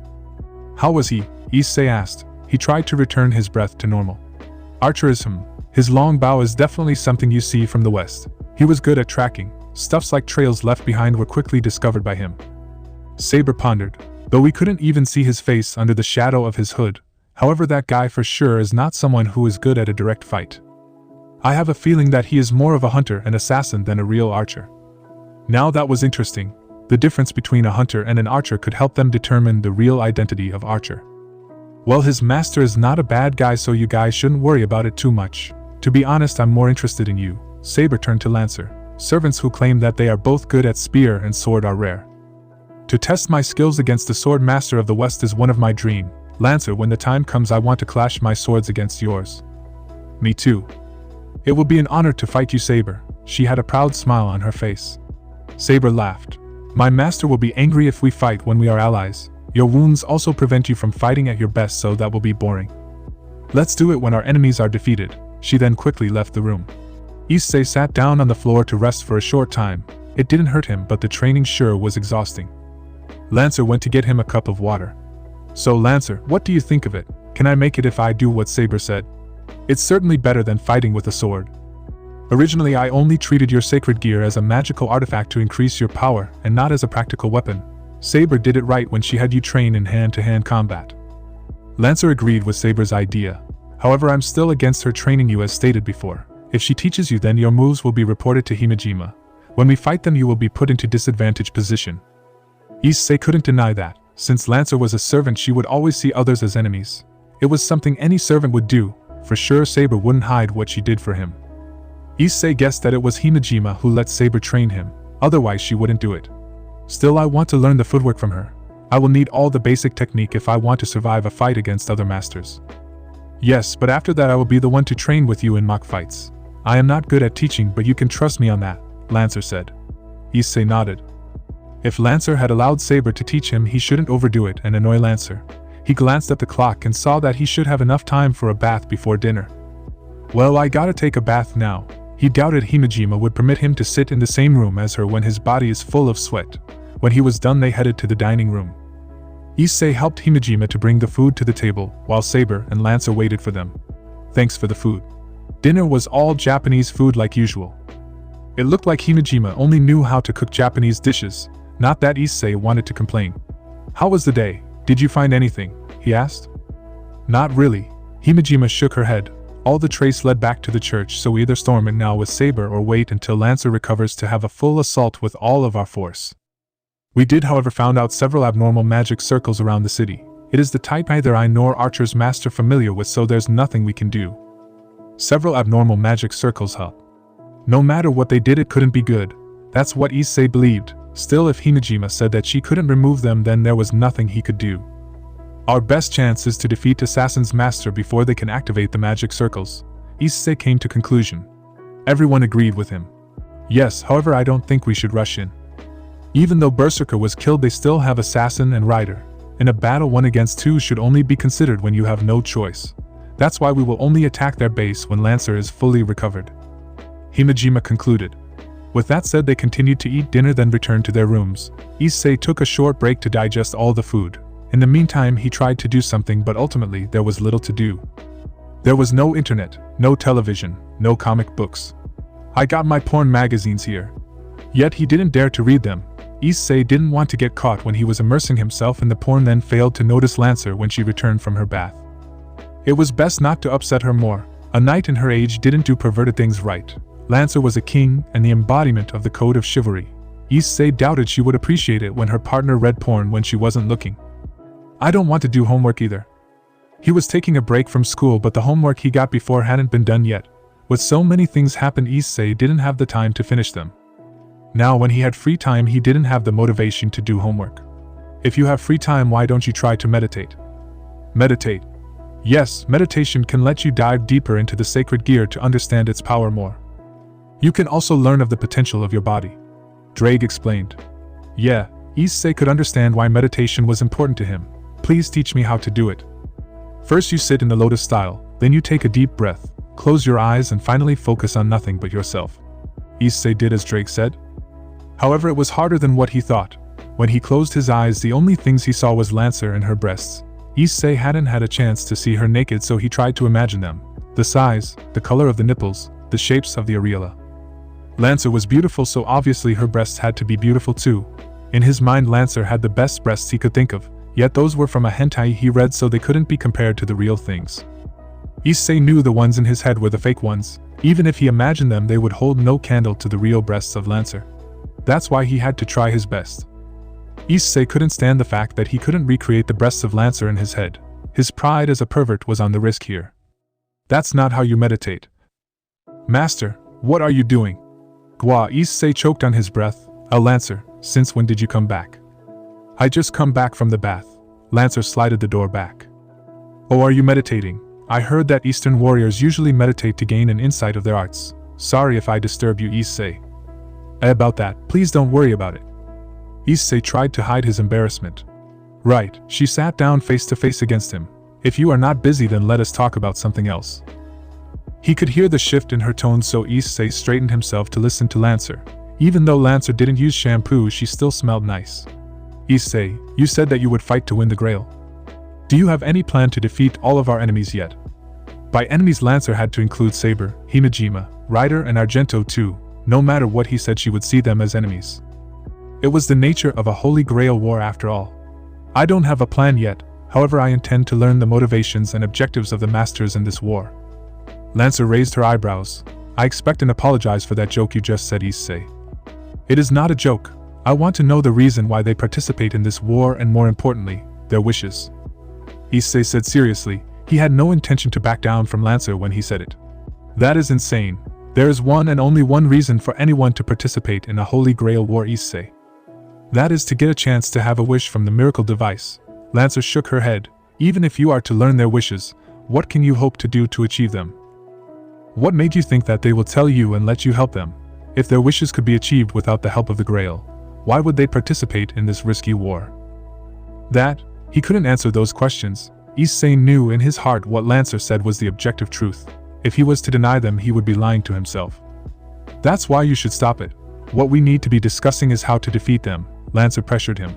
How was he? Issei asked. He tried to return his breath to normal. Archer is His long bow is definitely something you see from the west. He was good at tracking. Stuffs like trails left behind were quickly discovered by him. Saber pondered. Though we couldn't even see his face under the shadow of his hood. However, that guy for sure is not someone who is good at a direct fight. I have a feeling that he is more of a hunter and assassin than a real archer. Now that was interesting. The difference between a hunter and an archer could help them determine the real identity of Archer. Well, his master is not a bad guy, so you guys shouldn't worry about it too much. To be honest, I'm more interested in you. Saber turned to Lancer. Servants who claim that they are both good at spear and sword are rare. To test my skills against the sword master of the West is one of my dream. Lancer, when the time comes I want to clash my swords against yours. Me too. It will be an honor to fight you, Saber. She had a proud smile on her face. Saber laughed. My master will be angry if we fight when we are allies. Your wounds also prevent you from fighting at your best, so that will be boring. Let's do it when our enemies are defeated. She then quickly left the room. Issei sat down on the floor to rest for a short time. It didn't hurt him, but the training sure was exhausting. Lancer went to get him a cup of water. So Lancer, what do you think of it? Can I make it if I do what Saber said? It's certainly better than fighting with a sword. Originally I only treated your sacred gear as a magical artifact to increase your power and not as a practical weapon. Saber did it right when she had you train in hand-to-hand combat. Lancer agreed with Saber's idea. However, I'm still against her training you as stated before. If she teaches you, then your moves will be reported to Himejima. When we fight them you will be put into disadvantaged position. Issei couldn't deny that. Since Lancer was a servant she would always see others as enemies. It was something any servant would do. For sure Saber wouldn't hide what she did for him. Issei guessed that it was Himejima who let Saber train him, otherwise she wouldn't do it. Still, I want to learn the footwork from her. I will need all the basic technique if I want to survive a fight against other masters. Yes, but after that I will be the one to train with you in mock fights. I am not good at teaching, but you can trust me on that, Lancer said. Issei nodded. If Lancer had allowed Saber to teach him, he shouldn't overdo it and annoy Lancer. He glanced at the clock and saw that he should have enough time for a bath before dinner. Well, I gotta take a bath now. He doubted Himejima would permit him to sit in the same room as her when his body is full of sweat. When he was done they headed to the dining room. Issei helped Himejima to bring the food to the table, while Saber and Lancer waited for them. Thanks for the food. Dinner was all Japanese food like usual. It looked like Himejima only knew how to cook Japanese dishes. Not that Issei wanted to complain. How was the day? Did you find anything? He asked. Not really. Himejima shook her head. All the trace led back to the church, so either storm it now with Saber or wait until Lancer recovers to have a full assault with all of our force. We did however found out several abnormal magic circles around the city. It is the type neither I nor Archer's master familiar with, so there's nothing we can do. Several abnormal magic circles, huh? No matter what they did it couldn't be good. That's what Issei believed. Still, if Himejima said that she couldn't remove them, then there was nothing he could do. Our best chance is to defeat Assassin's Master before they can activate the magic circles. Issei came to conclusion. Everyone agreed with him. Yes, however I don't think we should rush in. Even though Berserker was killed, they still have Assassin and Rider. In a battle 1 against 2 should only be considered when you have no choice. That's why we will only attack their base when Lancer is fully recovered. Himejima concluded. With that said, they continued to eat dinner, then returned to their rooms. Issei took a short break to digest all the food. In the meantime, he tried to do something, but ultimately there was little to do. There was no internet, no television, no comic books. I got my porn magazines here. Yet he didn't dare to read them. Issei didn't want to get caught when he was immersing himself in the porn, then failed to notice Lancer when she returned from her bath. It was best not to upset her more. A knight in her age didn't do perverted things right. Lancer was a king and the embodiment of the code of chivalry. Issei doubted she would appreciate it when her partner read porn when she wasn't looking. I don't want to do homework either. He was taking a break from school, but the homework he got before hadn't been done yet. With so many things happen, Issei didn't have the time to finish them. Now when he had free time, he didn't have the motivation to do homework. If you have free time, why don't you try to meditate? Meditate. Yes, meditation can let you dive deeper into the sacred gear to understand its power more. You can also learn of the potential of your body. Drake explained. Yeah, Issei could understand why meditation was important to him. Please teach me how to do it. First you sit in the lotus style, then you take a deep breath, close your eyes and finally focus on nothing but yourself. Issei did as Drake said. However, it was harder than what he thought. When he closed his eyes, the only things he saw was Lancer and her breasts. Issei hadn't had a chance to see her naked, so he tried to imagine them. The size, the color of the nipples, the shapes of the areola. Lancer was beautiful, so obviously her breasts had to be beautiful too. In his mind, Lancer had the best breasts he could think of, yet those were from a hentai he read, so they couldn't be compared to the real things. Issei knew the ones in his head were the fake ones. Even if he imagined them, they would hold no candle to the real breasts of Lancer. That's why he had to try his best. Issei couldn't stand the fact that he couldn't recreate the breasts of Lancer in his head. His pride as a pervert was on the risk here. That's not how you meditate. Master, what are you doing? Kuoh. Issei choked on his breath. Lancer, since when did you come back? I just come back from the bath. Lancer slided the door back. Oh, are you meditating? I heard that Eastern warriors usually meditate to gain an insight of their arts. Sorry if I disturb you, Issei. About that, please don't worry about it. Issei tried to hide his embarrassment. Right, she sat down face to face against him. If you are not busy, then let us talk about something else. He could hear the shift in her tone, so Issei straightened himself to listen to Lancer. Even though Lancer didn't use shampoo, she still smelled nice. Issei, you said that you would fight to win the grail. Do you have any plan to defeat all of our enemies yet? By enemies, Lancer had to include Saber, Himejima, Rider, and Argento too. No matter what he said, she would see them as enemies. It was the nature of a Holy Grail war after all. I don't have a plan yet, however I intend to learn the motivations and objectives of the masters in this war. Lancer raised her eyebrows. I expect and apologize for that joke you just said, Issei. It is not a joke. I want to know the reason why they participate in this war and, more importantly, their wishes. Issei said seriously. He had no intention to back down from Lancer when he said it. That is insane. There is one and only one reason for anyone to participate in a Holy Grail war, Issei. That is to get a chance to have a wish from the miracle device. Lancer shook her head. Even if you are to learn their wishes, what can you hope to do to achieve them? What made you think that they will tell you and let you help them? If their wishes could be achieved without the help of the Grail, why would they participate in this risky war? That, he couldn't answer those questions. Issei knew in his heart what Lancer said was the objective truth. If he was to deny them, he would be lying to himself. That's why you should stop it. What we need to be discussing is how to defeat them. Lancer pressured him.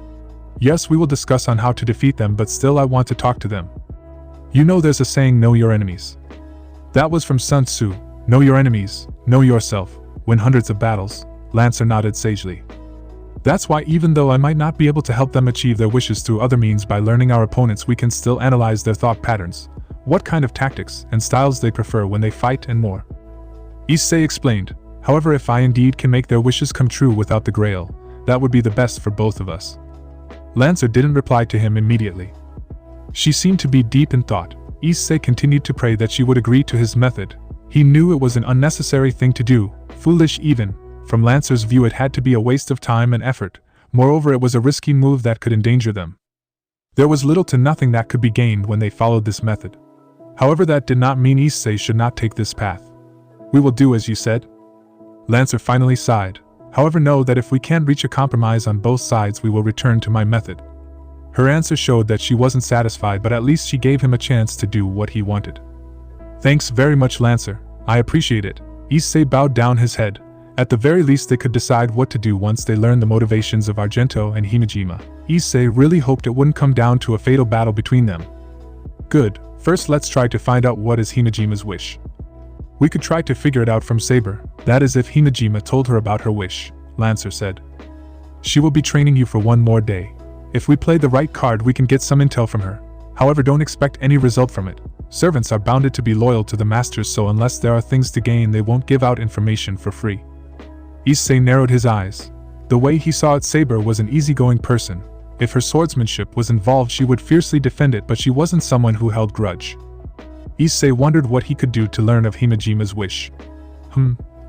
Yes, we will discuss on how to defeat them, but still I want to talk to them. You know there's a saying, know your enemies. That was from Sun Tzu. Know your enemies, know yourself, win hundreds of battles. Lancer nodded sagely. That's why even though I might not be able to help them achieve their wishes through other means, by learning our opponents we can still analyze their thought patterns, what kind of tactics and styles they prefer when they fight, and more. Issei explained. However, if I indeed can make their wishes come true without the Grail, that would be the best for both of us. Lancer didn't reply to him immediately. She seemed to be deep in thought. Issei continued to pray that she would agree to his method. He knew it was an unnecessary thing to do, foolish even. From Lancer's view, it had to be a waste of time and effort. Moreover, it was a risky move that could endanger them. There was little to nothing that could be gained when they followed this method. However, that did not mean Issei should not take this path. We will do as you said. Lancer finally sighed. However, know that if we can't reach a compromise on both sides, we will return to my method. Her answer showed that she wasn't satisfied, but at least she gave him a chance to do what he wanted. Thanks very much, Lancer. I appreciate it. Issei bowed down his head. At the very least, they could decide what to do once they learned the motivations of Argento and Himejima. Issei really hoped it wouldn't come down to a fatal battle between them. Good. First, let's try to find out what is Himejima's wish. We could try to figure it out from Saber. That is, if Himejima told her about her wish, Lancer said. She will be training you for one more day. If we play the right card, we can get some intel from her. However, don't expect any result from it. Servants are bounded to be loyal to the masters, so unless there are things to gain, they won't give out information for free. Issei narrowed his eyes. The way he saw it, Saber was an easygoing person. If her swordsmanship was involved, she would fiercely defend it, but she wasn't someone who held grudge. Issei wondered what he could do to learn of Himejima's wish.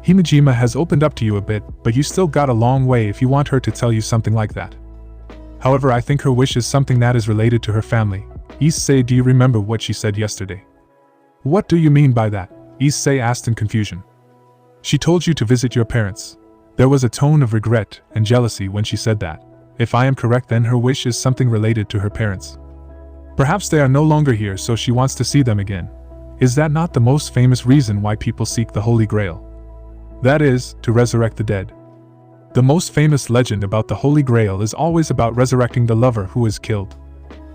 Himejima has opened up to you a bit, but you still got a long way if you want her to tell you something like that. However, I think her wish is something that is related to her family. Issei, do you remember what she said yesterday? What do you mean by that? Issei asked in confusion. She told you to visit your parents. There was a tone of regret and jealousy when she said that. If I am correct, then her wish is something related to her parents. Perhaps they are no longer here, so she wants to see them again. Is that not the most famous reason why people seek the Holy Grail? That is, to resurrect the dead. The most famous legend about the Holy Grail is always about resurrecting the lover who is killed.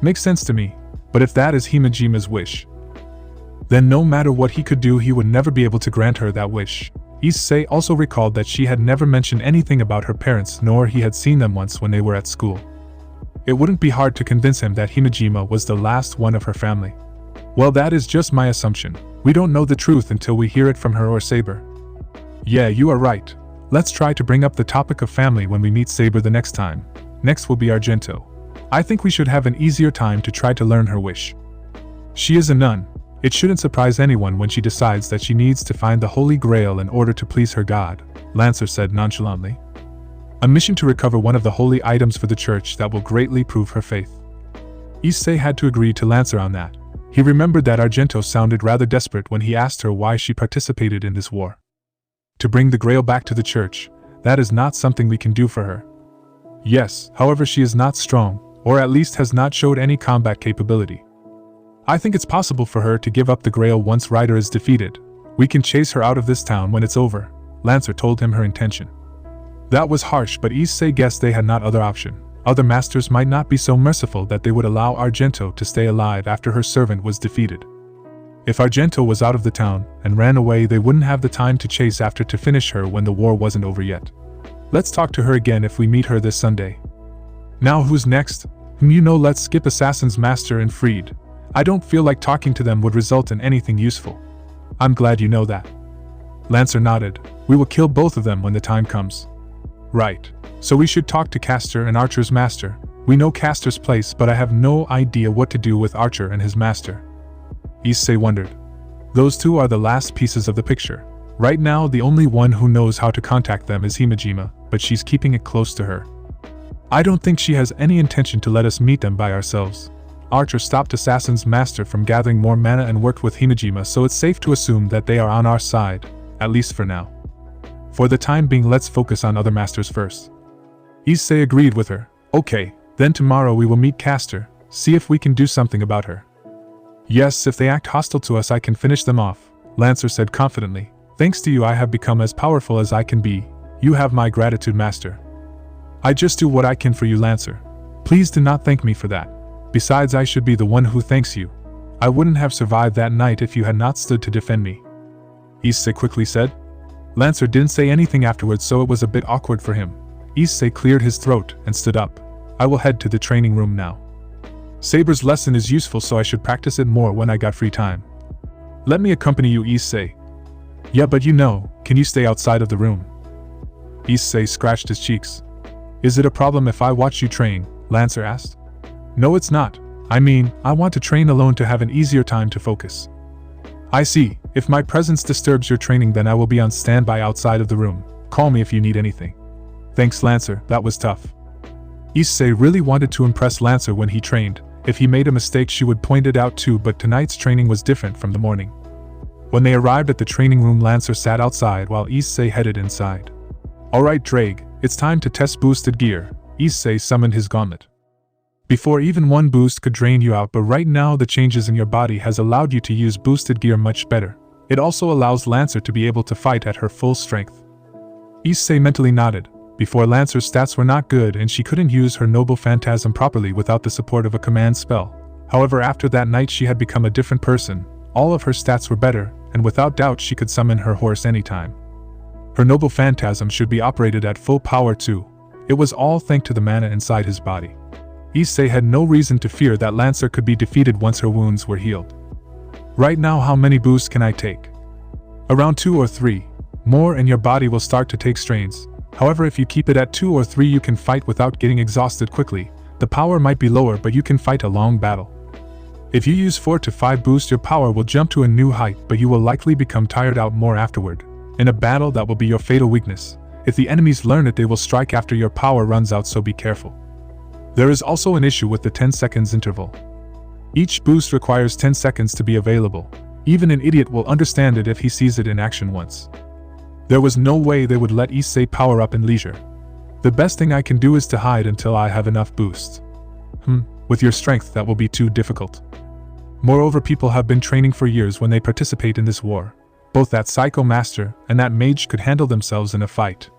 Makes sense to me, but if that is Himejima's wish, then no matter what he could do, he would never be able to grant her that wish. Issei also recalled that she had never mentioned anything about her parents, nor he had seen them once when they were at school. It wouldn't be hard to convince him that Himejima was the last one of her family. Well, that is just my assumption. We don't know the truth until we hear it from her or Saber. Yeah, you are right. Let's try to bring up the topic of family when we meet Saber the next time. Next will be Argento. I think we should have an easier time to try to learn her wish. She is a nun. It shouldn't surprise anyone when she decides that she needs to find the Holy Grail in order to please her god, Lancer said nonchalantly. A mission to recover one of the holy items for the church that will greatly prove her faith. Issei had to agree to Lancer on that. He remembered that Argento sounded rather desperate when he asked her why she participated in this war. To bring the grail back to the church, that is not something we can do for her. Yes, however, she is not strong, or at least has not showed any combat capability. I think it's possible for her to give up the grail once Ryder is defeated. We can chase her out of this town when it's over, Lancer told him her intention. That was harsh, but Issei guessed they had not other option. Other masters might not be so merciful that they would allow Argento to stay alive after her servant was defeated. If Argento was out of the town and ran away, they wouldn't have the time to chase after to finish her when the war wasn't over yet. Let's talk to her again if we meet her this Sunday. Now who's next? Let's skip Assassin's Master and Freed. I don't feel like talking to them would result in anything useful. I'm glad you know that. Lancer nodded. We will kill both of them when the time comes. Right. So we should talk to Castor and Archer's master. We know Castor's place, but I have no idea what to do with Archer and his master. Issei wondered. Those two are the last pieces of the picture. Right now, the only one who knows how to contact them is Himejima, but she's keeping it close to her. I don't think she has any intention to let us meet them by ourselves. Archer stopped Assassin's Master from gathering more mana and worked with Himejima, so it's safe to assume that they are on our side, at least for now. For the time being, let's focus on other masters first. Issei agreed with her. Okay, then tomorrow we will meet Castor, see if we can do something about her. Yes, if they act hostile to us I can finish them off, Lancer said confidently. Thanks to you I have become as powerful as I can be. You have my gratitude, Master. I just do what I can for you, Lancer. Please do not thank me for that. Besides, I should be the one who thanks you. I wouldn't have survived that night if you had not stood to defend me. Issei quickly said. Lancer didn't say anything afterwards, so it was a bit awkward for him. Issei cleared his throat and stood up. I will head to the training room now. Saber's lesson is useful, so I should practice it more when I got free time. Let me accompany you, Issei. Yeah, but can you stay outside of the room? Issei scratched his cheeks. Is it a problem if I watch you train? Lancer asked. No, it's not. I mean, I want to train alone to have an easier time to focus. I see. If my presence disturbs your training, then I will be on standby outside of the room. Call me if you need anything. Thanks, Lancer, that was tough. Issei really wanted to impress Lancer when he trained. If he made a mistake she would point it out too, but tonight's training was different from the morning. When they arrived at the training room, Lancer sat outside while Issei headed inside. Alright Drake, it's time to test boosted gear. Issei summoned his gauntlet. Before, even one boost could drain you out, but right now the changes in your body has allowed you to use boosted gear much better. It also allows Lancer to be able to fight at her full strength. Issei mentally nodded. Before, Lancer's stats were not good and she couldn't use her Noble Phantasm properly without the support of a command spell. However, after that night she had become a different person. All of her stats were better, and without doubt she could summon her horse anytime. Her Noble Phantasm should be operated at full power too. It was all thanks to the mana inside his body. Issei had no reason to fear that Lancer could be defeated once her wounds were healed. Right now, how many boosts can I take? Around 2 or 3. More and your body will start to take strains. However, if you keep it at 2 or 3 you can fight without getting exhausted quickly. The power might be lower, but you can fight a long battle. If you use 4 to 5 boosts, your power will jump to a new height, but you will likely become tired out more afterward. In a battle, that will be your fatal weakness. If the enemies learn it, they will strike after your power runs out, so be careful. There is also an issue with the 10 seconds interval. Each boost requires 10 seconds to be available. Even an idiot will understand it if he sees it in action once. There was no way they would let Issei power up in leisure. The best thing I can do is to hide until I have enough boosts. With your strength that will be too difficult. Moreover, people have been training for years when they participate in this war. Both that Psycho Master and that Mage could handle themselves in a fight.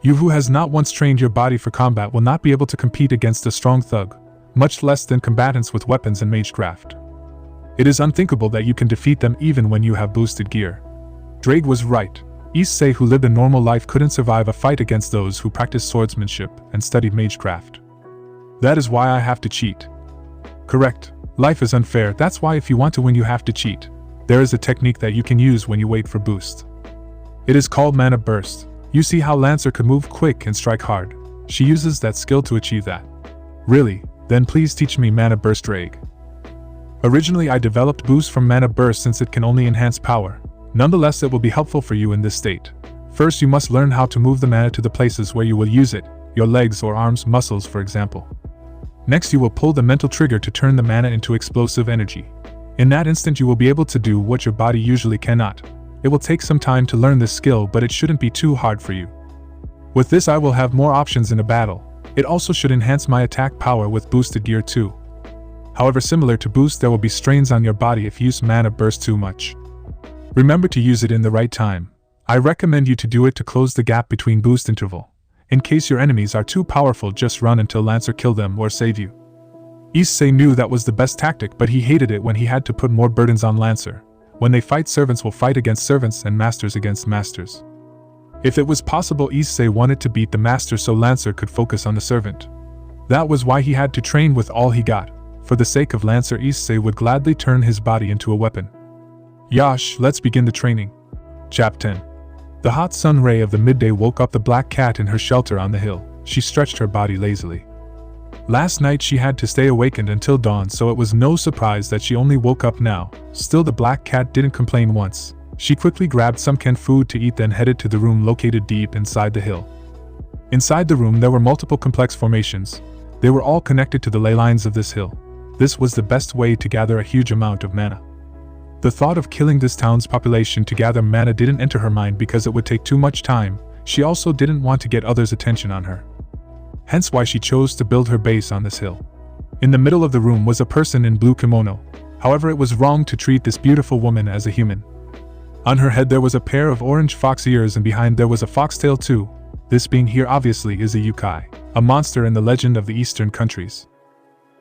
You who has not once trained your body for combat will not be able to compete against a strong thug, much less than combatants with weapons and magecraft. It is unthinkable that you can defeat them even when you have boosted gear. Drake was right. Issei, who lived a normal life, couldn't survive a fight against those who practiced swordsmanship and studied magecraft. That is why I have to cheat. Correct. Life is unfair, that's why if you want to win you have to cheat. There is a technique that you can use when you wait for boost. It is called Mana Burst. You see how Lancer could move quick and strike hard. She uses that skill to achieve that. Really? Then please teach me Mana Burst, Drake. Originally I developed boost from Mana Burst since it can only enhance power. Nonetheless, it will be helpful for you in this state. First, you must learn how to move the mana to the places where you will use it, your legs or arms muscles for example. Next, you will pull the mental trigger to turn the mana into explosive energy. In that instant you will be able to do what your body usually cannot. It will take some time to learn this skill, but it shouldn't be too hard for you. With this I will have more options in a battle. It also should enhance my attack power with boosted gear too. However, similar to boost, there will be strains on your body if you use mana burst too much. Remember to use it in the right time. I recommend you to do it to close the gap between boost interval. In case your enemies are too powerful, just run until Lancer kill them or save you. Issei knew that was the best tactic, but he hated it when he had to put more burdens on Lancer. When they fight, servants will fight against servants and masters against masters. If it was possible, Issei wanted to beat the master so Lancer could focus on the servant. That was why he had to train with all he got. For the sake of Lancer, Issei would gladly turn his body into a weapon. Yash, let's begin the training. Chapter 10. The hot sun ray of the midday woke up the black cat in her shelter on the hill. She stretched her body lazily. Last night she had to stay awakened until dawn, so it was no surprise that she only woke up now. Still, the black cat didn't complain once. She quickly grabbed some canned food to eat, then headed to the room located deep inside the hill. Inside the room there were multiple complex formations. They were all connected to the ley lines of this hill. This was the best way to gather a huge amount of mana. The thought of killing this town's population to gather mana didn't enter her mind because it would take too much time. She also didn't want to get others' attention on her. Hence why she chose to build her base on this hill. In the middle of the room was a person in blue kimono. However, it was wrong to treat this beautiful woman as a human. On her head there was a pair of orange fox ears, and behind there was a foxtail too. This being here obviously is a yokai, a monster in the legend of the eastern countries.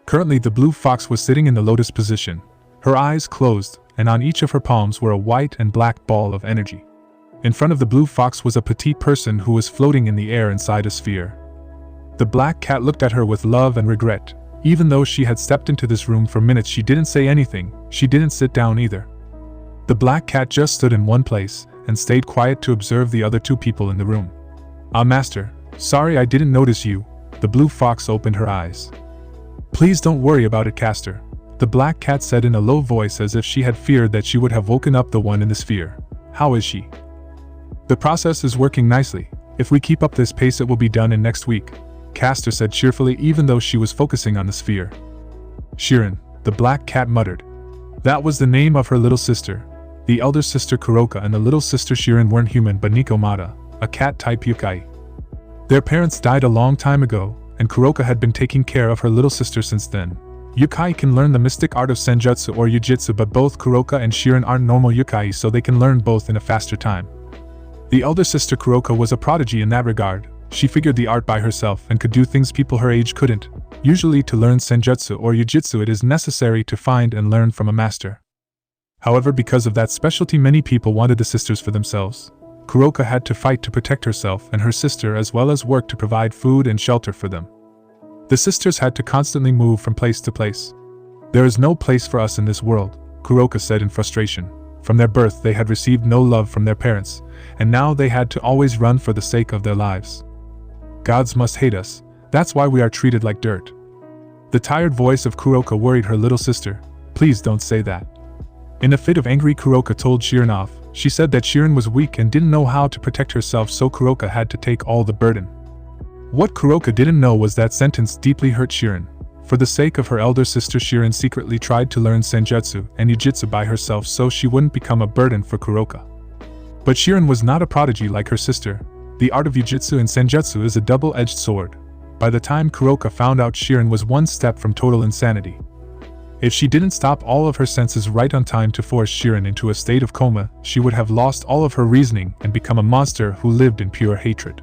Currently the blue fox was sitting in the lotus position, her eyes closed, and on each of her palms were a white and black ball of energy. In front of the blue fox was a petite person who was floating in the air inside a sphere. The black cat looked at her with love and regret. Even though she had stepped into this room for minutes, she didn't say anything. She didn't sit down either. The black cat just stood in one place and stayed quiet to observe the other two people in the room. "Ah, master, sorry I didn't notice you." The blue fox opened her eyes. "Please don't worry about it, Caster," the black cat said in a low voice, as if she had feared that she would have woken up the one in the sphere. "How is she?" "The process is working nicely. If we keep up this pace it will be done in next week," Caster said cheerfully, even though she was focusing on the sphere. "Shirin," the black cat muttered. That was the name of her little sister. The elder sister Kuroka and the little sister Shirin weren't human but Nikomata, a cat-type yokai. Their parents died a long time ago, and Kuroka had been taking care of her little sister since then. Yokai can learn the mystic art of senjutsu or yujitsu, but both Kuroka and Shirin aren't normal yokai, so they can learn both in a faster time. The elder sister Kuroka was a prodigy in that regard. She figured the art by herself and could do things people her age couldn't. Usually to learn senjutsu or yujitsu it is necessary to find and learn from a master. However, because of that specialty, many people wanted the sisters for themselves. Kuroka had to fight to protect herself and her sister, as well as work to provide food and shelter for them. The sisters had to constantly move from place to place. "There is no place for us in this world," Kuroka said in frustration. From their birth they had received no love from their parents, and now they had to always run for the sake of their lives. "Gods must hate us, that's why we are treated like dirt." The tired voice of Kuroka worried her little sister. "Please don't say that." In a fit of anger, Kuroka told Shirin off. She said that Shirin was weak and didn't know how to protect herself, so Kuroka had to take all the burden. What Kuroka didn't know was that sentence deeply hurt Shirin. For the sake of her elder sister, Shirin secretly tried to learn senjutsu and yujitsu by herself so she wouldn't become a burden for Kuroka. But Shirin was not a prodigy like her sister. The art of yujitsu and senjutsu is a double-edged sword. By the time Kuroka found out, Shirin was one step from total insanity. If she didn't stop all of her senses right on time to force Shirin into a state of coma, she would have lost all of her reasoning and become a monster who lived in pure hatred.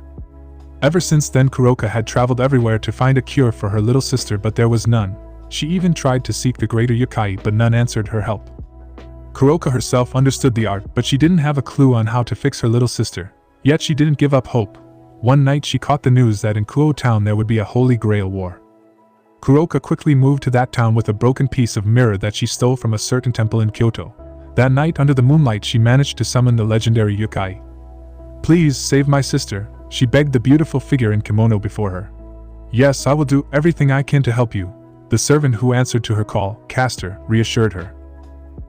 Ever since then, Kuroka had traveled everywhere to find a cure for her little sister, but there was none. She even tried to seek the greater yokai, but none answered her help. Kuroka herself understood the art, but she didn't have a clue on how to fix her little sister. Yet she didn't give up hope. One night she caught the news that in Kuoh town there would be a holy grail war. Kuroka quickly moved to that town with a broken piece of mirror that she stole from a certain temple in Kyoto. That night under the moonlight she managed to summon the legendary yokai. "Please save my sister," she begged the beautiful figure in kimono before her. "Yes, I will do everything I can to help you," the servant who answered to her call, Caster, reassured her.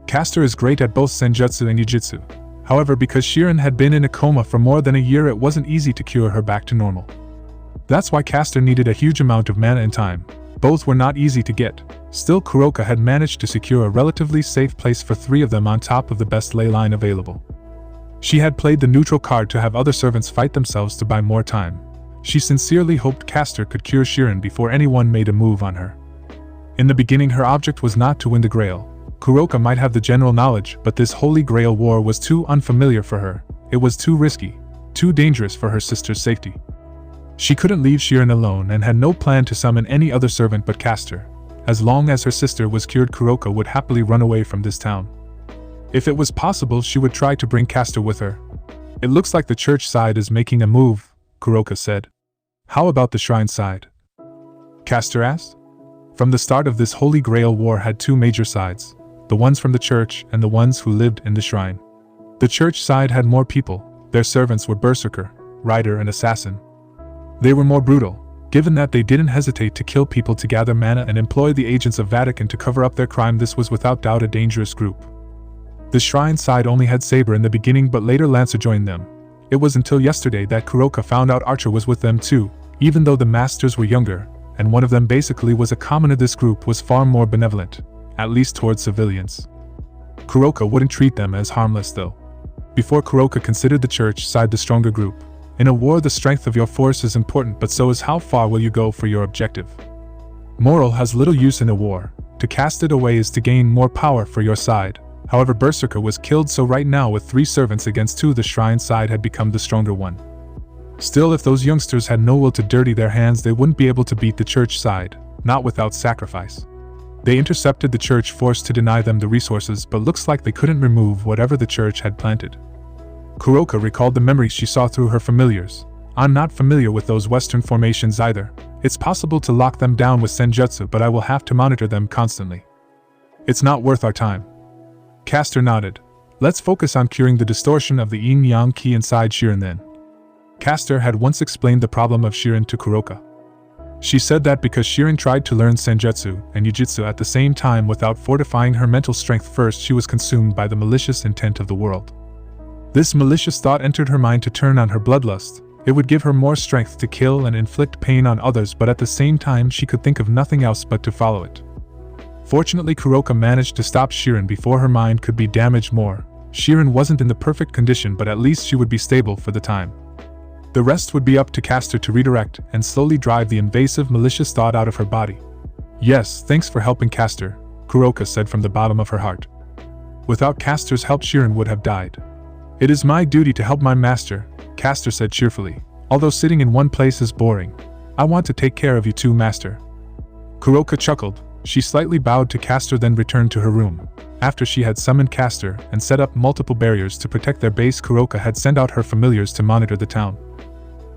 Caster is great at both senjutsu and yujitsu. However, because Shirin had been in a coma for more than a year, it wasn't easy to cure her back to normal. That's why Castor needed a huge amount of mana and time. Both were not easy to get. Still, Kuroka had managed to secure a relatively safe place for 3 of them on top of the best ley line available. She had played the neutral card to have other servants fight themselves to buy more time. She sincerely hoped Castor could cure Shirin before anyone made a move on her. In the beginning, her object was not to win the grail. Kuroka might have the general knowledge, but this holy grail war was too unfamiliar for her. It was too risky, too dangerous for her sister's safety. She couldn't leave Shirin alone and had no plan to summon any other servant but Castor. As long as her sister was cured, Kuroka would happily run away from this town. If it was possible, she would try to bring Castor with her. It looks like the church side is making a move, Kuroka said. How about the shrine side? Castor asked. From the start of this Holy Grail war had 2 major sides, the ones from the church and the ones who lived in the shrine. The church side had more people. Their servants were berserker, rider and assassin. They were more brutal, given that they didn't hesitate to kill people to gather mana and employ the agents of Vatican to cover up their crime. This was without doubt a dangerous group. The shrine side only had Saber in the beginning, but later Lancer joined them. It was until yesterday that Kuroka found out Archer was with them too, even though the masters were younger, and one of them basically was a commoner. This group was far more benevolent, at least towards civilians. Kuroka wouldn't treat them as harmless though. Before Kuroka considered the church side the stronger group. In a war, the strength of your force is important, but so is how far will you go for your objective. Moral has little use in a war. To cast it away is to gain more power for your side. However, Berserker was killed, so right now with 3 servants against 2, the shrine side had become the stronger one. Still, if those youngsters had no will to dirty their hands, they wouldn't be able to beat the church side, not without sacrifice. They intercepted the church force to deny them the resources, but looks like they couldn't remove whatever the church had planted. Kuroka recalled the memories she saw through her familiars. I'm not familiar with those Western formations either. It's possible to lock them down with Senjutsu, but I will have to monitor them constantly. It's not worth our time. Castor nodded. Let's focus on curing the distortion of the yin-yang ki inside Shirin then. Castor had once explained the problem of Shirin to Kuroka. She said that because Shirin tried to learn Senjutsu and Yujutsu at the same time without fortifying her mental strength first, she was consumed by the malicious intent of the world. This malicious thought entered her mind to turn on her bloodlust. It would give her more strength to kill and inflict pain on others, but at the same time she could think of nothing else but to follow it. Fortunately, Kuroka managed to stop Shirin before her mind could be damaged more. Shirin wasn't in the perfect condition, but at least she would be stable for the time. The rest would be up to Castor to redirect and slowly drive the invasive malicious thought out of her body. Yes, thanks for helping Castor, Kuroka said from the bottom of her heart. Without Castor's help, Shirin would have died. It is my duty to help my master, Castor said cheerfully. Although sitting in one place is boring, I want to take care of you too, master. Kuroka chuckled. She slightly bowed to Castor, then returned to her room. After she had summoned Castor and set up multiple barriers to protect their base, Kuroka had sent out her familiars to monitor the town.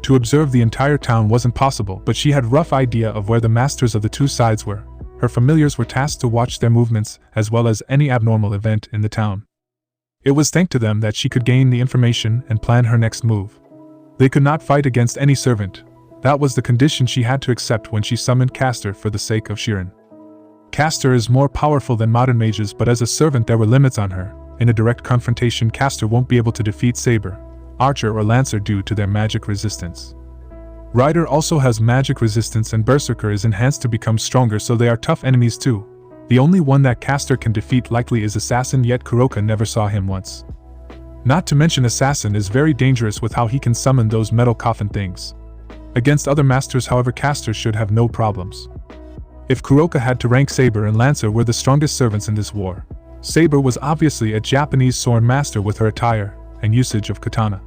To observe the entire town wasn't possible, but she had a rough idea of where the masters of the 2 sides were. Her familiars were tasked to watch their movements as well as any abnormal event in the town. It was thanks to them that she could gain the information and plan her next move. They could not fight against any servant. That was the condition she had to accept when she summoned Castor for the sake of Shirin. Castor is more powerful than modern mages, but as a servant there were limits on her. In a direct confrontation, Castor won't be able to defeat Saber, Archer or Lancer due to their magic resistance. Rider also has magic resistance, and Berserker is enhanced to become stronger, so they are tough enemies too. The only one that Castor can defeat likely is Assassin, yet Kuroka never saw him once. Not to mention Assassin is very dangerous with how he can summon those metal coffin things. Against other masters, however, Castor should have no problems. If Kuroka had to rank, Saber and Lancer were the strongest servants in this war. Saber was obviously a Japanese sword master with her attire and usage of katana.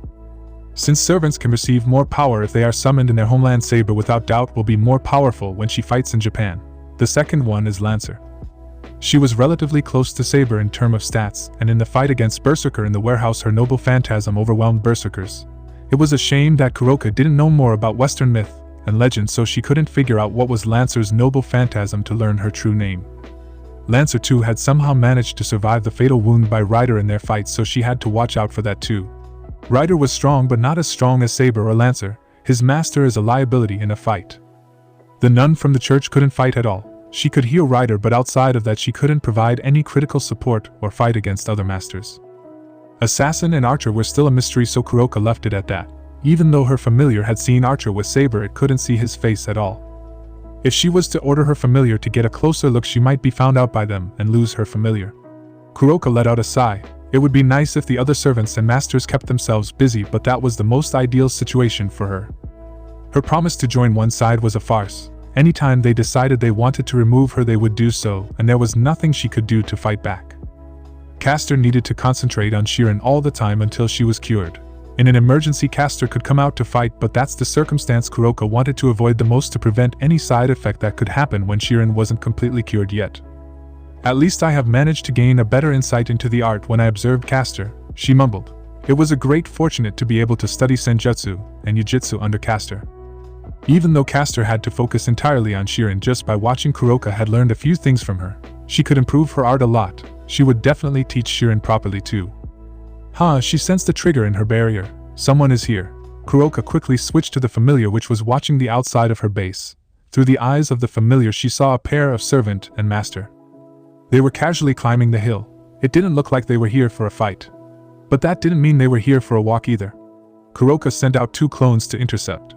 Since servants can receive more power if they are summoned in their homeland, Saber without doubt will be more powerful when she fights in Japan. The second one is Lancer. She was relatively close to Saber in terms of stats, and in the fight against Berserker in the warehouse her noble phantasm overwhelmed Berserkers. It was a shame that Kuroka didn't know more about Western myth and legend, so she couldn't figure out what was Lancer's noble phantasm to learn her true name. Lancer too had somehow managed to survive the fatal wound by Rider in their fight, so she had to watch out for that too. Rider was strong, but not as strong as Saber or Lancer. His master is a liability in a fight. The nun from the church couldn't fight at all. She could heal Rider, but outside of that she couldn't provide any critical support or fight against other masters. Assassin and Archer were still a mystery, so Kuroka left it at that. Even though her familiar had seen Archer with saber, it couldn't see his face at all. If she was to order her familiar to get a closer look, she might be found out by them and lose her familiar. Kuroka let out a sigh. It would be nice if the other servants and masters kept themselves busy, but that was the most ideal situation for her. Her promise to join one side was a farce. Anytime they decided they wanted to remove her, they would do so, and there was nothing she could do to fight back. Caster needed to concentrate on Shirin all the time until she was cured. In an emergency, Caster could come out to fight, but that's the circumstance Kuroka wanted to avoid the most to prevent any side effect that could happen when Shirin wasn't completely cured yet. At least I have managed to gain a better insight into the art when I observed Caster, she mumbled. It was a great fortunate to be able to study senjutsu and yujitsu under Caster. Even though Caster had to focus entirely on Shirin, just by watching, Kuroka had learned a few things from her. She could improve her art a lot. She would definitely teach Shirin properly too. She sensed a trigger in her barrier. Someone is here. Kuroka quickly switched to the familiar, which was watching the outside of her base. Through the eyes of the familiar, she saw a pair of servant and master. They were casually climbing the hill. It didn't look like they were here for a fight. But that didn't mean they were here for a walk either. Kuroka sent out 2 clones to intercept.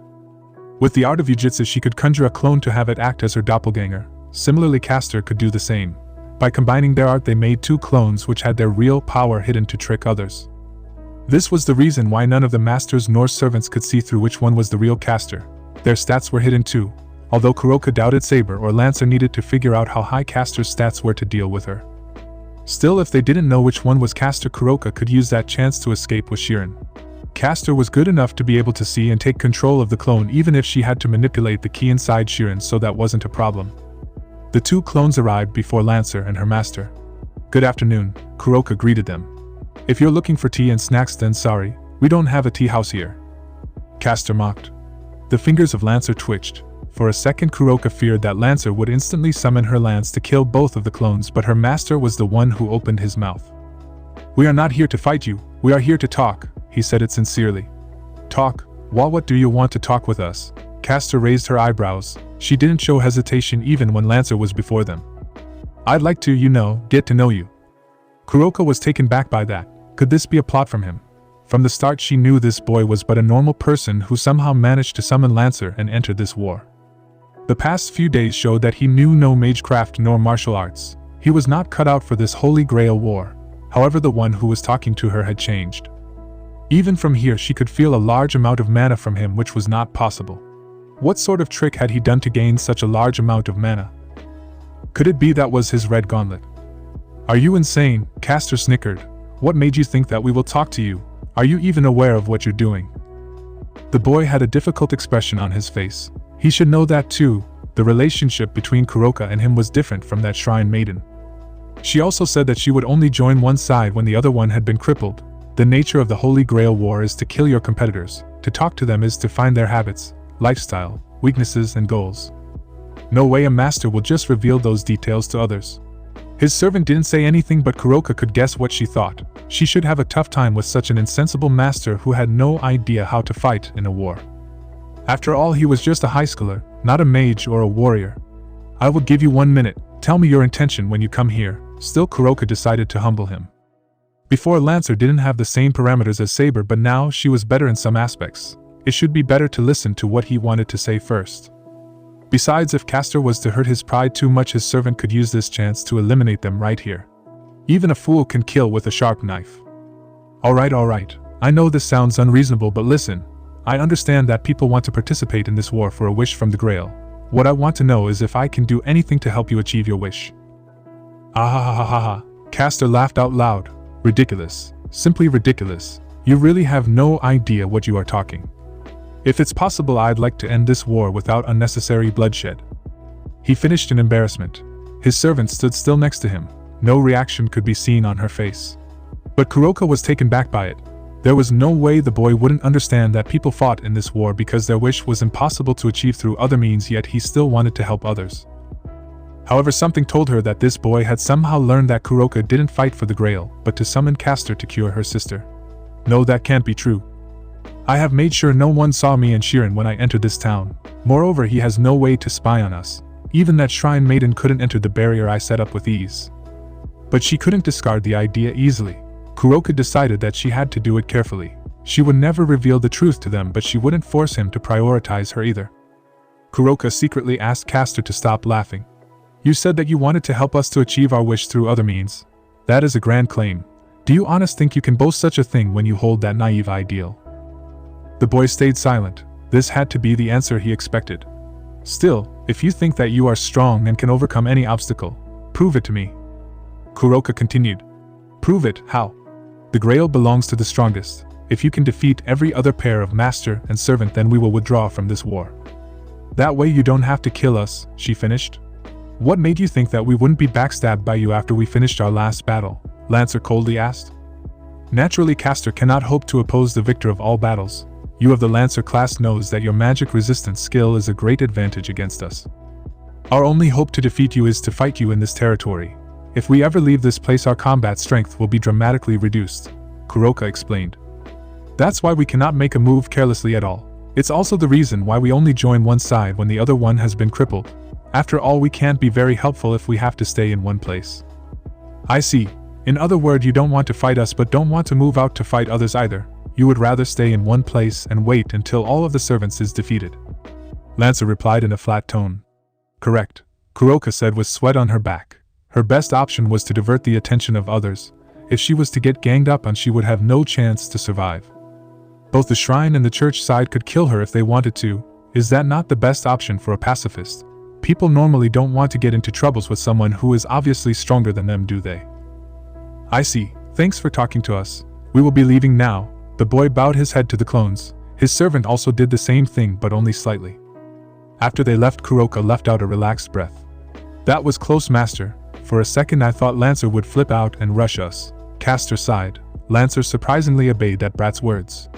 With the art of Jiu-Jitsu, she could conjure a clone to have it act as her doppelganger. Similarly, Caster could do the same. By combining their art, they made 2 clones which had their real power hidden to trick others. This was the reason why none of the masters nor servants could see through which one was the real Caster. Their stats were hidden too, although Kuroka doubted Saber or Lancer needed to figure out how high Caster's stats were to deal with her. Still, if they didn't know which one was Caster, Kuroka could use that chance to escape with Shirin. Caster was good enough to be able to see and take control of the clone, even if she had to manipulate the key inside Shirin, so that wasn't a problem. The 2 clones arrived before Lancer and her master. Good afternoon, Kuroka greeted them. If you're looking for tea and snacks, then sorry, we don't have a tea house here. Caster mocked. The fingers of Lancer twitched. For a second, Kuroka feared that Lancer would instantly summon her lance to kill both of the clones, but her master was the one who opened his mouth. We are not here to fight you, we are here to talk, he said it sincerely. Talk? Well, what do you want to talk with us? Caster raised her eyebrows. She didn't show hesitation even when Lancer was before them. I'd like to, get to know you. Kuroka was taken back by that. Could this be a plot from him? From the start, she knew this boy was but a normal person who somehow managed to summon Lancer and enter this war. The past few days showed that he knew no magecraft nor martial arts. He was not cut out for this holy grail war. However, the one who was talking to her had changed. Even from here, she could feel a large amount of mana from him, which was not possible. What sort of trick had he done to gain such a large amount of mana? Could it be that was his red gauntlet? Are you insane? Caster snickered. What made you think that we will talk to you? Are you even aware of what you're doing? The boy had a difficult expression on his face. He should know that too. The relationship between Kuroka and him was different from that shrine maiden. She also said that she would only join one side when the other one had been crippled. The nature of the Holy Grail War is to kill your competitors. To talk to them is to find their habits, lifestyle, weaknesses, and goals. No way a master will just reveal those details to others. His servant didn't say anything, but Kuroka could guess what she thought. She should have a tough time with such an insensible master who had no idea how to fight in a war. After all, he was just a high schooler, not a mage or a warrior. I will give you 1 minute. Tell me your intention when you come here. Still, Kuroka decided to humble him. Before, Lancer didn't have the same parameters as Saber, but now she was better in some aspects. It should be better to listen to what he wanted to say first. Besides, if Caster was to hurt his pride too much, his servant could use this chance to eliminate them right here. Even a fool can kill with a sharp knife. Alright. I know this sounds unreasonable, but listen. I understand that people want to participate in this war for a wish from the Grail. What I want to know is if I can do anything to help you achieve your wish. Ah. Caster laughed out loud. Ridiculous. Simply ridiculous. You really have no idea what you are talking. If it's possible, I'd like to end this war without unnecessary bloodshed. He finished in embarrassment. His servant stood still next to him. No reaction could be seen on her face. But Kuroka was taken back by it. There was no way the boy wouldn't understand that people fought in this war because their wish was impossible to achieve through other means, yet he still wanted to help others. However, something told her that this boy had somehow learned that Kuroka didn't fight for the Grail, but to summon Caster to cure her sister. No, that can't be true. I have made sure no one saw me and Shirin when I entered this town. Moreover, he has no way to spy on us. Even that shrine maiden couldn't enter the barrier I set up with ease. But she couldn't discard the idea easily. Kuroka decided that she had to do it carefully. She would never reveal the truth to them, but she wouldn't force him to prioritize her either. Kuroka secretly asked Castor to stop laughing. You said that you wanted to help us to achieve our wish through other means. That is a grand claim. Do you honestly think you can boast such a thing when you hold that naive ideal? The boy stayed silent. This had to be the answer he expected. Still, if you think that you are strong and can overcome any obstacle, prove it to me. Kuroka continued. Prove it, how? The grail belongs to the strongest. If you can defeat every other pair of master and servant, then we will withdraw from this war. That way you don't have to kill us, she finished. What made you think that we wouldn't be backstabbed by you after we finished our last battle? Lancer coldly asked. Naturally, Castor cannot hope to oppose the victor of all battles. You of the Lancer class knows that your magic resistance skill is a great advantage against us. Our only hope to defeat you is to fight you in this territory. If we ever leave this place, our combat strength will be dramatically reduced, Kuroka explained. That's why we cannot make a move carelessly at all. It's also the reason why we only join one side when the other one has been crippled. After all, we can't be very helpful if we have to stay in one place. I see. In other words, you don't want to fight us but don't want to move out to fight others either. You would rather stay in one place and wait until all of the servants is defeated. Lancer replied in a flat tone. Correct, Kuroka said with sweat on her back. Her best option was to divert the attention of others. If she was to get ganged up on, she would have no chance to survive. Both the shrine and the church side could kill her if they wanted to. Is that not the best option for a pacifist? People normally don't want to get into troubles with someone who is obviously stronger than them, do they? I see. Thanks for talking to us. We will be leaving now. The boy bowed his head to the clones. His servant also did the same thing, but only slightly. After they left, Kuroka left out a relaxed breath. That was close, master. For a second I thought Lancer would flip out and rush us. Castor sighed. Lancer surprisingly obeyed that brat's words.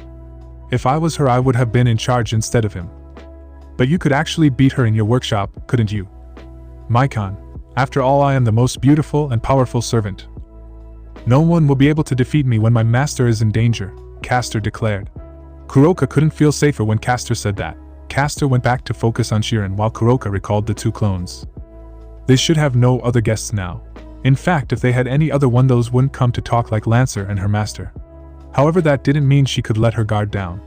If I was her, I would have been in charge instead of him. But you could actually beat her in your workshop, couldn't you? Maikon. After all, I am the most beautiful and powerful servant. No one will be able to defeat me when my master is in danger, Castor declared. Kuroka couldn't feel safer when Castor said that. Castor went back to focus on Shirin while Kuroka recalled the two clones. They should have no other guests now. In fact, if they had any other one, those wouldn't come to talk like Lancer and her master. However, that didn't mean she could let her guard down.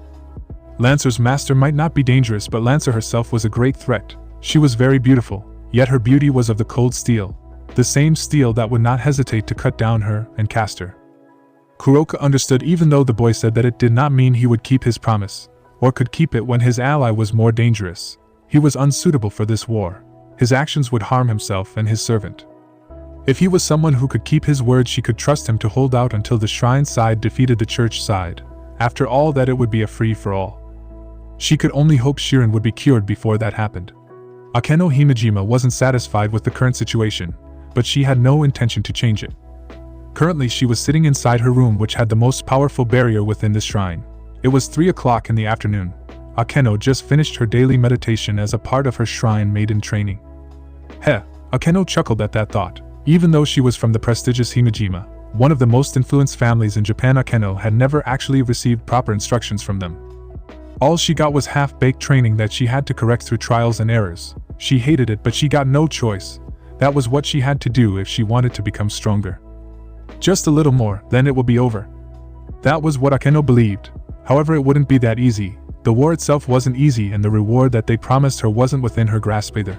Lancer's master might not be dangerous, but Lancer herself was a great threat. She was very beautiful, yet her beauty was of the cold steel. The same steel that would not hesitate to cut down her and Castor. Kuroka understood, even though the boy said that it did not mean he would keep his promise, or could keep it when his ally was more dangerous. He was unsuitable for this war. His actions would harm himself and his servant. If he was someone who could keep his word, she could trust him to hold out until the shrine side defeated the church side. After all, that it would be a free-for-all. She could only hope Shirin would be cured before that happened. Akeno Himejima wasn't satisfied with the current situation, but she had no intention to change it. Currently, she was sitting inside her room, which had the most powerful barrier within the shrine. It was 3 o'clock in the afternoon. Akeno just finished her daily meditation as a part of her shrine maiden training. Heh, Akeno chuckled at that thought. Even though she was from the prestigious Himejima, one of the most influenced families in Japan, Akeno had never actually received proper instructions from them. All she got was half-baked training that she had to correct through trials and errors. She hated it, but she got no choice. That was what she had to do if she wanted to become stronger. Just a little more, then it will be over. That was what Akeno believed. However, it wouldn't be that easy. The war itself wasn't easy, and the reward that they promised her wasn't within her grasp either.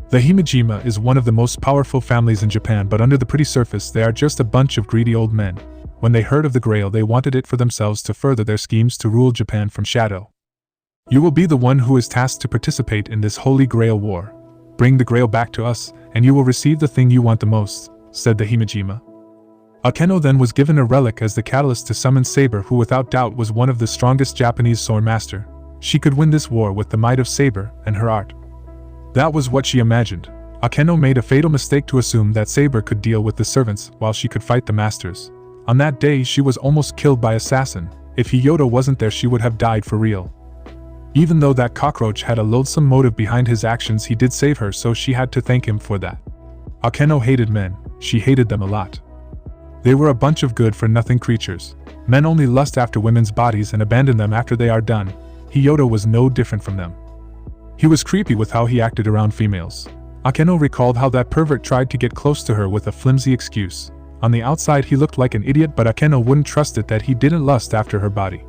The Himejima is one of the most powerful families in Japan, but under the pretty surface they are just a bunch of greedy old men. When they heard of the Grail, they wanted it for themselves to further their schemes to rule Japan from shadow. You will be the one who is tasked to participate in this Holy Grail war. Bring the Grail back to us, and you will receive the thing you want the most, said the Himejima. Akeno then was given a relic as the catalyst to summon Saber, who without doubt was one of the strongest Japanese sword master. She could win this war with the might of Saber and her art. That was what she imagined. Akeno made a fatal mistake to assume that Saber could deal with the servants while she could fight the masters. On that day, she was almost killed by assassin. If Hiyoto wasn't there, she would have died for real. Even though that cockroach had a loathsome motive behind his actions, he did save her, so she had to thank him for that. Akeno hated men. She hated them a lot. They were a bunch of good-for-nothing creatures. Men only lust after women's bodies and abandon them after they are done. Hiyoto was no different from them. He was creepy with how he acted around females. Akeno recalled how that pervert tried to get close to her with a flimsy excuse. On the outside he looked like an idiot, but Akeno wouldn't trust it that he didn't lust after her body.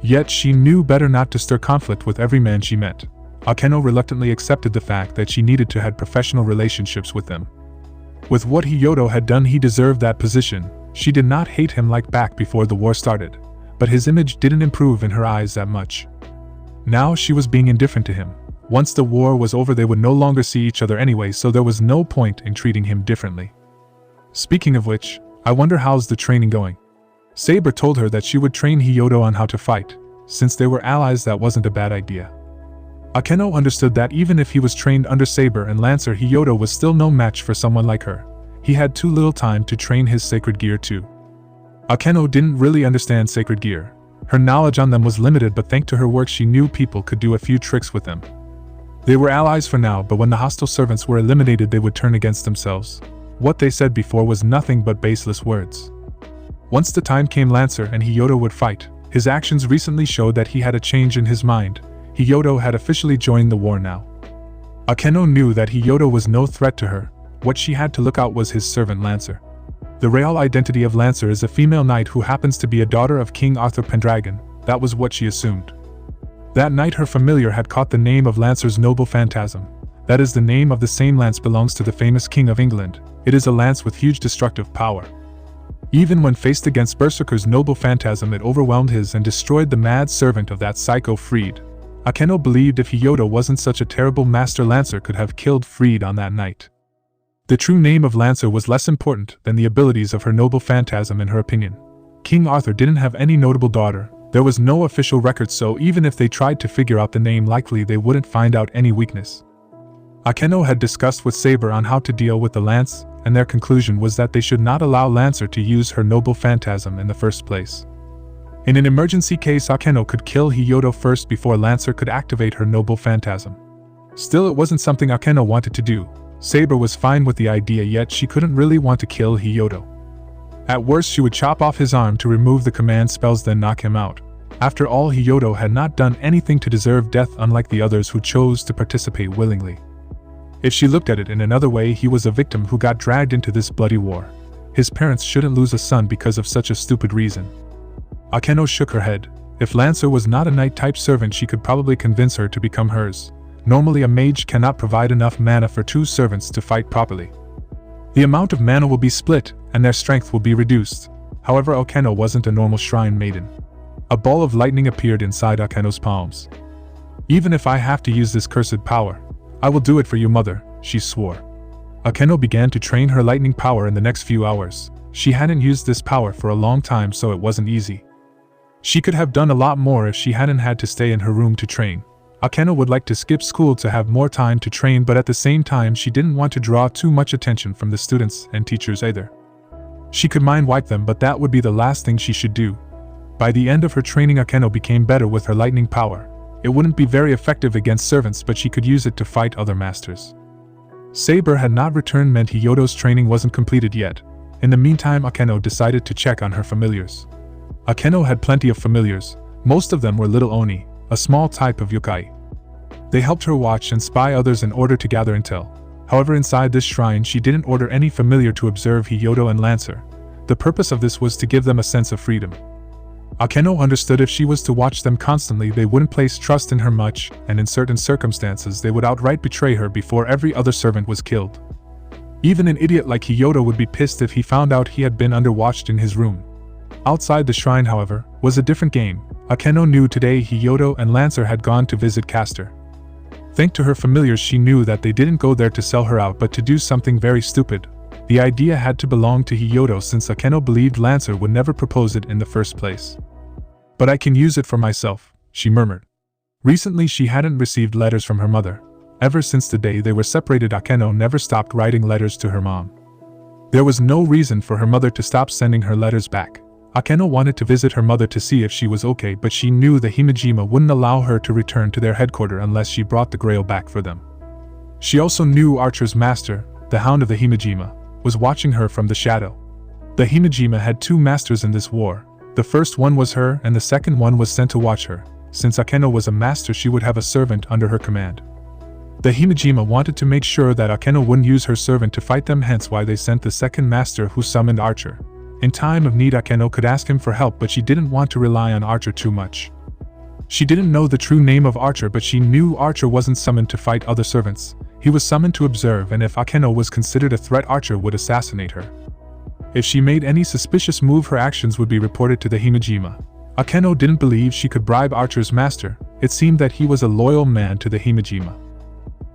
Yet she knew better not to stir conflict with every man she met. Akeno reluctantly accepted the fact that she needed to have professional relationships with them. With what Hiyoto had done, he deserved that position. She did not hate him like back before the war started, but his image didn't improve in her eyes that much. Now she was being indifferent to him. Once the war was over, they would no longer see each other anyway, so there was no point in treating him differently. Speaking of which, I wonder how's the training going? Saber told her that she would train Hiyoto on how to fight. Since they were allies, that wasn't a bad idea. Akeno understood that even if he was trained under Saber and Lancer, Hiyoto was still no match for someone like her. He had too little time to train his sacred gear too. Akeno didn't really understand sacred gear. Her knowledge on them was limited, but thanks to her work she knew people could do a few tricks with them. They were allies for now, but when the hostile servants were eliminated they would turn against themselves. What they said before was nothing but baseless words. Once the time came, Lancer and Hiyoto would fight. His actions recently showed that he had a change in his mind. Hiyoto had officially joined the war now. Akeno knew that Hiyoto was no threat to her. What she had to look out was his servant Lancer. The real identity of Lancer is a female knight who happens to be a daughter of King Arthur Pendragon. That was what she assumed. That night her familiar had caught the name of Lancer's noble phantasm. That is the name of the same lance belongs to the famous King of England. It is a lance with huge destructive power. Even when faced against Berserker's noble phantasm, it overwhelmed his and destroyed the mad servant of that psycho Freed. Akeno believed if Hiyoto wasn't such a terrible master, Lancer could have killed Freed on that night. The true name of Lancer was less important than the abilities of her noble phantasm in her opinion. King Arthur didn't have any notable daughter. There was no official record, so even if they tried to figure out the name, likely they wouldn't find out any weakness. Akeno had discussed with Saber on how to deal with the lance, and their conclusion was that they should not allow Lancer to use her noble phantasm in the first place. In an emergency case, Akeno could kill Hiyoto first before Lancer could activate her noble phantasm. Still, it wasn't something Akeno wanted to do. Saber was fine with the idea, yet she couldn't really want to kill Hiyoto. At worst, she would chop off his arm to remove the command spells, then knock him out. After all, Hiyoto had not done anything to deserve death, unlike the others who chose to participate willingly. If she looked at it in another way, he was a victim who got dragged into this bloody war. His parents shouldn't lose a son because of such a stupid reason. Akeno shook her head. If Lancer was not a knight-type servant, she could probably convince her to become hers. Normally a mage cannot provide enough mana for two servants to fight properly. The amount of mana will be split, and their strength will be reduced. However, Akeno wasn't a normal shrine maiden. A ball of lightning appeared inside Akeno's palms. Even if I have to use this cursed power, I will do it for you, mother, she swore. Akeno began to train her lightning power in the next few hours. She hadn't used this power for a long time, so it wasn't easy. She could have done a lot more if she hadn't had to stay in her room to train. Akeno would like to skip school to have more time to train, but at the same time she didn't want to draw too much attention from the students and teachers either. She could mind wipe them, but that would be the last thing she should do. By the end of her training, Akeno became better with her lightning power. It wouldn't be very effective against servants, but she could use it to fight other masters. Saber had not returned, meant Hiyoto's training wasn't completed yet. In the meantime, Akeno decided to check on her familiars. Akeno had plenty of familiars. Most of them were little oni, a small type of yokai. They helped her watch and spy others in order to gather intel. However, inside this shrine she didn't order any familiar to observe Hiyoto and Lancer. The purpose of this was to give them a sense of freedom. Akeno understood if she was to watch them constantly, they wouldn't place trust in her much, and in certain circumstances they would outright betray her before every other servant was killed. Even an idiot like Hiyoto would be pissed if he found out he had been underwatched in his room. Outside the shrine, however, was a different game. Akeno knew today Hiyoto and Lancer had gone to visit Castor. Thanks to her familiars, she knew that they didn't go there to sell her out but to do something very stupid. The idea had to belong to Hiyoto, since Akeno believed Lancer would never propose it in the first place. But I can use it for myself, she murmured. Recently she hadn't received letters from her mother. Ever since the day they were separated, Akeno never stopped writing letters to her mom. There was no reason for her mother to stop sending her letters back. Akeno wanted to visit her mother to see if she was okay, but she knew the Himejima wouldn't allow her to return to their headquarters unless she brought the grail back for them. She also knew Archer's master, the Hound of the Himejima, was watching her from the shadow. The Himejima had two masters in this war. The first one was her, and the second one was sent to watch her. Since Akeno was a master, she would have a servant under her command. The Himejima wanted to make sure that Akeno wouldn't use her servant to fight them, hence why they sent the second master who summoned Archer. In time of need Akeno could ask him for help, but she didn't want to rely on Archer too much. She didn't know the true name of Archer, but she knew Archer wasn't summoned to fight other servants. He was summoned to observe, and if Akeno was considered a threat, Archer would assassinate her. If she made any suspicious move, her actions would be reported to the Himejima. Akeno didn't believe she could bribe Archer's master. It seemed that he was a loyal man to the Himejima.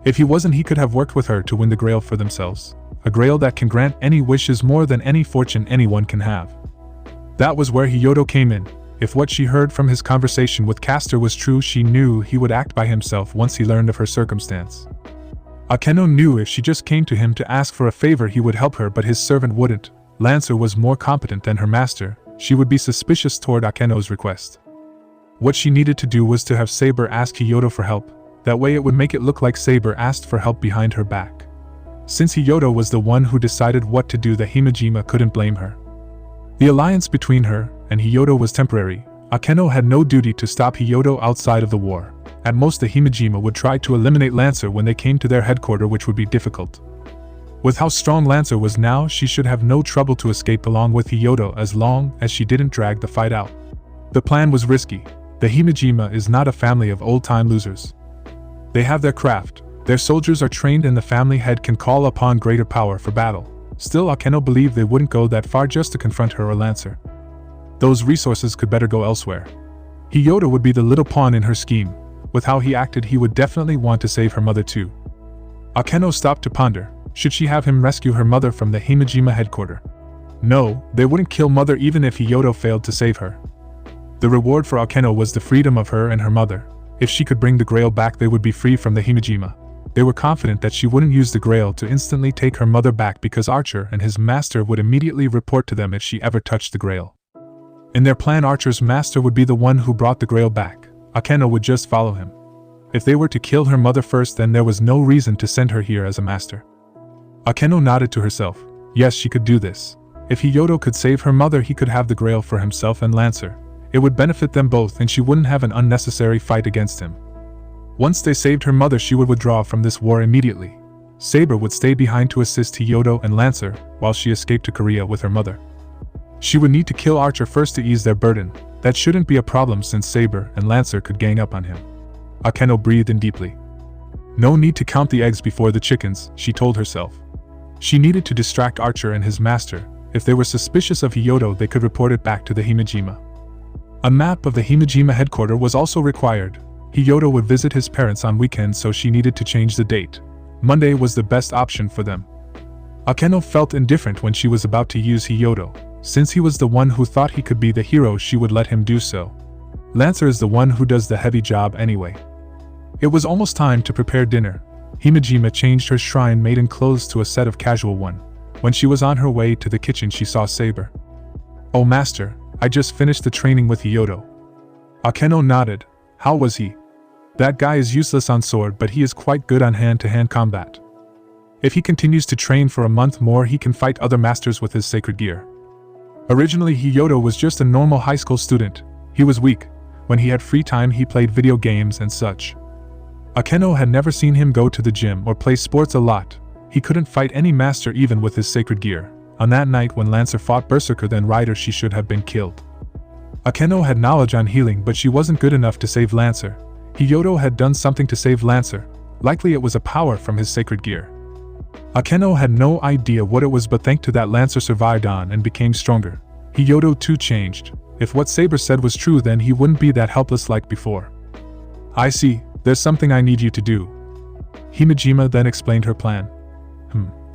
If he wasn't, he could have worked with her to win the grail for themselves. A grail that can grant any wishes more than any fortune anyone can have. That was where Hiyoto came in. If what she heard from his conversation with Castor was true, she knew he would act by himself once he learned of her circumstance. Akeno knew if she just came to him to ask for a favor he would help her, but his servant wouldn't. Lancer was more competent than her master. She would be suspicious toward Akeno's request. What she needed to do was to have Saber ask Hiyoto for help. That way it would make it look like Saber asked for help behind her back. Since Hiyoto was the one who decided what to do, the Himejima couldn't blame her. The alliance between her and Hiyoto was temporary. Akeno had no duty to stop Hiyoto outside of the war. At most the Himejima would try to eliminate Lancer when they came to their headquarters, which would be difficult. With how strong Lancer was now, she should have no trouble to escape along with Hiyoto as long as she didn't drag the fight out. The plan was risky. The Himejima is not a family of old-time losers. They have their craft, their soldiers are trained, and the family head can call upon greater power for battle. Still, Akeno believed they wouldn't go that far just to confront her or Lancer. Those resources could better go elsewhere. Hiyoto would be the little pawn in her scheme. With how he acted, he would definitely want to save her mother too. Akeno stopped to ponder. Should she have him rescue her mother from the Himejima headquarters? No, they wouldn't kill mother even if Hiyoto failed to save her. The reward for Akeno was the freedom of her and her mother. If she could bring the grail back, they would be free from the Himejima. They were confident that she wouldn't use the grail to instantly take her mother back because Archer and his master would immediately report to them if she ever touched the grail. In their plan, Archer's master would be the one who brought the grail back. Akeno would just follow him. If they were to kill her mother first, then there was no reason to send her here as a master. Akeno nodded to herself. Yes, she could do this. If Hiyoto could save her mother, he could have the grail for himself and Lancer. It would benefit them both, and she wouldn't have an unnecessary fight against him. Once they saved her mother, she would withdraw from this war immediately. Saber would stay behind to assist Hiyoto and Lancer while she escaped to Korea with her mother. She would need to kill Archer first to ease their burden. That shouldn't be a problem since Saber and Lancer could gang up on him. Akeno breathed in deeply. No need to count the eggs before the chickens, she told herself. She needed to distract Archer and his master. If they were suspicious of Hiyoto, they could report it back to the Himejima. A map of the Himejima headquarters was also required. Hiyoto would visit his parents on weekends, so she needed to change the date. Monday was the best option for them. Akeno felt indifferent when she was about to use Hiyoto. Since he was the one who thought he could be the hero, she would let him do so. Lancer is the one who does the heavy job anyway. It was almost time to prepare dinner. Himejima changed her shrine maiden clothes to a set of casual one. When she was on her way to the kitchen, she saw Saber. "Oh master, I just finished the training with Hiyoto." Akeno nodded. "How was he?" "That guy is useless on sword, but he is quite good on hand-to-hand combat. If he continues to train for a month more, he can fight other masters with his sacred gear." Originally, Hiyoto was just a normal high school student. He was weak. When he had free time, he played video games and such. Akeno had never seen him go to the gym or play sports a lot. He couldn't fight any master even with his sacred gear. On that night when Lancer fought Berserker, then Rider, she should have been killed. Akeno had knowledge on healing, but she wasn't good enough to save Lancer. Hiyoto had done something to save Lancer. Likely it was a power from his sacred gear. Akeno had no idea what it was, but thanks to that, Lancer survived on and became stronger. Hiyoto too changed. If what Saber said was true, then he wouldn't be that helpless like before. "I see, there's something I need you to do." Himejima then explained her plan.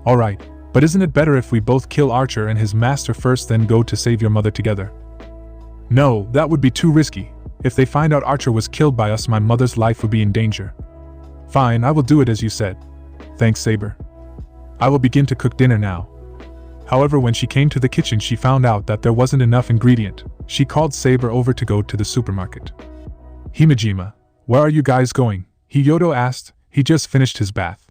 Alright, but isn't it better if we both kill Archer and his master first, then go to save your mother together? "No, that would be too risky. If they find out Archer was killed by us, my mother's life would be in danger." "Fine, I will do it as you said." "Thanks, Saber. I will begin to cook dinner now." However, when she came to the kitchen, she found out that there wasn't enough ingredient. She called Saber over to go to the supermarket. "Himejima, where are you guys going?" Hiyoto asked. He just finished his bath.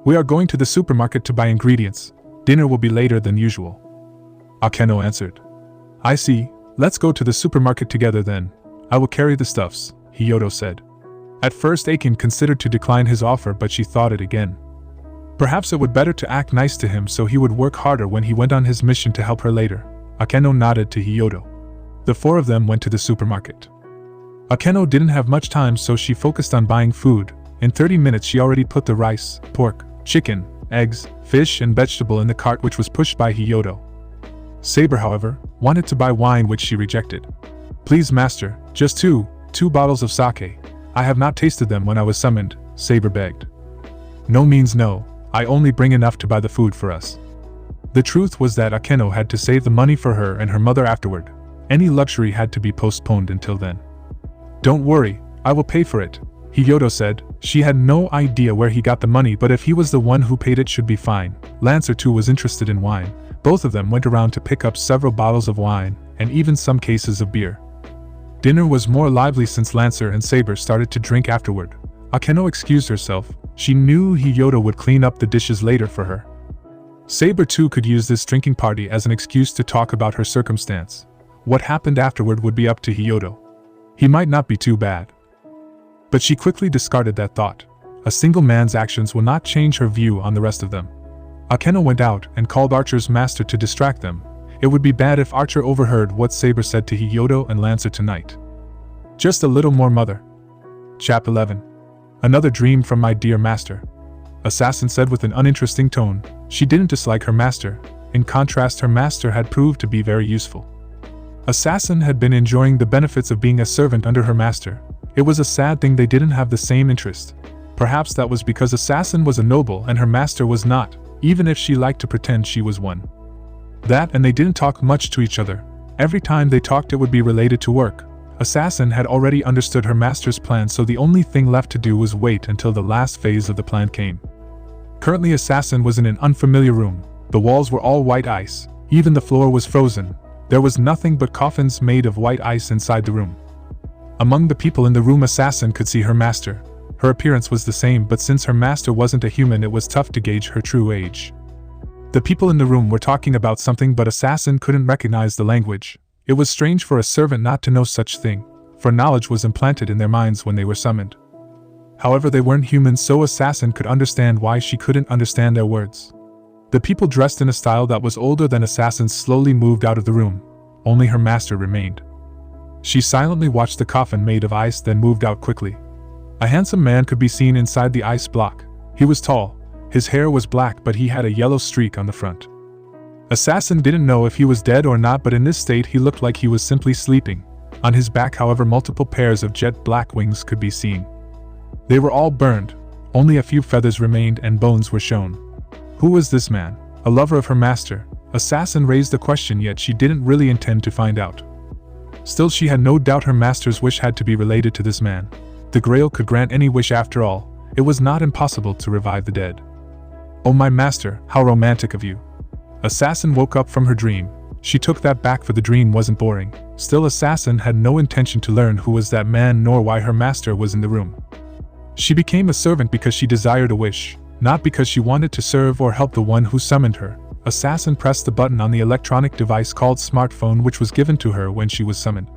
"We are going to the supermarket to buy ingredients. Dinner will be later than usual." Akeno answered. "I see, let's go to the supermarket together then. I will carry the stuffs," Hiyoto said. At first Aiken considered to decline his offer, but she thought it again. Perhaps it would better to act nice to him so he would work harder when he went on his mission to help her later. Akeno nodded to Hyodo. The four of them went to the supermarket. Akeno didn't have much time, so she focused on buying food. In 30 minutes she already put the rice, pork, chicken, eggs, fish and vegetable in the cart, which was pushed by Hyodo. Saber, however, wanted to buy wine, which she rejected. "Please, master, just two bottles of sake. I have not tasted them when I was summoned," Saber begged. "No means no, I only bring enough to buy the food for us." The truth was that Akeno had to save the money for her and her mother afterward. Any luxury had to be postponed until then. "Don't worry, I will pay for it," Hyodo said. She had no idea where he got the money, but if he was the one who paid, it should be fine. Lancer too was interested in wine. Both of them went around to pick up several bottles of wine, and even some cases of beer. Dinner was more lively since Lancer and Saber started to drink afterward. Akeno excused herself. She knew Hyodo would clean up the dishes later for her. Saber too could use this drinking party as an excuse to talk about her circumstance. What happened afterward would be up to Hyodo. He might not be too bad. But she quickly discarded that thought. A single man's actions will not change her view on the rest of them. Akeno went out and called Archer's master to distract them. It would be bad if Archer overheard what Saber said to Hyodo and Lancer tonight. Just a little more, mother. Chap 11. Another dream from my dear master. Assassin said with an uninteresting tone. She didn't dislike her master. In contrast, her master had proved to be very useful. Assassin had been enjoying the benefits of being a servant under her master. It was a sad thing they didn't have the same interest. Perhaps that was because Assassin was a noble and her master was not, even if she liked to pretend she was one. That, and they didn't talk much to each other. Every time they talked, it would be related to work. Assassin had already understood her master's plan, so the only thing left to do was wait until the last phase of the plan came. Currently, Assassin was in an unfamiliar room. The walls were all white ice. Even the floor was frozen. There was nothing but coffins made of white ice inside the room. Among the people in the room, Assassin could see her master. Her appearance was the same, but since her master wasn't a human, it was tough to gauge her true age. The people in the room were talking about something, but Assassin couldn't recognize the language. It was strange for a servant not to know such thing, for knowledge was implanted in their minds when they were summoned. However, they weren't human, so Assassin could understand why she couldn't understand their words. The people dressed in a style that was older than Assassin slowly moved out of the room. Only her master remained. She silently watched the coffin made of ice, then moved out quickly. A handsome man could be seen inside the ice block. He was tall. His hair was black, but he had a yellow streak on the front. Assassin didn't know if he was dead or not, but in this state he looked like he was simply sleeping. On his back, however, multiple pairs of jet black wings could be seen. They were all burned. Only a few feathers remained and bones were shown. Who was this man? A lover of her master? Assassin raised the question, yet she didn't really intend to find out. Still, she had no doubt her master's wish had to be related to this man. The Grail could grant any wish after all. It was not impossible to revive the dead. "Oh, my master, how romantic of you." Assassin woke up from her dream. She took that back, for the dream wasn't boring. Still, Assassin had no intention to learn who was that man nor why her master was in the room. She became a servant because she desired a wish, not because she wanted to serve or help the one who summoned her. Assassin pressed the button on the electronic device called smartphone, which was given to her when she was summoned.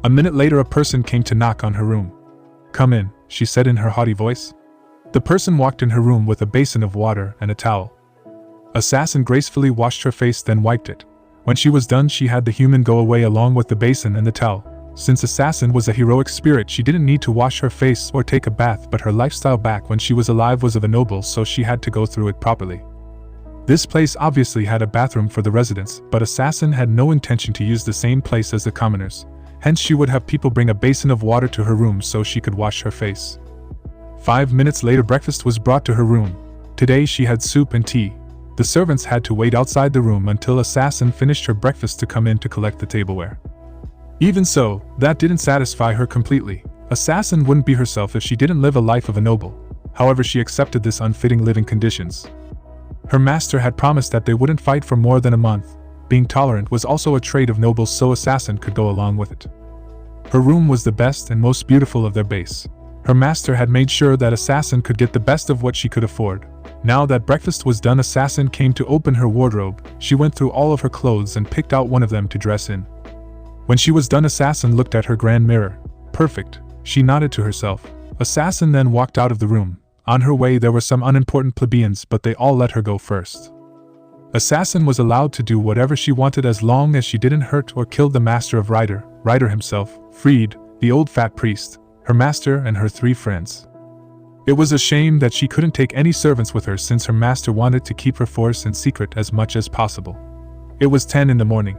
A minute later, a person came to knock on her room. "Come in," she said in her haughty voice. The person walked in her room with a basin of water and a towel. Assassin gracefully washed her face, then wiped it. When she was done, she had the human go away along with the basin and the towel. Since Assassin was a heroic spirit, she didn't need to wash her face or take a bath, but her lifestyle back when she was alive was of a noble, so she had to go through it properly. This place obviously had a bathroom for the residents, but Assassin had no intention to use the same place as the commoners. Hence, she would have people bring a basin of water to her room so she could wash her face. 5 minutes later, breakfast was brought to her room. Today she had soup and tea. The servants had to wait outside the room until Assassin finished her breakfast to come in to collect the tableware. Even so, that didn't satisfy her completely. Assassin wouldn't be herself if she didn't live a life of a noble. However, she accepted this unfitting living conditions. Her master had promised that they wouldn't fight for more than a month. Being tolerant was also a trait of nobles, so Assassin could go along with it. Her room was the best and most beautiful of their base. Her master had made sure that Assassin could get the best of what she could afford. Now that breakfast was done, Assassin came to open her wardrobe. She went through all of her clothes and picked out one of them to dress in. When she was done, Assassin looked at her grand mirror. Perfect, she nodded to herself. Assassin then walked out of the room. On her way there were some unimportant plebeians, but they all let her go first. Assassin was allowed to do whatever she wanted as long as she didn't hurt or kill the master of Ryder himself, Freed, the old fat priest, her master and her 3 friends. It was a shame that she couldn't take any servants with her since her master wanted to keep her force in secret as much as possible. It was 10 in the morning.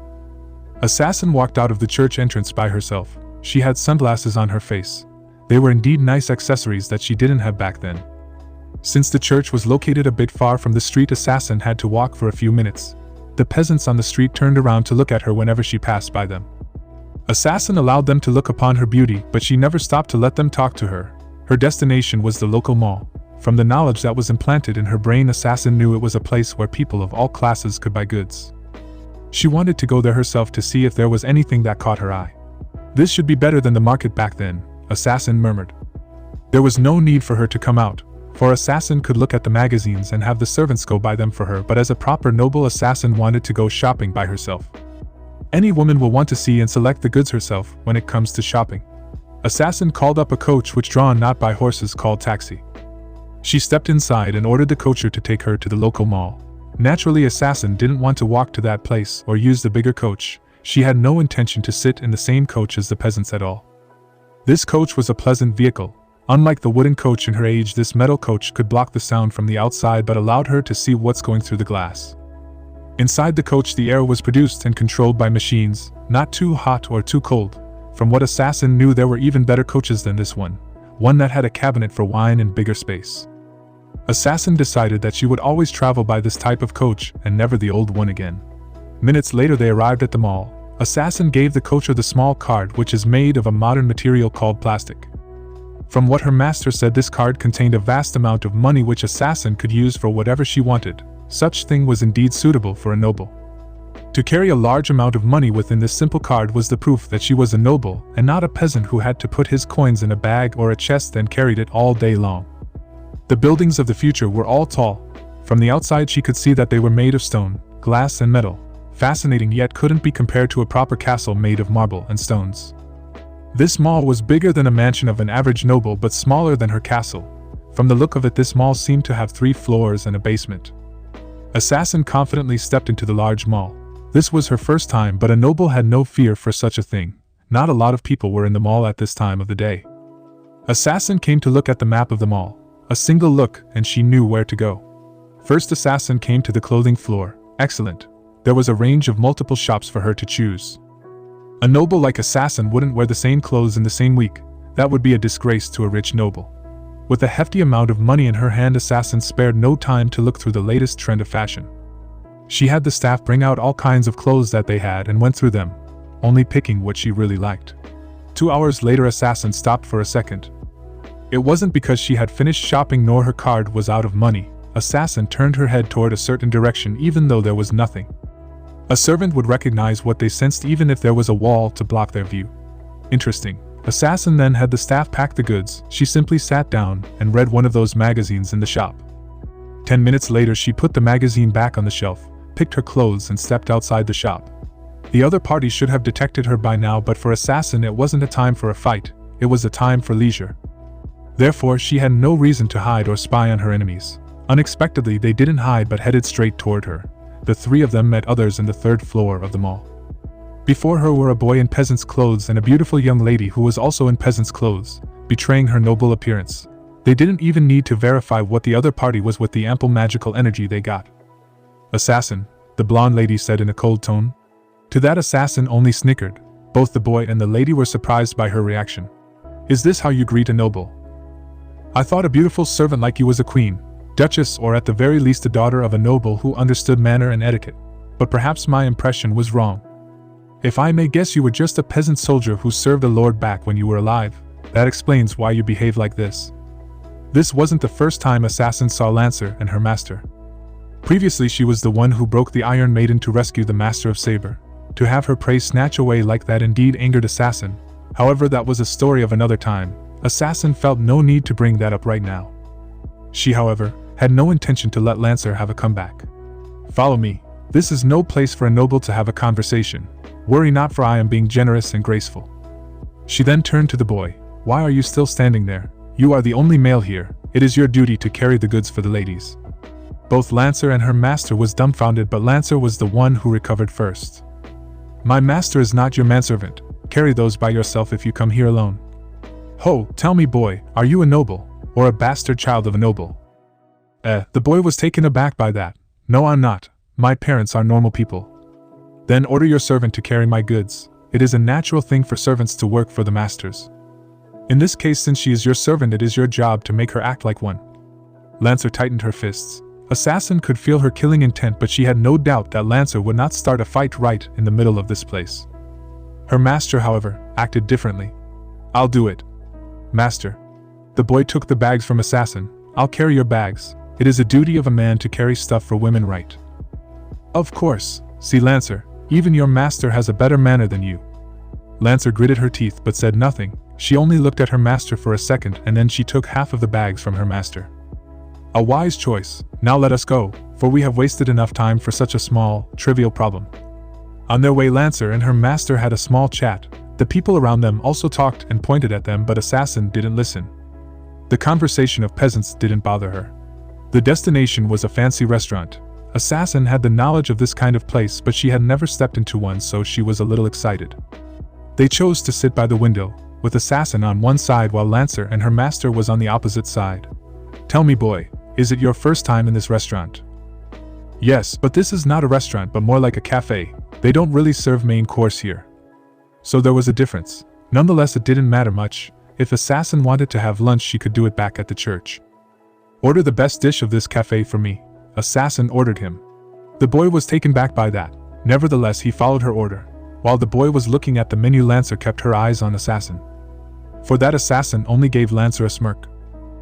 Assassin walked out of the church entrance by herself. She had sunglasses on her face. They were indeed nice accessories that she didn't have back then. Since the church was located a bit far from the street, Assassin had to walk for a few minutes. The peasants on the street turned around to look at her whenever she passed by them. Assassin allowed them to look upon her beauty, but she never stopped to let them talk to her. Her destination was the local mall. From the knowledge that was implanted in her brain, Assassin knew it was a place where people of all classes could buy goods. She wanted to go there herself to see if there was anything that caught her eye. This should be better than the market back then, Assassin murmured. There was no need for her to come out, for Assassin could look at the magazines and have the servants go buy them for her, but as a proper noble, Assassin wanted to go shopping by herself. Any woman will want to see and select the goods herself when it comes to shopping. Assassin called up a coach which drawn not by horses called taxi. She stepped inside and ordered the coacher to take her to the local mall. Naturally, Assassin didn't want to walk to that place or use the bigger coach. She had no intention to sit in the same coach as the peasants at all. This coach was a pleasant vehicle. Unlike the wooden coach in her age, this metal coach could block the sound from the outside but allowed her to see what's going through the glass. Inside the coach, the air was produced and controlled by machines, not too hot or too cold. From what Assassin knew, there were even better coaches than this one that had a cabinet for wine and bigger space. Assassin decided that she would always travel by this type of coach and never the old one again. Minutes later they arrived at the mall. Assassin gave the coacher the small card, which is made of a modern material called plastic. From what her master said, this card contained a vast amount of money which Assassin could use for whatever she wanted. Such thing was indeed suitable for a noble. To carry a large amount of money within this simple card was the proof that she was a noble and not a peasant who had to put his coins in a bag or a chest and carried it all day long. The buildings of the future were all tall. From the outside she could see that they were made of stone, glass and metal. Fascinating, yet couldn't be compared to a proper castle made of marble and stones. This mall was bigger than a mansion of an average noble but smaller than her castle. From the look of it, this mall seemed to have 3 floors and a basement. Assassin confidently stepped into the large mall. This was her first time, but a noble had no fear for such a thing. Not a lot of people were in the mall at this time of the day. Assassin came to look at the map of the mall. A single look and she knew where to go. First, Assassin came to the clothing floor. Excellent. There was a range of multiple shops for her to choose. A noble like Assassin wouldn't wear the same clothes in the same week. That would be a disgrace to a rich noble. With a hefty amount of money in her hand, Assassin spared no time to look through the latest trend of fashion. She had the staff bring out all kinds of clothes that they had and went through them, only picking what she really liked. 2 hours later, Assassin stopped for a second. It wasn't because she had finished shopping nor her card was out of money. Assassin turned her head toward a certain direction even though there was nothing. A servant would recognize what they sensed even if there was a wall to block their view. Interesting. Assassin then had the staff pack the goods. She simply sat down and read one of those magazines in the shop. 10 minutes later she put the magazine back on the shelf, picked her clothes and stepped outside the shop. The other party should have detected her by now, but for Assassin it wasn't a time for a fight, it was a time for leisure. Therefore she had no reason to hide or spy on her enemies. Unexpectedly they didn't hide but headed straight toward her. The 3 of them met others in the 3rd floor of the mall. Before her were a boy in peasant's clothes and a beautiful young lady who was also in peasant's clothes, betraying her noble appearance. They didn't even need to verify what the other party was with the ample magical energy they got. Assassin, the blonde lady said in a cold tone. To that Assassin only snickered. Both the boy and the lady were surprised by her reaction. Is this how you greet a noble? I thought a beautiful servant like you was a queen, duchess, or at the very least a daughter of a noble who understood manner and etiquette. But perhaps my impression was wrong. If I may guess, you were just a peasant soldier who served a lord back when you were alive. That explains why you behave like this. This wasn't the first time Assassin saw Lancer and her master. Previously she was the one who broke the Iron Maiden to rescue the Master of Saber. To have her prey snatch away like that indeed angered Assassin. However, that was a story of another time. Assassin felt no need to bring that up right now. She, however, had no intention to let Lancer have a comeback. Follow me. This is no place for a noble to have a conversation. Worry not, for I am being generous and graceful. She then turned to the boy. Why are you still standing there? You are the only male here, it is your duty to carry the goods for the ladies. Both Lancer and her master was dumbfounded, but Lancer was the one who recovered first. My master is not your manservant, carry those by yourself if you come here alone. Ho, tell me boy, are you a noble, or a bastard child of a noble? The boy was taken aback by that. No, I'm not, my parents are normal people. Then order your servant to carry my goods, it is a natural thing for servants to work for the masters. In this case, since she is your servant, it is your job to make her act like one. Lancer tightened her fists. Assassin could feel her killing intent, but she had no doubt that Lancer would not start a fight right in the middle of this place. Her master, however, acted differently. I'll do it. Master. The boy took the bags from Assassin. I'll carry your bags. It is a duty of a man to carry stuff for women, right? Of course. See, Lancer, even your master has a better manner than you. Lancer gritted her teeth but said nothing. She only looked at her master for a second, and then she took half of the bags from her master. A wise choice. Now let us go, for we have wasted enough time for such a small, trivial problem. On their way, Lancer and her master had a small chat. The people around them also talked and pointed at them, but Assassin didn't listen. The conversation of peasants didn't bother her. The destination was a fancy restaurant. Assassin had the knowledge of this kind of place, but she had never stepped into one, so she was a little excited. They chose to sit by the window, with Assassin on one side while Lancer and her master was on the opposite side. Tell me boy, is it your first time in this restaurant? Yes, but this is not a restaurant but more like a cafe. They don't really serve main course here. So there was a difference. Nonetheless, it didn't matter much. If Assassin wanted to have lunch, she could do it back at the church. Order the best dish of this cafe for me, Assassin ordered him. The boy was taken back by that. Nevertheless, he followed her order. While the boy was looking at the menu, Lancer kept her eyes on Assassin. For that, Assassin only gave Lancer a smirk.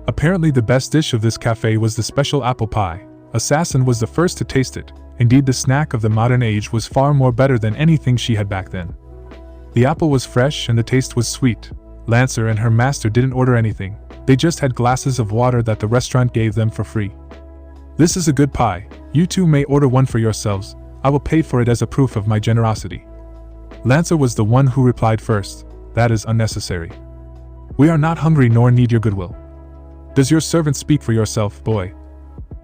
Apparently the best dish of this cafe was the special apple pie. Assassin was the first to taste it. Indeed, the snack of the modern age was far more better than anything she had back then. The apple was fresh and the taste was sweet. Lancer and her master didn't order anything. They just had glasses of water that the restaurant gave them for free. This is a good pie. You two may order one for yourselves. I will pay for it as a proof of my generosity. Lancer was the one who replied first. That is unnecessary. We are not hungry nor need your goodwill. Does your servant speak for yourself, boy?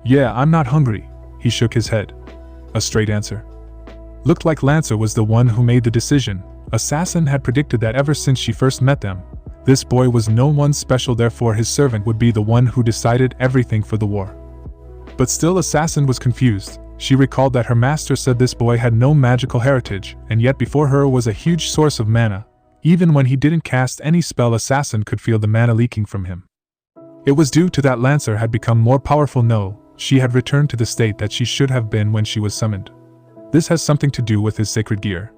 Yeah, I'm not hungry. He shook his head. A straight answer. Looked like Lancer was the one who made the decision. Assassin had predicted that ever since she first met them. This boy was no one special, therefore his servant would be the one who decided everything for the war. But still, Assassin was confused. She recalled that her master said this boy had no magical heritage, and yet before her was a huge source of mana. Even when he didn't cast any spell, Assassin could feel the mana leaking from him. It was due to that Lancer had become more powerful. No, she had returned to the state that she should have been when she was summoned. This has something to do with his sacred gear.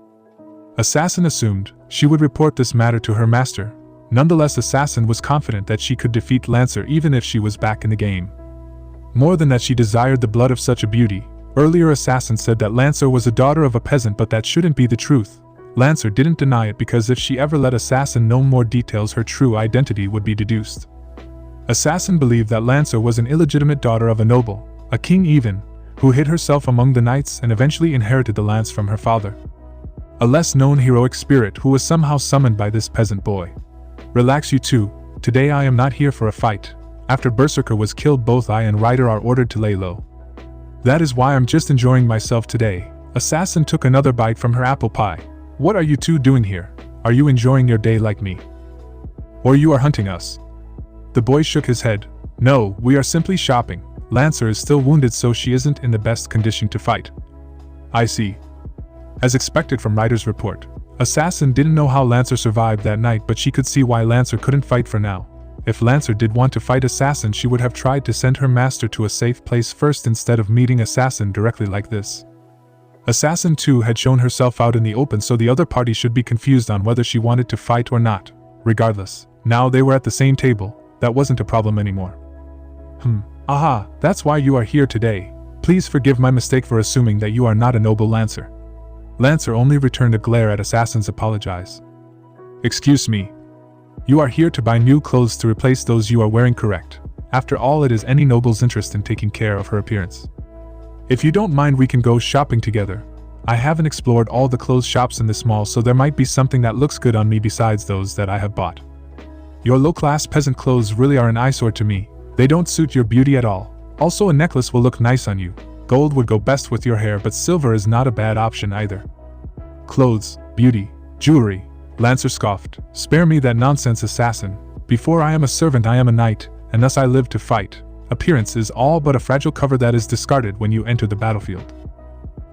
Assassin assumed she would report this matter to her master. Nonetheless, Assassin was confident that she could defeat Lancer even if she was back in the game. More than that, she desired the blood of such a beauty. Earlier, Assassin said that Lancer was a daughter of a peasant, but that shouldn't be the truth. Lancer didn't deny it, because if she ever let Assassin know more details, her true identity would be deduced. Assassin believed that Lancer was an illegitimate daughter of a noble, a king even, who hid herself among the knights and eventually inherited the lance from her father. A less known heroic spirit who was somehow summoned by this peasant boy. Relax, you two. Today I am not here for a fight. After Berserker was killed, both I and Ryder are ordered to lay low. That is why I'm just enjoying myself today. Assassin took another bite from her apple pie. What are you two doing here? Are you enjoying your day like me? Or you are hunting us? The boy shook his head. No, we are simply shopping. Lancer is still wounded, so she isn't in the best condition to fight. I see. As expected from Ryder's report, Assassin didn't know how Lancer survived that night, but she could see why Lancer couldn't fight for now. If Lancer did want to fight Assassin, she would have tried to send her master to a safe place first instead of meeting Assassin directly like this. Assassin too had shown herself out in the open, so the other party should be confused on whether she wanted to fight or not. Regardless, now they were at the same table. That wasn't a problem anymore. Aha, that's why you are here today. Please forgive my mistake for assuming that you are not a noble Lancer. Lancer only returned a glare at Assassin's apologize. Excuse me. You are here to buy new clothes to replace those you are wearing, correct? After all, it is any noble's interest in taking care of her appearance. If you don't mind, we can go shopping together. I haven't explored all the clothes shops in this mall, so there might be something that looks good on me besides those that I have bought. Your low-class peasant clothes really are an eyesore to me. They don't suit your beauty at all. Also, a necklace will look nice on you. Gold would go best with your hair, but silver is not a bad option either. Clothes, beauty, jewelry, Lancer scoffed. Spare me that nonsense, assassin. Before I am a servant, I am a knight, and thus I live to fight. Appearance is all but a fragile cover that is discarded when you enter the battlefield.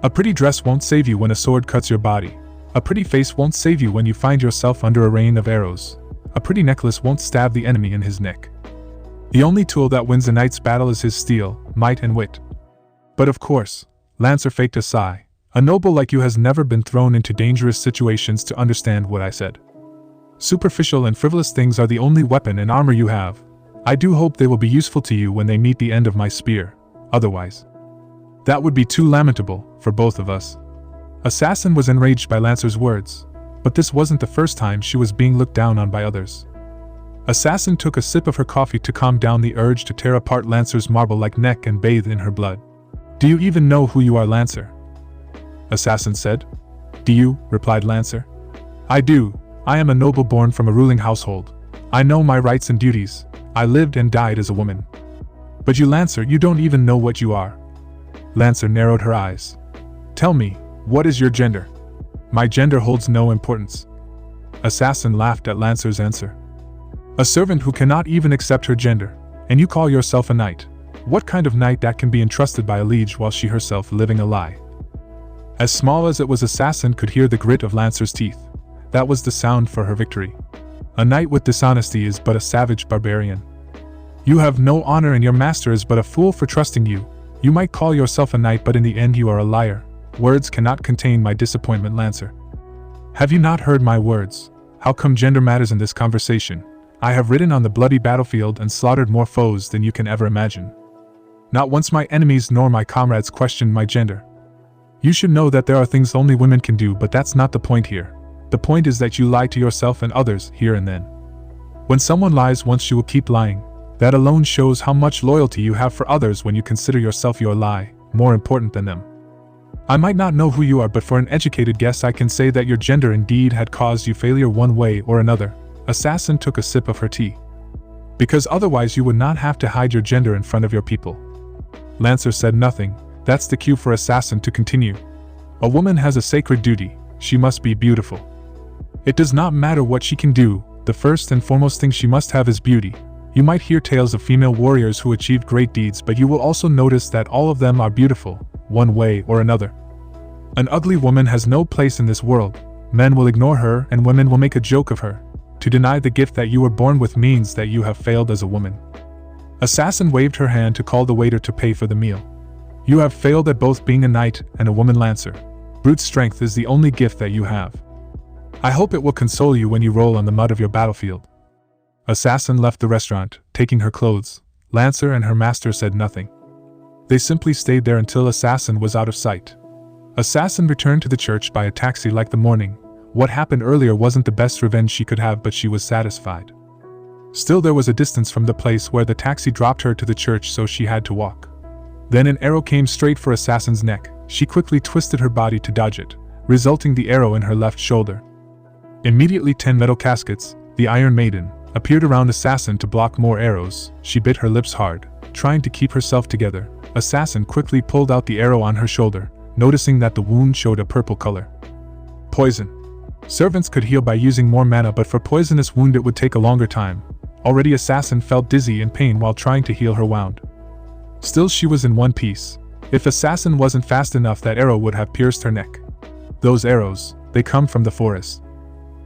A pretty dress won't save you when a sword cuts your body. A pretty face won't save you when you find yourself under a rain of arrows. A pretty necklace won't stab the enemy in his neck. The only tool that wins a knight's battle is his steel, might and wit. But of course, Lancer faked a sigh. A noble like you has never been thrown into dangerous situations to understand what I said. Superficial and frivolous things are the only weapon and armor you have. I do hope they will be useful to you when they meet the end of my spear. Otherwise, that would be too lamentable for both of us. Assassin was enraged by Lancer's words, but this wasn't the first time she was being looked down on by others. Assassin took a sip of her coffee to calm down the urge to tear apart Lancer's marble-like neck and bathe in her blood. Do you even know who you are, Lancer? Assassin said. Do you? Replied Lancer. I do. I am a noble born from a ruling household. I know my rights and duties. I lived and died as a woman. But you, Lancer, you don't even know what you are. Lancer narrowed her eyes. Tell me, what is your gender? My gender holds no importance. Assassin laughed at Lancer's answer. A servant who cannot even accept her gender, and you call yourself a knight. What kind of knight that can be entrusted by a liege while she herself living a lie? As small as it was, Assassin could hear the grit of Lancer's teeth. That was the sound for her victory. A knight with dishonesty is but a savage barbarian. You have no honor and your master is but a fool for trusting you. You might call yourself a knight, but in the end you are a liar. Words cannot contain my disappointment, Lancer. Have you not heard my words? How come gender matters in this conversation? I have ridden on the bloody battlefield and slaughtered more foes than you can ever imagine. Not once my enemies nor my comrades questioned my gender. You should know that there are things only women can do, but that's not the point here. The point is that you lie to yourself and others here and then. When someone lies once, she will keep lying. That alone shows how much loyalty you have for others when you consider yourself, your lie, more important than them. I might not know who you are, but for an educated guess I can say that your gender indeed had caused you failure one way or another. Assassin took a sip of her tea. Because otherwise you would not have to hide your gender in front of your people. Lancer said nothing. That's the cue for Assassin to continue. A woman has a sacred duty. She must be beautiful. It does not matter what she can do, the first and foremost thing she must have is beauty. You might hear tales of female warriors who achieved great deeds, but you will also notice that all of them are beautiful, one way or another. An ugly woman has no place in this world. Men will ignore her and women will make a joke of her. To deny the gift that you were born with means that you have failed as a woman. Assassin waved her hand to call the waiter to pay for the meal. You have failed at both being a knight and a woman, Lancer. Brute strength is the only gift that you have. I hope it will console you when you roll on the mud of your battlefield. Assassin left the restaurant, taking her clothes. Lancer and her master said nothing. They simply stayed there until Assassin was out of sight. Assassin returned to the church by a taxi like the morning. What happened earlier wasn't the best revenge she could have, but she was satisfied. Still, there was a distance from the place where the taxi dropped her to the church, so she had to walk. Then an arrow came straight for Assassin's neck. She quickly twisted her body to dodge it, resulting the arrow in her left shoulder. Immediately 10 metal caskets, the Iron Maiden, appeared around Assassin to block more arrows. She bit her lips hard, trying to keep herself together. Assassin quickly pulled out the arrow on her shoulder, noticing that the wound showed a purple color. Poison. Servants could heal by using more mana, but for poisonous wound it would take a longer time. Already Assassin felt dizzy in pain while trying to heal her wound. Still, she was in one piece. If Assassin wasn't fast enough, that arrow would have pierced her neck. Those arrows, they come from the forest.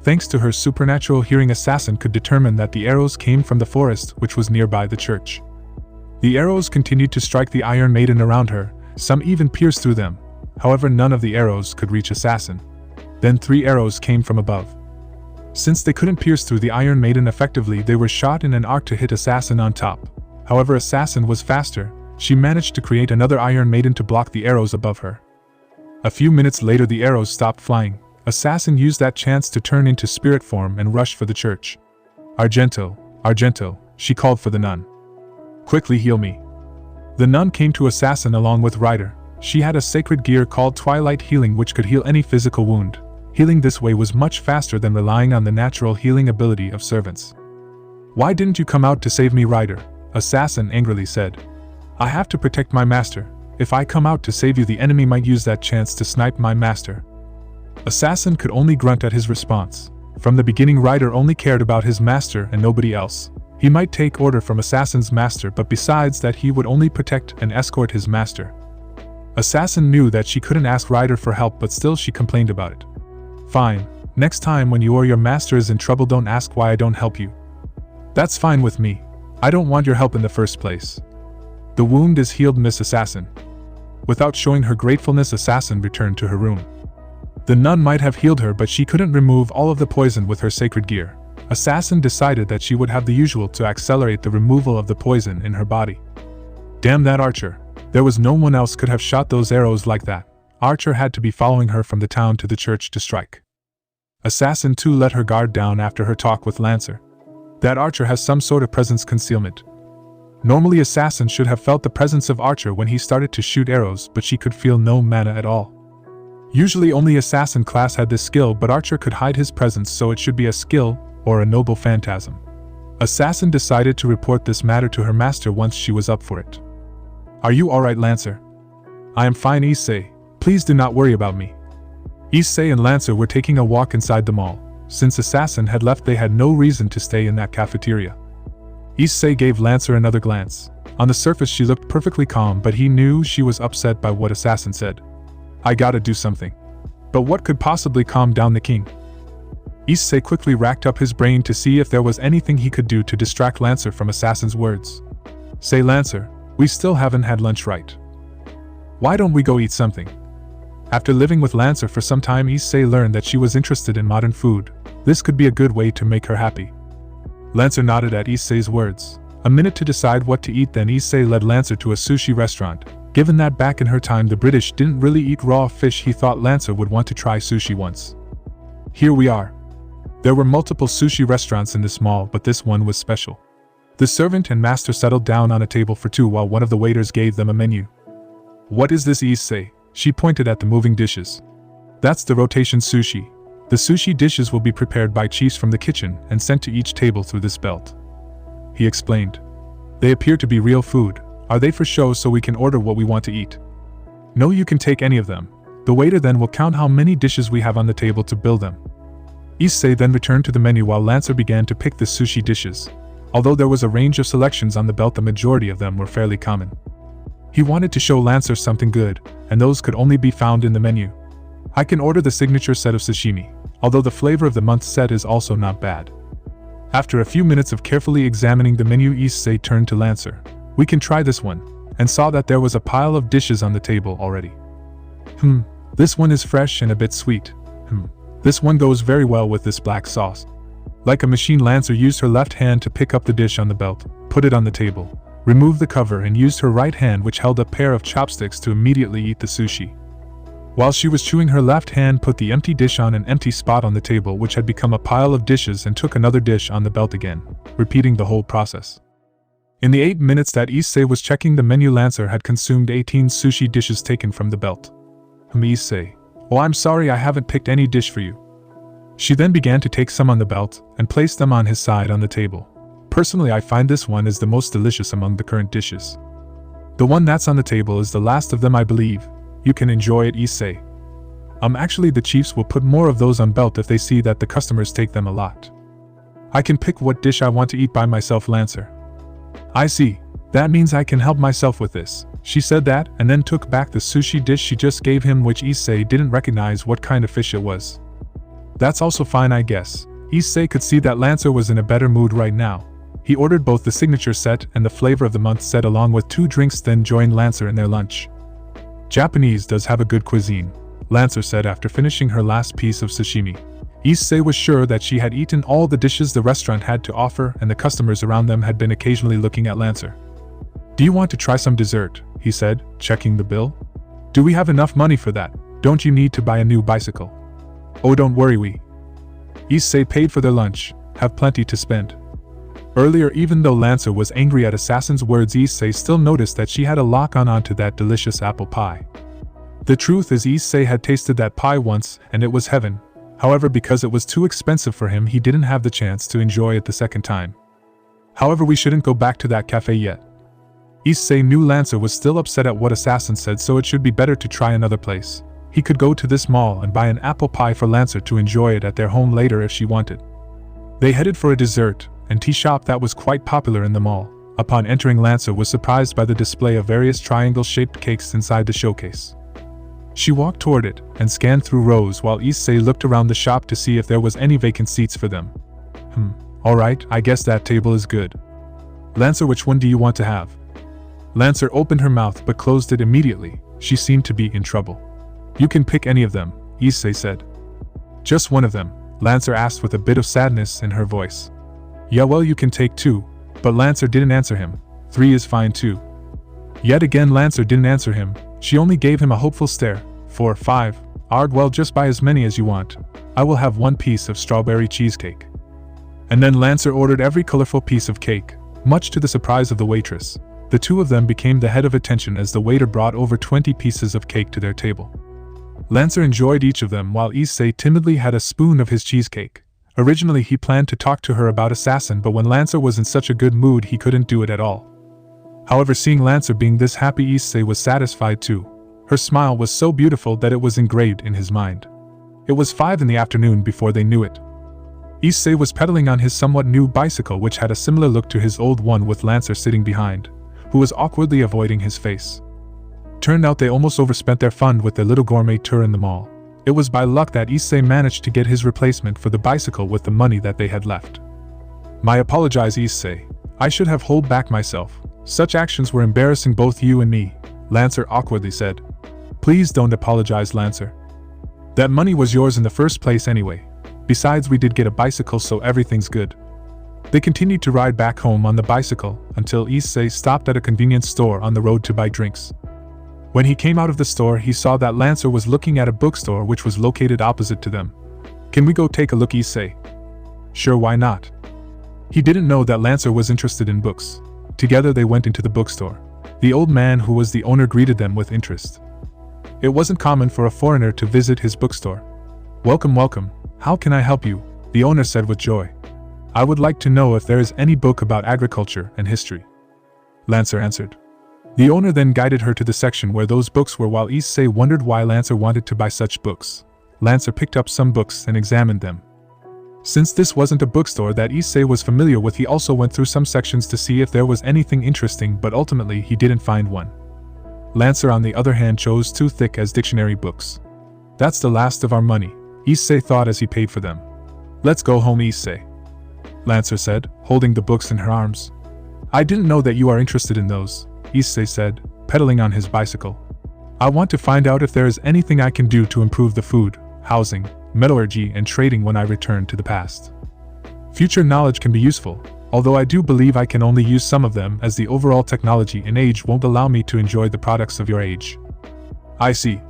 Thanks to her supernatural hearing, Assassin could determine that the arrows came from the forest, which was nearby the church. The arrows continued to strike the Iron Maiden around her, some even pierced through them. However, none of the arrows could reach Assassin. Then 3 arrows came from above. Since they couldn't pierce through the Iron Maiden effectively, they were shot in an arc to hit Assassin on top. However, Assassin was faster. She managed to create another Iron Maiden to block the arrows above her. A few minutes later, the arrows stopped flying. Assassin used that chance to turn into spirit form and rush for the church. Argento, Argento, she called for the nun. Quickly heal me. The nun came to Assassin along with Ryder. She had a sacred gear called Twilight Healing which could heal any physical wound. Healing this way was much faster than relying on the natural healing ability of servants. "Why didn't you come out to save me, Ryder?" Assassin angrily said. "I have to protect my master. If I come out to save you, the enemy might use that chance to snipe my master." Assassin could only grunt at his response. From the beginning, Ryder only cared about his master and nobody else. He might take order from Assassin's master, but besides that, he would only protect and escort his master. Assassin knew that she couldn't ask Ryder for help, but still she complained about it. "Fine. Next time when you or your master is in trouble, don't ask why I don't help you." "That's fine with me. I don't want your help in the first place." "The wound is healed, Miss Assassin." Without showing her gratefulness, Assassin returned to her room. The nun might have healed her, but she couldn't remove all of the poison with her sacred gear. Assassin decided that she would have the usual to accelerate the removal of the poison in her body. Damn that Archer. There was no one else could have shot those arrows like that. Archer had to be following her from the town to the church to strike. Assassin too let her guard down after her talk with Lancer. That Archer has some sort of presence concealment. Normally Assassin should have felt the presence of Archer when he started to shoot arrows, but she could feel no mana at all. Usually only Assassin class had this skill, but Archer could hide his presence, so it should be a skill, or a noble phantasm. Assassin decided to report this matter to her master once she was up for it. "Are you alright, Lancer?" "I am fine, Issei. Please do not worry about me." Issei and Lancer were taking a walk inside the mall. Since Assassin had left, they had no reason to stay in that cafeteria. Issei gave Lancer another glance. On the surface she looked perfectly calm, but he knew she was upset by what Assassin said. "I gotta do something." But what could possibly calm down the king? Issei quickly racked up his brain to see if there was anything he could do to distract Lancer from Assassin's words. "Say, Lancer, we still haven't had lunch, right? Why don't we go eat something?" After living with Lancer for some time, Issei learned that she was interested in modern food. This could be a good way to make her happy. Lancer nodded at Issei's words. A minute to decide what to eat, then Issei led Lancer to a sushi restaurant. Given that back in her time the British didn't really eat raw fish, he thought Lancer would want to try sushi once. Here we are. There were multiple sushi restaurants in this mall, but this one was special. The servant and master settled down on a table for two while one of the waiters gave them a menu. "What is this, Issei?" She pointed at the moving dishes. "That's the rotation sushi. The sushi dishes will be prepared by chiefs from the kitchen and sent to each table through this belt," he explained. "They appear to be real food. Are they for show so we can order what we want to eat?" "No, you can take any of them. The waiter then will count how many dishes we have on the table to bill them." Issei then returned to the menu while Lancer began to pick the sushi dishes. Although there was a range of selections on the belt, the majority of them were fairly common. He wanted to show Lancer something good, and those could only be found in the menu. "I can order the signature set of sashimi, although the flavor of the month set is also not bad." After a few minutes of carefully examining the menu, Issei turned to Lancer. "We can try this one," and saw that there was a pile of dishes on the table already. This one is fresh and a bit sweet. This one goes very well with this black sauce." Like a machine, Lancer used her left hand to pick up the dish on the belt, put it on the table, removed the cover, and used her right hand, which held a pair of chopsticks, to immediately eat the sushi. While she was chewing, her left hand put the empty dish on an empty spot on the table, which had become a pile of dishes, and took another dish on the belt again, repeating the whole process. In the 8 minutes that Issei was checking the menu, Lancer had consumed 18 sushi dishes taken from the belt. Issei, "Oh, I'm sorry, I haven't picked any dish for you." She then began to take some on the belt and place them on his side on the table. "Personally, I find this one is the most delicious among the current dishes. The one that's on the table is the last of them, I believe. You can enjoy it, Issei." Actually, the chiefs will put more of those on belt if they see that the customers take them a lot. "I can pick what dish I want to eat by myself, Lancer." "I see. That means I can help myself with this." She said that, and then took back the sushi dish she just gave him, which Issei didn't recognize what kind of fish it was. "That's also fine, I guess." Issei could see that Lancer was in a better mood right now. He ordered both the signature set and the flavor of the month set along with 2 drinks, then joined Lancer in their lunch. "Japanese does have a good cuisine," Lancer said after finishing her last piece of sashimi. Issei was sure that she had eaten all the dishes the restaurant had to offer, and the customers around them had been occasionally looking at Lancer. "Do you want to try some dessert?" he said, checking the bill. "Do we have enough money for that? Don't you need to buy a new bicycle?" "Oh, don't worry, Issei paid for their lunch, have plenty to spend." Earlier, even though Lancer was angry at Assassin's words, Issei still noticed that she had a lock onto that delicious apple pie. The truth is, Issei had tasted that pie once, and it was heaven. However, because it was too expensive for him, he didn't have the chance to enjoy it the second time. However, we shouldn't go back to that cafe yet. Issei knew Lancer was still upset at what Assassin said, so it should be better to try another place. He could go to this mall and buy an apple pie for Lancer to enjoy it at their home later if she wanted. They headed for a dessert and tea shop that was quite popular in the mall. Upon entering, Lancer was surprised by the display of various triangle-shaped cakes inside the showcase. She walked toward it and scanned through rows while Issei looked around the shop to see if there was any vacant seats for them. Alright, I guess that table is good. Lancer, which one do you want to have? Lancer opened her mouth but closed it immediately. She seemed to be in trouble. You can pick any of them, Issei said. Just one of them? Lancer asked with a bit of sadness in her voice. Yeah, well, you can take 2, but Lancer didn't answer him. 3 is fine too. Yet again Lancer didn't answer him. She only gave him a hopeful stare. 4, 5. Well, just buy as many as you want. I will have 1 piece of strawberry cheesecake. And then Lancer ordered every colorful piece of cake, much to the surprise of the waitress. The two of them became the head of attention as the waiter brought over 20 pieces of cake to their table. Lancer enjoyed each of them while Issei timidly had a spoon of his cheesecake. Originally he planned to talk to her about Assassin, but when Lancer was in such a good mood he couldn't do it at all. However, seeing Lancer being this happy, Issei was satisfied too. Her smile was so beautiful that it was engraved in his mind. It was 5 in the afternoon before they knew it. Issei was pedaling on his somewhat new bicycle, which had a similar look to his old one, with Lancer sitting behind, who was awkwardly avoiding his face. Turned out they almost overspent their fund with their little gourmet tour in the mall. It was by luck that Issei managed to get his replacement for the bicycle with the money that they had left. My apologies, Issei. I should have held back myself. Such actions were embarrassing both you and me, Lancer awkwardly said. Please don't apologize, Lancer. That money was yours in the first place anyway. Besides, we did get a bicycle, so everything's good. They continued to ride back home on the bicycle until Issei stopped at a convenience store on the road to buy drinks. When he came out of the store, he saw that Lancer was looking at a bookstore which was located opposite to them. Can we go take a look, Issei? Sure, why not? He didn't know that Lancer was interested in books. Together they went into the bookstore. The old man who was the owner greeted them with interest. It wasn't common for a foreigner to visit his bookstore. Welcome, welcome. How can I help you? The owner said with joy. I would like to know if there is any book about agriculture and history. Lancer answered. The owner then guided her to the section where those books were, while Issei wondered why Lancer wanted to buy such books. Lancer picked up some books and examined them. Since this wasn't a bookstore that Issei was familiar with, he also went through some sections to see if there was anything interesting, but ultimately he didn't find one. Lancer, on the other hand, chose 2 thick as dictionary books. That's the last of our money, Issei thought as he paid for them. Let's go home, Issei, Lancer said, holding the books in her arms. I didn't know that you are interested in those, Issei said, pedaling on his bicycle. I want to find out if there is anything I can do to improve the food, housing, metallurgy, and trading when I return to the past. Future knowledge can be useful, although I do believe I can only use some of them, as the overall technology and age won't allow me to enjoy the products of your age. I see.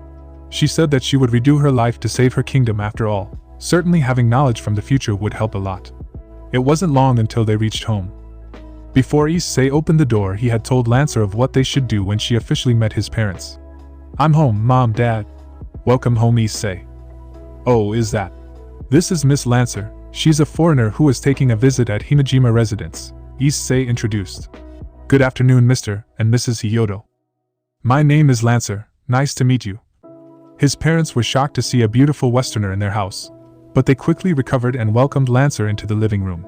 She said that she would redo her life to save her kingdom after all. Certainly having knowledge from the future would help a lot. It wasn't long until they reached home. Before Issei opened the door, he had told Lancer of what they should do when she officially met his parents. I'm home, Mom, Dad. Welcome home, Issei. Oh, is that? This is Miss Lancer. She's a foreigner who is taking a visit at Himejima residence, Issei introduced. Good afternoon, Mr. and Mrs. Hyodo. My name is Lancer. Nice to meet you. His parents were shocked to see a beautiful Westerner in their house, but they quickly recovered and welcomed Lancer into the living room.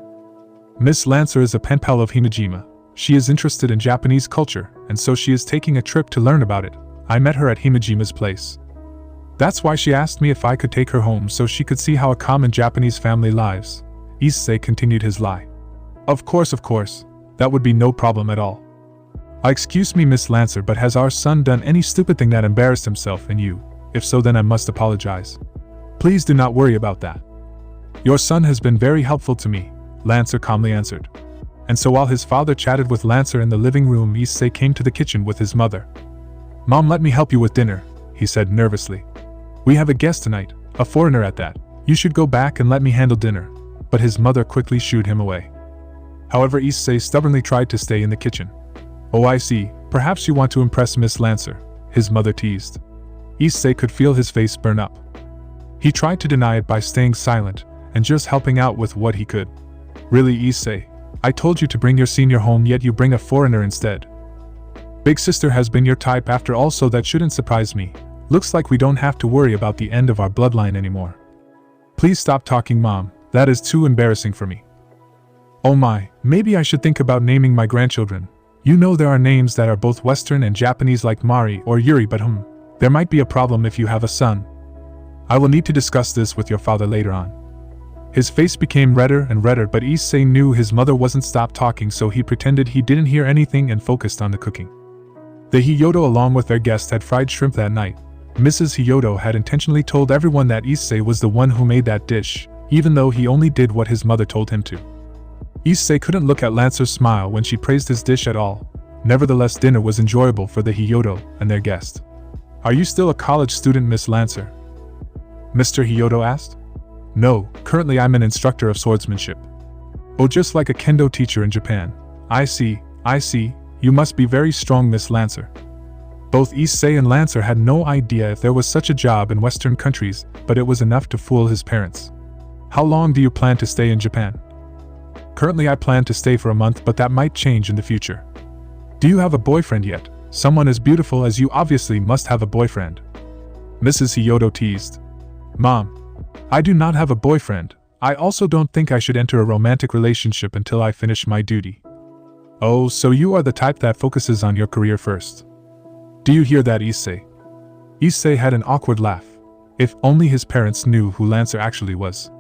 Miss Lancer is a pen pal of Himejima. She is interested in Japanese culture, and so she is taking a trip to learn about it. I met her at Himejima's place. That's why she asked me if I could take her home so she could see how a common Japanese family lives. Issei continued his lie. Of course, that would be no problem at all. Excuse me, Miss Lancer, but has our son done any stupid thing that embarrassed himself and you? If so, then I must apologize. Please do not worry about that. Your son has been very helpful to me, Lancer calmly answered. And so while his father chatted with Lancer in the living room, Issei came to the kitchen with his mother. Mom, let me help you with dinner, he said nervously. We have a guest tonight, a foreigner at that. You should go back and let me handle dinner. But his mother quickly shooed him away. However, Issei stubbornly tried to stay in the kitchen. Oh, I see, perhaps you want to impress Miss Lancer, his mother teased. Issei could feel his face burn up. He tried to deny it by staying silent and just helping out with what he could. Really, Issei, I told you to bring your senior home, yet you bring a foreigner instead. Big sister has been your type after all, so that shouldn't surprise me. Looks like we don't have to worry about the end of our bloodline anymore. Please stop talking, Mom. That is too embarrassing for me. Oh my, maybe I should think about naming my grandchildren. You know there are names that are both Western and Japanese like Mari or Yuri, but there might be a problem if you have a son. I will need to discuss this with your father later on. His face became redder and redder, but Issei knew his mother wasn't stopped talking, so he pretended he didn't hear anything and focused on the cooking. The Hyodo along with their guest had fried shrimp that night. Mrs. Hyodo had intentionally told everyone that Issei was the one who made that dish, even though he only did what his mother told him to. Issei couldn't look at Lancer's smile when she praised his dish at all. Nevertheless, dinner was enjoyable for the Hyodo and their guest. Are you still a college student, Miss Lancer? Mr. Hyodo asked. No, currently I'm an instructor of swordsmanship. Oh, just like a kendo teacher in Japan. I see. You must be very strong, Miss Lancer. Both Issei and Lancer had no idea if there was such a job in Western countries, but it was enough to fool his parents. How long do you plan to stay in Japan? Currently I plan to stay for a month, but that might change in the future. Do you have a boyfriend yet? Someone as beautiful as you obviously must have a boyfriend. Mrs. Hyodo teased. Mom, I do not have a boyfriend. I also don't think I should enter a romantic relationship until I finish my duty. Oh, so you are the type that focuses on your career first. Do you hear that, Issei? Issei had an awkward laugh. If only his parents knew who Lancer actually was.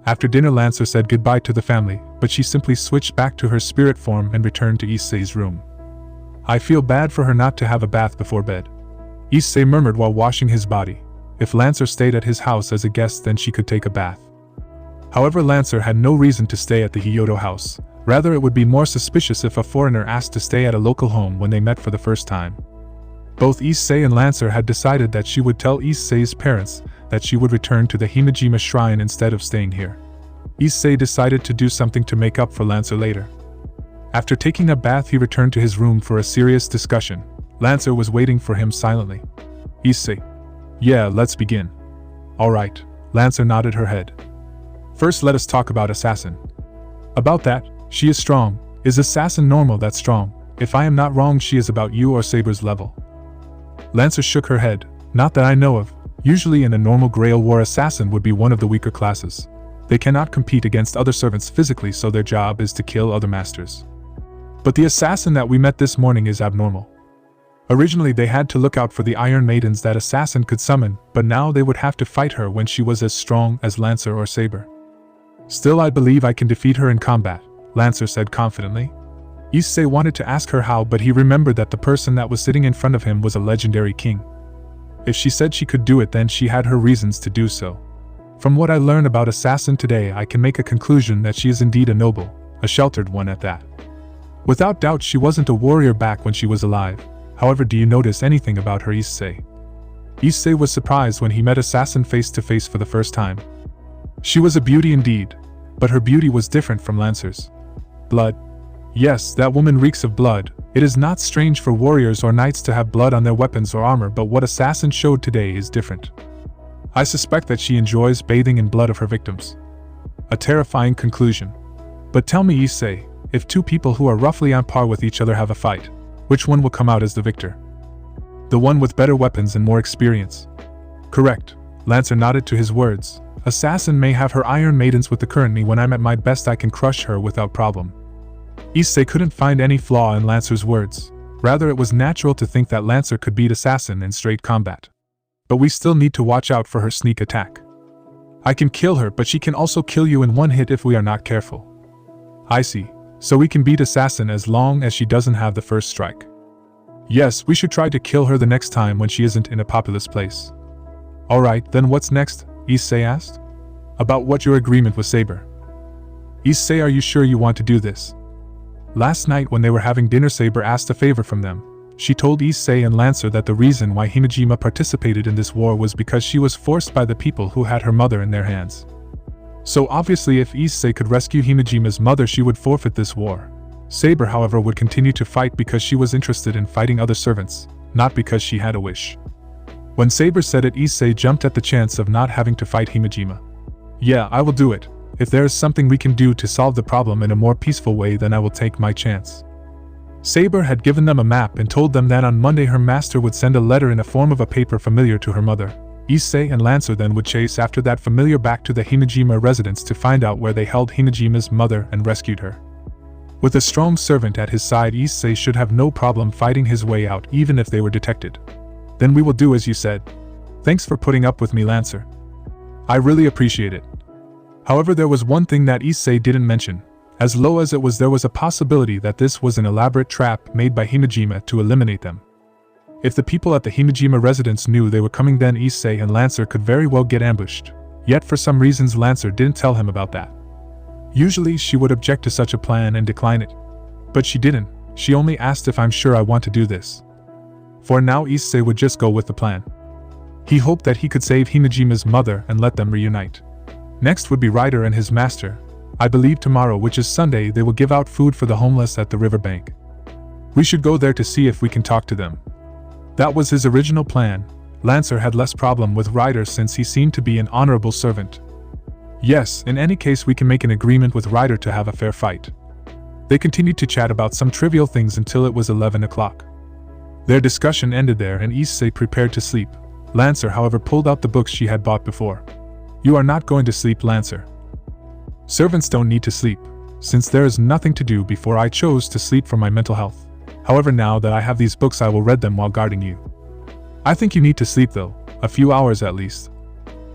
After dinner, Lancer said goodbye to the family, but she simply switched back to her spirit form and returned to Issei's room. I feel bad for her not to have a bath before bed, Issei murmured while washing his body. If Lancer stayed at his house as a guest, then she could take a bath. However, Lancer had no reason to stay at the Hyodo house. Rather, it would be more suspicious if a foreigner asked to stay at a local home when they met for the first time. Both Issei and Lancer had decided that she would tell Issei's parents that she would return to the Himejima shrine instead of staying here. Issei decided to do something to make up for Lancer later. After taking a bath, he returned to his room for a serious discussion. Lancer was waiting for him silently. Issei. Yeah, let's begin. Alright, Lancer nodded her head. First, let us talk about Assassin. About that, she is strong. Is Assassin normal that strong? If I am not wrong, she is about you or Saber's level. Lancer shook her head. Not that I know of. Usually in a normal Grail War, Assassin would be one of the weaker classes. They cannot compete against other servants physically, so their job is to kill other masters. But the Assassin that we met this morning is abnormal. Originally they had to look out for the Iron Maidens that Assassin could summon, but now they would have to fight her when she was as strong as Lancer or Saber. Still, I believe I can defeat her in combat, Lancer said confidently. Issei wanted to ask her how, but he remembered that the person that was sitting in front of him was a legendary king. If she said she could do it, then she had her reasons to do so. From what I learned about Assassin today, I can make a conclusion that she is indeed a noble, a sheltered one at that. Without doubt, she wasn't a warrior back when she was alive. However, do you notice anything about her, Issei? Issei was surprised when he met Assassin face to face for the first time. She was a beauty indeed, but her beauty was different from Lancer's. Blood. Yes, that woman reeks of blood. It is not strange for warriors or knights to have blood on their weapons or armor, but what Assassin showed today is different. I suspect that she enjoys bathing in blood of her victims. A terrifying conclusion. But tell me, Issei, if two people who are roughly on par with each other have a fight, which one will come out as the victor? The one with better weapons and more experience. Correct. Lancer nodded to his words. Assassin may have her Iron Maidens with the currently. When I'm at my best, I can crush her without problem. Issei couldn't find any flaw in Lancer's words. Rather, it was natural to think that Lancer could beat Assassin in straight combat. But we still need to watch out for her sneak attack. I can kill her, but she can also kill you in one hit if we are not careful. I see. So we can beat Assassin as long as she doesn't have the first strike. Yes, we should try to kill her the next time when she isn't in a populous place. Alright, then what's next? Issei asked. About what your agreement with Saber. Issei, are you sure you want to do this? Last night when they were having dinner, Saber asked a favor from them. She told Issei and Lancer that the reason why Himejima participated in this war was because she was forced by the people who had her mother in their hands. So obviously if Issei could rescue Himejima's mother, she would forfeit this war. Saber, however, would continue to fight because she was interested in fighting other servants, not because she had a wish. When Saber said it, Issei jumped at the chance of not having to fight Himejima. Yeah, I will do it. If there is something we can do to solve the problem in a more peaceful way, then I will take my chance. Saber had given them a map and told them that on Monday her master would send a letter in a form of a paper familiar to her mother. Issei and Lancer then would chase after that familiar back to the Hinajima residence to find out where they held Hinajima's mother and rescued her. With a strong servant at his side, Issei should have no problem fighting his way out even if they were detected. Then we will do as you said. Thanks for putting up with me, Lancer. I really appreciate it. However, there was one thing that Issei didn't mention. As low as it was, there was a possibility that this was an elaborate trap made by Hinajima to eliminate them. If the people at the Hinajima residence knew they were coming, then Issei and Lancer could very well get ambushed. Yet for some reasons Lancer didn't tell him about that. Usually she would object to such a plan and decline it. But she didn't. She only asked if I'm sure I want to do this. For now Issei would just go with the plan. He hoped that he could save Hinajima's mother and let them reunite. Next would be Ryder and his master. I believe tomorrow, which is Sunday, they will give out food for the homeless at the riverbank. We should go there to see if we can talk to them. That was his original plan. Lancer had less problem with Ryder since he seemed to be an honorable servant. Yes, in any case we can make an agreement with Ryder to have a fair fight. They continued to chat about some trivial things until it was 11 o'clock. Their discussion ended there and Issei prepared to sleep. Lancer, however, pulled out the books she had bought before. You are not going to sleep, Lancer. Servants don't need to sleep, since there is nothing to do. Before I chose to sleep for my mental health. However, now that I have these books I will read them while guarding you. I think you need to sleep though, a few hours at least.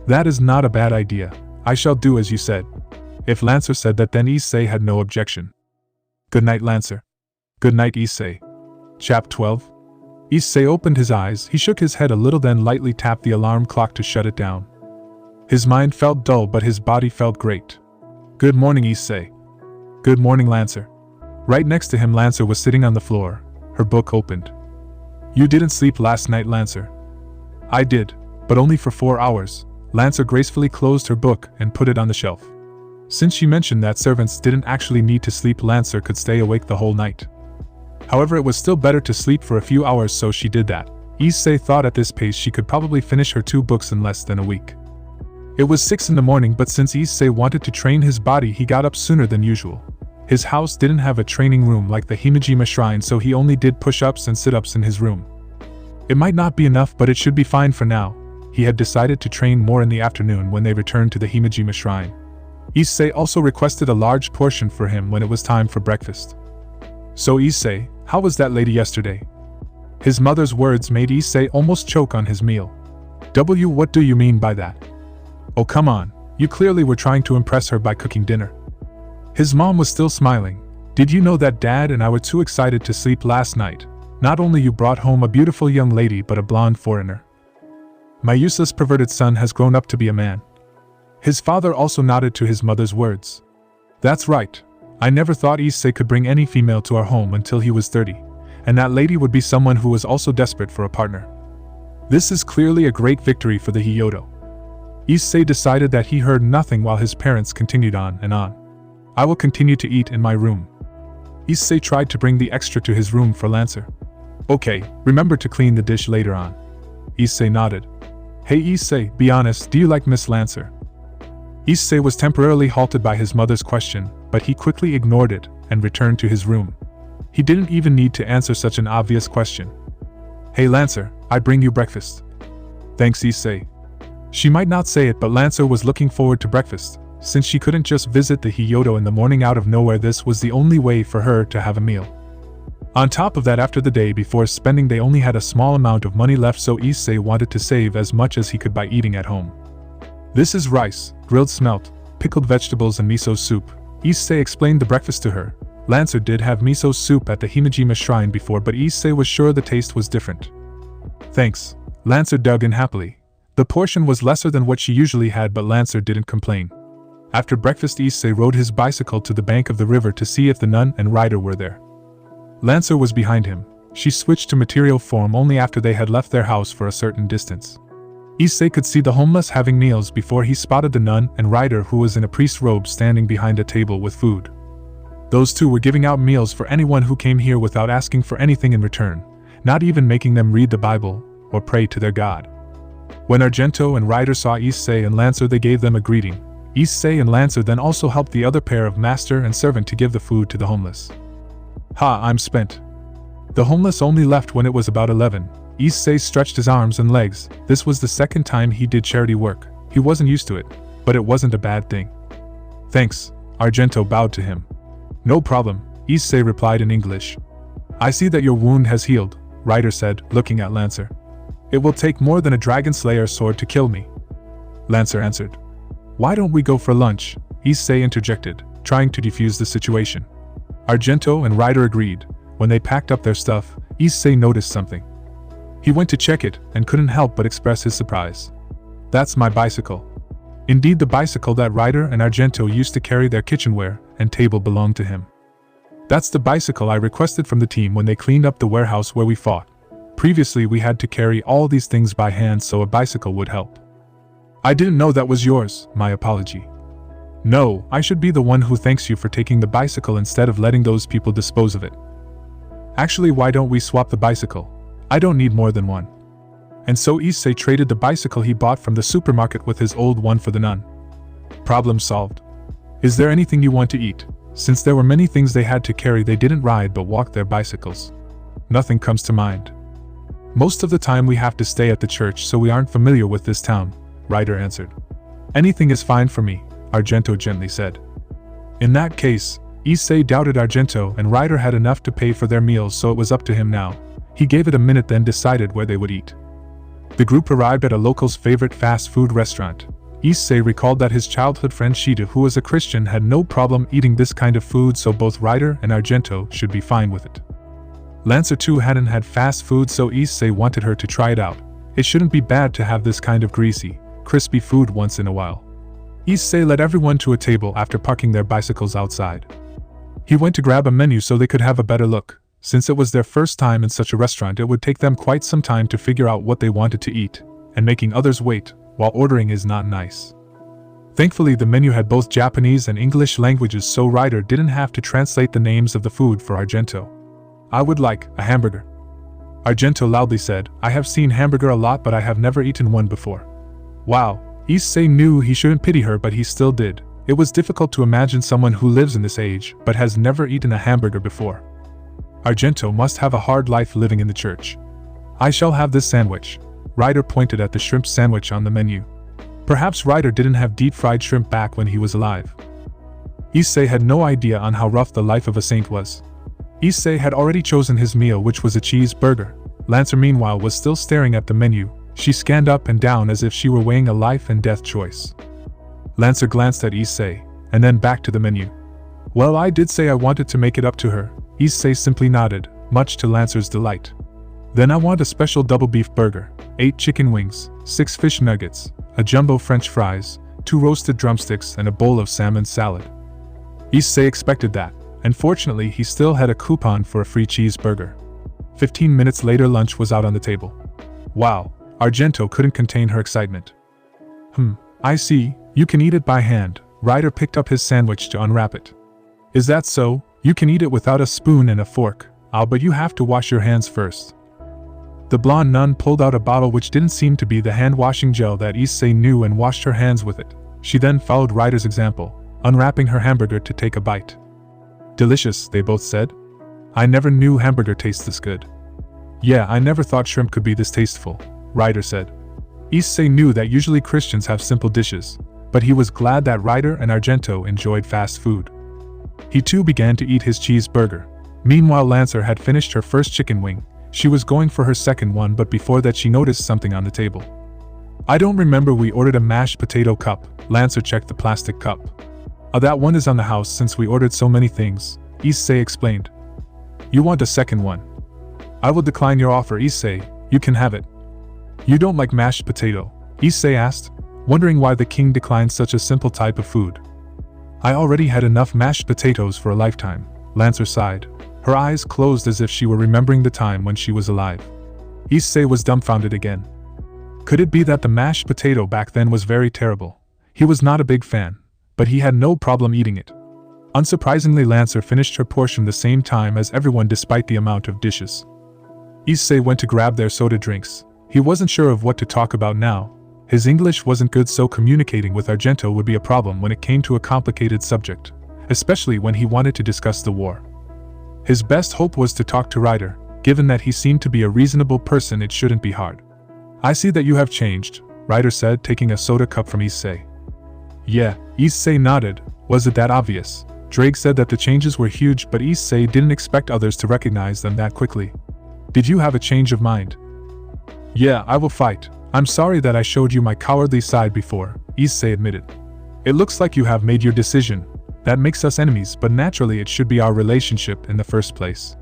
That is not a bad idea. I shall do as you said. If Lancer said that, then Issei had no objection. Good night, Lancer. Good night, Issei. Chap 12. Issei opened his eyes, he shook his head a little, then lightly tapped the alarm clock to shut it down. His mind felt dull but his body felt great. Good morning, Issei. Good morning, Lancer. Right next to him Lancer was sitting on the floor, her book opened. You didn't sleep last night, Lancer. I did, but only for 4 hours. Lancer gracefully closed her book and put it on the shelf. Since she mentioned that servants didn't actually need to sleep, Lancer could stay awake the whole night. However, it was still better to sleep for a few hours, so she did that. Issei thought at this pace she could probably finish her 2 books in less than a week. It was 6 in the morning, but since Issei wanted to train his body, he got up sooner than usual. His house didn't have a training room like the Hinajima shrine, so he only did push-ups and sit-ups in his room. It might not be enough, but it should be fine for now. He had decided to train more in the afternoon when they returned to the Hinajima shrine. Issei also requested a large portion for him when it was time for breakfast. So Issei, how was that lady yesterday? His mother's words made Issei almost choke on his meal. What do you mean by that? Oh come on, you clearly were trying to impress her by cooking dinner. His mom was still smiling. Did you know that Dad and I were too excited to sleep last night? Not only you brought home a beautiful young lady but a blonde foreigner. My useless perverted son has grown up to be a man. His father also nodded to his mother's words. That's right. I never thought Issei could bring any female to our home until he was 30, and that lady would be someone who was also desperate for a partner. This is clearly a great victory for the Hyodo. Issei decided that he heard nothing while his parents continued on and on. I will continue to eat in my room. Issei tried to bring the extra to his room for Lancer. Okay, remember to clean the dish later on. Issei nodded. Hey Issei, be honest, do you like Miss Lancer? Issei was temporarily halted by his mother's question, but he quickly ignored it and returned to his room. He didn't even need to answer such an obvious question. Hey Lancer, I bring you breakfast. Thanks Issei. She might not say it, but Lancer was looking forward to breakfast. Since she couldn't just visit the Hyodo in the morning out of nowhere, this was the only way for her to have a meal. On top of that, after the day before spending, they only had a small amount of money left, so Issei wanted to save as much as he could by eating at home. This is rice, grilled smelt, pickled vegetables and miso soup. Issei explained the breakfast to her. Lancer did have miso soup at the Hinajima shrine before, but Issei was sure the taste was different. Thanks. Lancer dug in happily. The portion was lesser than what she usually had, but Lancer didn't complain. After breakfast, Issei rode his bicycle to the bank of the river to see if the nun and Ryder were there. Lancer was behind him. She switched to material form only after they had left their house for a certain distance. Issei could see the homeless having meals before he spotted the nun and Ryder, who was in a priest's robe, standing behind a table with food. Those two were giving out meals for anyone who came here without asking for anything in return, not even making them read the Bible or pray to their god. When Argento and Ryder saw Issei and Lancer, they gave them a greeting. Issei and Lancer then also helped the other pair of master and servant to give the food to the homeless. Ha, I'm spent. The homeless only left when it was about 11. Issei stretched his arms and legs. This was the second time he did charity work. He wasn't used to it, but it wasn't a bad thing. Thanks, Argento bowed to him. No problem, Issei replied in English. I see that your wound has healed, Ryder said, looking at Lancer. It will take more than a dragon slayer sword to kill me, Lancer answered. Why don't we go for lunch? Issei interjected, trying to defuse the situation. Argento and Ryder agreed. When they packed up their stuff, Issei noticed something. He went to check it and couldn't help but express his surprise. That's my bicycle. Indeed, the bicycle that Ryder and Argento used to carry their kitchenware and table belonged to him. That's the bicycle I requested from the team when they cleaned up the warehouse where we fought. Previously we had to carry all these things by hand, so a bicycle would help. I didn't know that was yours, my apology. No, I should be the one who thanks you for taking the bicycle instead of letting those people dispose of it. Actually, why don't we swap the bicycle? I don't need more than one. And so Issei traded the bicycle he bought from the supermarket with his old one for the nun. Problem solved. Is there anything you want to eat? Since there were many things they had to carry, they didn't ride but walked their bicycles. Nothing comes to mind. Most of the time we have to stay at the church, so we aren't familiar with this town, Ryder answered. Anything is fine for me, Argento gently said. In that case, Issei doubted Argento, and Ryder had enough to pay for their meals, so it was up to him now. He gave it a minute, then decided where they would eat. The group arrived at a local's favorite fast food restaurant. Issei recalled that his childhood friend Shida, who was a Christian, had no problem eating this kind of food, so both Ryder and Argento should be fine with it. Lancer too hadn't had fast food, so Issei wanted her to try it out. It shouldn't be bad to have this kind of greasy, crispy food once in a while. Issei led everyone to a table after parking their bicycles outside. He went to grab a menu so they could have a better look. Since it was their first time in such a restaurant, it would take them quite some time to figure out what they wanted to eat, and making others wait while ordering is not nice. Thankfully, the menu had both Japanese and English languages, so Ryder didn't have to translate the names of the food for Argento. I would like a hamburger, Argento loudly said. I have seen hamburger a lot, but I have never eaten one before. Wow, Issei knew he shouldn't pity her, but he still did. It was difficult to imagine someone who lives in this age but has never eaten a hamburger before. Argento must have a hard life living in the church. I shall have this sandwich. Ryder pointed at the shrimp sandwich on the menu. Perhaps Ryder didn't have deep-fried shrimp back when he was alive. Issei had no idea on how rough the life of a saint was. Issei had already chosen his meal, which was a cheeseburger. Lancer meanwhile was still staring at the menu. She scanned up and down as if she were weighing a life and death choice. Lancer glanced at Issei, and then back to the menu. Well, I did say I wanted to make it up to her. Issei simply nodded, much to Lancer's delight. Then I want a special double beef burger, 8 chicken wings, 6 fish nuggets, a jumbo French fries, 2 roasted drumsticks, and a bowl of salmon salad. Issei expected that, and fortunately he still had a coupon for a free cheeseburger. 15 minutes later, lunch was out on the table. Wow, Argento couldn't contain her excitement. I see, you can eat it by hand. Ryder picked up his sandwich to unwrap it. Is that so? You can eat it without a spoon and a fork. But you have to wash your hands first. The blonde nun pulled out a bottle which didn't seem to be the hand-washing gel that Issei knew and washed her hands with it. She then followed Ryder's example, unwrapping her hamburger to take a bite. Delicious, they both said. I never knew hamburger tastes this good. Yeah, I never thought shrimp could be this tasteful, Ryder said. Issei knew that usually Christians have simple dishes, but he was glad that Ryder and Argento enjoyed fast food. He too began to eat his cheeseburger. Meanwhile, Lancer had finished her first chicken wing. She was going for her second one, but before that she noticed something on the table. I don't remember we ordered a mashed potato cup. Lancer checked the plastic cup. That one is on the house since we ordered so many things, Issei explained. You want a second one? I will decline your offer, Issei. You can have it. You don't like mashed potato? Issei asked, wondering why the king declined such a simple type of food. I already had enough mashed potatoes for a lifetime, Lancer sighed. Her eyes closed as if she were remembering the time when she was alive. Issei was dumbfounded again. Could it be that the mashed potato back then was very terrible? He was not a big fan, but he had no problem eating it. Unsurprisingly, Lancer finished her portion the same time as everyone despite the amount of dishes. Issei went to grab their soda drinks. He wasn't sure of what to talk about now. His English wasn't good, so communicating with Argento would be a problem when it came to a complicated subject, especially when he wanted to discuss the war. His best hope was to talk to Ryder. Given that he seemed to be a reasonable person, it shouldn't be hard. "I see that you have changed," Ryder said, taking a soda cup from Issei. "Yeah," Issei nodded. "Was it that obvious?" Drake said that the changes were huge, but Issei didn't expect others to recognize them that quickly. "Did you have a change of mind?" "Yeah, I will fight. I'm sorry that I showed you my cowardly side before," Issei admitted. "It looks like you have made your decision. That makes us enemies, but naturally it should be our relationship in the first place.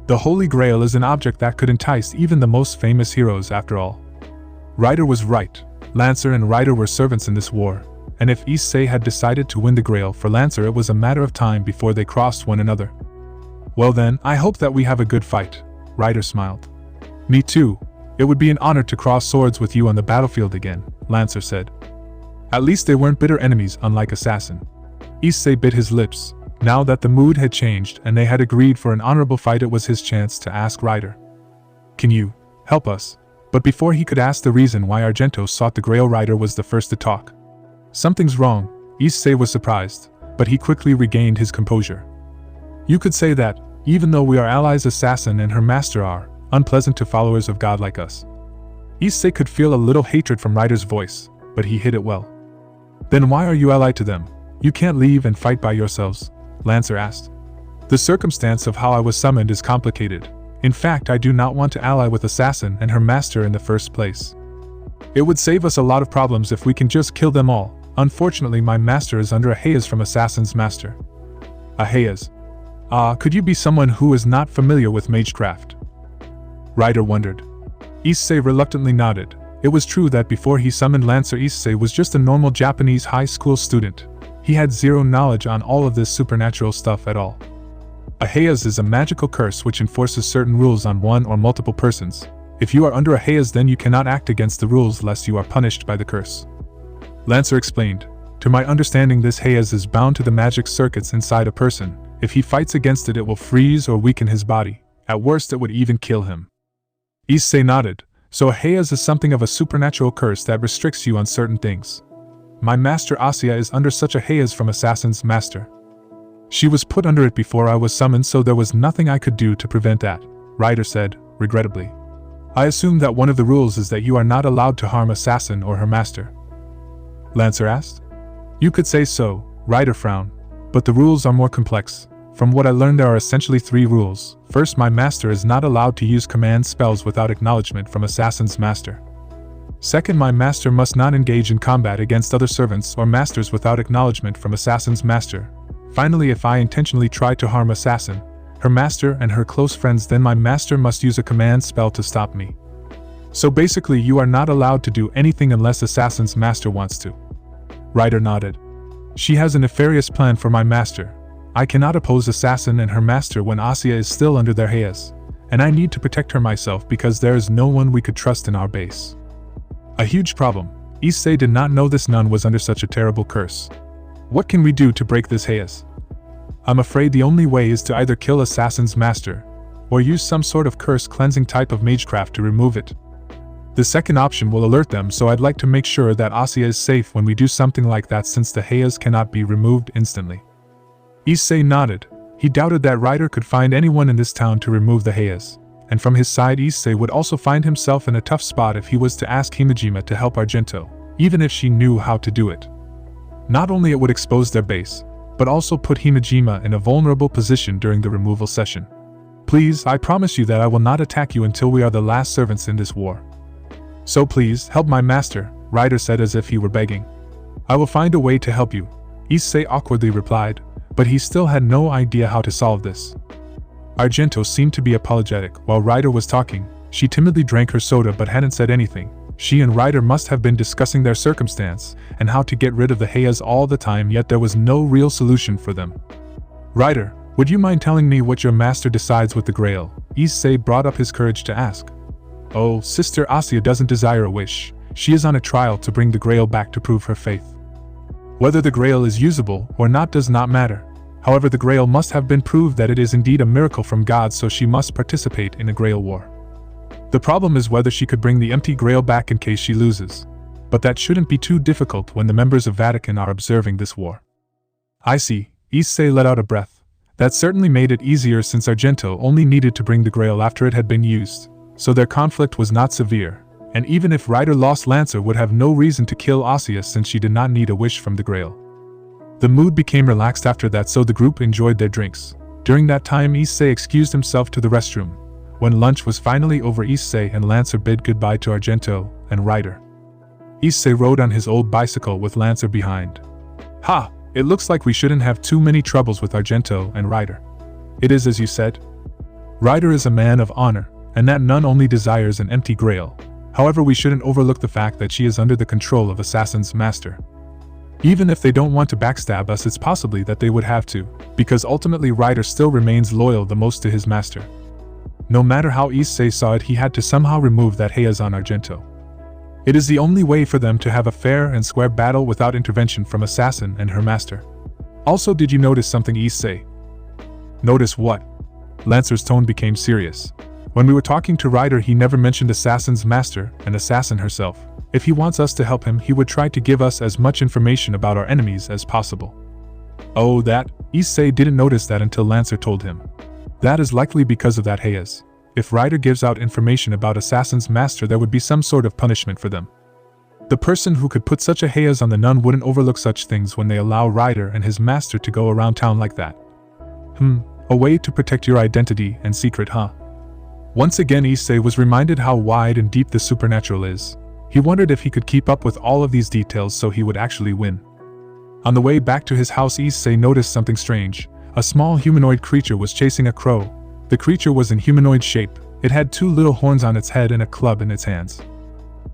The Holy Grail is an object that could entice even the most famous heroes after all." Ryder was right. Lancer and Ryder were servants in this war, and if Issei had decided to win the Grail for Lancer, it was a matter of time before they crossed one another. "Well then, I hope that we have a good fight," Ryder smiled. "Me too. It would be an honor to cross swords with you on the battlefield again," Lancer said. At least they weren't bitter enemies, unlike Assassin. Issei bit his lips. Now that the mood had changed and they had agreed for an honorable fight, it was his chance to ask Ryder, "Can you help us?" But before he could ask the reason why Argento sought the Grail, Ryder was the first to talk. "Something's wrong." Issei was surprised, but he quickly regained his composure. "You could say that, even though we are allies, Assassin and her master are unpleasant to followers of God like us." Issei could feel a little hatred from Ryder's voice, but he hid it well. "Then why are you allied to them? You can't leave and fight by yourselves?" Lancer asked. "The circumstance of how I was summoned is complicated. In fact, I do not want to ally with Assassin and her master in the first place. It would save us a lot of problems if we can just kill them all. Unfortunately, my master is under a haze from Assassin's master." "A haze? Could you be someone who is not familiar with magecraft?" Ryder wondered. Issei reluctantly nodded. It was true that before he summoned Lancer, Issei was just a normal Japanese high school student. He had zero knowledge on all of this supernatural stuff at all. A haze is a magical curse which enforces certain rules on one or multiple persons. If you are under a haze, then you cannot act against the rules lest you are punished by the curse. Lancer explained. "To my understanding, this haze is bound to the magic circuits inside a person. If he fights against it, it will freeze or weaken his body. At worst, it would even kill him." Issei nodded. "So a haze is something of a supernatural curse that restricts you on certain things. My master Artoria is under such a haze from Assassin's master. She was put under it before I was summoned, so there was nothing I could do to prevent that," Ryder said, regrettably. "I assume that one of the rules is that you are not allowed to harm Assassin or her master?" Lancer asked. "You could say so," Ryder frowned, "but the rules are more complex. From what I learned, there are essentially 3 rules. First, my master is not allowed to use command spells without acknowledgement from Assassin's master. Second, my master must not engage in combat against other servants or masters without acknowledgement from Assassin's master. Finally, if I intentionally try to harm Assassin, her master and her close friends, then my master must use a command spell to stop me. So basically, you are not allowed to do anything unless Assassin's master wants to." Ryder nodded. "She has a nefarious plan for my master. I cannot oppose Assassin and her master when Artoria is still under their haze, and I need to protect her myself because there is no one we could trust in our base." A huge problem. Issei did not know this nun was under such a terrible curse. "What can we do to break this haze?" "I'm afraid the only way is to either kill Assassin's master, or use some sort of curse-cleansing type of magecraft to remove it. The second option will alert them, so I'd like to make sure that Artoria is safe when we do something like that, since the haze cannot be removed instantly." Issei nodded. He doubted that Ryder could find anyone in this town to remove the haze. And from his side, Issei would also find himself in a tough spot if he was to ask Himejima to help Argento, even if she knew how to do it. Not only it would expose their base, but also put Himejima in a vulnerable position during the removal session. "Please, I promise you that I will not attack you until we are the last servants in this war. So please, help my master," Ryder said as if he were begging. "I will find a way to help you," Issei awkwardly replied, but he still had no idea how to solve this. Argento seemed to be apologetic while Ryder was talking. She timidly drank her soda but hadn't said anything. She and Ryder must have been discussing their circumstance and how to get rid of the haze all the time, yet there was no real solution for them. "Ryder, would you mind telling me what your master decides with the Grail?" Issei brought up his courage to ask. "Oh, Sister Artoria doesn't desire a wish. She is on a trial to bring the Grail back to prove her faith. Whether the Grail is usable or not does not matter. However, the Grail must have been proved that it is indeed a miracle from God, so she must participate in a Grail war. The problem is whether she could bring the empty Grail back in case she loses." but that shouldn't be too difficult when the members of Vatican are observing this war. I see, Issei let out a breath. That certainly made it easier since Argento only needed to bring the grail after it had been used, so their conflict was not severe, and even if Ryder lost, Lancer would have no reason to kill Ossia since she did not need a wish from the grail. The mood became relaxed after that, so the group enjoyed their drinks. During that time, Issei excused himself to the restroom. When lunch was finally over, Issei and Lancer bid goodbye to Argento and Ryder. Issei rode on his old bicycle with Lancer behind. Ha! It looks like we shouldn't have too many troubles with Argento and Ryder. It is as you said. Ryder is a man of honor, and that none only desires an empty grail. However, we shouldn't overlook the fact that she is under the control of Assassin's Master. Even if they don't want to backstab us, it's possibly that they would have to, because ultimately Ryder still remains loyal the most to his master. No matter how Issei saw it, he had to somehow remove that haze on Argento. It is the only way for them to have a fair and square battle without intervention from Assassin and her master. Also, did you notice something, Issei? Notice what? Lancer's tone became serious. When we were talking to Ryder, he never mentioned Assassin's master and Assassin herself. If he wants us to help him, he would try to give us as much information about our enemies as possible. Oh, that? Issei didn't notice that until Lancer told him. That is likely because of that haze. If Ryder gives out information about Assassin's Master, there would be some sort of punishment for them. The person who could put such a haze on the nun wouldn't overlook such things when they allow Ryder and his master to go around town like that. A way to protect your identity and secret, huh? Once again, Issei was reminded how wide and deep the supernatural is. He wondered if he could keep up with all of these details so he would actually win. On the way back to his house, Issei noticed something strange. A small humanoid creature was chasing a crow. The creature was in humanoid shape. It had 2 little horns on its head and a club in its hands.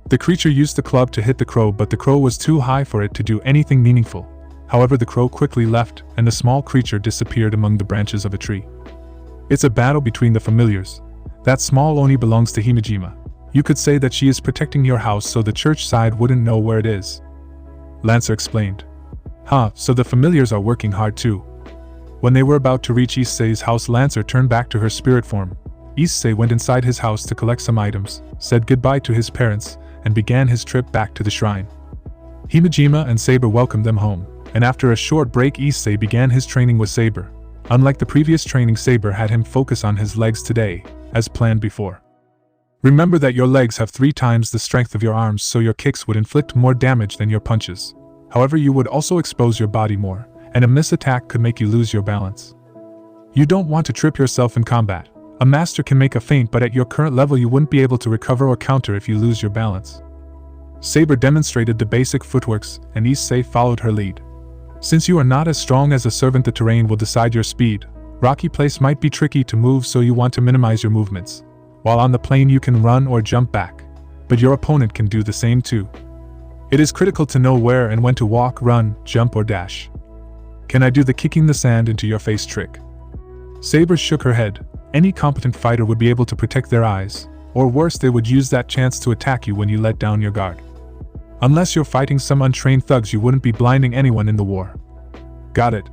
The creature used the club to hit the crow, but the crow was too high for it to do anything meaningful. However, the crow quickly left, and the small creature disappeared among the branches of a tree. It's a battle between the familiars. That small Oni belongs to Himejima. You could say that she is protecting your house so the church side wouldn't know where it is. Lancer explained. So the familiars are working hard too. When they were about to reach Issei's house, Lancer turned back to her spirit form. Issei went inside his house to collect some items, said goodbye to his parents, and began his trip back to the shrine. Himejima and Saber welcomed them home, and after a short break, Issei began his training with Saber. Unlike the previous training, Saber had him focus on his legs today, as planned before. Remember that your legs have 3 times the strength of your arms, so your kicks would inflict more damage than your punches. However, you would also expose your body more, and a miss attack could make you lose your balance. You don't want to trip yourself in combat. A master can make a feint, but at your current level you wouldn't be able to recover or counter if you lose your balance. Saber demonstrated the basic footworks, and Issei followed her lead. Since you are not as strong as a servant, the terrain will decide your speed. Rocky place might be tricky to move, so you want to minimize your movements. While on the plane you can run or jump back, but your opponent can do the same too. It is critical to know where and when to walk, run, jump or dash. Can I do the kicking the sand into your face trick? Saber shook her head. Any competent fighter would be able to protect their eyes, or worse, they would use that chance to attack you when you let down your guard. Unless you're fighting some untrained thugs, you wouldn't be blinding anyone in the war. Got it.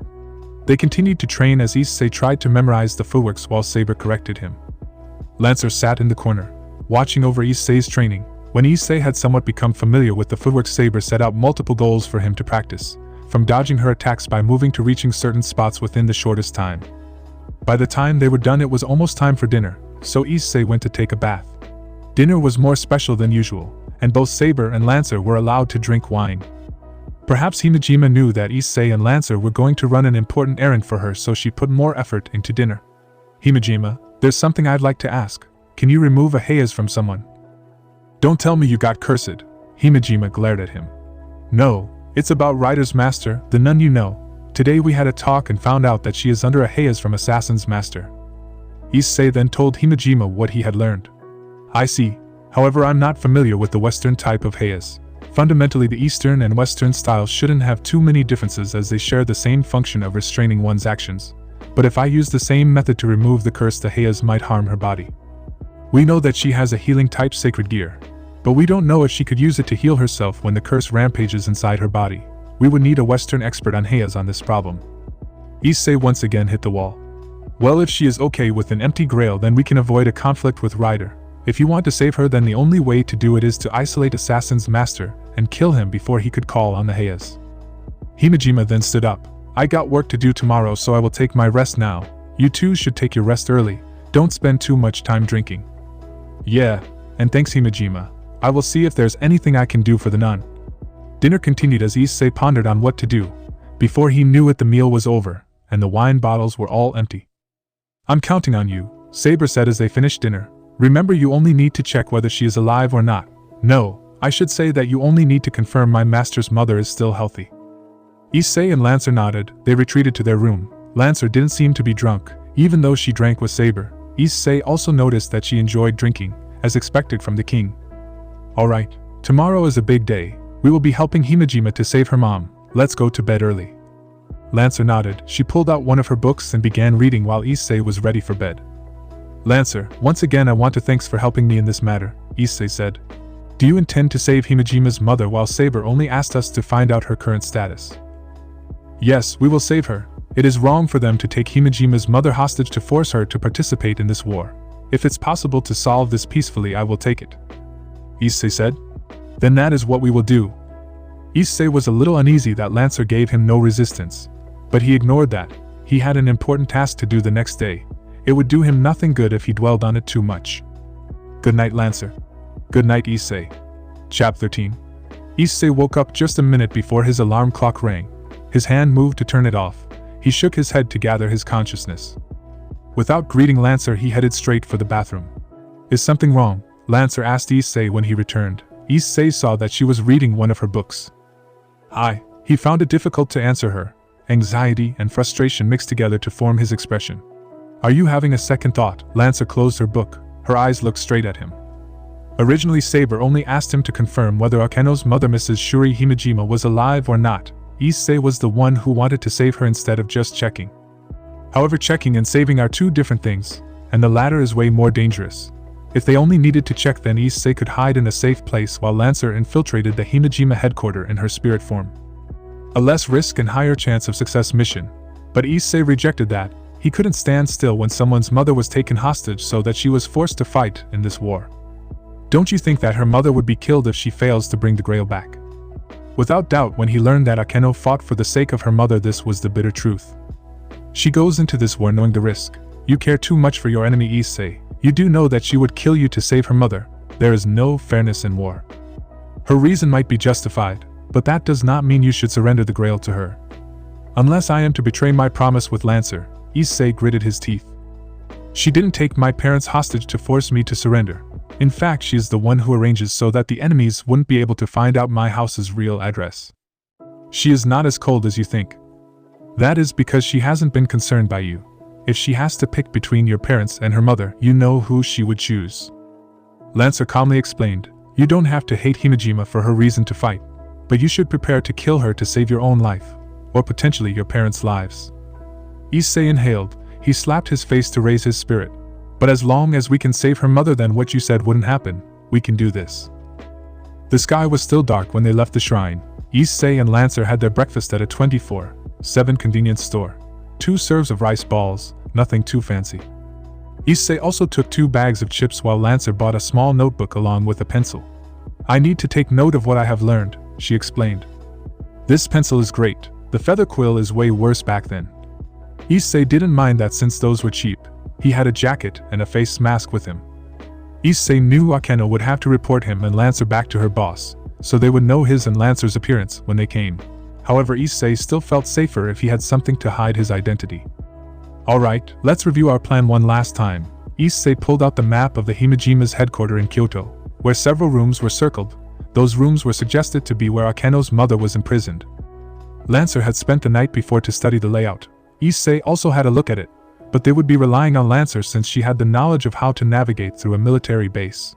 They continued to train as Issei tried to memorize the footworks while Saber corrected him. Lancer sat in the corner, watching over Issei's training. When Issei had somewhat become familiar with the footwork, Saber set out multiple goals for him to practice, from dodging her attacks by moving to reaching certain spots within the shortest time. By the time they were done, it was almost time for dinner, so Issei went to take a bath. Dinner was more special than usual, and both Saber and Lancer were allowed to drink wine. Perhaps Himejima knew that Issei and Lancer were going to run an important errand for her, so she put more effort into dinner. Himejima, there's something I'd like to ask. Can you remove a haze from someone? Don't tell me you got cursed. Himejima glared at him. No, it's about Ryder's master, the nun you know. Today we had a talk and found out that she is under a haze from Assassin's Master. Issei then told Himejima what he had learned. I see. However, I'm not familiar with the Western type of haze. Fundamentally, the Eastern and Western styles shouldn't have too many differences as they share the same function of restraining one's actions. But if I use the same method to remove the curse, the haze might harm her body. We know that she has a healing type sacred gear, but we don't know if she could use it to heal herself when the curse rampages inside her body. We would need a Western expert on haze on this problem. Issei once again hit the wall. Well, if she is okay with an empty grail, then we can avoid a conflict with Ryder. If you want to save her, then the only way to do it is to isolate Assassin's Master and kill him before he could call on the Hayas. Himejima then stood up. I got work to do tomorrow, so I will take my rest now. You too should take your rest early. Don't spend too much time drinking. Yeah, and thanks Himejima. I will see if there's anything I can do for the nun. Dinner continued as Issei pondered on what to do. Before he knew it, the meal was over, and the wine bottles were all empty. I'm counting on you, Saber said as they finished dinner. Remember, you only need to check whether she is alive or not. No, I should say that you only need to confirm my master's mother is still healthy. Issei and Lancer nodded. They retreated to their room. Lancer didn't seem to be drunk, even though she drank with Saber. Issei also noticed that she enjoyed drinking, as expected from the king. Alright, tomorrow is a big day. We will be helping Himejima to save her mom. Let's go to bed early. Lancer nodded. She pulled out one of her books and began reading while Issei was ready for bed. Lancer, once again I want to thanks for helping me in this matter, Issei said. Do you intend to save Himejima's mother while Saber only asked us to find out her current status? Yes, we will save her. It is wrong for them to take Himejima's mother hostage to force her to participate in this war. If it's possible to solve this peacefully, I will take it. Issei said. Then that is what we will do. Issei was a little uneasy that Lancer gave him no resistance. But he ignored that. He had an important task to do the next day. It would do him nothing good if he dwelled on it too much. Good night, Lancer. Good night, Issei. Chapter 13. Issei woke up just a minute before his alarm clock rang. His hand moved to turn it off. He shook his head to gather his consciousness. Without greeting Lancer, he headed straight for the bathroom. Is something wrong? Lancer asked Issei when he returned. Issei saw that she was reading one of her books. He found it difficult to answer her. Anxiety and frustration mixed together to form his expression. Are you having a second thought? Lancer closed her book. Her eyes looked straight at him. Originally, Saber only asked him to confirm whether Akeno's mother, Mrs. Shuri Himejima, was alive or not. Issei was the one who wanted to save her instead of just checking. However, checking and saving are two different things, and the latter is way more dangerous. If they only needed to check, then Issei could hide in a safe place while Lancer infiltrated the Himejima headquarters in her spirit form. A less risk and higher chance of success mission. But Issei rejected that. He couldn't stand still when someone's mother was taken hostage so that she was forced to fight in this war. Don't you think that her mother would be killed if she fails to bring the grail back? Without doubt, when he learned that Akeno fought for the sake of her mother, this was the bitter truth. She goes into this war knowing the risk. You care too much for your enemy, Issei. You do know that she would kill you to save her mother. There is no fairness in war. Her reason might be justified, but that does not mean you should surrender the grail to her. Unless I am to betray my promise with Lancer, Issei gritted his teeth. She didn't take my parents hostage to force me to surrender. In fact, she is the one who arranges so that the enemies wouldn't be able to find out my house's real address. She is not as cold as you think. That is because she hasn't been concerned by you. If she has to pick between your parents and her mother, you know who she would choose. Lancer calmly explained, you don't have to hate Himejima for her reason to fight, but you should prepare to kill her to save your own life, or potentially your parents' lives. Issei inhaled. He slapped his face to raise his spirit. But as long as we can save her mother, then what you said wouldn't happen. We can do this. The sky was still dark when they left the shrine. Issei and Lancer had their breakfast at a 24/7 convenience store. 2 serves of rice balls, nothing too fancy. Issei also took 2 bags of chips while Lancer bought a small notebook along with a pencil. I need to take note of what I have learned, she explained. This pencil is great. The feather quill is way worse back then. Issei didn't mind that since those were cheap. He had a jacket and a face mask with him. Issei knew Akeno would have to report him and Lancer back to her boss, so they would know his and Lancer's appearance when they came. However, Issei still felt safer if he had something to hide his identity. Alright, let's review our plan one last time. Issei pulled out the map of the Himejima's headquarters in Kyoto, where several rooms were circled. Those rooms were suggested to be where Akeno's mother was imprisoned. Lancer had spent the night before to study the layout. Issei also had a look at it, but they would be relying on Lancer since she had the knowledge of how to navigate through a military base.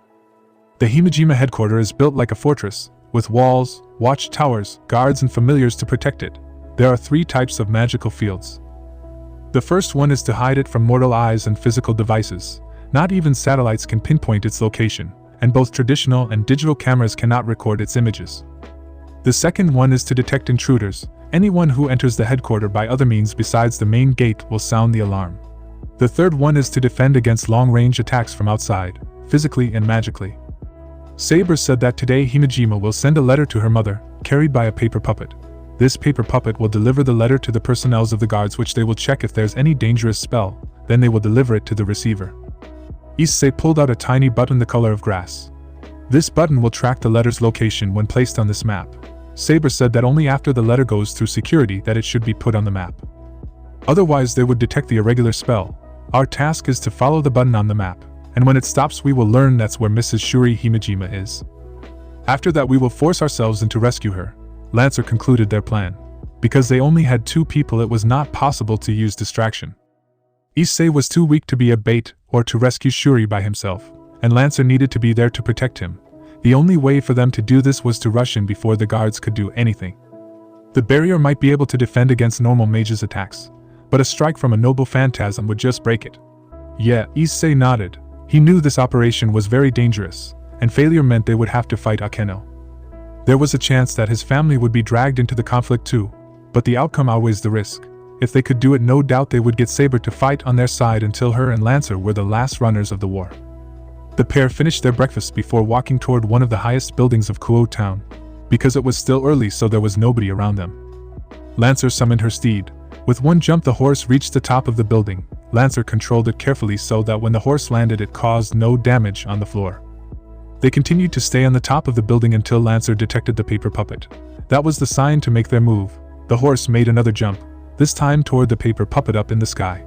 The Himejima headquarters is built like a fortress, with walls, watchtowers, guards and familiars to protect it. There are 3 types of magical fields. The first one is to hide it from mortal eyes and physical devices. Not even satellites can pinpoint its location, and both traditional and digital cameras cannot record its images. The second one is to detect intruders. Anyone who enters the headquarters by other means besides the main gate will sound the alarm. The third one is to defend against long-range attacks from outside, physically and magically. Saber said that today Himejima will send a letter to her mother, carried by a paper puppet. This paper puppet will deliver the letter to the personnel of the guards, which they will check if there's any dangerous spell, then they will deliver it to the receiver. Issei pulled out a tiny button the color of grass. This button will track the letter's location when placed on this map. Saber said that only after the letter goes through security that it should be put on the map. Otherwise they would detect the irregular spell. Our task is to follow the button on the map, and when it stops we will learn that's where Mrs. Shuri Himejima is. After that we will force ourselves in to rescue her. Lancer concluded their plan. Because they only had 2 people, it was not possible to use distraction. Issei was too weak to be a bait or to rescue Shuri by himself, and Lancer needed to be there to protect him. The only way for them to do this was to rush in before the guards could do anything. The barrier might be able to defend against normal mages' attacks, but a strike from a noble phantasm would just break it. Yeah, Issei nodded. He knew this operation was very dangerous, and failure meant they would have to fight Akeno. There was a chance that his family would be dragged into the conflict too, but the outcome outweighs the risk. If they could do it, no doubt they would get Saber to fight on their side until her and Lancer were the last runners of the war. The pair finished their breakfast before walking toward one of the highest buildings of Kuoh town, because it was still early so there was nobody around them. Lancer summoned her steed. With one jump the horse reached the top of the building. Lancer controlled it carefully so that when the horse landed it caused no damage on the floor. They continued to stay on the top of the building until Lancer detected the paper puppet. That was the sign to make their move. The horse made another jump, this time toward the paper puppet up in the sky.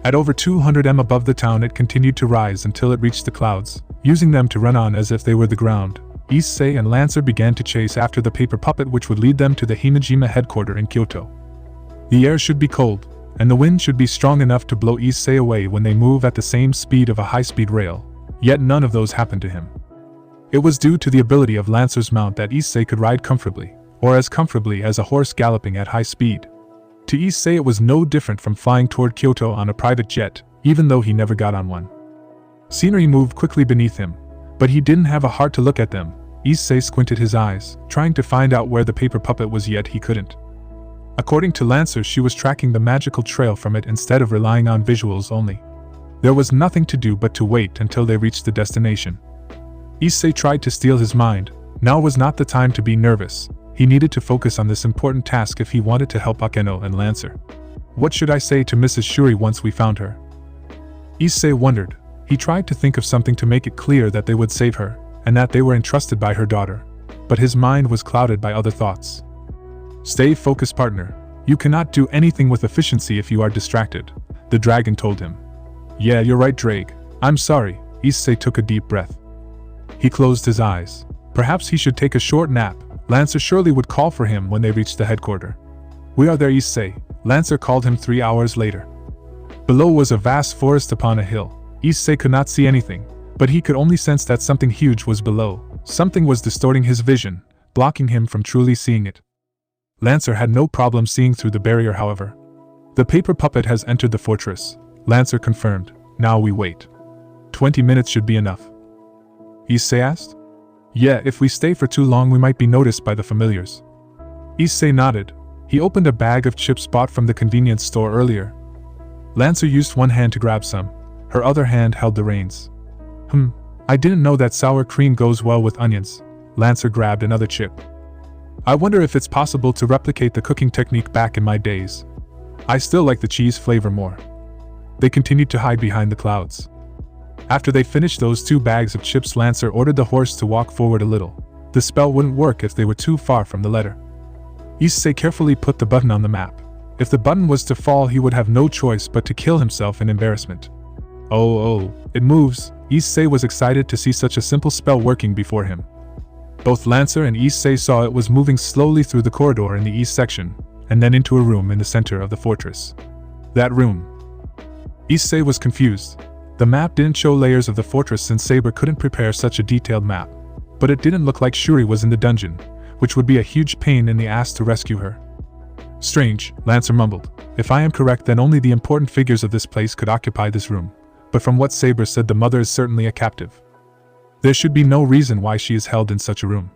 At over 200 m above the town it continued to rise until it reached the clouds, using them to run on as if they were the ground. Issei and Lancer began to chase after the paper puppet, which would lead them to the Himejima headquarters in Kyoto. The air should be cold, and the wind should be strong enough to blow Issei away when they move at the same speed of a high-speed rail, yet none of those happened to him. It was due to the ability of Lancer's mount that Issei could ride comfortably, or as comfortably as a horse galloping at high speed. To Issei it was no different from flying toward Kyoto on a private jet, even though he never got on one. Scenery moved quickly beneath him, but he didn't have a heart to look at them. Issei squinted his eyes, trying to find out where the paper puppet was, yet he couldn't. According to Lancer, she was tracking the magical trail from it instead of relying on visuals only. There was nothing to do but to wait until they reached the destination. Issei tried to steal his mind. Now was not the time to be nervous. He needed to focus on this important task if he wanted to help Akeno and Lancer. What should I say to Mrs. Shuri once we found her? Issei wondered. He tried to think of something to make it clear that they would save her, and that they were entrusted by her daughter. But his mind was clouded by other thoughts. Stay focused, partner. You cannot do anything with efficiency if you are distracted, the dragon told him. Yeah, you're right, Drake. I'm sorry. Issei took a deep breath. He closed his eyes. Perhaps he should take a short nap. Lancer surely would call for him when they reached the headquarters. We are there, Issei. Lancer called him 3 hours later. Below was a vast forest upon a hill. Issei could not see anything, but he could only sense that something huge was below. Something was distorting his vision, blocking him from truly seeing it. Lancer had no problem seeing through the barrier, however. The paper puppet has entered the fortress, Lancer confirmed. Now we wait. 20 minutes should be enough. Issei asked? Yeah, if we stay for too long we might be noticed by the familiars. Issei nodded. He opened a bag of chips bought from the convenience store earlier. Lancer used one hand to grab some. Her other hand held the reins. I didn't know that sour cream goes well with onions. Lancer grabbed another chip. I wonder if it's possible to replicate the cooking technique back in my days. I still like the cheese flavor more. They continued to hide behind the clouds. After they finished those 2 bags of chips, Lancer ordered the horse to walk forward a little. The spell wouldn't work if they were too far from the letter. Issei carefully put the button on the map. If the button was to fall, he would have no choice but to kill himself in embarrassment. Oh, it moves. Issei was excited to see such a simple spell working before him. Both Lancer and Issei saw it was moving slowly through the corridor in the east section, and then into a room in the center of the fortress. That room. Issei was confused. The map didn't show layers of the fortress since Saber couldn't prepare such a detailed map. But it didn't look like Shuri was in the dungeon, which would be a huge pain in the ass to rescue her. Strange, Lancer mumbled. If I am correct, then only the important figures of this place could occupy this room. But from what Saber said, the mother is certainly a captive. There should be no reason why she is held in such a room.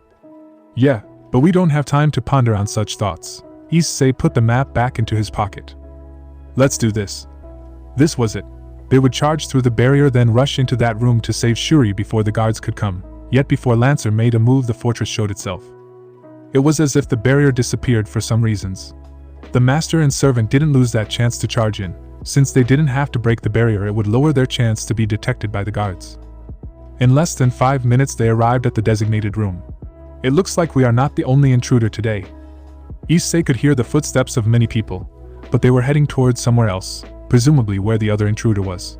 Yeah, but we don't have time to ponder on such thoughts. Issei put the map back into his pocket. Let's do this. This was it. They would charge through the barrier, then rush into that room to save Shuri before the guards could come. yet before Lancer made a move the fortress showed itself. It was as if the barrier disappeared for some reasons. The master and servant didn't lose that chance to charge in. Since they didn't have to break the barrier, it would lower their chance to be detected by the guards. In less than 5 minutes they arrived at the designated room. It looks like we are not the only intruder today. Issei could hear the footsteps of many people, but they were heading towards somewhere else, presumably where the other intruder was.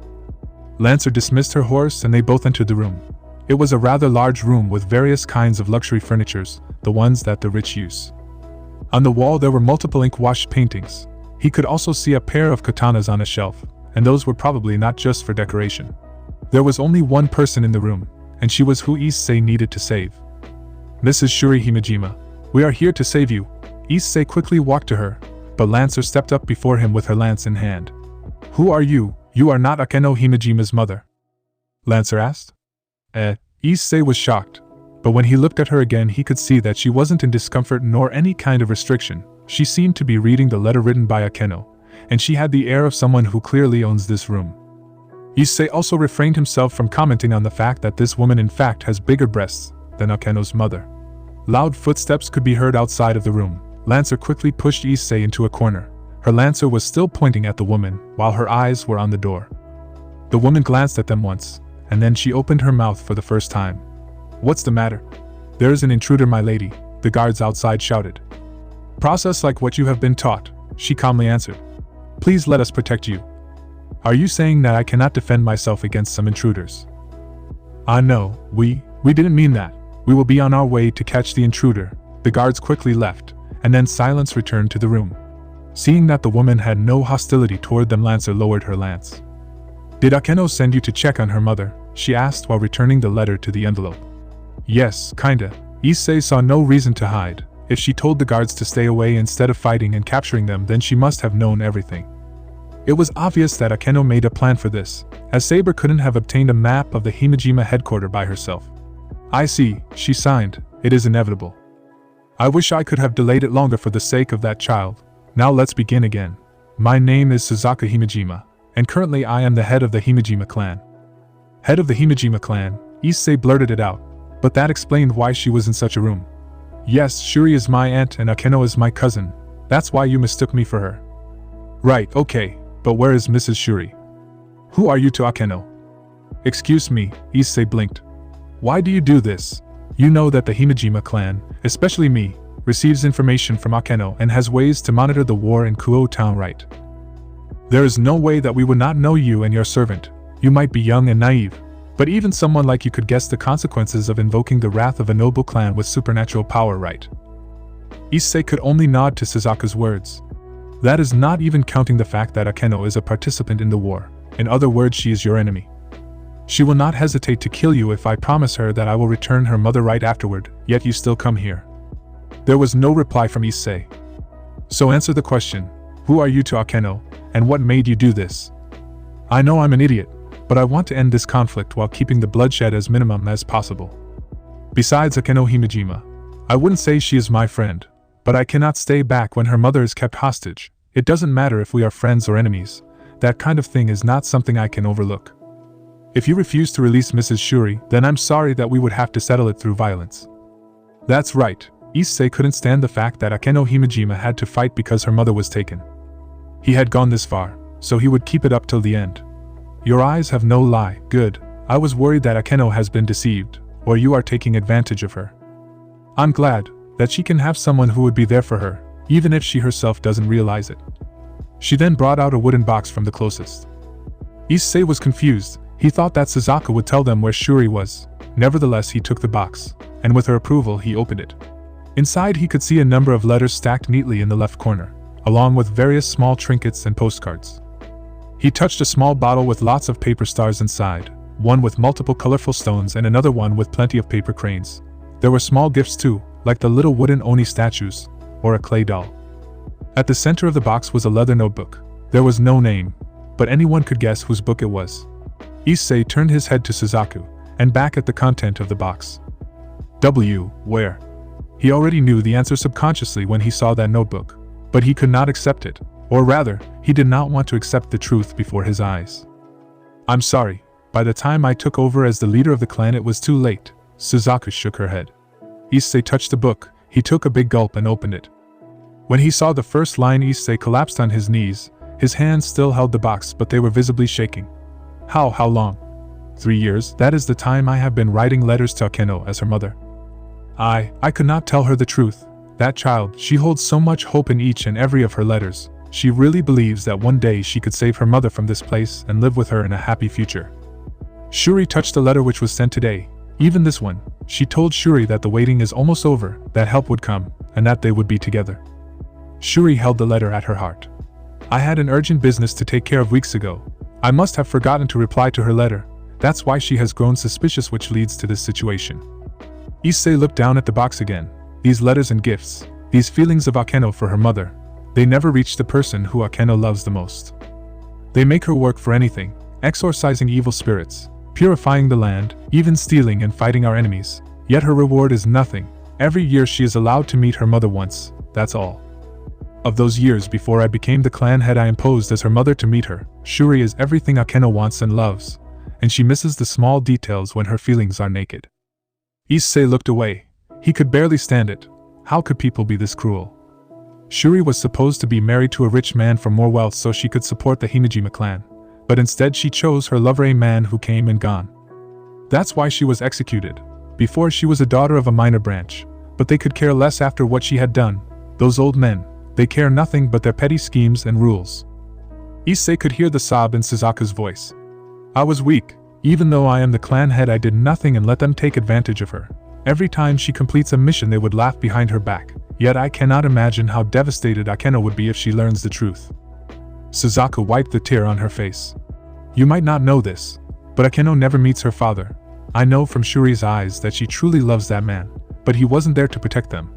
Lancer dismissed her horse and they both entered the room. It was a rather large room with various kinds of luxury furnitures, the ones that the rich use. On the wall there were multiple ink-washed paintings. He could also see a pair of katanas on a shelf, and those were probably not just for decoration. There was only one person in the room, and she was who Issei needed to save. "Mrs. Shuri Himejima, we are here to save you." Issei quickly walked to her, but Lancer stepped up before him with her lance in hand. "Who are you? You are not Akeno Himejima's mother?" Lancer asked. Issei was shocked, but when he looked at her again he could see that she wasn't in discomfort nor any kind of restriction. She seemed to be reading the letter written by Akeno, and she had the air of someone who clearly owns this room. Issei also refrained himself from commenting on the fact that this woman in fact has bigger breasts than Akeno's mother. Loud footsteps could be heard outside of the room. Lancer quickly pushed Issei into a corner. Her lancer was still pointing at the woman, while her eyes were on the door. The woman glanced at them once, and then she opened her mouth for the first time. "What's the matter?" "There is an intruder, my lady," the guards outside shouted. "Process like what you have been taught," she calmly answered. "Please let us protect you." "Are you saying that I cannot defend myself against some intruders?" No, we didn't mean that. We will be on our way to catch the intruder." The guards quickly left, and then silence returned to the room. Seeing that the woman had no hostility toward them, Lancer lowered her lance. "Did Akeno send you to check on her mother?" she asked while returning the letter to the envelope. "Yes, kinda." Issei saw no reason to hide. If she told the guards to stay away instead of fighting and capturing them, then she must have known everything. It was obvious that Akeno made a plan for this, as Saber couldn't have obtained a map of the Himejima headquarters by herself. "I see," she signed. "It is inevitable. I wish I could have delayed it longer for the sake of that child. Now let's begin again. My name is Suzuka Himejima, and currently I am the head of the Himejima clan." Head of the Himejima clan, Issei blurted it out, but that explained why she was in such a room. "Yes, Shuri is my aunt and Akeno is my cousin. That's why you mistook me for her." "Right, okay, but where is Mrs. Shuri?" "Who are you to Akeno?" "Excuse me," Issei blinked. "Why do you do this? You know that the Himejima clan, especially me, receives information from Akeno and has ways to monitor the war in Kuoh town, right? There is no way that we would not know you and your servant. You might be young and naive, but even someone like you could guess the consequences of invoking the wrath of a noble clan with supernatural power, right?" Issei could only nod to Suzuka's words. "That is not even counting the fact that Akeno is a participant in the war. In other words, she is your enemy. She will not hesitate to kill you if I promise her that I will return her mother right afterward, yet you still come here." There was no reply from Issei. "So answer the question. Who are you to Akeno, and what made you do this?" "I know I'm an idiot, but I want to end this conflict while keeping the bloodshed as minimum as possible. Besides Akeno Himejima, I wouldn't say she is my friend, but I cannot stay back when her mother is kept hostage. It doesn't matter if we are friends or enemies. That kind of thing is not something I can overlook. If you refuse to release Mrs. Shuri, then I'm sorry that we would have to settle it through violence." That's right. Issei couldn't stand the fact that Akeno Himejima had to fight because her mother was taken. He had gone this far, so he would keep it up till the end. "Your eyes have no lie. Good. I was worried that Akeno has been deceived, or you are taking advantage of her. I'm glad that she can have someone who would be there for her, even if she herself doesn't realize it." She then brought out a wooden box from the closest. Issei was confused. He thought that Suzuka would tell them where Shuri was. Nevertheless, he took the box, and with her approval he opened it. Inside he could see a number of letters stacked neatly in the left corner, along with various small trinkets and postcards. He touched a small bottle with lots of paper stars inside, one with multiple colorful stones and another one with plenty of paper cranes. There were small gifts too, like the little wooden Oni statues, or a clay doll. At the center of the box was a leather notebook. There was no name, but anyone could guess whose book it was. Issei turned his head to Suzuka, and back at the content of the box. Where? He already knew the answer subconsciously when he saw that notebook, but he could not accept it, or rather, he did not want to accept the truth before his eyes. "I'm sorry, by the time I took over as the leader of the clan it was too late," Suzaku shook her head. Issei touched the book. He took a big gulp and opened it. When he saw the first line, Issei collapsed on his knees. His hands still held the box, but they were visibly shaking. How long? 3 years, that is the time I have been writing letters to Akeno as her mother. I could not tell her the truth. That child, she holds so much hope in each and every of her letters. She really believes that one day she could save her mother from this place and live with her in a happy future. Shuri touched the letter which was sent today. Even this one. She told Shuri that the waiting is almost over, that help would come, and that they would be together. Shuri held the letter at her heart. I had an urgent business to take care of weeks ago. I must have forgotten to reply to her letter. That's why she has grown suspicious, which leads to this situation. Issei looked down at the box again. These letters and gifts, these feelings of Akeno for her mother, they never reach the person who Akeno loves the most. They make her work for anything, exorcising evil spirits, purifying the land, even stealing and fighting our enemies. Yet her reward is nothing. Every year she is allowed to meet her mother once, that's all. Of those years before I became the clan head, I imposed as her mother to meet her. Shuri is everything Akeno wants and loves, and she misses the small details when her feelings are naked. Issei looked away. He could barely stand it. How could people be this cruel? Shuri was supposed to be married to a rich man for more wealth so she could support the Himejima clan, but instead she chose her lover, a man who came and gone. That's why she was executed. Before, she was a daughter of a minor branch, but they could care less after what she had done. Those old men, they care nothing but their petty schemes and rules. Issei could hear the sob in Suzaku's voice. I was weak. Even though I am the clan head, I did nothing and let them take advantage of her. Every time she completes a mission, they would laugh behind her back. Yet I cannot imagine how devastated Akeno would be if she learns the truth. Suzaku wiped the tear on her face. You might not know this, but Akeno never meets her father. I know from Shuri's eyes that she truly loves that man, but he wasn't there to protect them.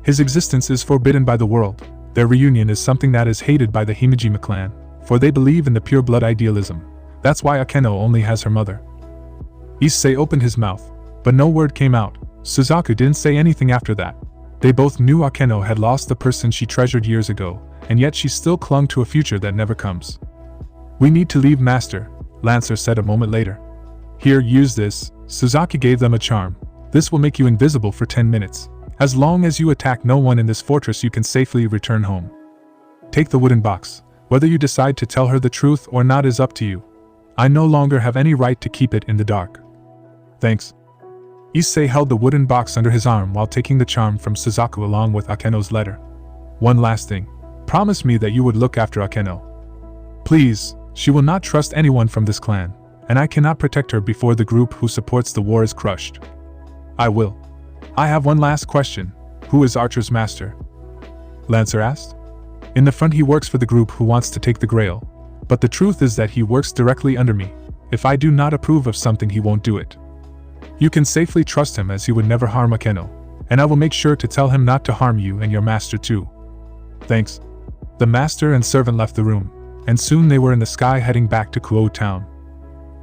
His existence is forbidden by the world. Their reunion is something that is hated by the Himejima clan, for they believe in the pure blood idealism. That's why Akeno only has her mother. Issei opened his mouth, but no word came out. Suzaku didn't say anything after that. They both knew Akeno had lost the person she treasured years ago, and yet she still clung to a future that never comes. We need to leave, Master, Lancer said a moment later. Here, use this. Suzaku gave them a charm. This will make you invisible for 10 minutes. As long as you attack no one in this fortress, you can safely return home. Take the wooden box. Whether you decide to tell her the truth or not is up to you. I no longer have any right to keep it in the dark. Thanks. Issei held the wooden box under his arm while taking the charm from Suzaku along with Akeno's letter. One last thing. Promise me that you would look after Akeno. Please, she will not trust anyone from this clan, and I cannot protect her before the group who supports the war is crushed. I will. I have one last question. Who is Archer's master? Lancer asked. In the front, he works for the group who wants to take the grail. But the truth is that he works directly under me. If I do not approve of something, he won't do it. You can safely trust him, as he would never harm Akeno, and I will make sure to tell him not to harm you and your master too. Thanks. The master and servant left the room, and soon they were in the sky heading back to Kuoh town.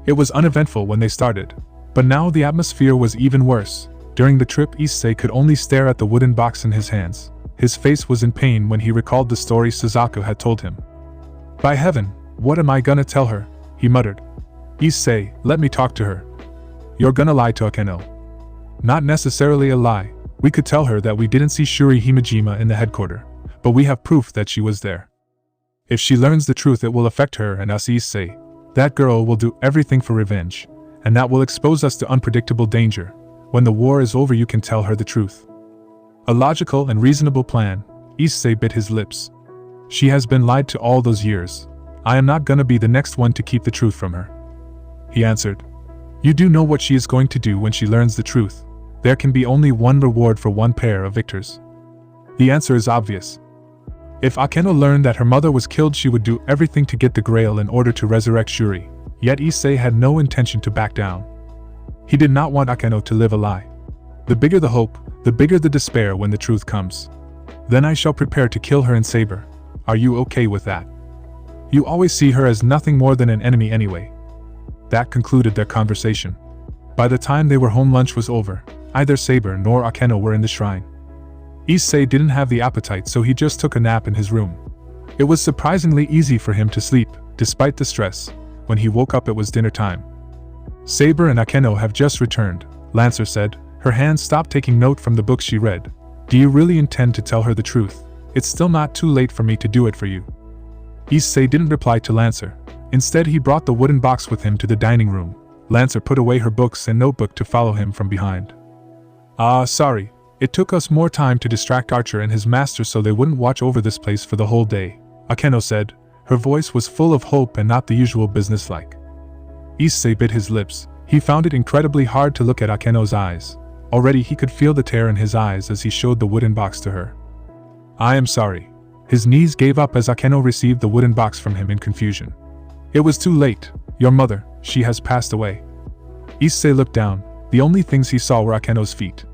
It was uneventful when they started, but now the atmosphere was even worse. During the trip, Issei could only stare at the wooden box in his hands. His face was in pain when he recalled the story Suzaku had told him. By heaven, what am I gonna tell her? He muttered. Issei, let me talk to her. You're gonna lie to Akeno. Not necessarily a lie. We could tell her that we didn't see Shuri Himejima in the headquarters, but we have proof that she was there. If she learns the truth, it will affect her and us. Issei. That girl will do everything for revenge, and that will expose us to unpredictable danger. When the war is over, you can tell her the truth. A logical and reasonable plan. Issei bit his lips. She has been lied to all those years. I am not gonna be the next one to keep the truth from her. He answered. You do know what she is going to do when she learns the truth. There can be only one reward for one pair of victors. The answer is obvious. If Akeno learned that her mother was killed, she would do everything to get the grail in order to resurrect Shuri. Yet Issei had no intention to back down. He did not want Akeno to live a lie. The bigger the hope, the bigger the despair when the truth comes. Then I shall prepare to kill her and save her. Are you okay with that? You always see her as nothing more than an enemy anyway. That concluded their conversation. By the time they were home, lunch was over. Neither Saber nor Akeno were in the shrine. Issei didn't have the appetite, so he just took a nap in his room. It was surprisingly easy for him to sleep, despite the stress. When he woke up, it was dinner time. Saber and Akeno have just returned. Lancer said. Her hand stopped taking note from the book she read. Do you really intend to tell her the truth? It's still not too late for me to do it for you. Issei didn't reply to Lancer. Instead, he brought the wooden box with him to the dining room. Lancer put away her books and notebook to follow him from behind. Sorry. It took us more time to distract Archer and his master so they wouldn't watch over this place for the whole day, Akeno said. Her voice was full of hope and not the usual businesslike. Issei bit his lips. He found it incredibly hard to look at Akeno's eyes. Already he could feel the tear in his eyes as he showed the wooden box to her. I am sorry. His knees gave up as Akeno received the wooden box from him in confusion. It was too late. Your mother, she has passed away. Issei looked down. The only things he saw were Akeno's feet.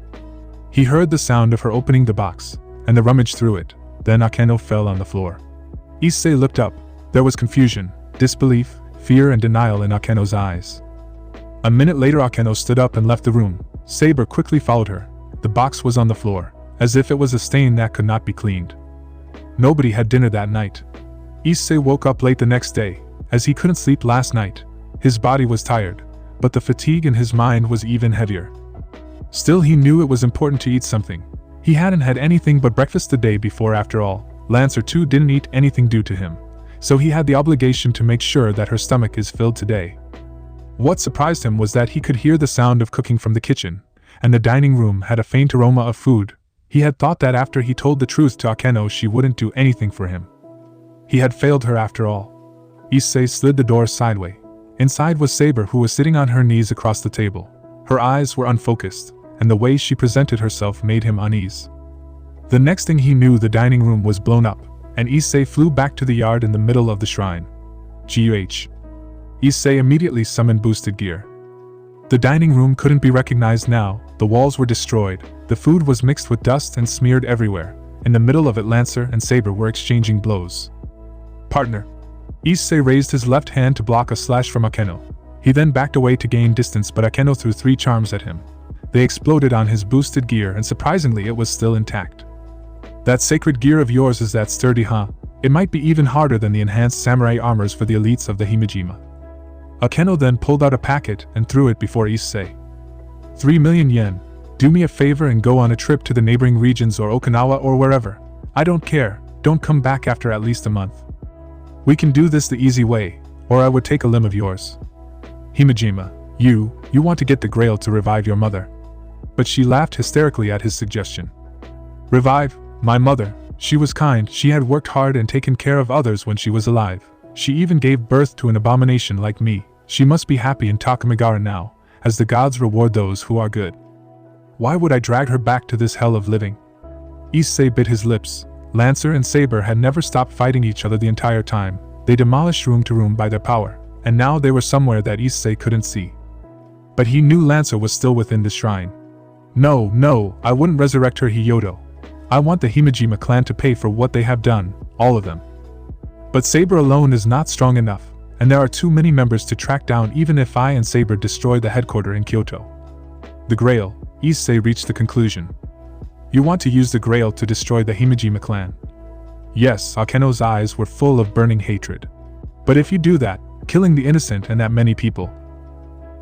He heard the sound of her opening the box, and the rummage through it. Then Akeno fell on the floor. Issei looked up. There was confusion, disbelief, fear and denial in Akeno's eyes. A minute later Akeno stood up and left the room. Saber quickly followed her. The box was on the floor, as if it was a stain that could not be cleaned. Nobody had dinner that night. Issei woke up late the next day, as he couldn't sleep last night. His body was tired, but the fatigue in his mind was even heavier. Still, he knew it was important to eat something. He hadn't had anything but breakfast the day before after all. Lancer too didn't eat anything due to him, so he had the obligation to make sure that her stomach is filled today. What surprised him was that he could hear the sound of cooking from the kitchen, and the dining room had a faint aroma of food. He had thought that after he told the truth to Akeno she wouldn't do anything for him. He had failed her after all. Issei slid the door sideways. Inside was Saber, who was sitting on her knees across the table. Her eyes were unfocused, and the way she presented herself made him uneasy. The next thing he knew, the dining room was blown up, and Issei flew back to the yard in the middle of the shrine. Guh. Issei immediately summoned boosted gear. The dining room couldn't be recognized now. The walls were destroyed, the food was mixed with dust and smeared everywhere. In the middle of it, Lancer and Saber were exchanging blows. Partner. Issei raised his left hand to block a slash from Akeno. He then backed away to gain distance, but Akeno threw 3 charms at him. They exploded on his boosted gear, and surprisingly it was still intact. That sacred gear of yours is that sturdy, huh? It might be even harder than the enhanced samurai armors for the elites of the Himejima. Akeno then pulled out a packet and threw it before Issei. 3 million yen. Do me a favor and go on a trip to the neighboring regions or Okinawa or wherever. I don't care, don't come back after at least a month. We can do this the easy way, or I would take a limb of yours. Himejima, you want to get the grail to revive your mother. But she laughed hysterically at his suggestion. Revive? My mother? She was kind, she had worked hard and taken care of others when she was alive. She even gave birth to an abomination like me. She must be happy in Takamigara now, as the gods reward those who are good. Why would I drag her back to this hell of living? Issei bit his lips. Lancer and Saber had never stopped fighting each other the entire time. They demolished room to room by their power, and now they were somewhere that Issei couldn't see. But he knew Lancer was still within the shrine. No, I wouldn't resurrect her, Hiyoto. I want the Himejima clan to pay for what they have done, all of them. But Saber alone is not strong enough, and there are too many members to track down even if I and Saber destroy the headquarters in Kyoto. The Grail, Issei reached the conclusion. You want to use the Grail to destroy the Himejima clan? Yes, Akeno's eyes were full of burning hatred. But if you do that, killing the innocent and that many people,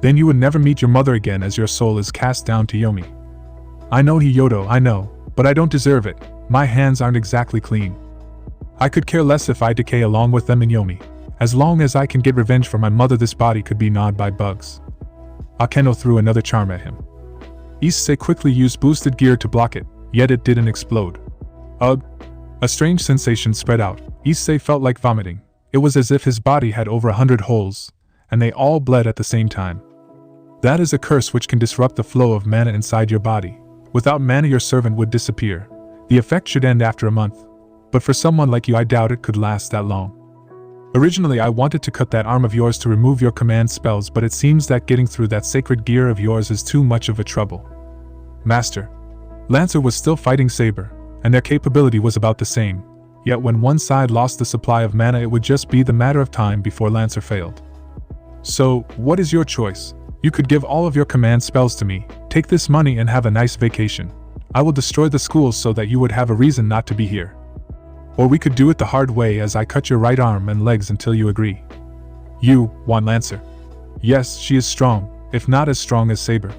then you would never meet your mother again, as your soul is cast down to Yomi. I know, Hiyoto, I know, but I don't deserve it. My hands aren't exactly clean. I could care less if I decay along with them in Yomi. As long as I can get revenge for my mother, this body could be gnawed by bugs. Akeno threw another charm at him. Issei quickly used boosted gear to block it, yet it didn't explode. Ugh! A strange sensation spread out. Issei felt like vomiting. It was as if his body had over 100 holes, and they all bled at the same time. That is a curse which can disrupt the flow of mana inside your body. Without mana, your servant would disappear. The effect should end after a month. But for someone like you, I doubt it could last that long. Originally, I wanted to cut that arm of yours to remove your command spells, but it seems that getting through that sacred gear of yours is too much of a trouble. Master. Lancer was still fighting Saber, and their capability was about the same. Yet when one side lost the supply of mana, it would just be the matter of time before Lancer failed. So, what is your choice? You could give all of your command spells to me, take this money and have a nice vacation. I will destroy the schools so that you would have a reason not to be here. Or we could do it the hard way, as I cut your right arm and legs until you agree. You want Lancer? Yes, she is strong, if not as strong as Saber.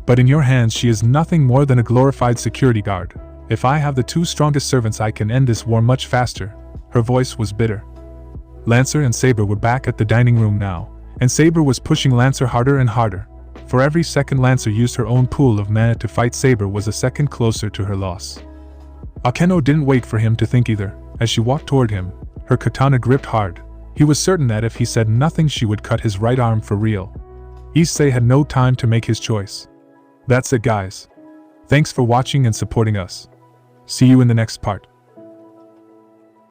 But in your hands she is nothing more than a glorified security guard. If I have the two strongest servants I can end this war much faster." Her voice was bitter. Lancer and Saber were back at the dining room now, and Saber was pushing Lancer harder and harder. For every second Lancer used her own pool of mana to fight Saber was a second closer to her loss. Akeno didn't wait for him to think either. As she walked toward him, her katana gripped hard. He was certain that if he said nothing she would cut his right arm for real. Issei had no time to make his choice. That's it, guys. Thanks for watching and supporting us. See you in the next part.